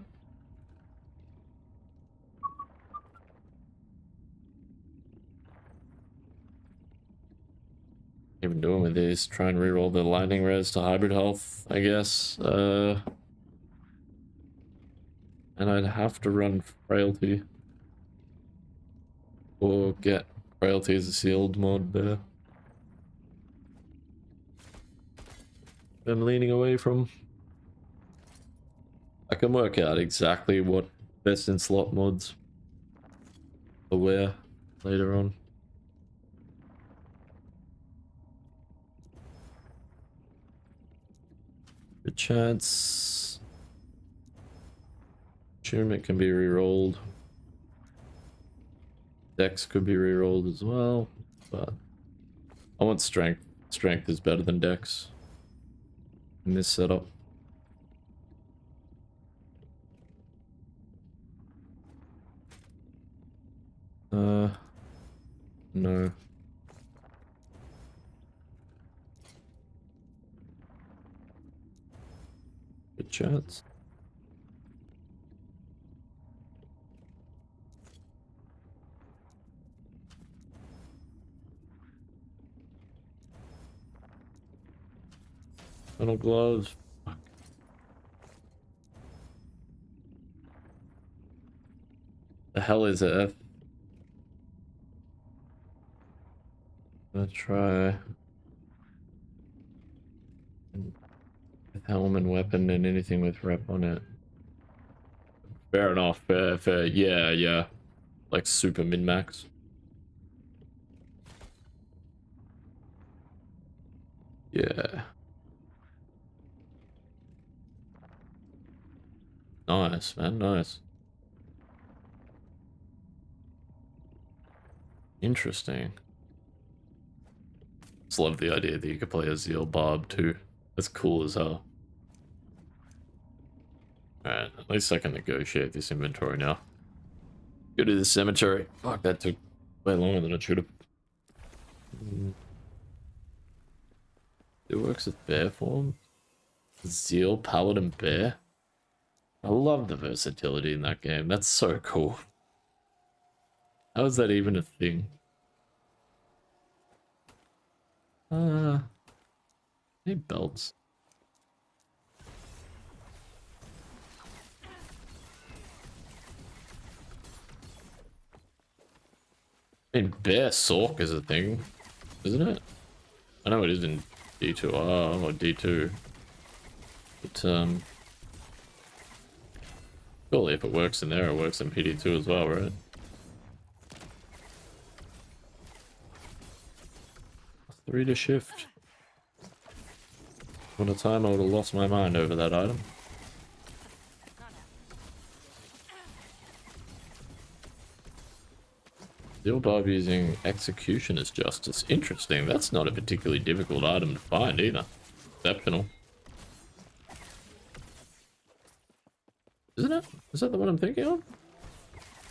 Even doing with these, try and reroll the lightning res to hybrid health, I guess. And I'd have to run frailty. Or get frailty as a sealed mod there. I'm leaning away from. I can work out exactly what best in slot mods are where later on. Good chance. It can be re-rolled. Dex could be re-rolled as well, but I want strength. Strength is better than Dex in this setup. No. Good chance. Metal gloves. Fuck. The hell is it? Let's try with helm and weapon and anything with rep on it. Fair enough. Fair, fair. Yeah, yeah. Like super min-max. Yeah. Nice, man. Nice. Interesting. Just love the idea that you could play a Zeal Barb too. That's cool as hell. Alright, at least I can negotiate this inventory now. Go to the cemetery. Fuck, that took way longer than it should have. It works with bear form. Zeal, Paladin, Bear. I love the versatility in that game. That's so cool. How is that even a thing? Any belts? I mean, bear sork is a thing, isn't it? I know it is in D2. Oh, or D2. But surely if it works in there, it works in PD2 as well, right? Three to shift. One a time I would have lost my mind over that item. Steel Barb using Executioner's Justice. Interesting. That's not a particularly difficult item to find either. Exceptional. Isn't it? Is that the one I'm thinking of?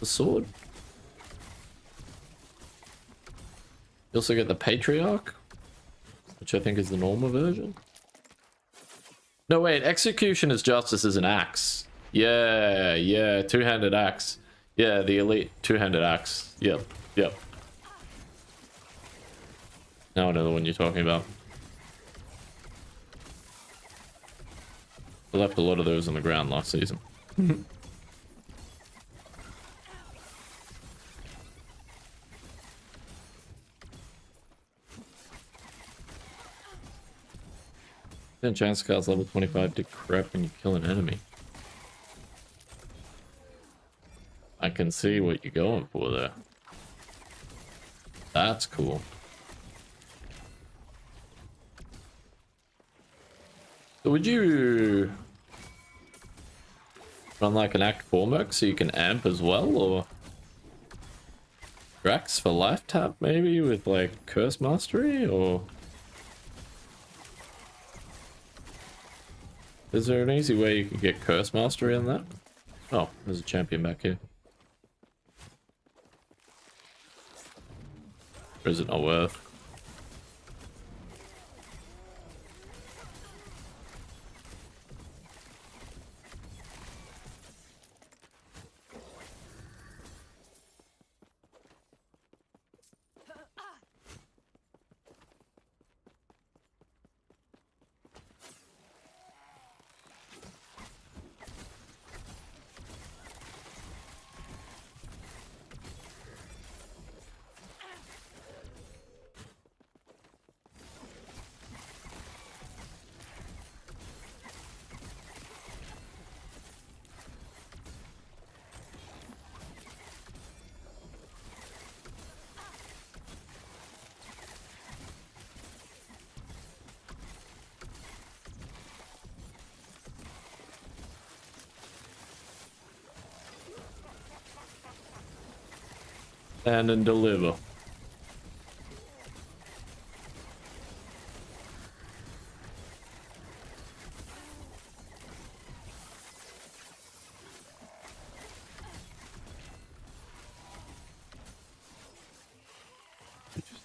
The sword? You also get the Patriarch, which I think is the normal version. No, wait. Executioner's Justice is an axe. Yeah, yeah. Two-handed axe. Yeah, the elite two-handed axe. Yep. Yep. Now I know the one you're talking about. I left a lot of those on the ground last season. Then chance cards level 25 to crap when you kill an enemy. I can see what you're going for there. That's cool. So would you run like an Act 4 merc so you can amp as well, or Drax for life tap maybe with like Curse Mastery, or is there an easy way you could get Curse Mastery on that? Oh, there's a champion back here. Or is it not worth? Stand and deliver.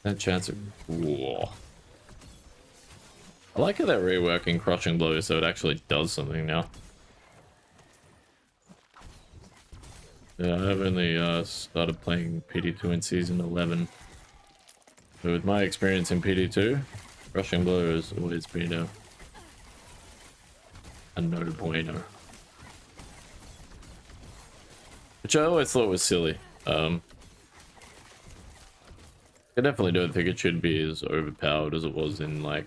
That chance of... Whoa. I like how they're reworking Crushing Blow so it actually does something now. Yeah, I've only started playing PD2 in Season 11. So with my experience in PD2, Crushing Blow has always been a no bueno. Which I always thought was silly. I definitely don't think it should be as overpowered as it was in, like,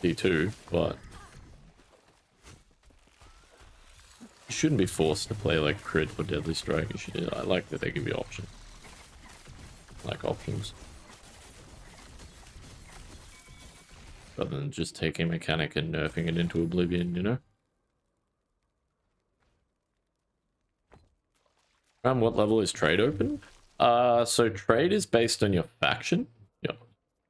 D2, but you shouldn't be forced to play, like, Crit or Deadly Strike. You should, I like that they give you options. Like options. Rather than just taking mechanic and nerfing it into oblivion, you know? Around what level is trade open? So trade is based on your faction. Yep.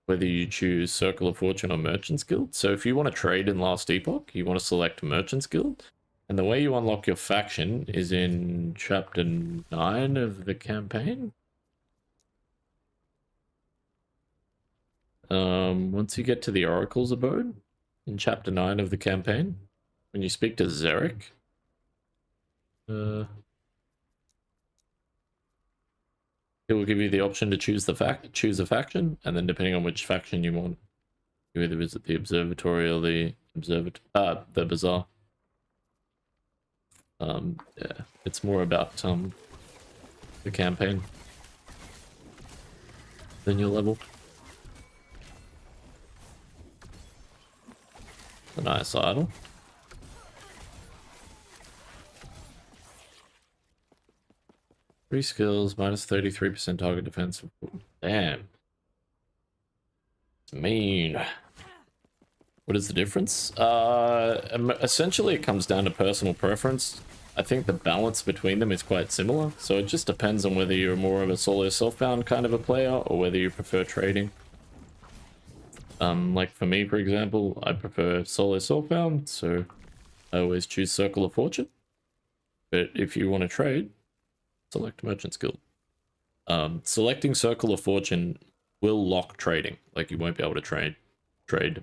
Whether you choose Circle of Fortune or Merchant's Guild. So if you want to trade in Last Epoch, you want to select Merchant's Guild. And the way you unlock your faction is in Chapter 9 of the campaign. Once you get to the Oracle's Abode, in Chapter 9 of the campaign, when you speak to Zarek, It will give you the option to choose a faction, and then depending on which faction you want, you either visit the observatory or the the bazaar. Yeah, it's more about the campaign than your level. A nice idol. Three skills, minus 33% target defense. Damn. It's mean. What is the difference? Essentially it comes down to personal preference. I think the balance between them is quite similar, so it just depends on whether you're more of a solo self-bound kind of a player or whether you prefer trading. Like for me, for example, I prefer solo self-bound, so I always choose Circle of Fortune. But if you want to trade, select Merchant's Guild. Selecting Circle of Fortune will lock trading. Like you won't be able to trade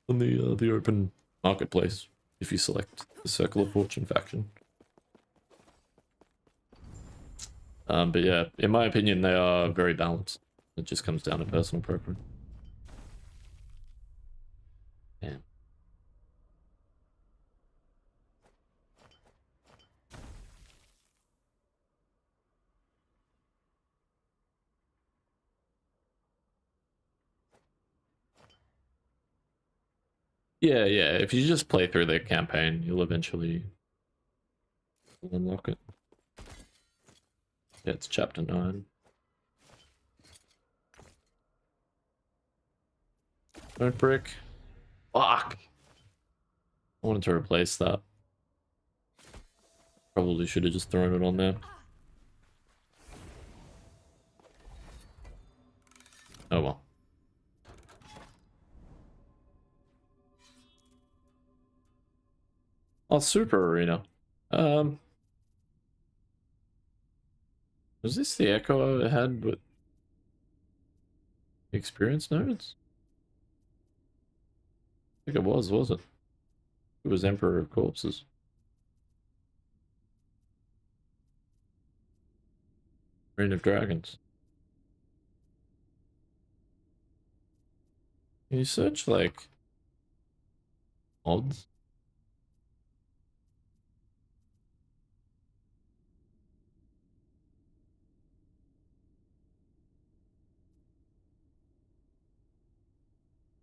on the open marketplace if you select the Circle of Fortune faction. But yeah, in my opinion, they are very balanced. It just comes down to personal preference. Yeah. Yeah, yeah. If you just play through the campaign, you'll eventually unlock it. Yeah, it's chapter 9. Don't brick. Fuck! I wanted to replace that. Probably should have just thrown it on there. Oh well. Oh, Super Arena. Was this the echo I had with experience nodes? I think it was it? It was Emperor of Corpses. Reign of Dragons. Can you search, like, odds?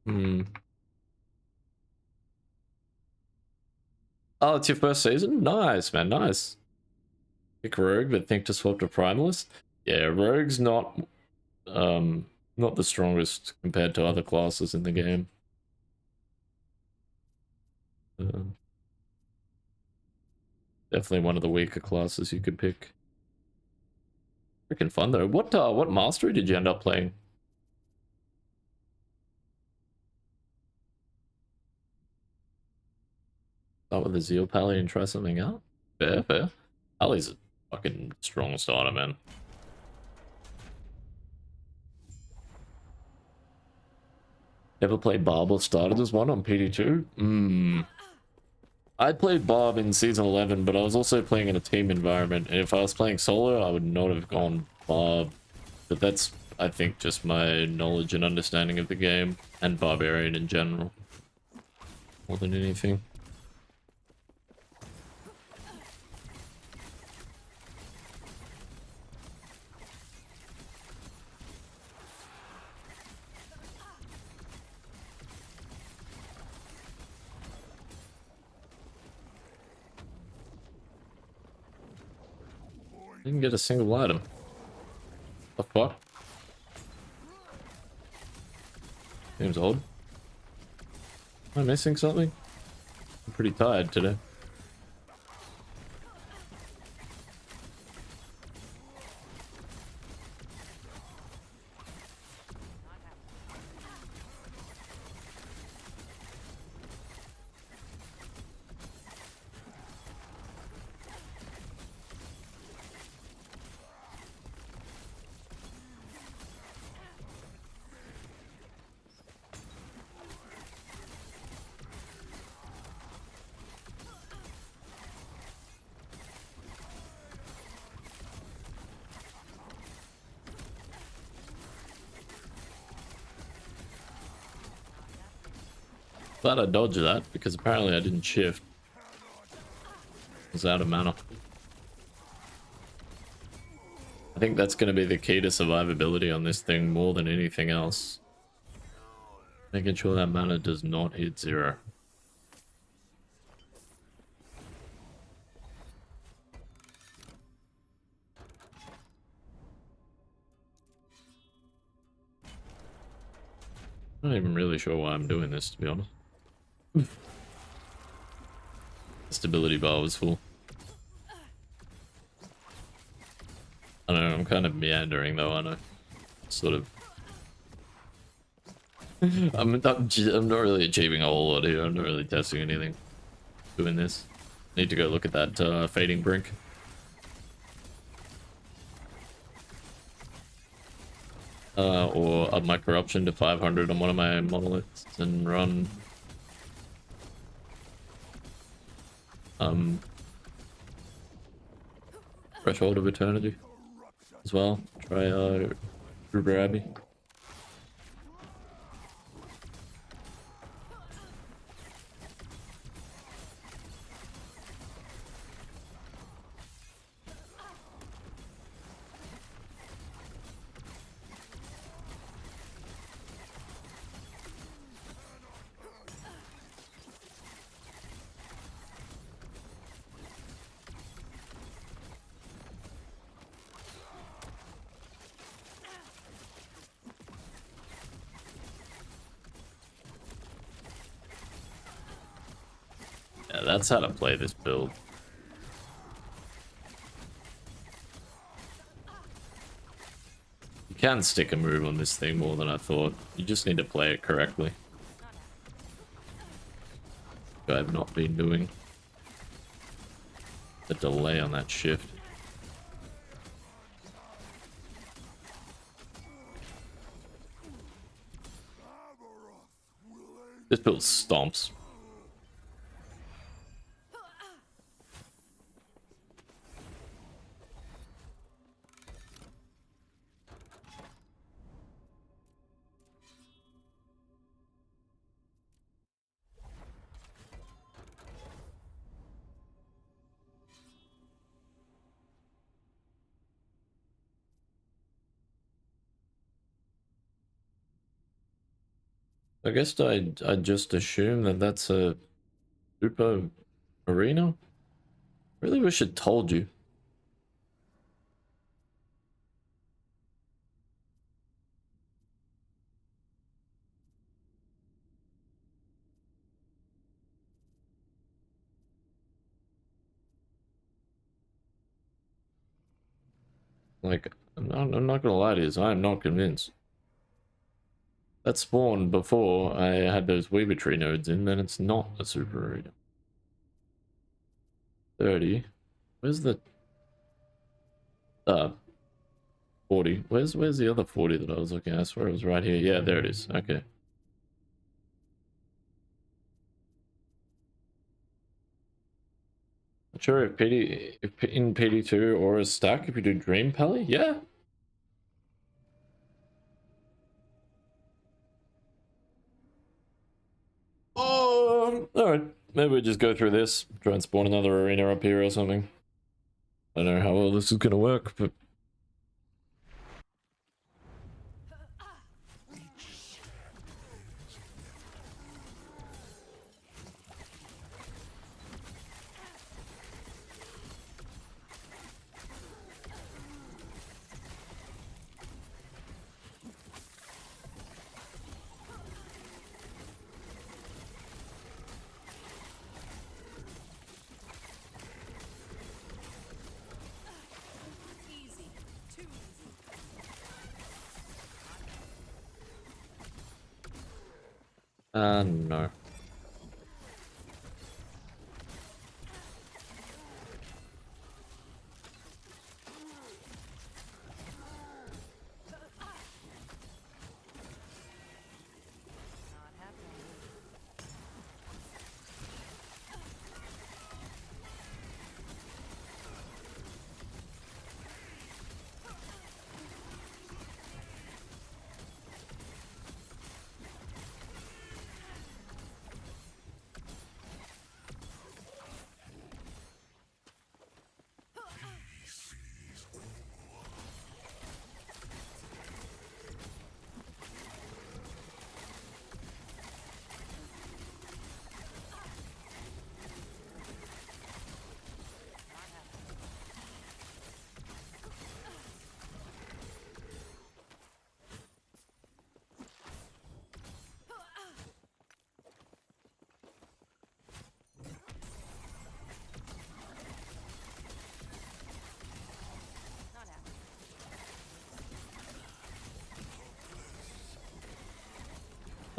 Hmm. Oh, it's your first season? Nice, man, nice. Pick Rogue, but think to swap to Primalist? Yeah, Rogue's not the strongest compared to other classes in the game. Definitely one of the weaker classes you could pick. Freaking fun though. What mastery did you end up playing? Start with the Zeal Pally and try something out? Fair, fair. Pali's a fucking strong starter, man. Ever played Barb or started as one on PD2? I played Barb in Season 11, but I was also playing in a team environment, and if I was playing solo, I would not have gone Barb. But that's, I think, just my knowledge and understanding of the game, and Barbarian in general, more than anything. Didn't get a single item. The fuck? Seems odd. Am I missing something? I'm pretty tired today. Glad I dodged that because apparently I didn't shift. I was out of mana. I think that's going to be the key to survivability on this thing more than anything else. Making sure that mana does not hit 0. I'm not even really sure why I'm doing this, to be honest. Stability bar was full. I don't know, I'm kind of meandering though, I know. Sort of. I'm not really achieving a whole lot here. I'm not really testing anything. Doing this. Need to go look at that fading brink. Or up my corruption to 500 on one of my monoliths and run Threshold of Eternity as well. Try Ruber Abbey. Yeah, that's how to play this build. You can stick a move on this thing more than I thought. You just need to play it correctly. Which I've not been doing. The delay on that shift. This build stomps. I guess I just assume that that's a super arena. Really wish it told you. Like, I'm not gonna lie to you, I'm not convinced. That spawned before I had those Weaver Tree nodes in, then it's not a super arena. 30. Where's the 40? Where's the other 40 that I was looking at? I swear it was right here. Yeah, there it is. Okay. Not sure if if in PD2 or a stack if you do Dream Pally? Yeah. Oh, alright. Maybe we just go through this, try and spawn another arena up here or something. I don't know how well this is gonna work, but Easy. Too easy. no. Not happening.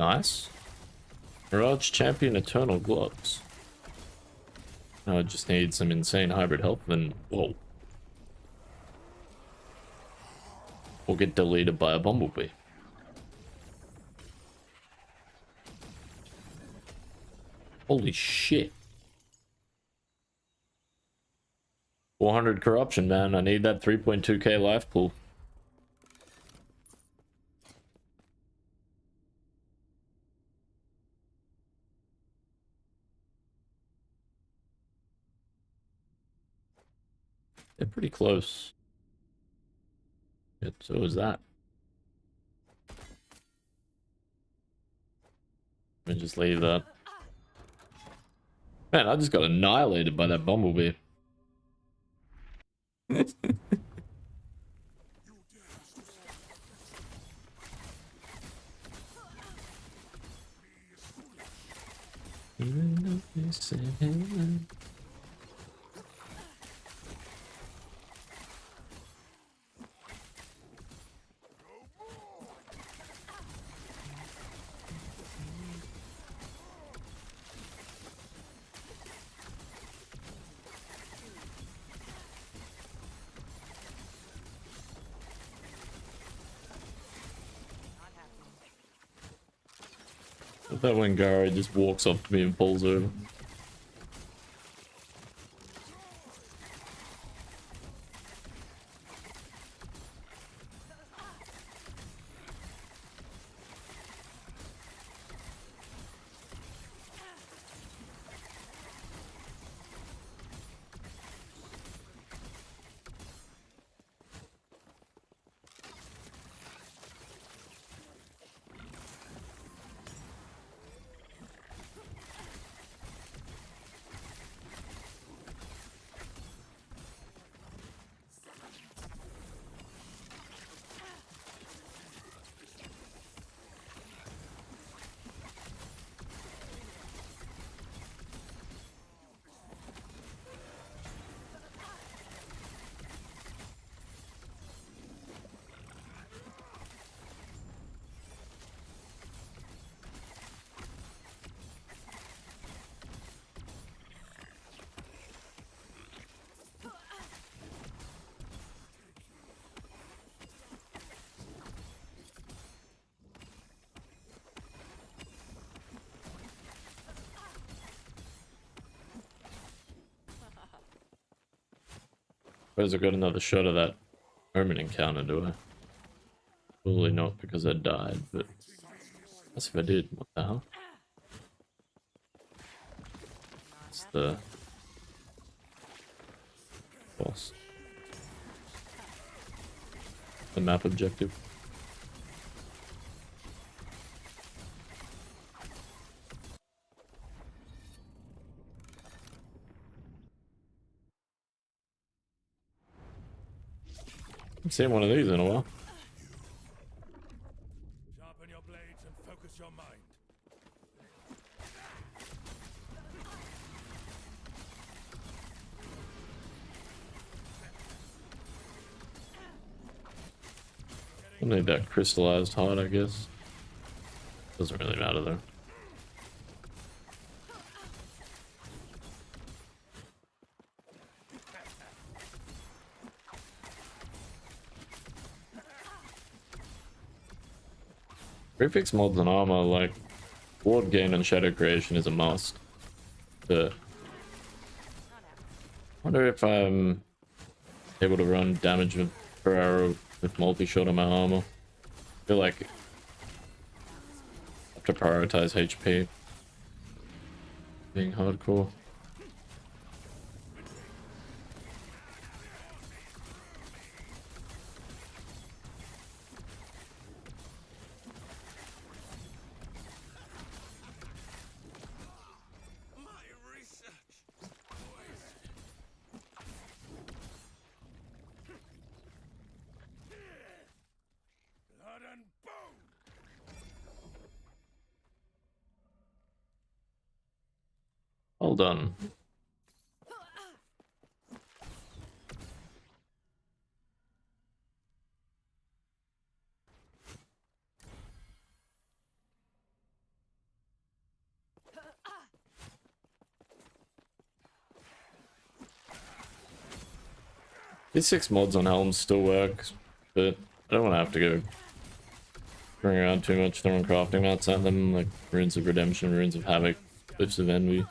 Nice. Mirage Champion Eternal Gloves. Now I just need some insane hybrid health and whoa. Or get deleted by a bumblebee. Holy shit. 400 corruption, man. I need that 3.2k life pool. They're pretty close. So is that. Let me just leave that. Man, I just got annihilated by that bumblebee. That when Gara just walks up to me and pulls over. Suppose I got another shot of that Omen encounter, do I? Probably not because I died, but that's if I did. What the hell? It's the boss. The map objective. I've seen one of these in a while. Sharpen your blades and focus your mind. I need that crystallized heart, I guess. Doesn't really matter though. Prefix mods and armor, like ward gain and shadow creation is a must. But I wonder if I'm able to run damage per arrow with multi-shot on my armor. I feel like I have to prioritize HP. Being hardcore. Well done. These 6 mods on helms still work, but I don't want to have to go bring around too much throwing crafting mats at them, like Runes of Redemption, Runes of Havoc, Cliffs of Envy.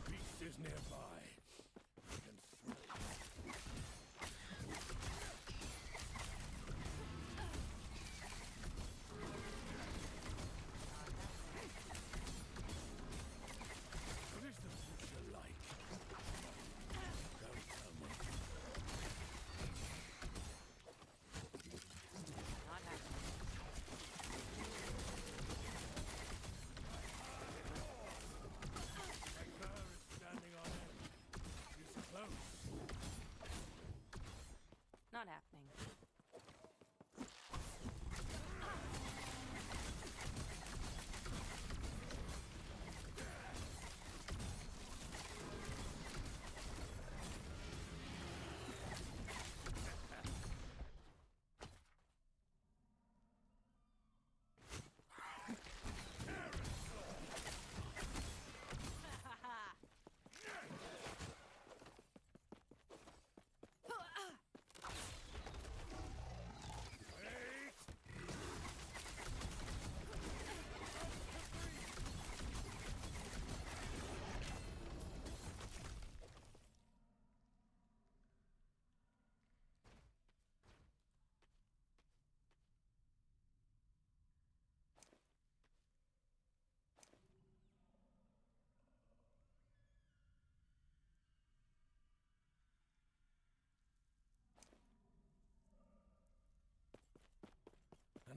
Beast is nearby. What is the future like? Don't tell me. Not happening. Her is standing on end. She's close. Not happening.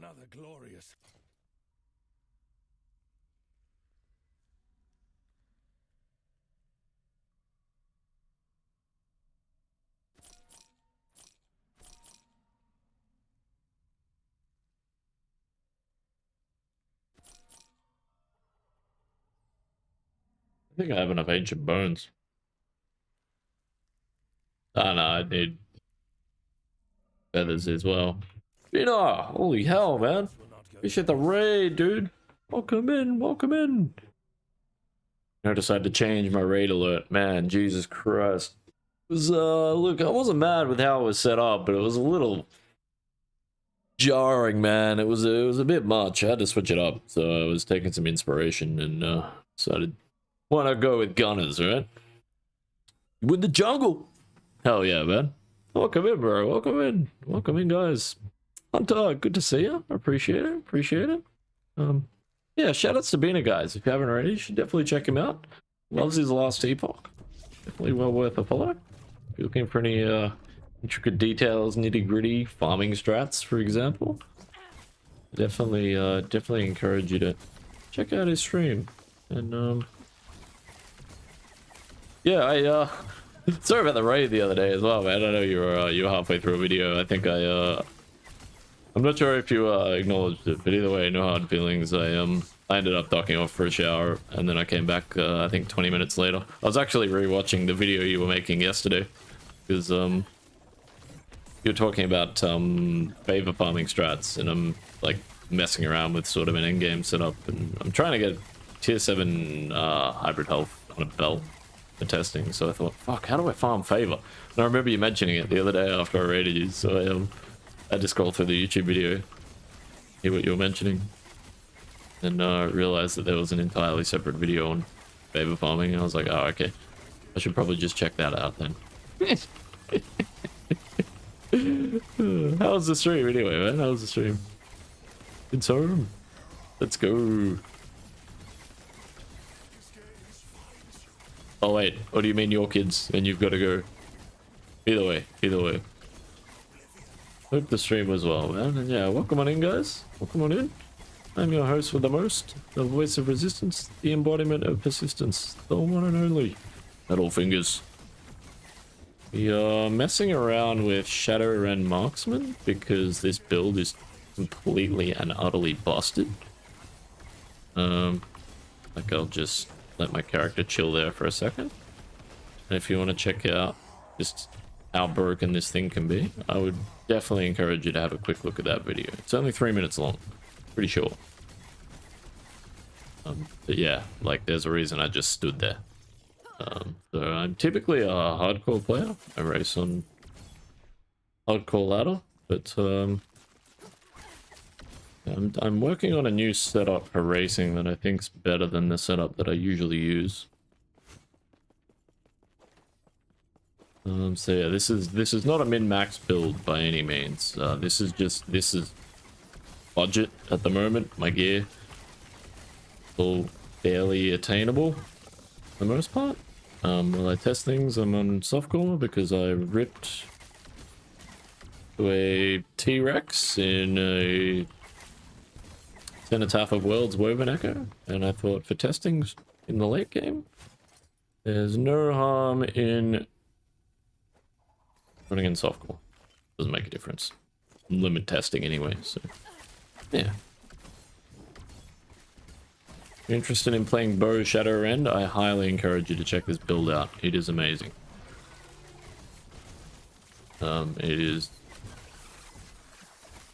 Another glorious. I think I have enough ancient bones. Ah, no, I need feathers as well. Gina, holy hell, man. Will not go. Appreciate the raid, dude. Welcome in, welcome in. I decided to change my raid alert. Man, Jesus Christ. It was, look, I wasn't mad with how it was set up, but it was a little jarring, man. It was a bit much. I had to switch it up. So I was taking some inspiration and decided, why not go with gunners, right? With the jungle. Hell yeah, man. Welcome in, bro. Welcome in. Welcome in, guys. Hunter, good to see you. Appreciate it. Appreciate it. Yeah, shout outs to Bina, guys. If you haven't already, you should definitely check him out. Loves his last epoch. Definitely well worth a follow. If you're looking for any intricate details, nitty gritty farming strats, for example, definitely encourage you to check out his stream. And yeah, I sorry about the raid the other day as well, man. I know you were halfway through a video. I think I'm not sure if you acknowledged it, but either way, no hard feelings. I ended up ducking off for a shower, and then I came back. I think 20 minutes later. I was actually rewatching the video you were making yesterday, because you were talking about favor farming strats, and I'm like messing around with sort of an endgame setup, and I'm trying to get tier 7 hybrid health on a belt for testing. So I thought, fuck, how do I farm favor? And I remember you mentioning it the other day after I raided you, so I had to scroll through the YouTube video, hear what you were mentioning, and realized that there was an entirely separate video on favor farming, and I was like, oh, okay, I should probably just check that out then. How was the stream anyway, man? How was the stream? It's home. Let's go. Oh wait, what do you mean your kids and you've got to go? Either way, either way. Hope the stream was well, man. And yeah, welcome on in, guys. Welcome on in. I'm your host with the most, the voice of resistance, the embodiment of persistence, the one and only Metal Fingers. We are messing around with Shadow Rend Marksman because this build is completely and utterly busted. Like I'll just let my character chill there for a second. And if you want to check out just how broken this thing can be, I would definitely encourage you to have a quick look at that video. It's only 3 minutes long. Pretty sure. But yeah, like there's a reason I just stood there. So I'm typically a hardcore player. I race on hardcore ladder, but I'm working on a new setup for racing that I think's better than the setup that I usually use. So yeah, this is not a min-max build by any means. This is budget at the moment. My gear all fairly attainable for the most part. While I test things, I'm on softcore because I ripped to a T-Rex in a Cenotaph of Worlds Woven Echo, and I thought for testing in the late game, there's no harm in running in softcore. Doesn't make a difference. Limit testing anyway, so yeah. If you're interested in playing Bow Shadow Rend, I highly encourage you to check this build out. It is amazing. It is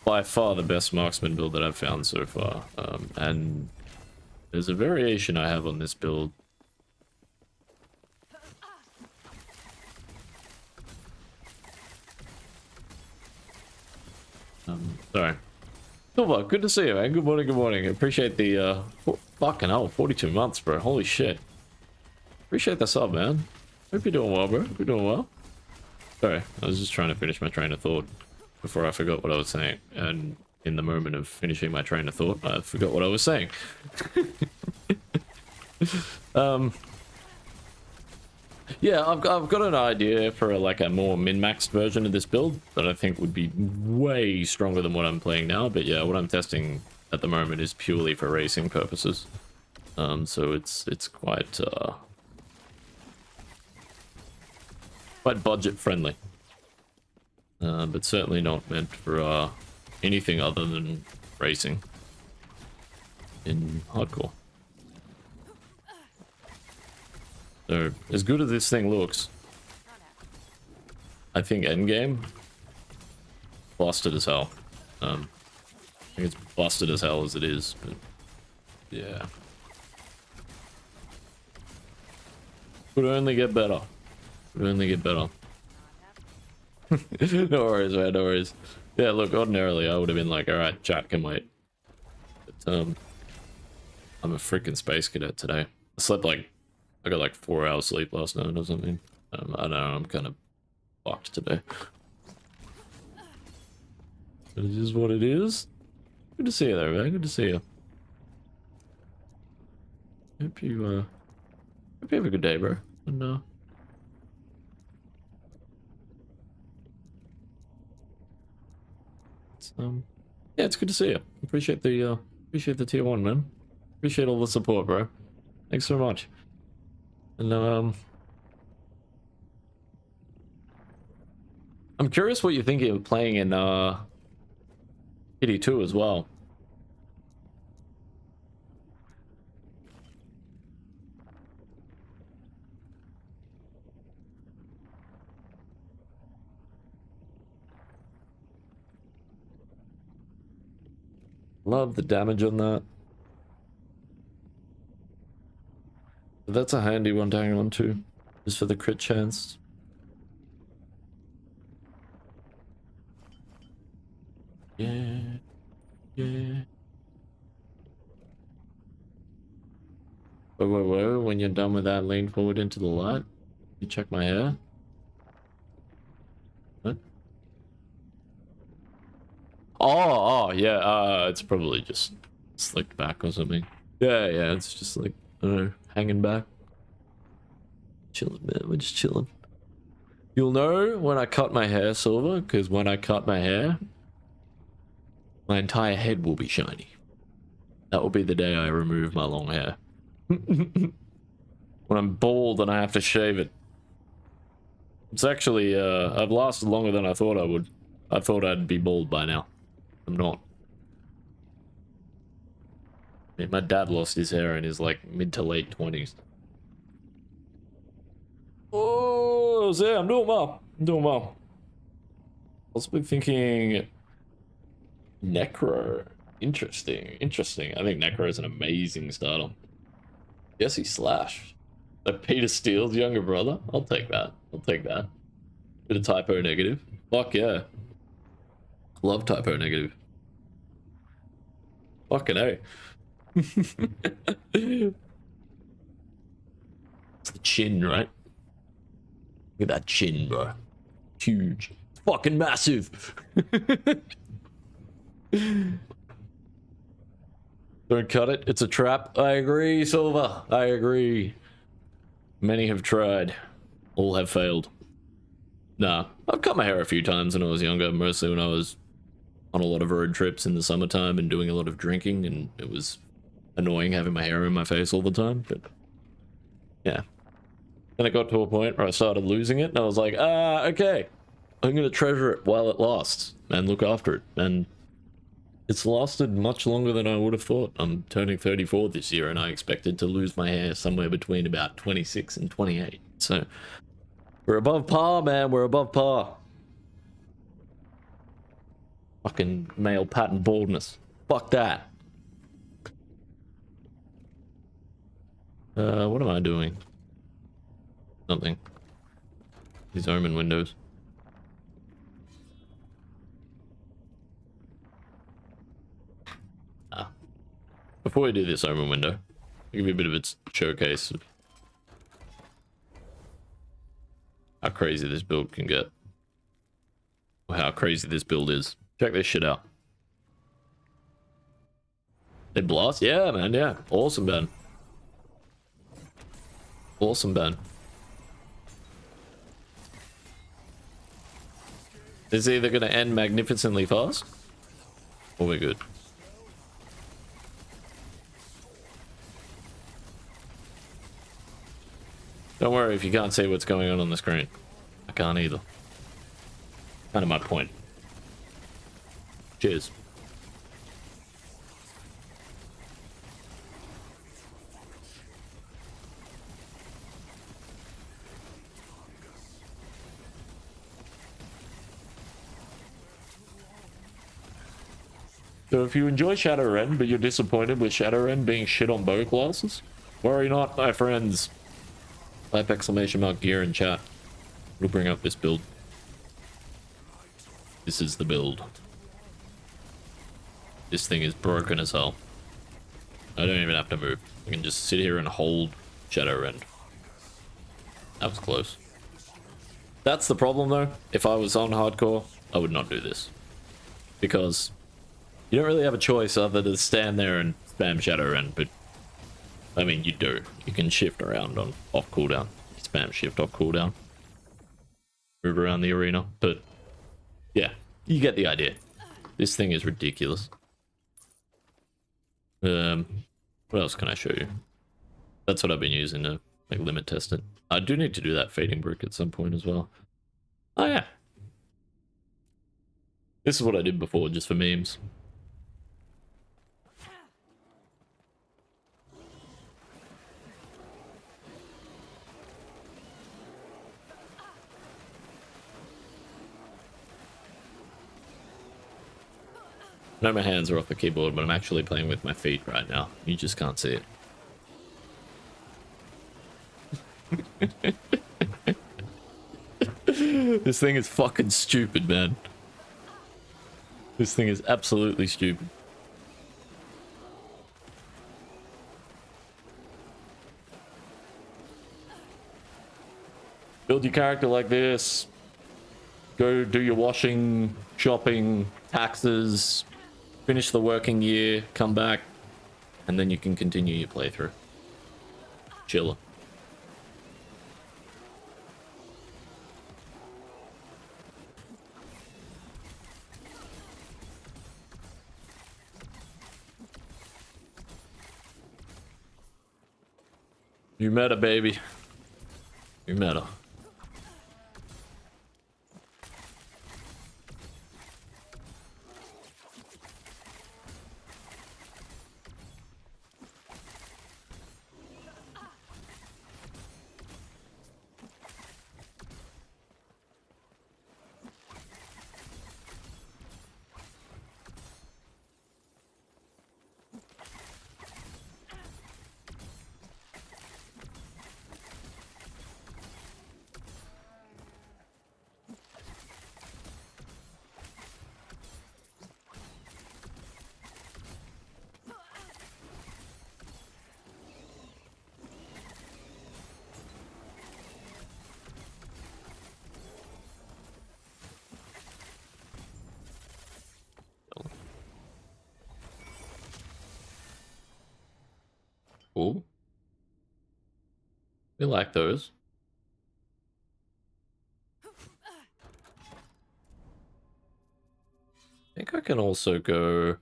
by far the best Marksman build that I've found so far. And there's a variation I have on this build. Sorry. Silver, good to see you, man. Good morning, good morning. I appreciate the, fucking hell, 42 months, bro. Holy shit. Appreciate the sub, man. Hope you're doing well, bro. Hope you're doing well. Sorry, I was just trying to finish my train of thought before I forgot what I was saying. And in the moment of finishing my train of thought, I forgot what I was saying. Yeah, I've got an idea for like a more min-maxed version of this build that I think would be way stronger than what I'm playing now. But yeah, what I'm testing at the moment is purely for racing purposes. So it's quite budget friendly, but certainly not meant for anything other than racing in hardcore. So, as good as this thing looks, I think endgame, busted as hell. I think it's busted as hell as it is, but yeah. Could only get better. Could only get better. No worries, man, no worries. Yeah, look, ordinarily I would have been like, alright, chat can wait. But, I'm a freaking space cadet today. I slept like, I got like 4 hours sleep last night or something. I don't know, I'm kind of fucked today. But it is what it is. Good to see you there, man. Good to see you. Hope you have a good day, bro. And it's, yeah, it's good to see you. Appreciate the tier 1, man. Appreciate all the support, bro. Thanks so much. And I'm curious what you're thinking of playing in Kitty 2 as well. Love the damage on that. That's a handy one to hang on to, just for the crit chance. Yeah, yeah. Whoa, when you're done with that, lean forward into the light. You check my hair. What? Oh, yeah, it's probably just slicked back or something. Yeah, it's just like, I don't know, hanging back. Chilling, man, we're just chilling. You'll know when I cut my hair, Silver, because when I cut my hair, my entire head will be shiny. That will be the day I remove my long hair. When I'm bald and I have to shave it. It's actually, I've lasted longer than I thought I would. I thought I'd be bald by now. I'm not. I mean, my dad lost his hair in his, like, mid to late 20s. Oh, so yeah, I'm doing well. I'm doing well. Also been thinking... Necro. Interesting, interesting. I think Necro is an amazing starter. Jesse Slash. Like Peter Steele's younger brother? I'll take that. I'll take that. Bit of typo negative. Fuck yeah. Love typo negative. Fucking A. It's the chin, right? Look at that chin, bro. Huge. It's fucking massive. Don't cut it. It's a trap. I agree, Silver. I agree. Many have tried. All have failed. Nah, I've cut my hair a few times when I was younger, mostly when I was on a lot of road trips in the summertime and doing a lot of drinking, and it was annoying having my hair in my face all the time, but yeah. Then it got to a point where I started losing it, and I was like, okay, I'm gonna treasure it while it lasts, and look after it, and it's lasted much longer than I would have thought. I'm turning 34 this year, and I expected to lose my hair somewhere between about 26 and 28, so we're above par, man, we're above par. Fucking male pattern baldness. Fuck that. What am I doing? Something. These Omen windows. Before we do this Omen window, I'll give you a bit of its showcase of how crazy this build can get. Or how crazy this build is. Check this shit out. They blast? Yeah, man, yeah. Awesome, Ben. Awesome, Ben. It's either going to end magnificently fast, or we're good. Don't worry if you can't see what's going on the screen. I can't either. Kind of my point. Cheers. So if you enjoy Rend, but you're disappointed with Rend being shit on bow classes, worry not, my friends. Type ! gear in chat. We'll bring up this build. This is the build. This thing is broken as hell. I don't even have to move. I can just sit here and hold Rend. That was close. That's the problem though. If I was on hardcore, I would not do this. Because you don't really have a choice other than to stand there and spam Rend, but I mean you do. You can shift around on off cooldown. You spam shift off cooldown. Move around the arena, but yeah, you get the idea. This thing is ridiculous. What else can I show you? That's what I've been using to like limit test it. I do need to do that fading brick at some point as well. Oh yeah. This is what I did before just for memes. I know my hands are off the keyboard, but I'm actually playing with my feet right now. You just can't see it. This thing is fucking stupid, man. This thing is absolutely stupid. Build your character like this. Go do your washing, shopping, taxes. Finish the working year, come back, and then you can continue your playthrough. Chiller. You meta, baby. You meta. Cool. We like those. I think I can also go...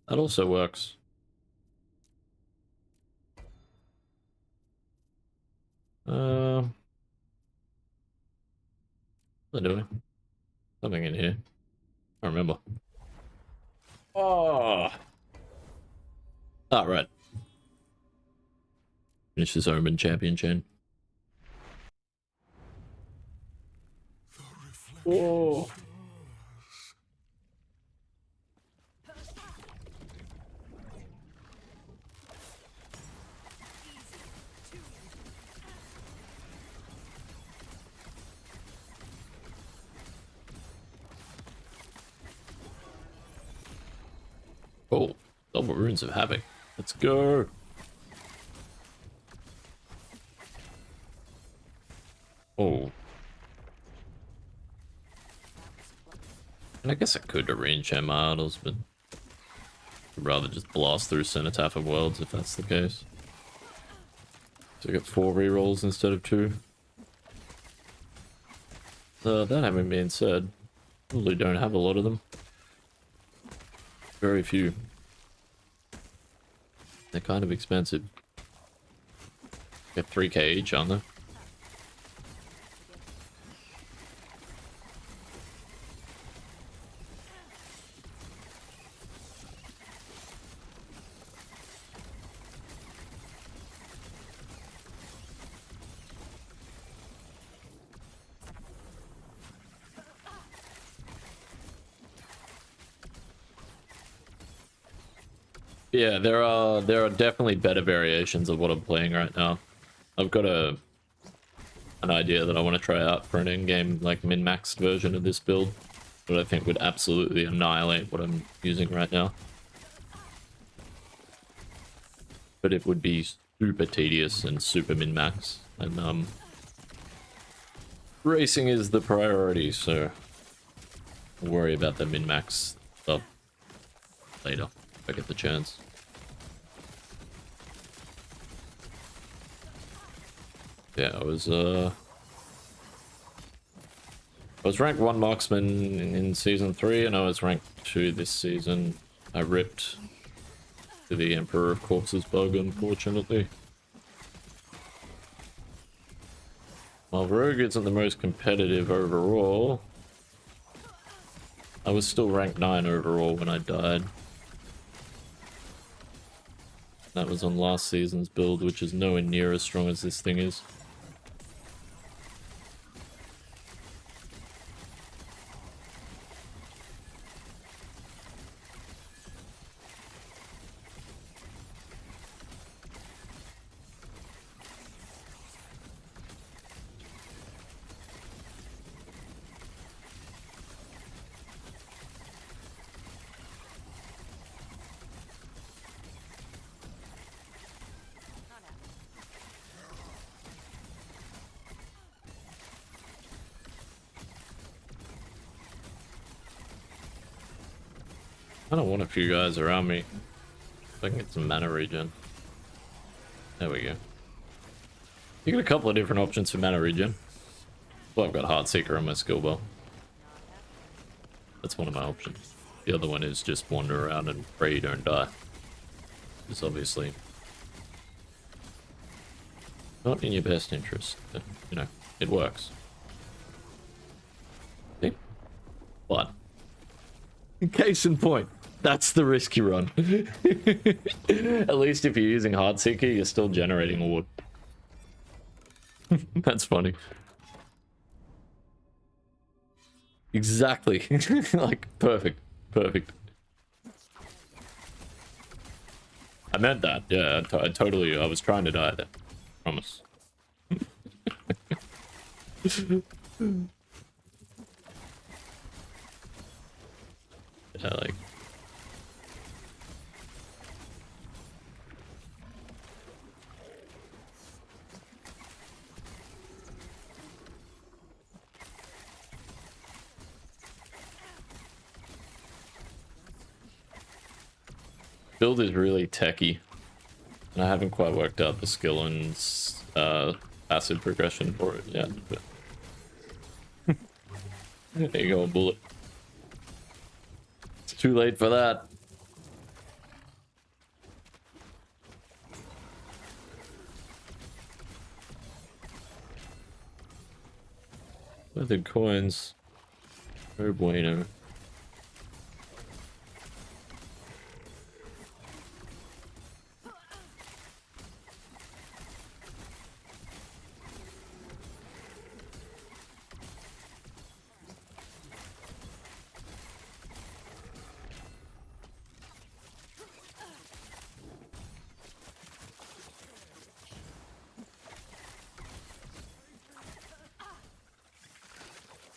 That also works. What am I doing? Something in here. I remember. Oh! Ah, right. Finish this Omen champion chain. Oh! Oh, double runes of havoc. Let's go. Oh. And I guess I could arrange my idols, but I'd rather just blast through Cenotaph of Worlds if that's the case. So I get 4 rerolls instead of 2. That having been said, probably don't have a lot of them. Very few. They're kind of expensive. Get 3k each, aren't they? Yeah, there are definitely better variations of what I'm playing right now. I've got an idea that I want to try out for an in-game like min-maxed version of this build, that I think would absolutely annihilate what I'm using right now. But it would be super tedious and super min-max, and racing is the priority, so I'll worry about the min-max stuff later if I get the chance. Yeah, I was ranked 1 Marksman in Season 3, and I was ranked 2 this season. I ripped to the Emperor of Corpses bug, unfortunately. While Rogue isn't the most competitive overall, I was still ranked 9 overall when I died. That was on last season's build, which is nowhere near as strong as this thing is. I don't want a few guys around me. So I can get some mana regen. There we go. You get a couple of different options for mana regen. Well, I've got Heartseeker on my skill bar. That's one of my options. The other one is just wander around and pray you don't die. It's obviously not in your best interest, but, you know, it works. See? But, case in point, that's the risk you run. At least if you're using Heartseeker, you're still generating a wood. That's funny. Exactly. Like, perfect. Perfect. I meant that. Yeah, I totally... I was trying to die there. Promise. Yeah, like... build is really techy, and I haven't quite worked out the skill and acid progression for it yet. But there you go, a bullet. It's too late for that. Weathered coins. No bueno.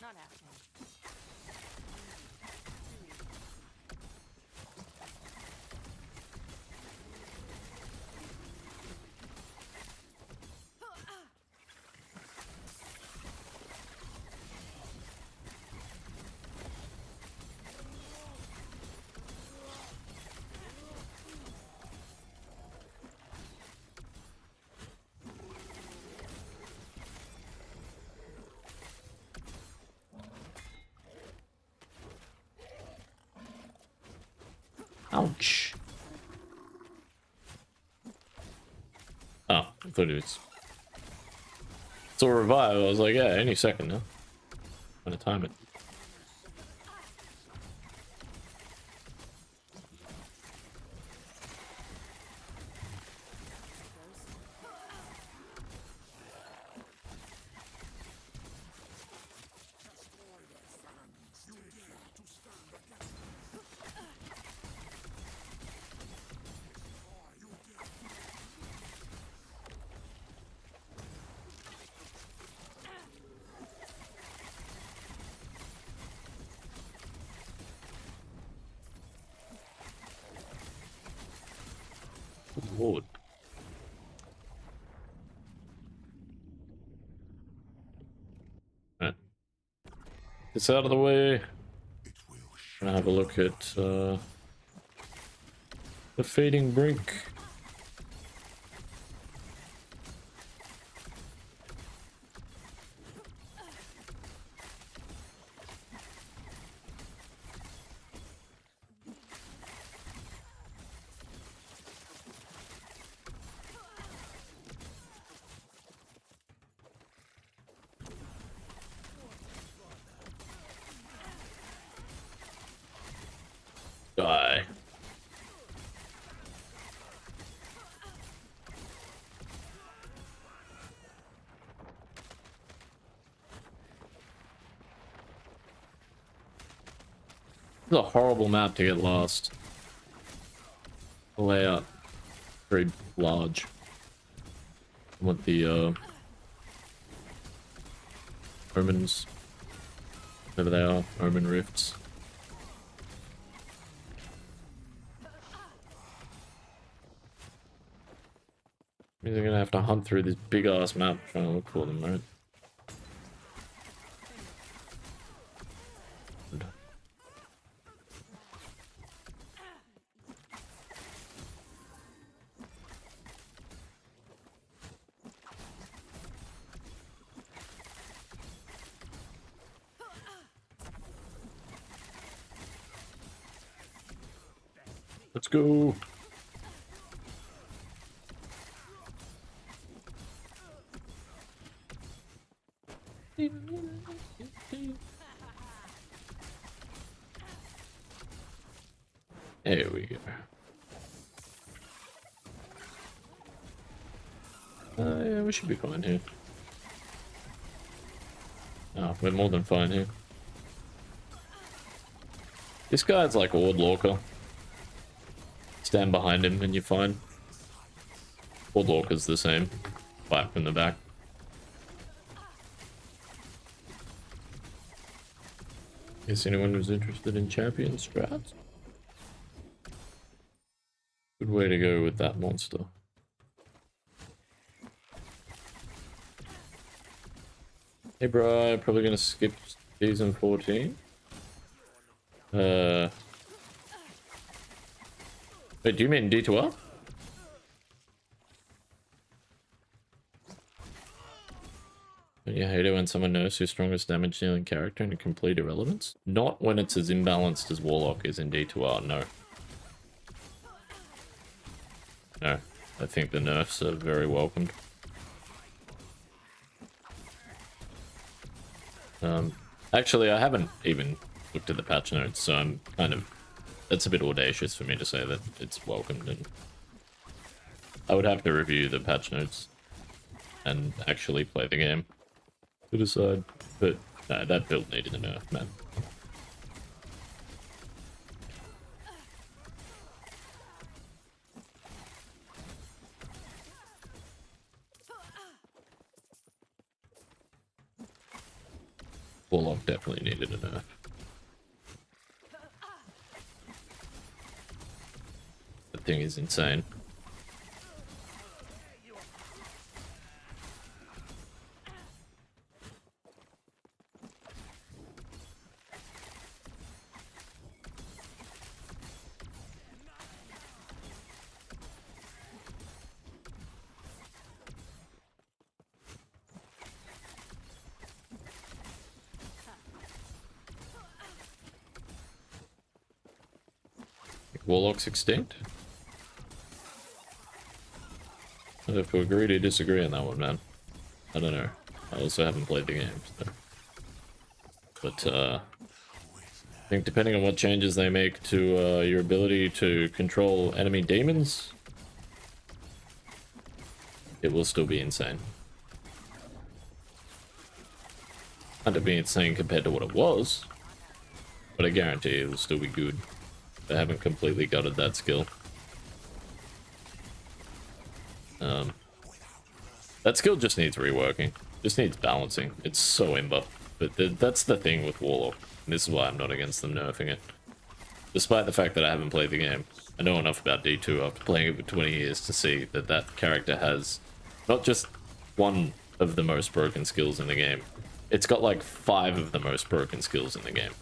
Not happening. Ouch. Oh, I thought it was. It's a revive. I was like, yeah, any second now. I'm gonna time it. Lord. Right. It's out of the way. Gonna have a look at the fading brink. Die. This is a horrible map to get lost. The layout very large. I want the Omens, whatever they are, Omen rifts. Means I'm gonna have to hunt through this big ass map trying to look for them, right? Let's go. There we go. Yeah, we should be fine here. Oh, we're more than fine here. This guy's like Ordlorker. Stand behind him and you're fine. Ordlorker's the same. Fight from the back. Guess anyone who's interested in champion strats? Good way to go with that monster. Hey bro, probably gonna skip season 14. Wait, do you mean D2R? Don't you hate it when someone knows your strongest damage dealing character and complete irrelevance? Not when it's as imbalanced as Warlock is in D2R, no. No, I think the nerfs are very welcomed. Actually, I haven't even looked at the patch notes, so I'm kind of... That's a bit audacious for me to say that it's welcomed, and I would have to review the patch notes and actually play the game to decide. But no, that build needed a nerf, man. Warlock definitely needed a nerf. That thing is insane. Warlock's extinct? I'd have to agree to disagree on that one, man. I don't know. I also haven't played the game, so. But, I think depending on what changes they make to your ability to control enemy demons, it will still be insane. Not to be insane compared to what it was, but I guarantee it will still be good. They haven't completely gutted that skill. That skill just needs reworking. Just needs balancing. It's so imba. But that's the thing with Warlock. This is why I'm not against them nerfing it. Despite the fact that I haven't played the game. I know enough about D2 after playing it for 20 years to see that that character has not just one of the most broken skills in the game. It's got like 5 of the most broken skills in the game.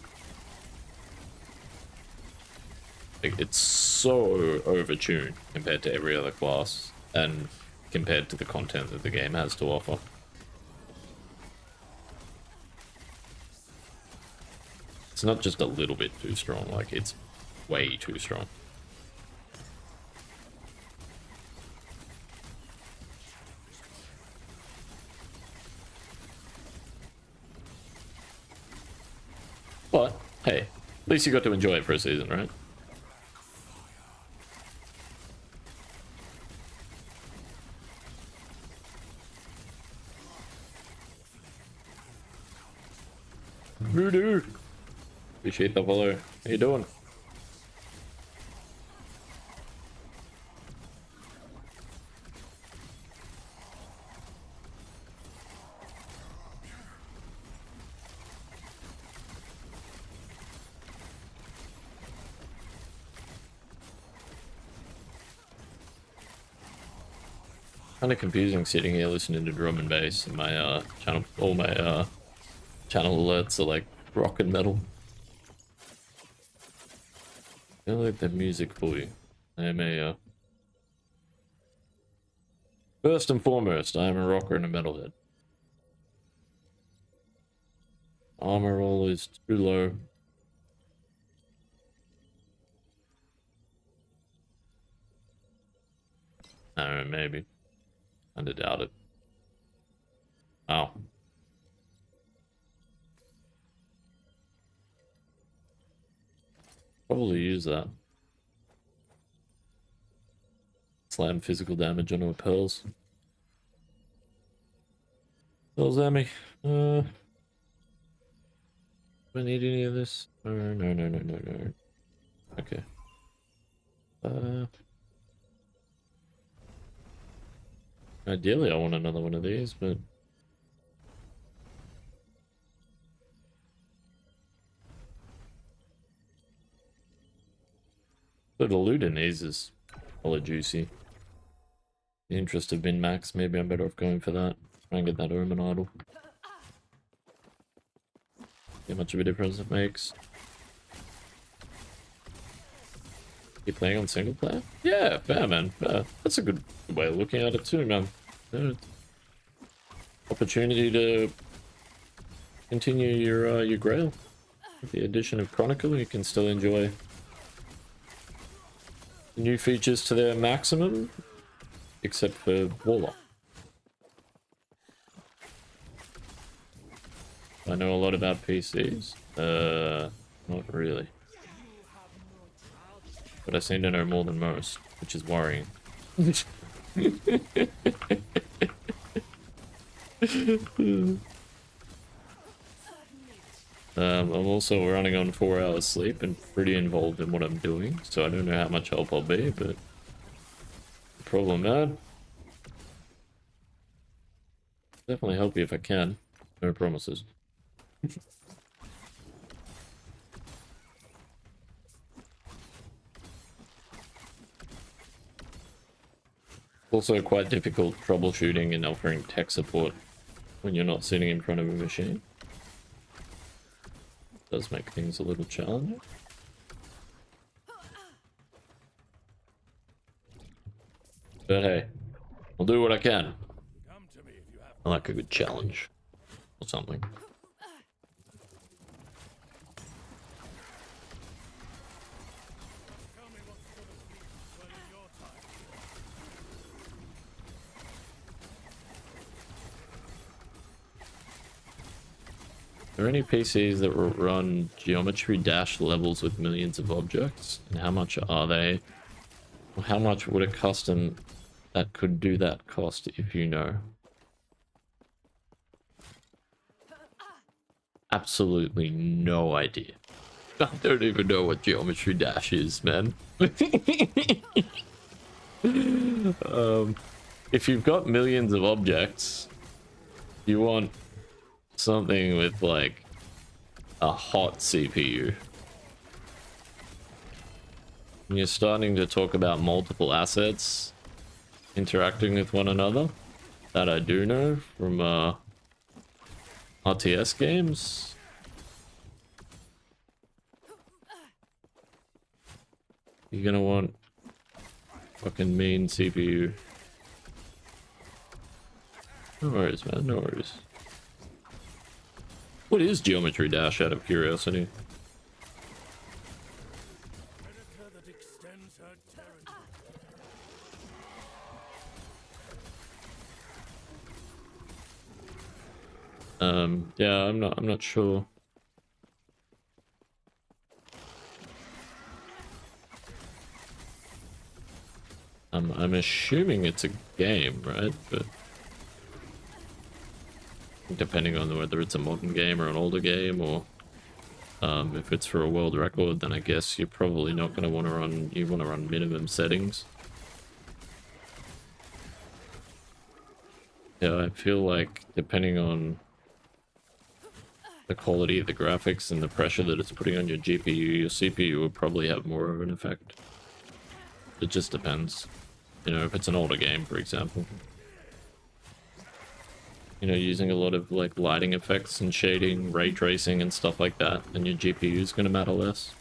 Like, it's so overtuned compared to every other class and compared to the content that the game has to offer. It's not just a little bit too strong, like it's way too strong. But, hey, at least you got to enjoy it for a season, right? Voodoo! Appreciate the follow. How you doing? Kind of confusing sitting here listening to drum and bass and my channel, all my channel alerts are like rock and metal. I like the music for you. I am a first and foremost, I am a rocker and a metalhead. Armor roll is too low. I don't know, maybe. I doubt it. Oh. Probably use that. Slam physical damage onto a pearls. Pearls at me. Do I need any of this? No. Okay. Ideally I want another one of these, but the loot in these is all juicy. The interest of min-max, maybe I'm better off going for that. Try and get that Omen idol. See how much of a difference it makes. You playing on single player? Yeah, fair, man. Fair. That's a good way of looking at it too, man. Opportunity to continue your grail. With the addition of Chronicle, you can still enjoy the new features to their maximum, except for Warlock. I know a lot about PCs. Not really. But I seem to know more than most, which is worrying. I'm also running on 4 hours sleep and pretty involved in what I'm doing, so I don't know how much help I'll be, but no problem, man. Definitely help you if I can. No promises. Also quite difficult troubleshooting and offering tech support when you're not sitting in front of a machine. Does make things a little challenging. But hey, I'll do what I can. I like a good challenge or something. Are there any PCs that will run geometry dash levels with millions of objects? And how much are they? Or how much would a custom that could do that cost, if you know? Absolutely no idea. I don't even know what geometry dash is, man. If you've got millions of objects, you want something with like a hot CPU. And you're starting to talk about multiple assets interacting with one another. That I do know from RTS games. You're gonna want fucking mean CPU. No worries, man, no worries. What is geometry dash, out of curiosity? Yeah, I'm not sure. I'm assuming it's a game, right? But depending on whether it's a modern game or an older game, or if it's for a world record, then I guess you're probably not going to want to run. You want to run minimum settings. Yeah, I feel like depending on the quality of the graphics and the pressure that it's putting on your GPU, your CPU will probably have more of an effect. It just depends. You know, if it's an older game, for example. You know, using a lot of like lighting effects and shading, ray tracing and stuff like that, then your GPU is going to matter less.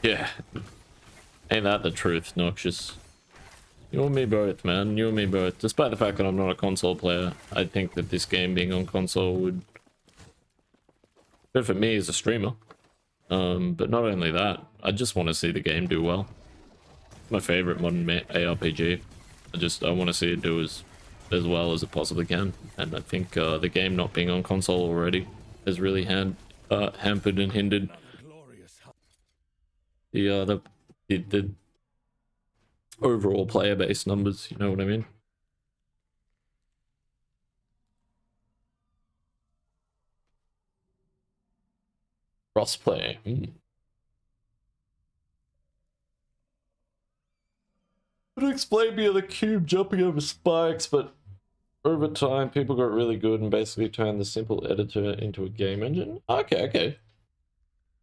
Yeah. Ain't that the truth, Noxious? You and me both, man. You and me both. Despite the fact that I'm not a console player, I think that this game being on console would good for me as a streamer. But not only that, I just want to see the game do well. My favorite modern ARPG. I want to see it do as well as it possibly can. And I think the game not being on console already has really hampered and hindered the overall player base numbers, you know what I mean? Crossplay. Would explain me the cube jumping over spikes, but over time people got really good and basically turned the simple editor into a game engine. Okay.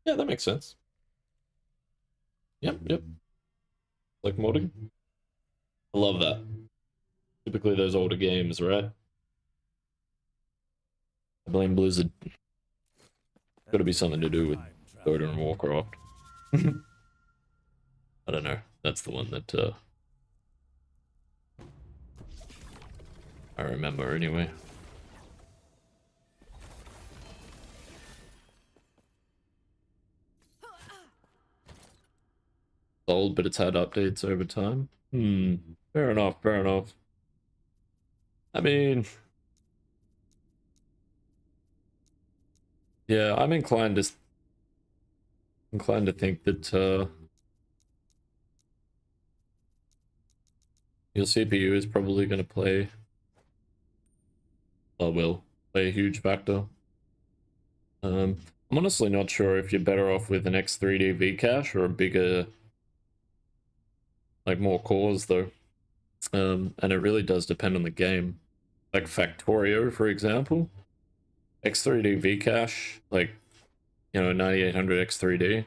Yeah, that makes sense. Yep. Like modding. I love that. Typically those older games, right? I blame Blizzard. Got to be something to do with Dota and Warcraft. I don't know. That's the one that I remember anyway. It's old, but it's had updates over time. Fair enough, fair enough. I mean, yeah, I'm inclined to think that your CPU is probably going to play, or will play a huge factor. I'm honestly not sure if you're better off with an X3D V cache or a bigger, like more cores though. And it really does depend on the game. Like Factorio, for example, X3D V cache, like, you know, 9800 X3D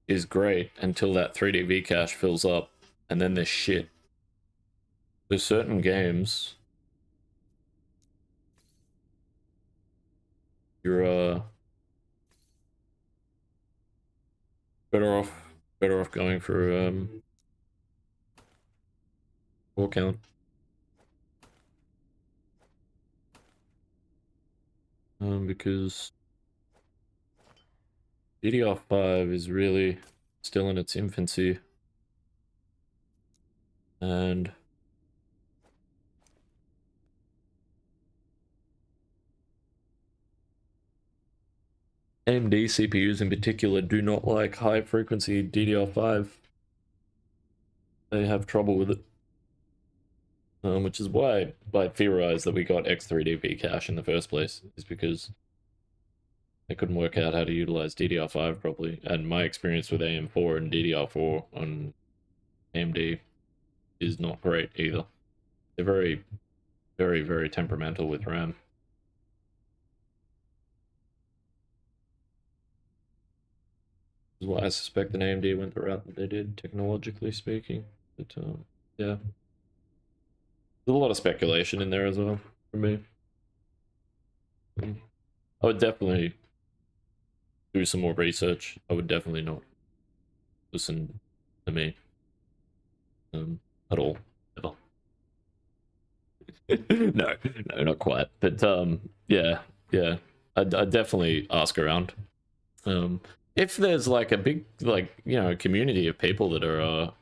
is great until that 3D V cache fills up, and then there's shit. There's certain games you're better off going for core count. Because DDR5 is really still in its infancy, and AMD CPUs in particular do not like high frequency DDR5. They have trouble with it. Which is why I theorized that we got X3D V cache in the first place, is because I couldn't work out how to utilize DDR5 properly. And my experience with AM4 and DDR4 on AMD is not great either. They're very, very, very temperamental with RAM. This is why I suspect that AMD went the route that they did, technologically speaking. But yeah. There's a lot of speculation in there as well, for me. I would definitely do some more research. I would definitely not listen to me at all, ever. No, not quite. But yeah, I'd definitely ask around. If there's like a big, like, you know, community of people that are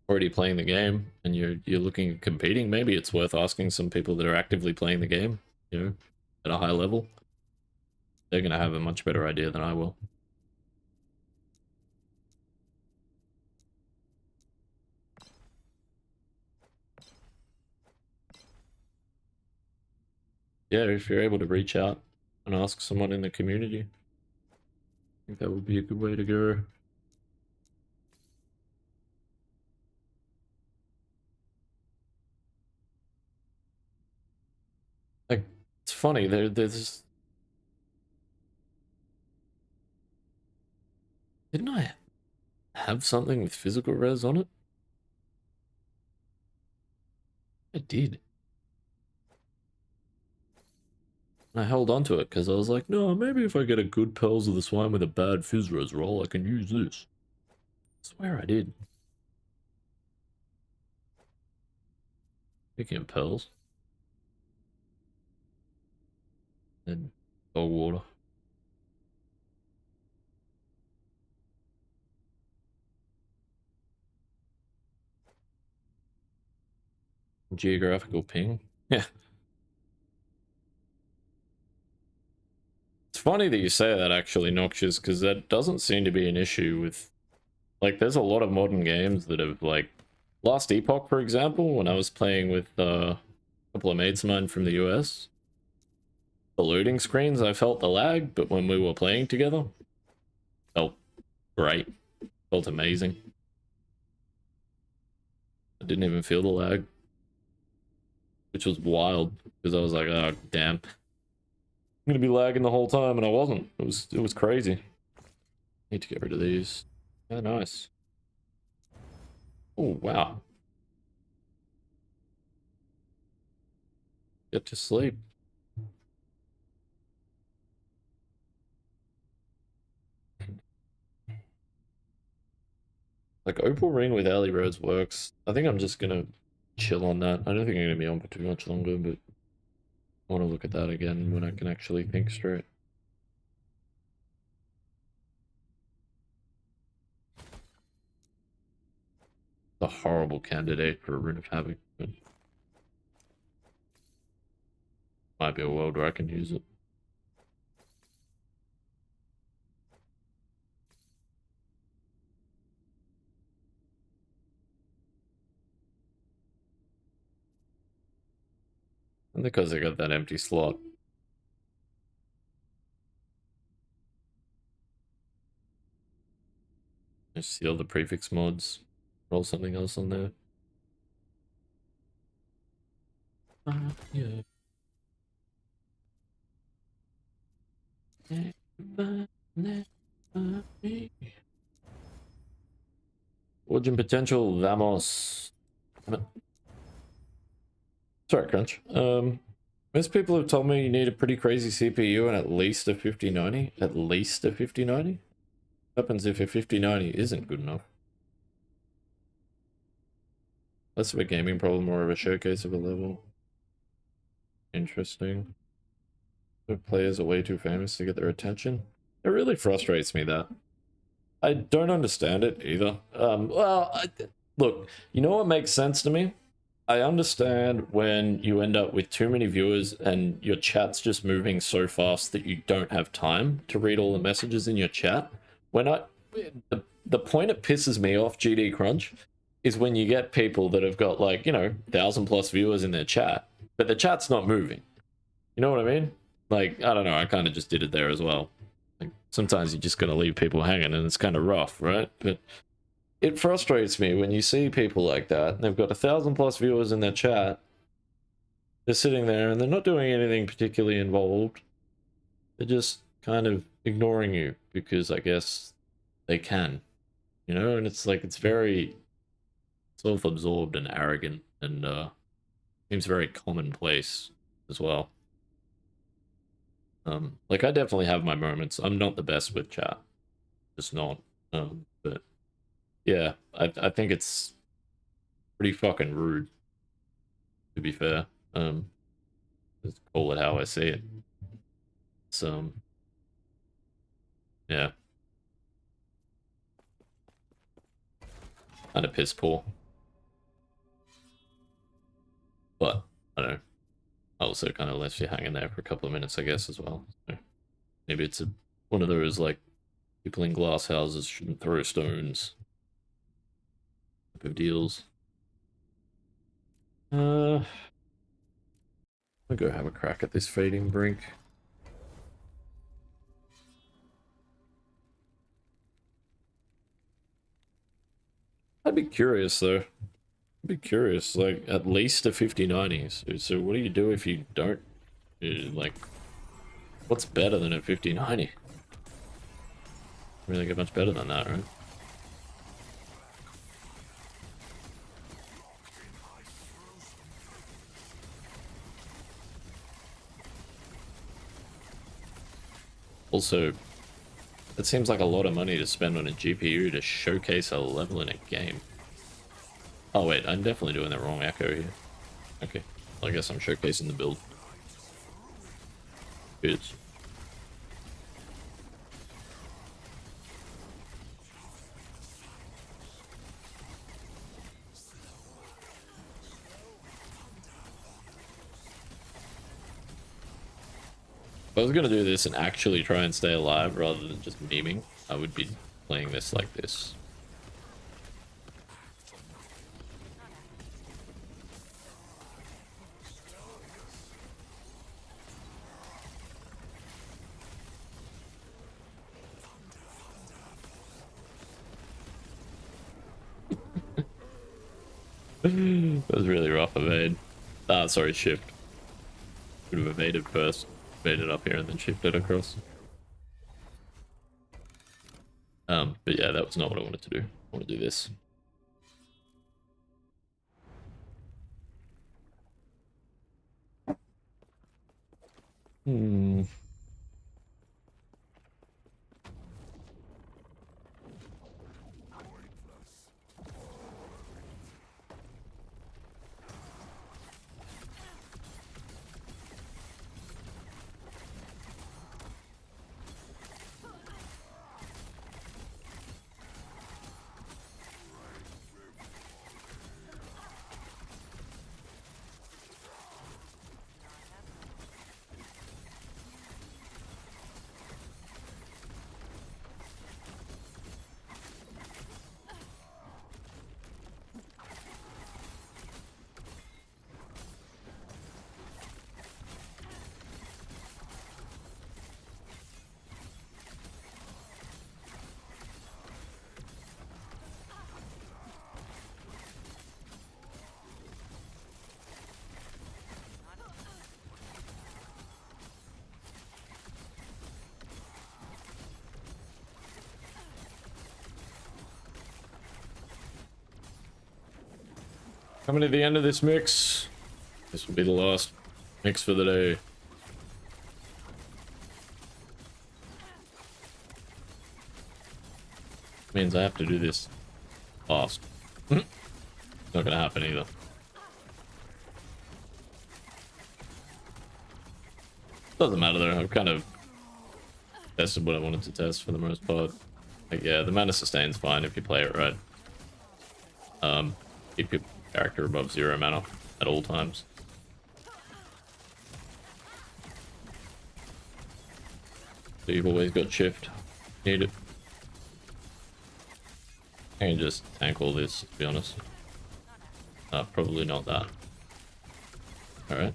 already playing the game and you're looking at competing, maybe it's worth asking some people that are actively playing the game, you know, at a high level. They're gonna have a much better idea than I will. Yeah, if you're able to reach out and ask someone in the community, I think that would be a good way to go. Like, it's funny, there's... Didn't I have something with physical res on it? I did. I held on to it because I was like, no, maybe if I get a good Pearls of the Swine with a bad phys res roll, I can use this. I swear I did. Speaking of Pearls. And cold water. Geographical ping. Yeah. It's funny that you say that, actually, Noxious, because that doesn't seem to be an issue with... Like, there's a lot of modern games that have, like... Last Epoch, for example, when I was playing with a couple of mates of mine from the US, the loading screens, I felt the lag, but when we were playing together, felt great. Felt amazing. I didn't even feel the lag, which was wild, because I was like, oh, damn. I'm gonna be lagging the whole time, and I wasn't. It was crazy. Need to get rid of these. Yeah, nice. Oh, wow. Get to sleep. Like Opal Ring with early roads works. I think I'm just gonna chill on that. I don't think I'm gonna be on for too much longer, but I want to look at that again when I can actually think straight. A horrible candidate for a Rune of Havoc, but might be a world where I can use it. And because I got that empty slot. Just seal the prefix mods. Roll something else on there. Yeah. Origin potential, vamos. Sorry, Crunch. Most people have told me you need a pretty crazy CPU and at least a 5090. At least a 5090? What happens if a 5090 isn't good enough? Less of a gaming problem, more of a showcase of a level. Interesting. The players are way too famous to get their attention. It really frustrates me that. I don't understand it either. Look, you know what makes sense to me? I understand when you end up with too many viewers and your chat's just moving so fast that you don't have time to read all the messages in your chat. The point it pisses me off, GD Crunch, is when you get people that have got like, 1,000+ viewers in their chat, but the chat's not moving. You know what I mean? Like, I don't know, I kind of just did it there as well. Like, sometimes you're just gonna leave people hanging and it's kind of rough, right? But it frustrates me when you see people like that, and they've got 1,000+ viewers in their chat. They're sitting there and they're not doing anything particularly involved. They're just kind of ignoring you because I guess they can, and it's like, it's very self-absorbed and arrogant and seems very commonplace as well. Like, I definitely have my moments. I'm not the best with chat, just not. But yeah, I think it's pretty fucking rude, to be fair. Just call it how I see it. So yeah, kind of piss poor. But I don't know. Also kind of left you hanging there for a couple of minutes, I guess, as well. So maybe it's one of those, like, people in glass houses shouldn't throw stones type of deals. I'll go have a crack at this fading brink. I'd be curious though. I'd be curious, like, at least a 5090. So what do you do if you don't? Like, what's better than a 5090? Really get much better than that, right? Also, it seems like a lot of money to spend on a GPU to showcase a level in a game. Oh wait, I'm definitely doing the wrong echo here. Okay, well, I guess I'm showcasing the build. Good. If I was gonna do this and actually try and stay alive rather than just memeing, I would be playing this like this. That was really rough evade. Ah, sorry, shift. Would have evaded first, evaded up here, and then shifted across. But yeah, that was not what I wanted to do. I want to do this. Hmm. Coming to the end of this mix. This will be the last mix for the day. Means I have to do this fast. Not gonna happen either. Doesn't matter though, I've kind of tested what I wanted to test for the most part. Like, yeah, the mana sustain's fine if you play it right. Keep your character above 0 mana at all times. So you've always got shift. Need it. I can just tank all this, to be honest. Probably not that. Alright.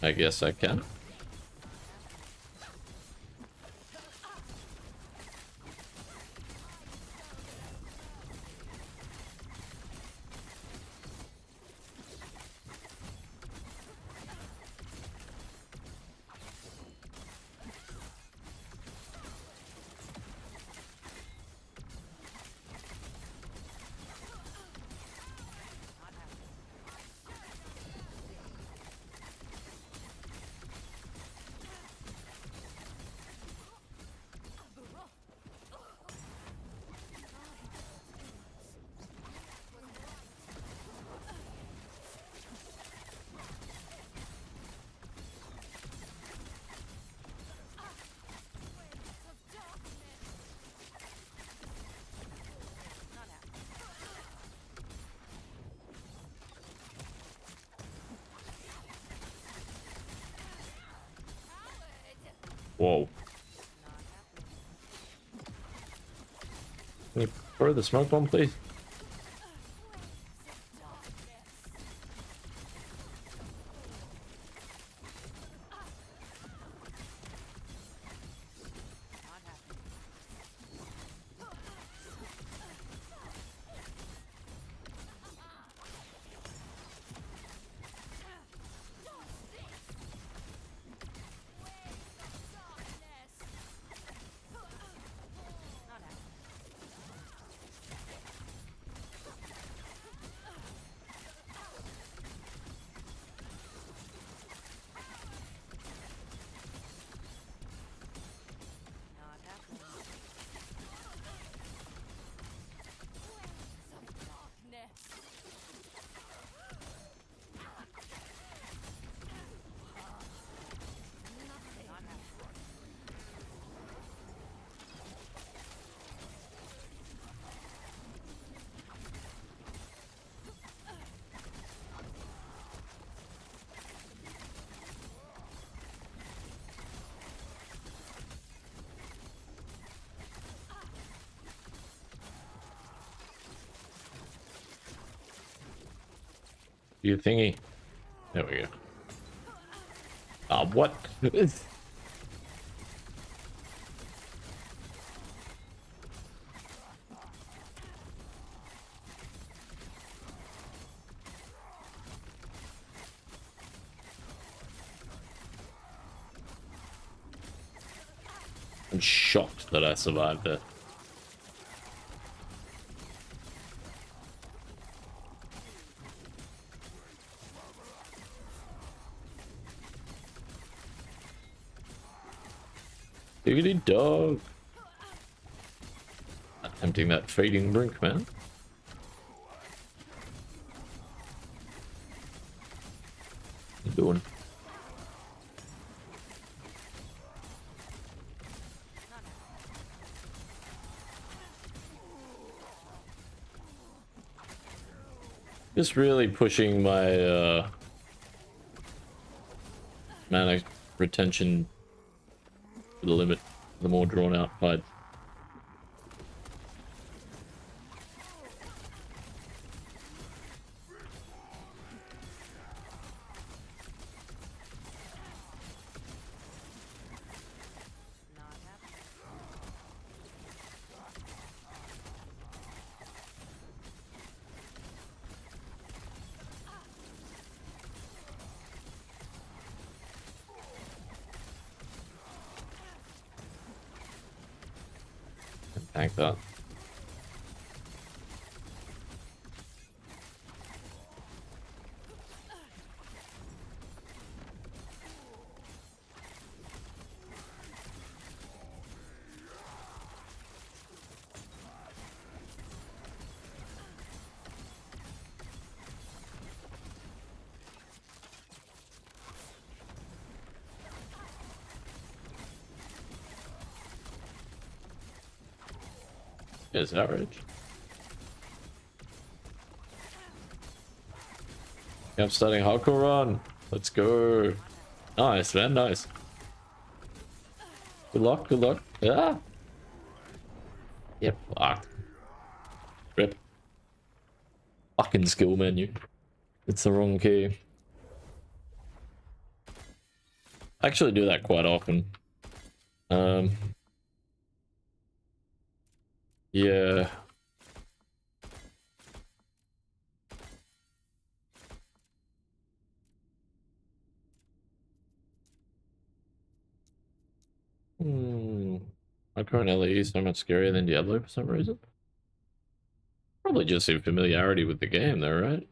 I guess I can. Whoa. Can you throw the smoke bomb, please? You thingy. There we go. Ah, what? I'm shocked that I survived it. Diggity dog. Attempting that fading brink, man. What you doing? Just really pushing my mana retention to the limit, the more drawn out fight. Tank that. Is outrage. Yeah, I'm starting hardcore run. Let's go. Nice, man, nice. Good luck, good luck. Ah! Yep, fuck. Rip. Fucking skill menu. It's the wrong key. I actually do that quite often. Yeah. My current LE is so much scarier than Diablo for some reason. Probably just in familiarity with the game though, right?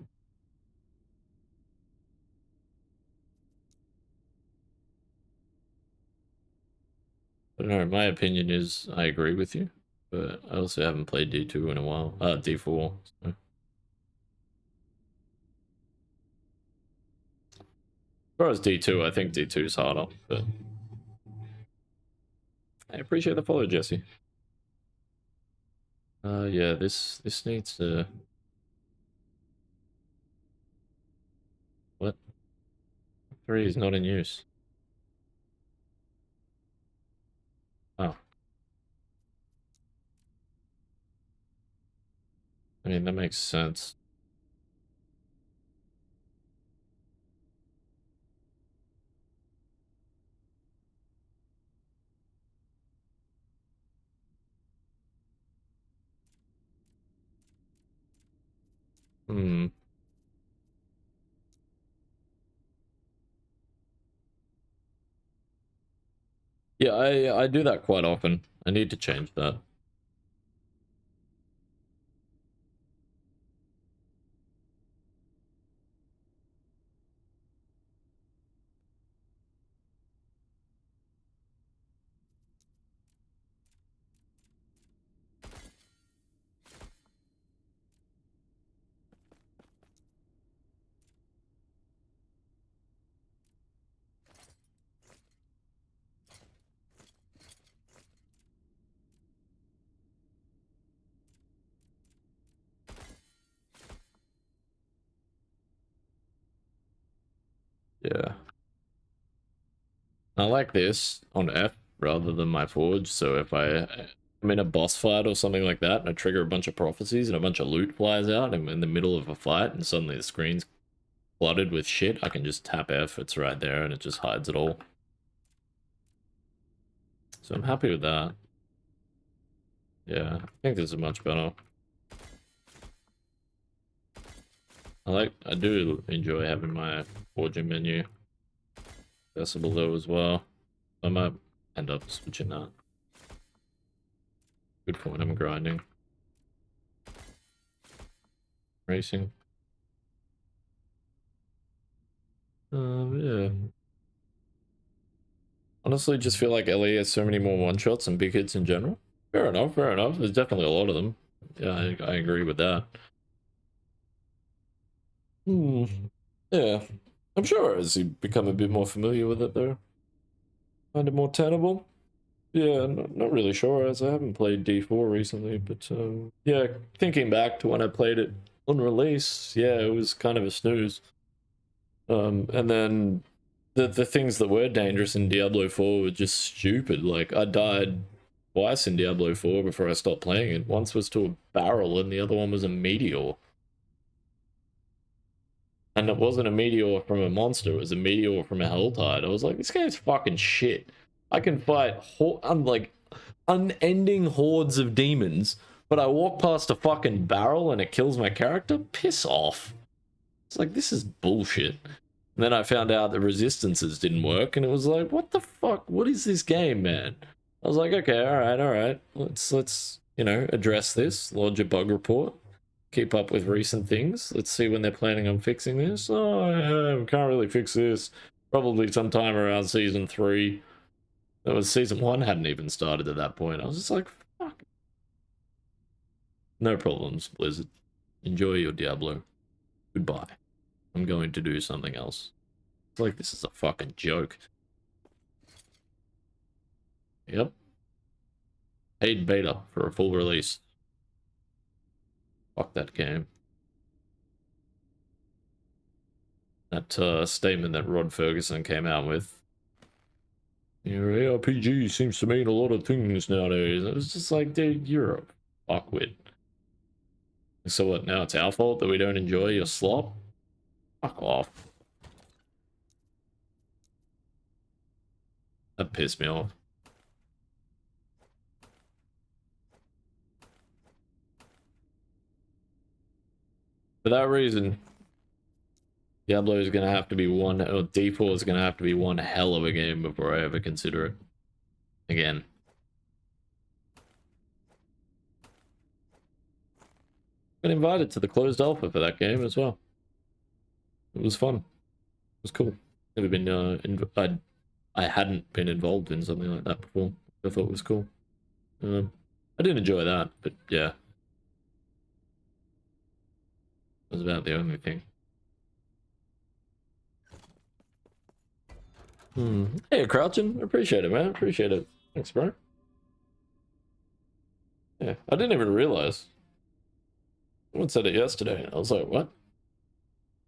I don't know, my opinion is I agree with you, but I also haven't played D2 in a while. D4. So. As far as D2, I think D2 is harder, but I appreciate the follow, Jesse. Yeah, this needs to... What? 3 is not in use. Oh. I mean, that makes sense. Hmm. Yeah, I do that quite often. I need to change that. Yeah. I like this on F rather than my forge, so if I'm in a boss fight or something like that and I trigger a bunch of prophecies and a bunch of loot flies out and I'm in the middle of a fight and suddenly the screen's flooded with shit, I can just tap F, it's right there and it just hides it all. So I'm happy with that. Yeah, I think this is much better. I do enjoy having my forging menu accessible though as well. I might end up switching that. Good point, I'm grinding. Racing. Yeah. Honestly, just feel like LE has so many more one-shots and big hits in general. Fair enough, fair enough. There's definitely a lot of them. Yeah, I agree with that. Yeah. I'm sure as you become a bit more familiar with it, though. Find it more tenable. Yeah, not really sure, as I haven't played D4 recently, but yeah, thinking back to when I played it on release, yeah, it was kind of a snooze. And then the things that were dangerous in Diablo 4 were just stupid. Like, I died twice in Diablo 4 before I stopped playing it. Once was to a barrel and the other one was a meteor. And it wasn't a meteor from a monster, it was a meteor from a Helltide. I was like, this game's fucking shit. I can fight like unending hordes of demons, but I walk past a fucking barrel and it kills my character? Piss off. It's like, this is bullshit. And then I found out the resistances didn't work, and it was like, what the fuck? What is this game, man? I was like, okay, all right. Let's you know, address this, lodge a bug report, keep up with recent things. Let's see when they're planning on fixing this. Oh, yeah, we can't really fix this. Probably sometime around season 3. That was season 1 hadn't even started at that point. I was just like, fuck. No problems, Blizzard. Enjoy your Diablo. Goodbye. I'm going to do something else. It's like this is a fucking joke. Yep. Paid beta for a full release. Fuck that game. That statement that Rod Ferguson came out with. You know, ARPG seems to mean a lot of things nowadays. It was just like, dude, you're a fuckwit. So what, now it's our fault that we don't enjoy your slop? Fuck off. That pissed me off. For that reason, Diablo is going to have to be one, or D4 is going to have to be one hell of a game before I ever consider it again. Got invited to the closed alpha for that game as well. It was fun. It was cool. Never been, I hadn't been involved in something like that before. I thought it was cool. I did enjoy that, but yeah. That was about the only thing. Hey, Crouching. Appreciate it, man. Appreciate it. Thanks, bro. Yeah, I didn't even realize. Someone said it yesterday. I was like, what?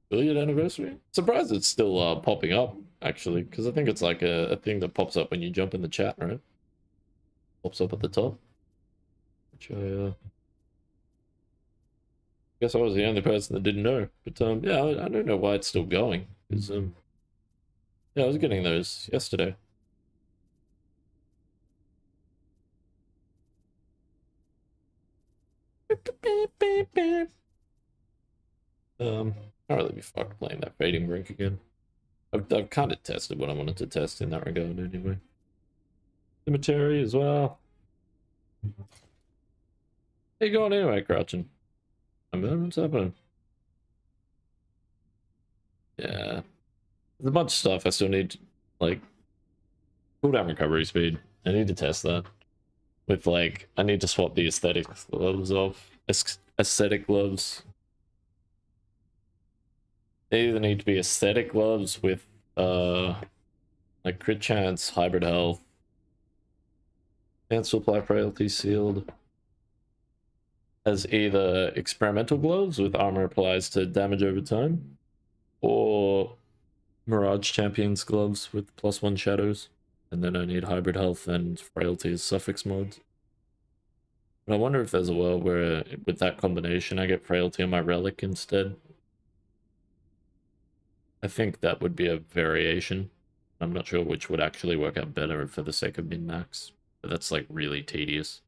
Affiliate anniversary? Surprised it's still popping up, actually, because I think it's like a thing that pops up when you jump in the chat, right? Pops up at the top. Which I guess I was the only person that didn't know. But yeah, I don't know why it's still going. Because yeah, I was getting those yesterday. Can't really be fucked playing that Fading Brink again. I've kind of tested what I wanted to test in that regard anyway. Cemetery as well. How you going anyway, Crouching? What's happening? Yeah. There's a bunch of stuff I still need, like, cooldown recovery speed. I need to test that. With, like, I need to swap the aesthetic gloves off. Aesthetic gloves. They either need to be aesthetic gloves with, like, crit chance, hybrid health, cancel apply frailty sealed, as either experimental gloves with armor applies to damage over time, or Mirage Champions gloves with +1 shadows, and then I need hybrid health and frailty as suffix mods. But I wonder if there's a world where, with that combination, I get frailty on my relic instead. I think that would be a variation. I'm not sure which would actually work out better for the sake of min-max, but that's like really tedious.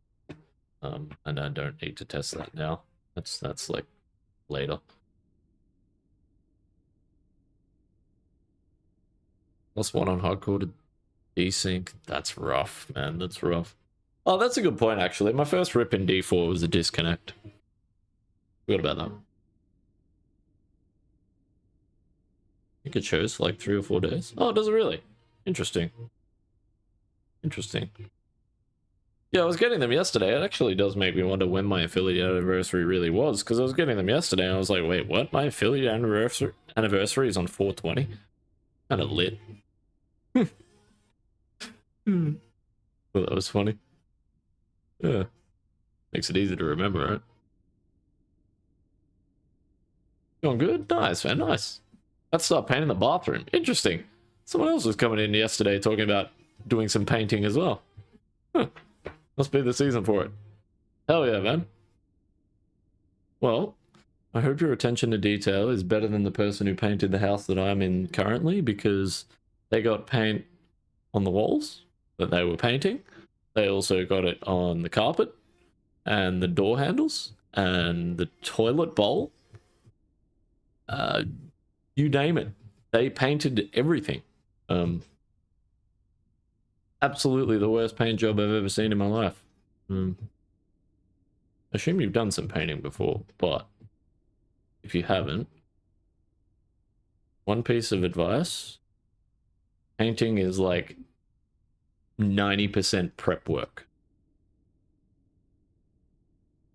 And I don't need to test that now. That's like later. +1 on hardcore to desync. That's rough, man. That's rough. Oh, that's a good point, actually. My first rip in D4 was a disconnect. Forgot about that. I think it shows for like 3 or 4 days. Oh, does it really? Interesting. Interesting. Yeah, I was getting them yesterday. It actually does make me wonder when my affiliate anniversary really was, because I was getting them yesterday and I was like, wait, what? My affiliate anniversary is on 420? Kind of lit. Thought that was funny. Yeah. Makes it easy to remember, right? Going good? Nice, man, nice. Let's start painting the bathroom. Interesting. Someone else was coming in yesterday talking about doing some painting as well. Huh. Must be the season for it. Hell yeah, man. Well, I hope your attention to detail is better than the person who painted the house that I'm in currently, because they got paint on the walls that they were painting. They also got it on the carpet and the door handles and the toilet bowl. You name it. They painted everything. Absolutely the worst paint job I've ever seen in my life. assume you've done some painting before, but if you haven't, one piece of advice, painting is like 90% prep work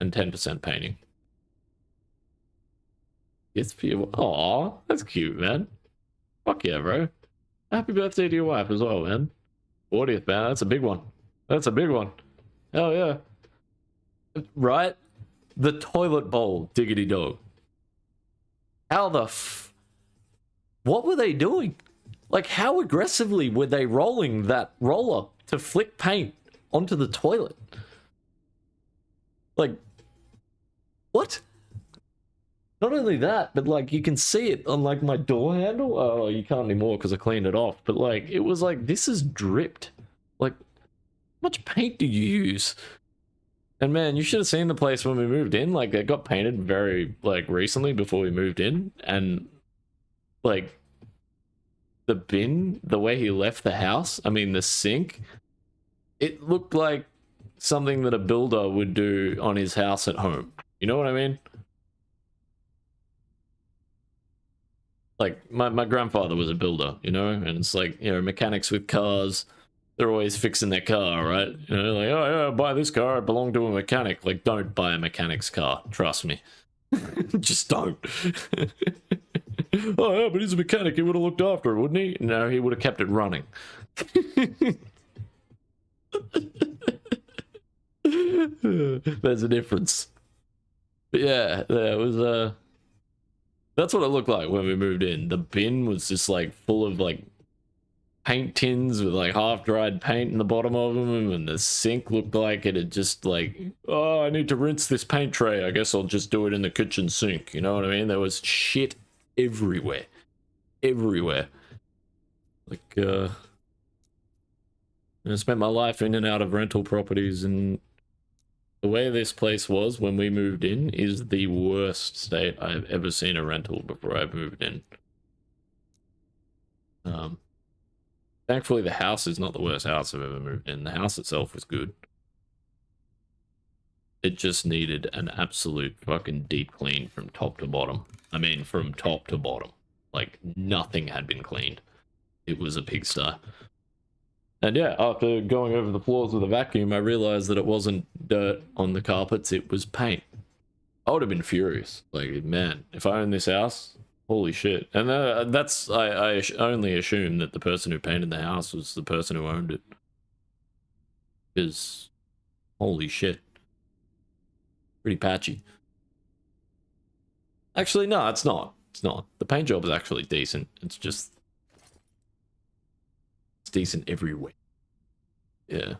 and 10% painting. It's for you. Aw, that's cute, man. Fuck yeah, bro. Happy birthday to your wife as well, man. 40th, man. That's a big one. That's a big one. Hell yeah. Right? The toilet bowl, diggity dog. How the what were they doing? Like, how aggressively were they rolling that roller to flick paint onto the toilet? Like, what? Not only that, but like you can see it on like my door handle. Oh, you can't anymore because I cleaned it off. But like, it was like, this is dripped. Like, how much paint do you use? And man, you should have seen the place when we moved in. Like, it got painted very like recently before we moved in, and like the bin, the way he left the house, I mean the sink, it looked like something that a builder would do on his house at home. You know what I mean? Like, my grandfather was a builder, you know, and it's like, you know, mechanics with cars, they're always fixing their car, right? You know, like, oh yeah, buy this car, it belonged to a mechanic. Like, don't buy a mechanic's car, trust me. Just don't. Oh yeah, but he's a mechanic, he would have looked after it, wouldn't he? No, he would have kept it running. There's a difference. But yeah, it was that's what it looked like when we moved in. The bin was just like full of like paint tins with like half-dried paint in the bottom of them, and the sink looked like it had just like, oh, I need to rinse this paint tray, I guess I'll just do it in the kitchen sink. You know what I mean? There was shit everywhere. Everywhere. Like, I spent my life in and out of rental properties, and the way this place was when we moved in is the worst state I've ever seen a rental before I moved in. Thankfully, the house is not the worst house I've ever moved in. The house itself was good. It just needed an absolute fucking deep clean from top to bottom. I mean, from top to bottom. Like, nothing had been cleaned. It was a pigsty. And yeah, after going over the floors with a vacuum, I realized that it wasn't dirt on the carpets, it was paint. I would have been furious. Like, man, if I owned this house, holy shit. And that's, I only assume that the person who painted the house was the person who owned it. Because, holy shit. Pretty patchy. Actually, no, it's not. It's not. The paint job is actually decent. It's just, it's decent everywhere. Yeah.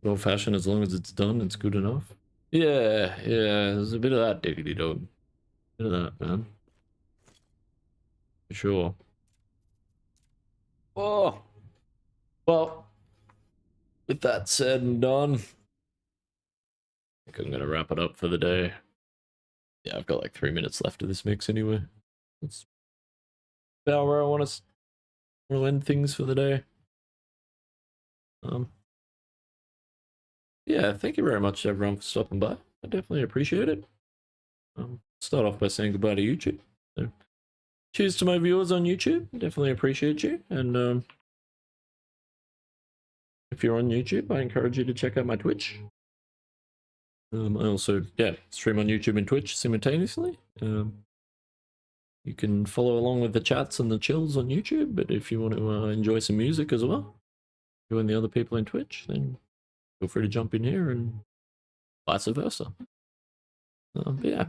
Old fashioned, as long as it's done, it's good enough. Yeah, there's a bit of that, diggity dog. Bit of that, man. For sure. Oh! Well, with that said and done, I think I'm gonna wrap it up for the day. Yeah, I've got like 3 minutes left of this mix anyway. That's about where I want to end things for the day. Yeah, thank you very much everyone for stopping by. I definitely appreciate it. Start off by saying goodbye to YouTube. So, cheers to my viewers on YouTube. Definitely appreciate you. And if you're on YouTube, I encourage you to check out my Twitch. I also, stream on YouTube and Twitch simultaneously. You can follow along with the chats and the chills on YouTube, but if you want to enjoy some music as well, join the other people in Twitch, then feel free to jump in here and vice versa. But yeah.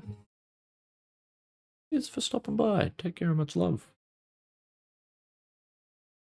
Cheers for stopping by. Take care and much love.